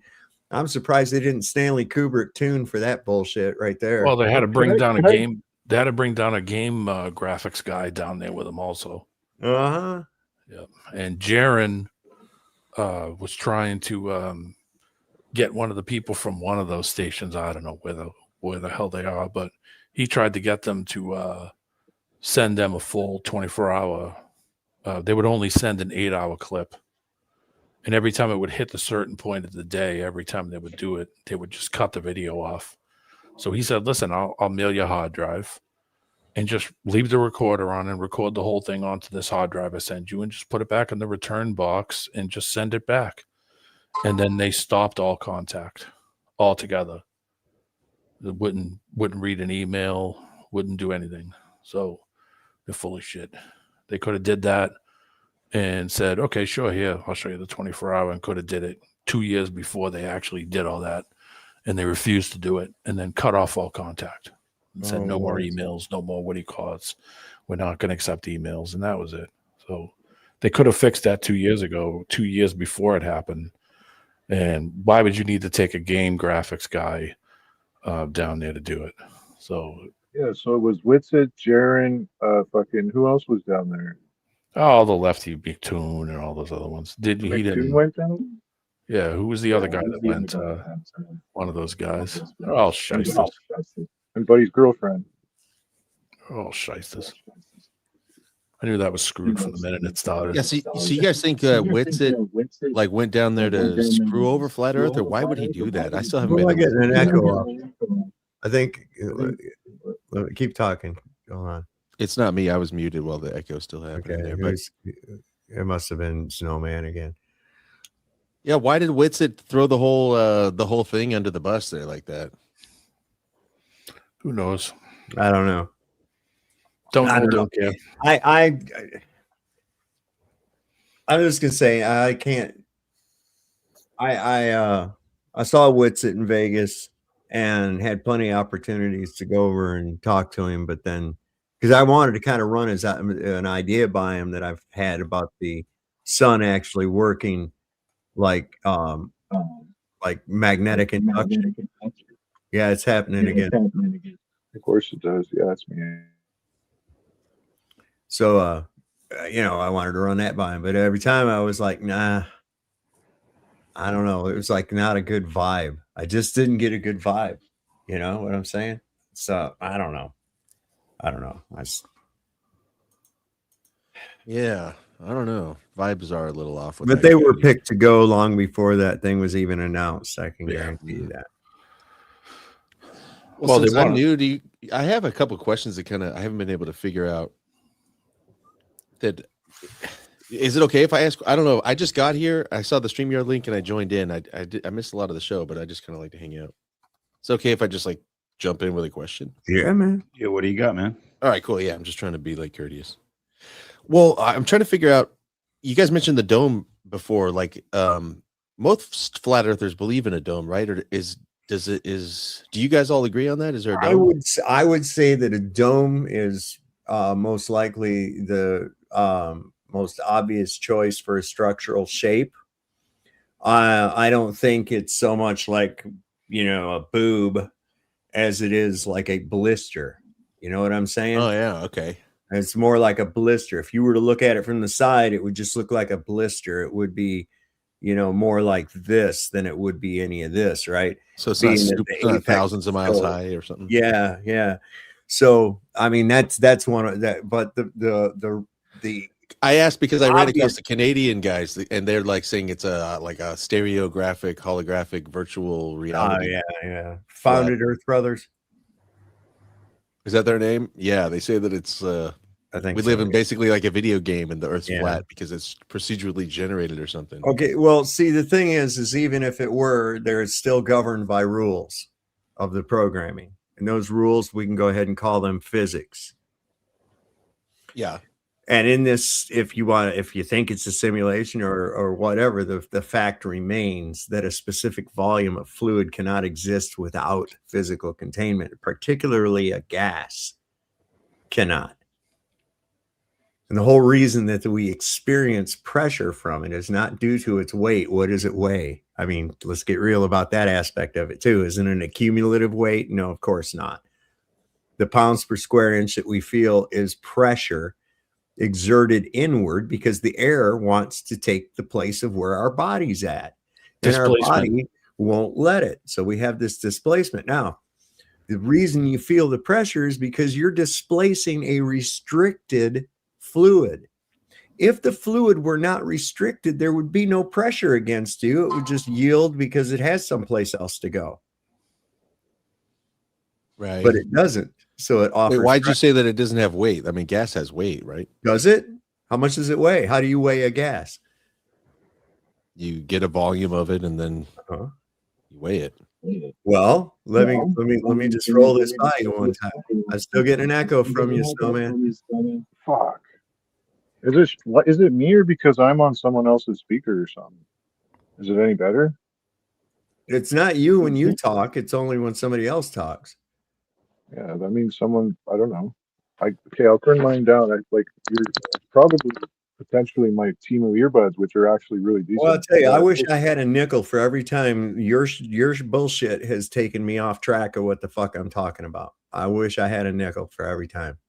I'm surprised they didn't Stanley Kubrick tune for that bullshit right there. Well, they had to bring down a game. They had to bring down a game graphics guy down there with them also. Uh-huh. Yep. And Jaron was trying to get one of the people from one of those stations. I don't know where the hell they are, but he tried to get them to send them a full 24-hour. They would only send an 8-hour clip. And every time it would hit the certain point of the day, every time they would do it, they would just cut the video off. So he said, listen, I'll mail you a hard drive and just leave the recorder on and record the whole thing onto this hard drive I send you and just put it back in the return box and just send it back. And then they stopped all contact altogether. They wouldn't read an email, wouldn't do anything. So they're full of shit. They could have did that and said, okay, sure, here, I'll show you the 24-hour, and could have did it 2 years before they actually did all that. And they refused to do it and then cut off all contact and said, no more emails, no more what he calls. We're not going to accept emails. And that was it. So they could have fixed that 2 years ago, 2 years before it happened. And why would you need to take a game graphics guy down there to do it? So yeah, so it was Witsit, Jaron, fucking who else was down there? Oh, the lefty McToon and all those other ones. He didn't went down? Yeah, who was the other guy that went? One of those guys. They're all shysters. And Buddy's girlfriend. They're all shysters. I knew that was screwed from the minute it started. Yeah, so you guys think Witsit like went down there to screw over Flat Earth, or why would he do that? I still haven't been getting an echo off. I think keep talking. Go on. It's not me. I was muted while the echo still happening there. But it must have been Snowman again. Yeah, why did Witsit throw the whole thing under the bus there like that? Who knows? I don't know. Don't care. I'm just gonna say I can't. I saw Witsit in Vegas and had plenty of opportunities to go over and talk to him, but then because I wanted to kind of run as an idea by him that I've had about the sun actually working like magnetic induction. Yeah, it's happening again. Of course it does. Yeah, that's me. So I wanted to run that by him, but every time I was like, nah, I don't know. It was like not a good vibe. I just didn't get a good vibe. You know what I'm saying? So I don't know. Yeah, I don't know. Vibes are a little off. But they were picked to go long before that thing was even announced. I can guarantee you that. Well, since I'm new, I have a couple of questions that I haven't been able to figure out. Is it okay if I ask? I don't know. I just got here. I saw the StreamYard link and I joined in. I missed a lot of the show, but I just kind of like to hang out. It's okay if I just like jump in with a question? Yeah, man. Yeah, what do you got, man? All right, cool. Yeah, I'm just trying to be like courteous. Well, I'm trying to figure out. You guys mentioned the dome before. Like, most flat earthers believe in a dome, right? Or do you guys all agree on that? Is there a dome? I would say that a dome is most likely the most obvious choice for a structural shape. I don't think it's so much like, a boob as it is like a blister. You know what I'm saying? Oh, yeah. Okay. It's more like a blister. If you were to look at it from the side, it would just look like a blister. It would be, more like this than it would be any of this, right? So it's not thousands of miles high or something. Yeah, yeah. So I mean, that's one of that. But the I asked because I ran across the Canadian guys, and they're like saying it's like a stereographic, holographic, virtual reality. Oh yeah. Founded Earth Brothers. Is that their name? Yeah, they say that it's. I think we live in basically like a video game, and the Earth's flat because it's procedurally generated or something. Okay, well, see, the thing is even if it were, they're still governed by rules of the programming, and those rules we can go ahead and call them physics. Yeah. And in this, if you think it's a simulation or whatever, the fact remains that a specific volume of fluid cannot exist without physical containment, particularly a gas cannot. And the whole reason that we experience pressure from it is not due to its weight. What does it weigh? I mean, let's get real about that aspect of it too. Isn't it an accumulative weight? No, of course not. The pounds per square inch that we feel is pressure exerted inward because the air wants to take the place of where our body's at. And our body won't let it. So we have this displacement. Now, The reason you feel the pressure is because you're displacing a restricted fluid. If the fluid were not restricted, there would be no pressure against you. It would just yield because it has someplace else to go. Right. But it doesn't. So it offers. Wait, why'd you say that it doesn't have weight? I mean, gas has weight, right? Does it? How much does it weigh? How do you weigh a gas? You get a volume of it and then you weigh it. Well, let me just roll this by you one time. I'm still getting an echo from you, Snowman. Fuck. Is it me or because I'm on someone else's speaker or something? Is it any better? It's not you when you talk. It's only when somebody else talks. Yeah, that means someone. I don't know. Okay, I'll turn mine down. You're probably potentially my team of earbuds, which are actually really decent. Well, I'll tell you, I wish I had a nickel for every time your bullshit has taken me off track of what the fuck I'm talking about. I wish I had a nickel for every time.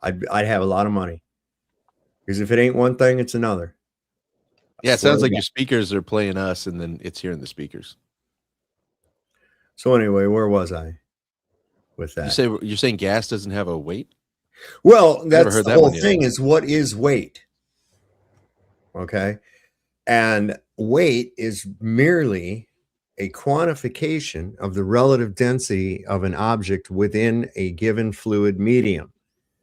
I'd have a lot of money. Because if it ain't one thing, it's another. Yeah, it sounds like your speakers are playing us, and then it's hearing the speakers. So anyway, where was I with that? You're saying gas doesn't have a weight? Well, that's the whole thing. Is what is weight? Okay, and weight is merely a quantification of the relative density of an object within a given fluid medium.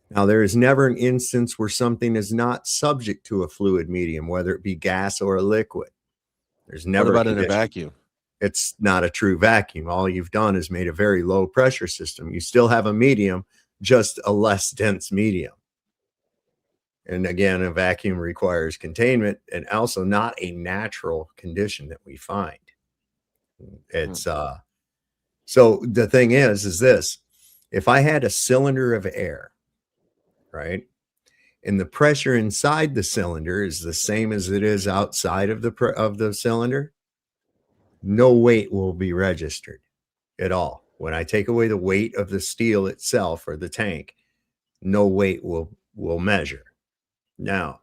Now, there is never an instance where something is not subject to a fluid medium, whether it be gas or a liquid. There's never. What about in a vacuum? It's not a true vacuum. All you've done is made a very low pressure system. You still have a medium, just a less dense medium. And again, a vacuum requires containment and also not a natural condition that we find. It's so the thing is this: if I had a cylinder of air, right, and the pressure inside the cylinder is the same as it is outside of the cylinder, no weight will be registered at all. When I take away the weight of the steel itself or the tank, no weight will measure. Now,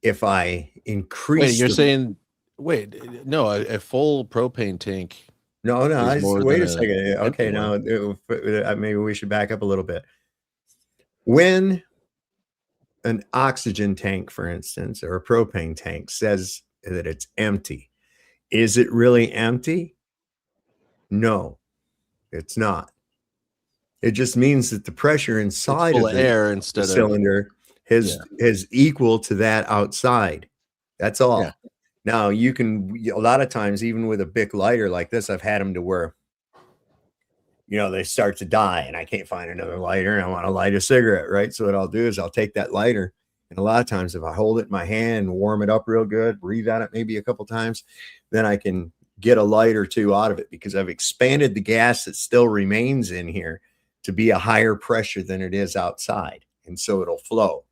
if I increase, you're saying, no, a full propane tank. No, wait a second. Okay, now maybe we should back up a little bit. When an oxygen tank, for instance, or a propane tank says that it's empty, is it really empty? No, it's not. It just means that the pressure inside of the air instead of cylinder is equal to that outside. That's all. Yeah. Now you can, a lot of times, even with a Bic lighter like this, I've had them to where, they start to die and I can't find another lighter and I want to light a cigarette, right? So what I'll do is I'll take that lighter, and a lot of times if I hold it in my hand and warm it up real good, breathe on it maybe a couple times, then I can get a light or two out of it because I've expanded the gas that still remains in here to be a higher pressure than it is outside. And so it'll flow.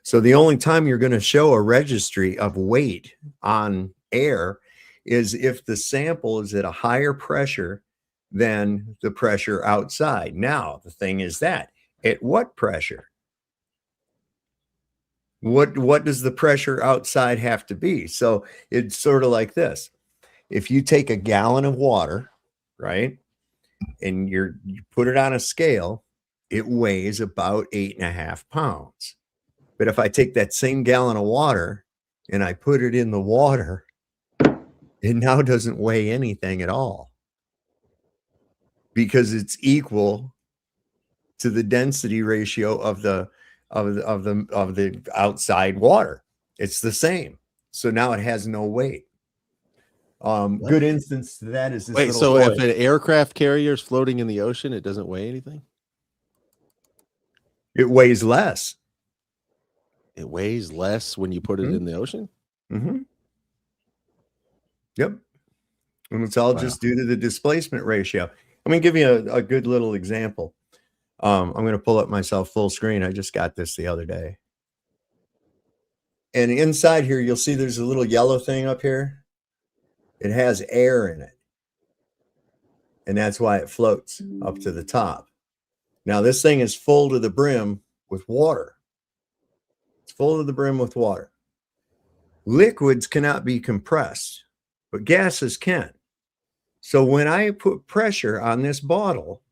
So the only time you're going to show a registry of weight on air is if the sample is at a higher pressure than the pressure outside. Now, the thing is that at what pressure? What does the pressure outside have to be? So it's sort of like this. If you take a gallon of water, right, and you put it on a scale, it weighs about 8.5 pounds. But if I take that same gallon of water and I put it in the water, it now doesn't weigh anything at all because it's equal to the density ratio of the outside water. It's the same. So now it has no weight. Good instance to that is this. So if an aircraft carrier is floating in the ocean, it doesn't weigh anything? It weighs less. It weighs less when you put it in the ocean? Mm-hmm. Yep. And it's all just due to the displacement ratio. I'm going to give you a good little example. I'm going to pull up myself full screen. I just got this the other day. And inside here, you'll see there's a little yellow thing up here. It has air in it. And that's why it floats up to the top. Now, this thing is full to the brim with water. It's full to the brim with water. Liquids cannot be compressed, but gases can. So when I put pressure on this bottle,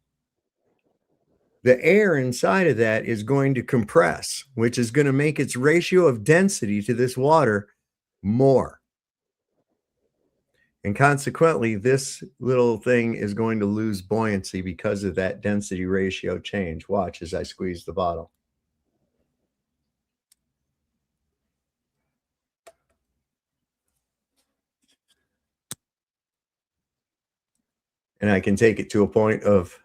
the air inside of that is going to compress, which is going to make its ratio of density to this water more. And consequently, this little thing is going to lose buoyancy because of that density ratio change. Watch as I squeeze the bottle. And I can take it to a point of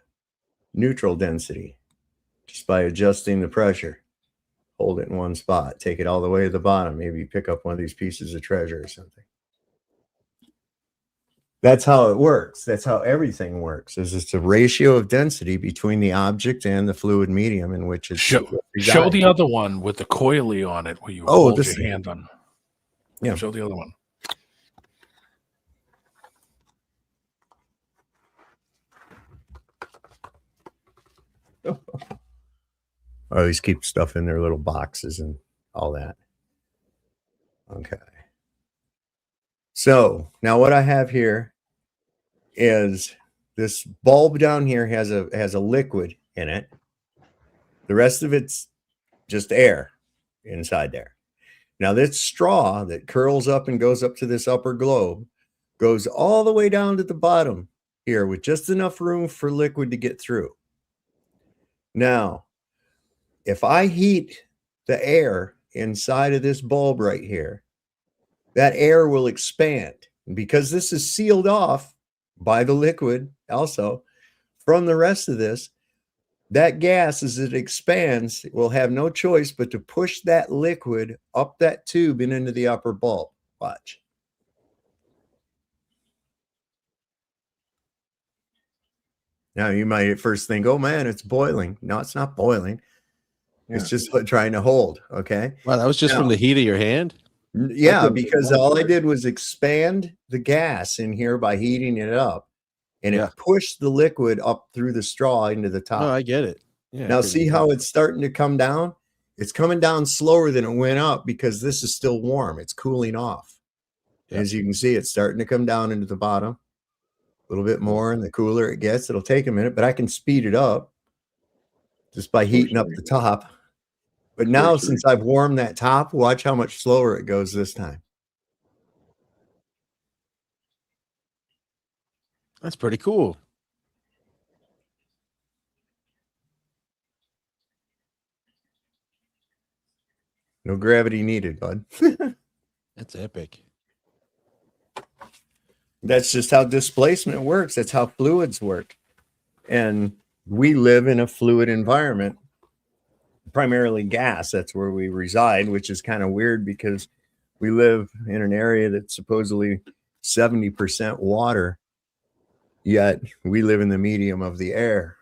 neutral density just by adjusting the pressure. Hold it in one spot, take it all the way to the bottom, maybe pick up one of these pieces of treasure or something. That's how it works. That's how everything works. Is it's a ratio of density between the object and the fluid medium in which it's Show the other one with the coily on it where you hold your hand on. Yeah. Show the other one. I always keep stuff in their little boxes and all that. Okay. So now what I have here is this bulb down here has a liquid in it. The rest of it's just air inside there. Now this straw that curls up and goes up to this upper globe goes all the way down to the bottom here with just enough room for liquid to get through. Now, if I heat the air inside of this bulb right here, that air will expand. And because this is sealed off by the liquid also from the rest of this, that gas, as it expands, will have no choice but to push that liquid up that tube and into the upper bulb. Watch. Now, you might at first think, oh, man, it's boiling. No, it's not boiling. It's just trying to hold, okay? Wow, that was just from the heat of your hand? Yeah, because all I did was expand the gas in here by heating it up, and it pushed the liquid up through the straw into the top. Oh, I get it. Yeah, now, see how it's starting to come down? It's coming down slower than it went up because this is still warm. It's cooling off. As you can see, it's starting to come down into the bottom. A little bit more, and the cooler it gets, it'll take a minute, but I can speed it up just by heating up the top. But now, since I've warmed that top, watch how much slower it goes this time. That's pretty cool. No gravity needed, bud. That's epic. That's just how displacement works. That's how fluids work. And we live in a fluid environment, primarily gas. That's where we reside, which is kind of weird because we live in an area that's supposedly 70% water, yet we live in the medium of the air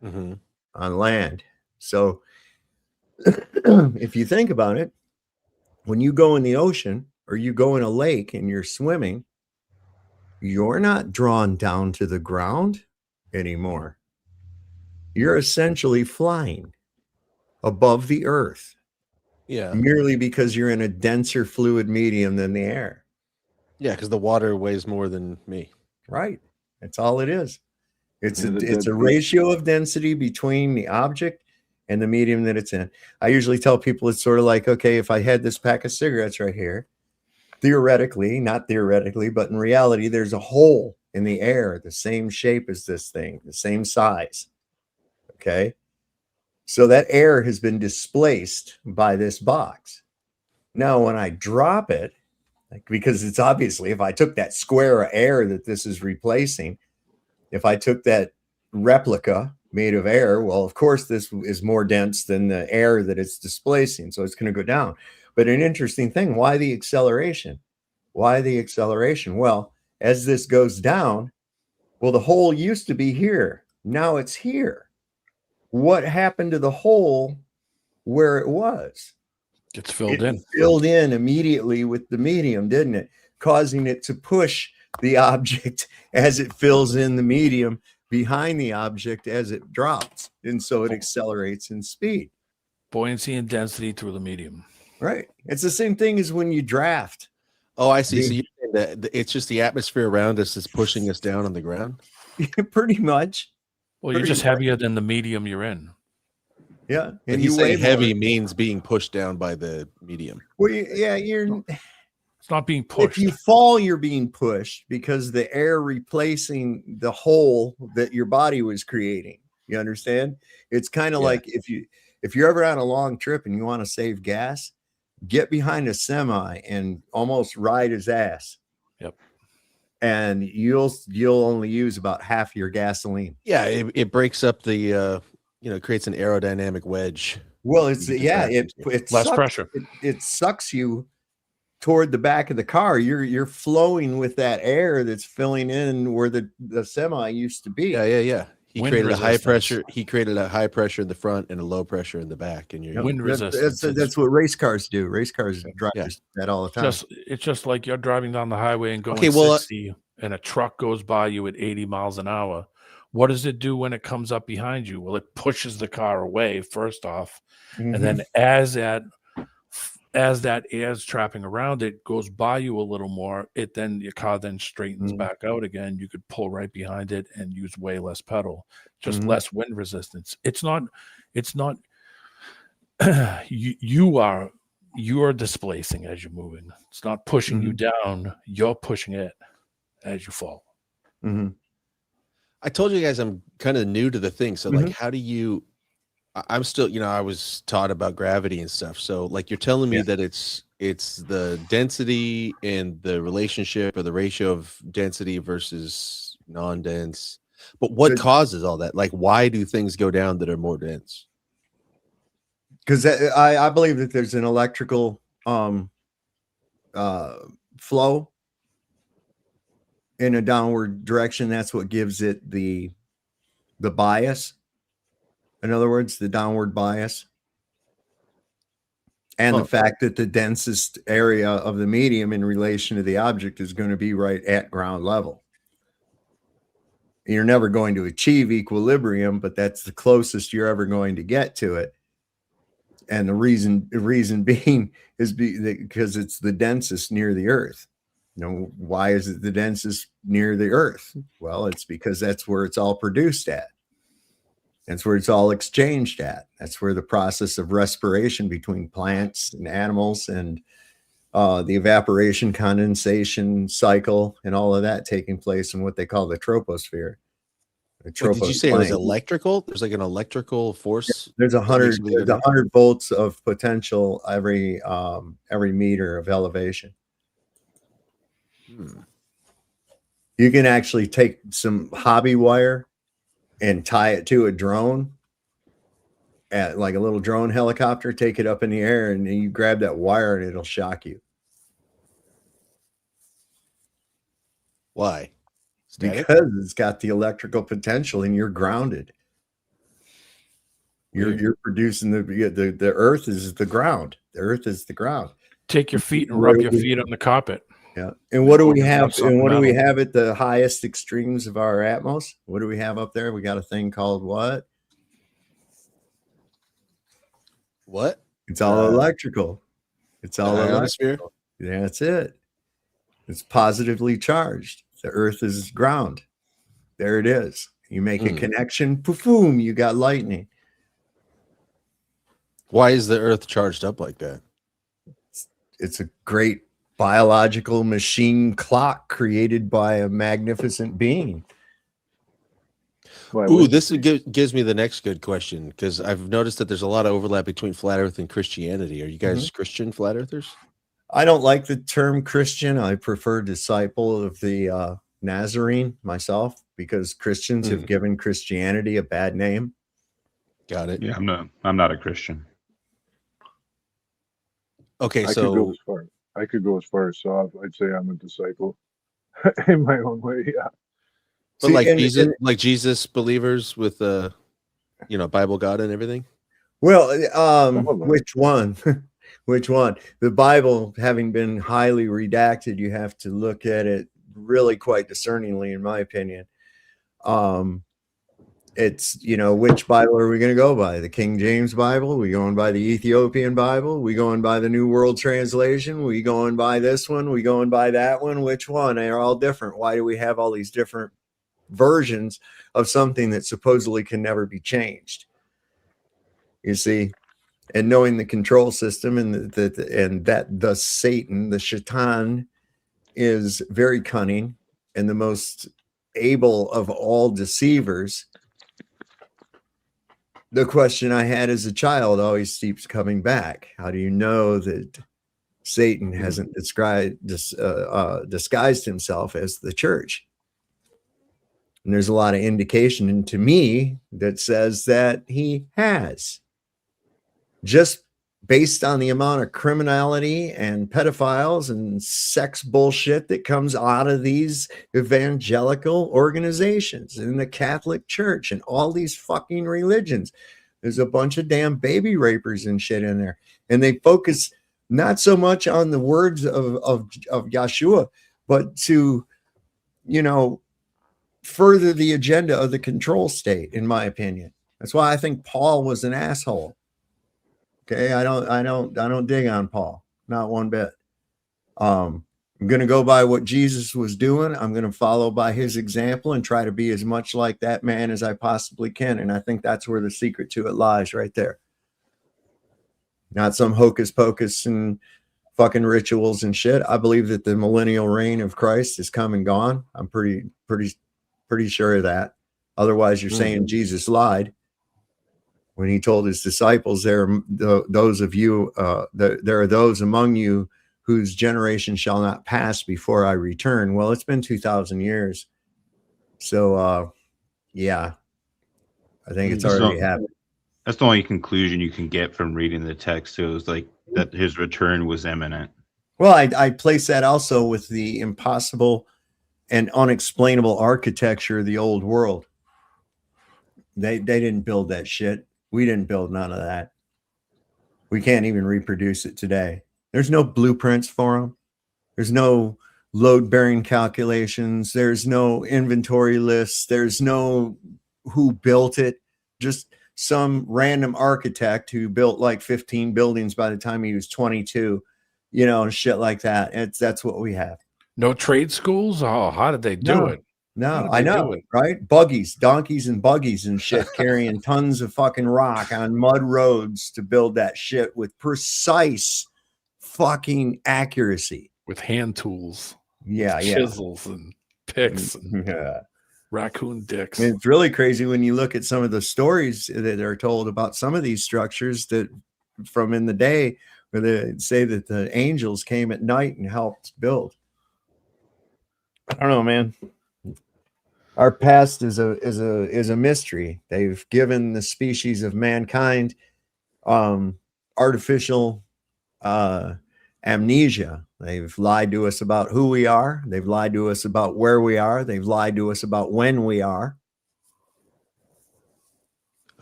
on land. So if you think about it, when you go in the ocean or you go in a lake and you're swimming, you're not drawn down to the ground anymore. You're essentially flying above the earth. Yeah. Merely because you're in a denser fluid medium than the air. Yeah, because the water weighs more than me. Right. That's all it is. It's a ratio of density between the object and the medium that it's in. I usually tell people it's sort of like, okay, if I had this pack of cigarettes right here, theoretically, not theoretically, but in reality, there's a hole in the air, the same shape as this thing, the same size. Okay. So that air has been displaced by this box. Now, when I drop it, because it's obviously, if I took that square of air that this is replacing, if I took that replica made of air, well, of course, this is more dense than the air that it's displacing. So it's going to go down. But an interesting thing, why the acceleration? Why the acceleration? Well, as this goes down, well, the hole used to be here. Now it's here. What happened to the hole where it was? It's filled in. Filled in immediately with the medium, didn't it? Causing it to push the object as it fills in the medium behind the object as it drops. And so it accelerates in speed. Buoyancy and density through the medium. Right. It's the same thing as when you draft. Oh, I see. So you're saying that it's just the atmosphere around us is pushing us down on the ground? Pretty much. Well, you're just heavier than the medium you're in. Yeah, But and he's you weigh saying heavy more. means being pushed down by the medium. Well, you're. It's not being pushed. If you fall, you're being pushed because the air replacing the hole that your body was creating. You understand? It's kind of like if you're ever on a long trip and you want to save gas, get behind a semi and almost ride his ass. Yep. And you'll only use about half your gasoline. Yeah, it breaks up the creates an aerodynamic wedge. Well, it's it less sucks, pressure. It sucks you toward the back of the car. You're flowing with that air that's filling in where the semi used to be. Yeah. He Wind created a high resistance. pressure. He created a high pressure in the front and a low pressure in the back. And you're Wind resistance. That's what race cars do. Race cars drive that all the time. It's just like you're driving down the highway and going 60, and a truck goes by you at 80 miles an hour. What does it do when it comes up behind you? Well, it pushes the car away first off, and then as that air's trapping around it goes by you a little more, your car then straightens back out again. You could pull right behind it and use way less pedal, just less wind resistance. It's not you are displacing as you're moving. It's not pushing you down, you're pushing it as you fall. I told you guys I'm kind of new to the thing. So like, how do you, I'm still, I was taught about gravity and stuff. So like, you're telling me that it's the density and the relationship or the ratio of density versus non-dense, but what causes all that? Like, why do things go down that are more dense? Because I believe that there's an electrical flow in a downward direction. That's what gives it the bias. In other words, the downward bias. And the fact that the densest area of the medium in relation to the object is going to be right at ground level. You're never going to achieve equilibrium, but that's the closest you're ever going to get to it. And the reason being is because it's the densest near the earth. Why is it the densest near the earth? Well, it's because that's where it's all produced at. That's where it's all exchanged at. That's where the process of respiration between plants and animals and the evaporation condensation cycle and all of that taking place in what they call the troposphere. Wait, did you say it was electrical? There's like an electrical force. There's 100 volts of potential every meter of elevation. You can actually take some hobby wire and tie it to a drone, at like a little drone helicopter, take it up in the air, and you grab that wire and it'll shock you. Why? Because it's got the electrical potential and you're grounded. You're producing the earth is the ground. The earth is the ground. Take your feet and rub your feet on the carpet. Yeah. And what do we have? And what do we have at the highest extremes of our atmos? What do we have up there? We got a thing called what? What? It's all electrical. It's all electrical. Yeah, that's it. It's positively charged. The earth is ground. There it is. You make a connection, boom, you got lightning. Why is the earth charged up like that? It's a great biological machine clock created by a magnificent being. Ooh, this gives me the next good question, because I've noticed that there's a lot of overlap between flat earth and Christianity. Are you guys Christian flat earthers? I don't like the term Christian. I prefer disciple of the Nazarene myself, because Christians have given Christianity a bad name. Got it. Yeah, I'm not a Christian. Okay, I could go as far as soft. I'd say I'm a disciple in my own way. Yeah. But like Jesus believers with Bible God and everything. Well, which one? Which one? The Bible, having been highly redacted, you have to look at it really quite discerningly, in my opinion. it's, you know, which Bible are we going to go by? The King James Bible? We going by the Ethiopian Bible? We going by the New World Translation? We going by this one? We going by that one? Which one? They're all different. Why do we have all these different versions of something that supposedly can never be changed? You see, and knowing the control system and that the Satan, the Shaitan, is very cunning and the most able of all deceivers. The question I had as a child always keeps coming back. How do you know that Satan hasn't disguised himself as the church? And there's a lot of indication to me that says that he has. Just based on the amount of criminality and pedophiles and sex bullshit that comes out of these evangelical organizations and the Catholic Church and all these fucking religions. There's a bunch of damn baby rapers and shit in there. And they focus not so much on the words of Yeshua, but to, you know, further the agenda of the control state, in my opinion. That's why I think Paul was an asshole. Okay, I don't dig on Paul, not one bit. I'm going to go by what Jesus was doing. I'm going to follow by his example and try to be as much like that man as I possibly can. And I think that's where the secret to it lies, right there. Not some hocus pocus and fucking rituals and shit. I believe that the millennial reign of Christ is come and gone. I'm pretty sure of that. Otherwise, you're saying Jesus lied when he told his disciples, there are those among you whose generation shall not pass before I return. Well, it's been 2,000 years. So, yeah, I think it's already happened. That's the only conclusion you can get from reading the text. It was like that his return was imminent. Well, I place that also with the impossible and unexplainable architecture of the old world. They didn't build that shit. We didn't build none of that. We can't even reproduce it today. There's no blueprints for them. There's no load-bearing calculations. There's no inventory lists. There's no who built it. Just some random architect who built like 15 buildings by the time he was 22, you know, and shit like that. That's what we have. No trade schools? Oh, how did they do it? No, I know, right? Buggies, donkeys and buggies and shit carrying tons of fucking rock on mud roads to build that shit with precise fucking accuracy. With hand tools. Yeah, chisels and picks and raccoon dicks. I mean, it's really crazy when you look at some of the stories that are told about some of these structures that from in the day where they say that the angels came at night and helped build. I don't know, man. Our past is a mystery. They've given the species of mankind artificial amnesia. They've lied to us about who we are. They've lied to us about where we are. They've lied to us about when we are.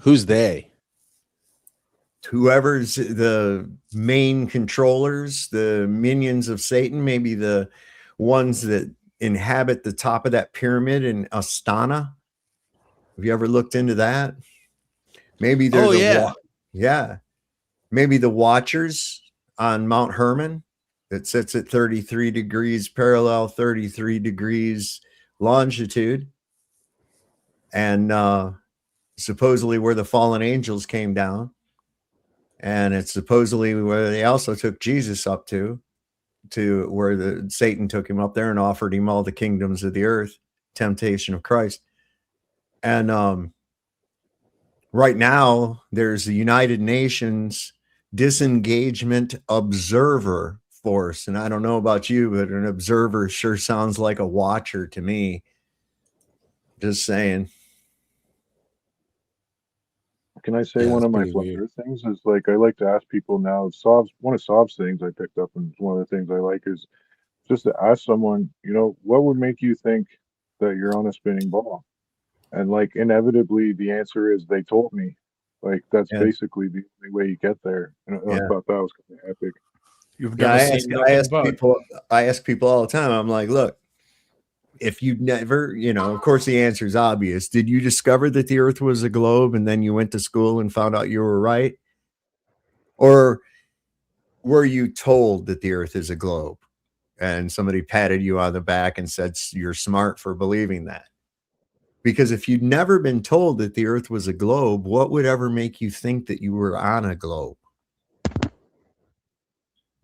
Who's they? Whoever's the main controllers, the minions of Satan, maybe the ones that inhabit the top of that pyramid in Astana. Have you ever looked into that? Maybe there's maybe the Watchers on Mount Hermon that sits at 33 degrees parallel, 33 degrees longitude, and supposedly where the fallen angels came down, and it's supposedly where they also took Jesus up to where the Satan took him up there and offered him all the kingdoms of the earth, temptation of Christ. And right now there's the United Nations Disengagement Observer Force. And I don't know about you, but an observer sure sounds like a watcher to me. Just saying. Can I say one of my flat earth things is like I like to ask people now. One of Sob's things I picked up, and one of the things I like is just to ask someone, you know, what would make you think that you're on a spinning ball? And like inevitably, the answer is they told me. Like that's basically the only way you get there. And I thought that was kind of epic. You've never seen I ask people all the time. I'm like, look, if you'd never, of course the answer is obvious. Did you discover that the earth was a globe and then you went to school and found out you were right? Or were you told that the earth is a globe and somebody patted you on the back and said you're smart for believing that? Because if you'd never been told that the earth was a globe, what would ever make you think that you were on a globe?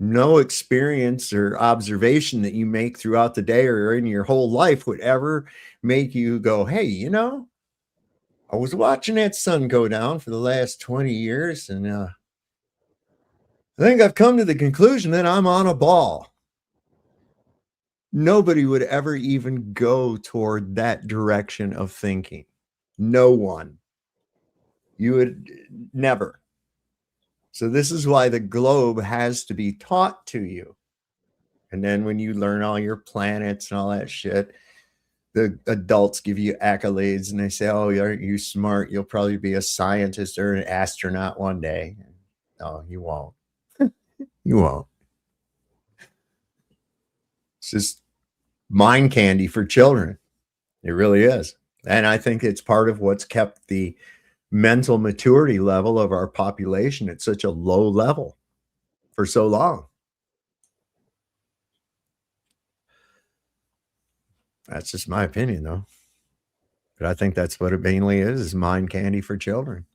No experience or observation that you make throughout the day or in your whole life would ever make you go, hey, I was watching that sun go down for the last 20 years, and I think I've come to the conclusion that I'm on a ball. Nobody would ever even go toward that direction of thinking. No one. You would never. So this is why the globe has to be taught to you. And then when you learn all your planets and all that shit, the adults give you accolades and they say, oh, aren't you smart? You'll probably be a scientist or an astronaut one day. No, you won't. You won't. It's just mind candy for children. It really is. And I think it's part of what's kept the mental maturity level of our population at such a low level for so long. That's just my opinion, though. But I think that's what it mainly is mind candy for children.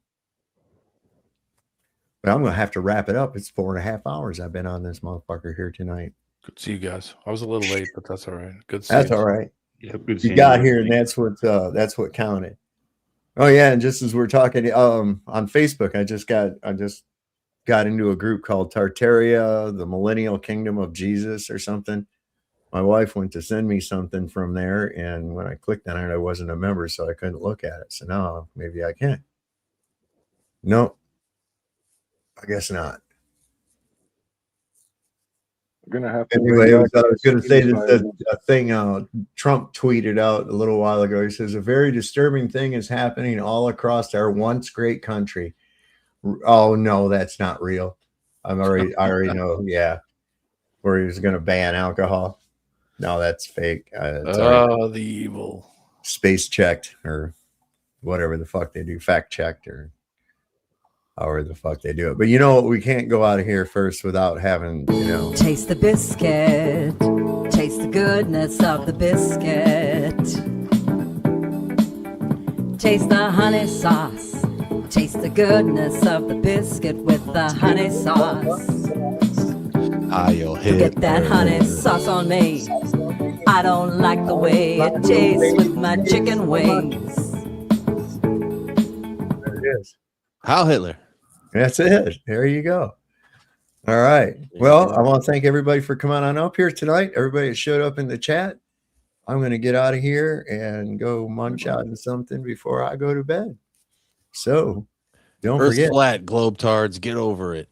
But I'm going to have to wrap it up. It's 4.5 hours I've been on this motherfucker here tonight. Good to see you guys. I was a little late, but that's all right. Good to see That's you. all right. Yep, good to You see got here, and that's what counted. Oh yeah, and just as we're talking on Facebook, I just got into a group called Tartaria, the Millennial Kingdom of Jesus or something. My wife went to send me something from there, and when I clicked on it, I wasn't a member, so I couldn't look at it. So now maybe I can. No, I guess not. We're gonna have to. Anyway, I was going to say that the thing Trump tweeted out a little while ago. He says a very disturbing thing is happening all across our once great country. Oh no, that's not real. I already know. Yeah, where he was going to ban alcohol. No, that's fake. The evil. Space checked or whatever the fuck they do, fact checked or however the fuck they do it. But we can't go out of here first without having, Taste the biscuit. Taste the goodness of the biscuit. Taste the honey sauce. Taste the goodness of the biscuit with the honey sauce. Get that honey sauce on me. I don't like the way it tastes with my chicken wings. There it is. Heil Hitler. That's it. There you go. All right. Well, I want to thank everybody for coming on up here tonight. Everybody that showed up in the chat. I'm going to get out of here and go munch out on something before I go to bed. So don't Earth's forget. flat, globetards. Get over it.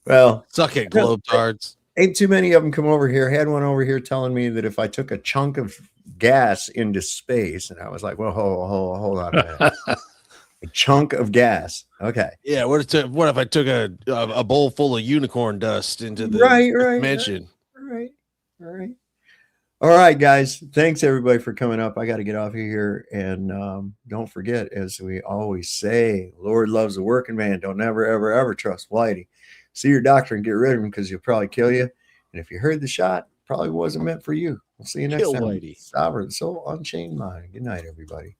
Well, suck it, globetards. Ain't too many of them come over here. I had one over here telling me that if I took a chunk of gas into space, and I was like, well, hold on a minute. A chunk of gas. Okay. Yeah. What if I took a bowl full of unicorn dust into the dimension? Right. All right, guys. Thanks everybody for coming up. I got to get off of here. And don't forget, as we always say, Lord loves a working man. Don't ever, ever, ever trust Whitey. See your doctor and get rid of him because he'll probably kill you. And if you heard the shot, probably wasn't meant for you. We'll see you next Kill time. Whitey. Sovereign Soul, Unchained Mind. Good night, everybody.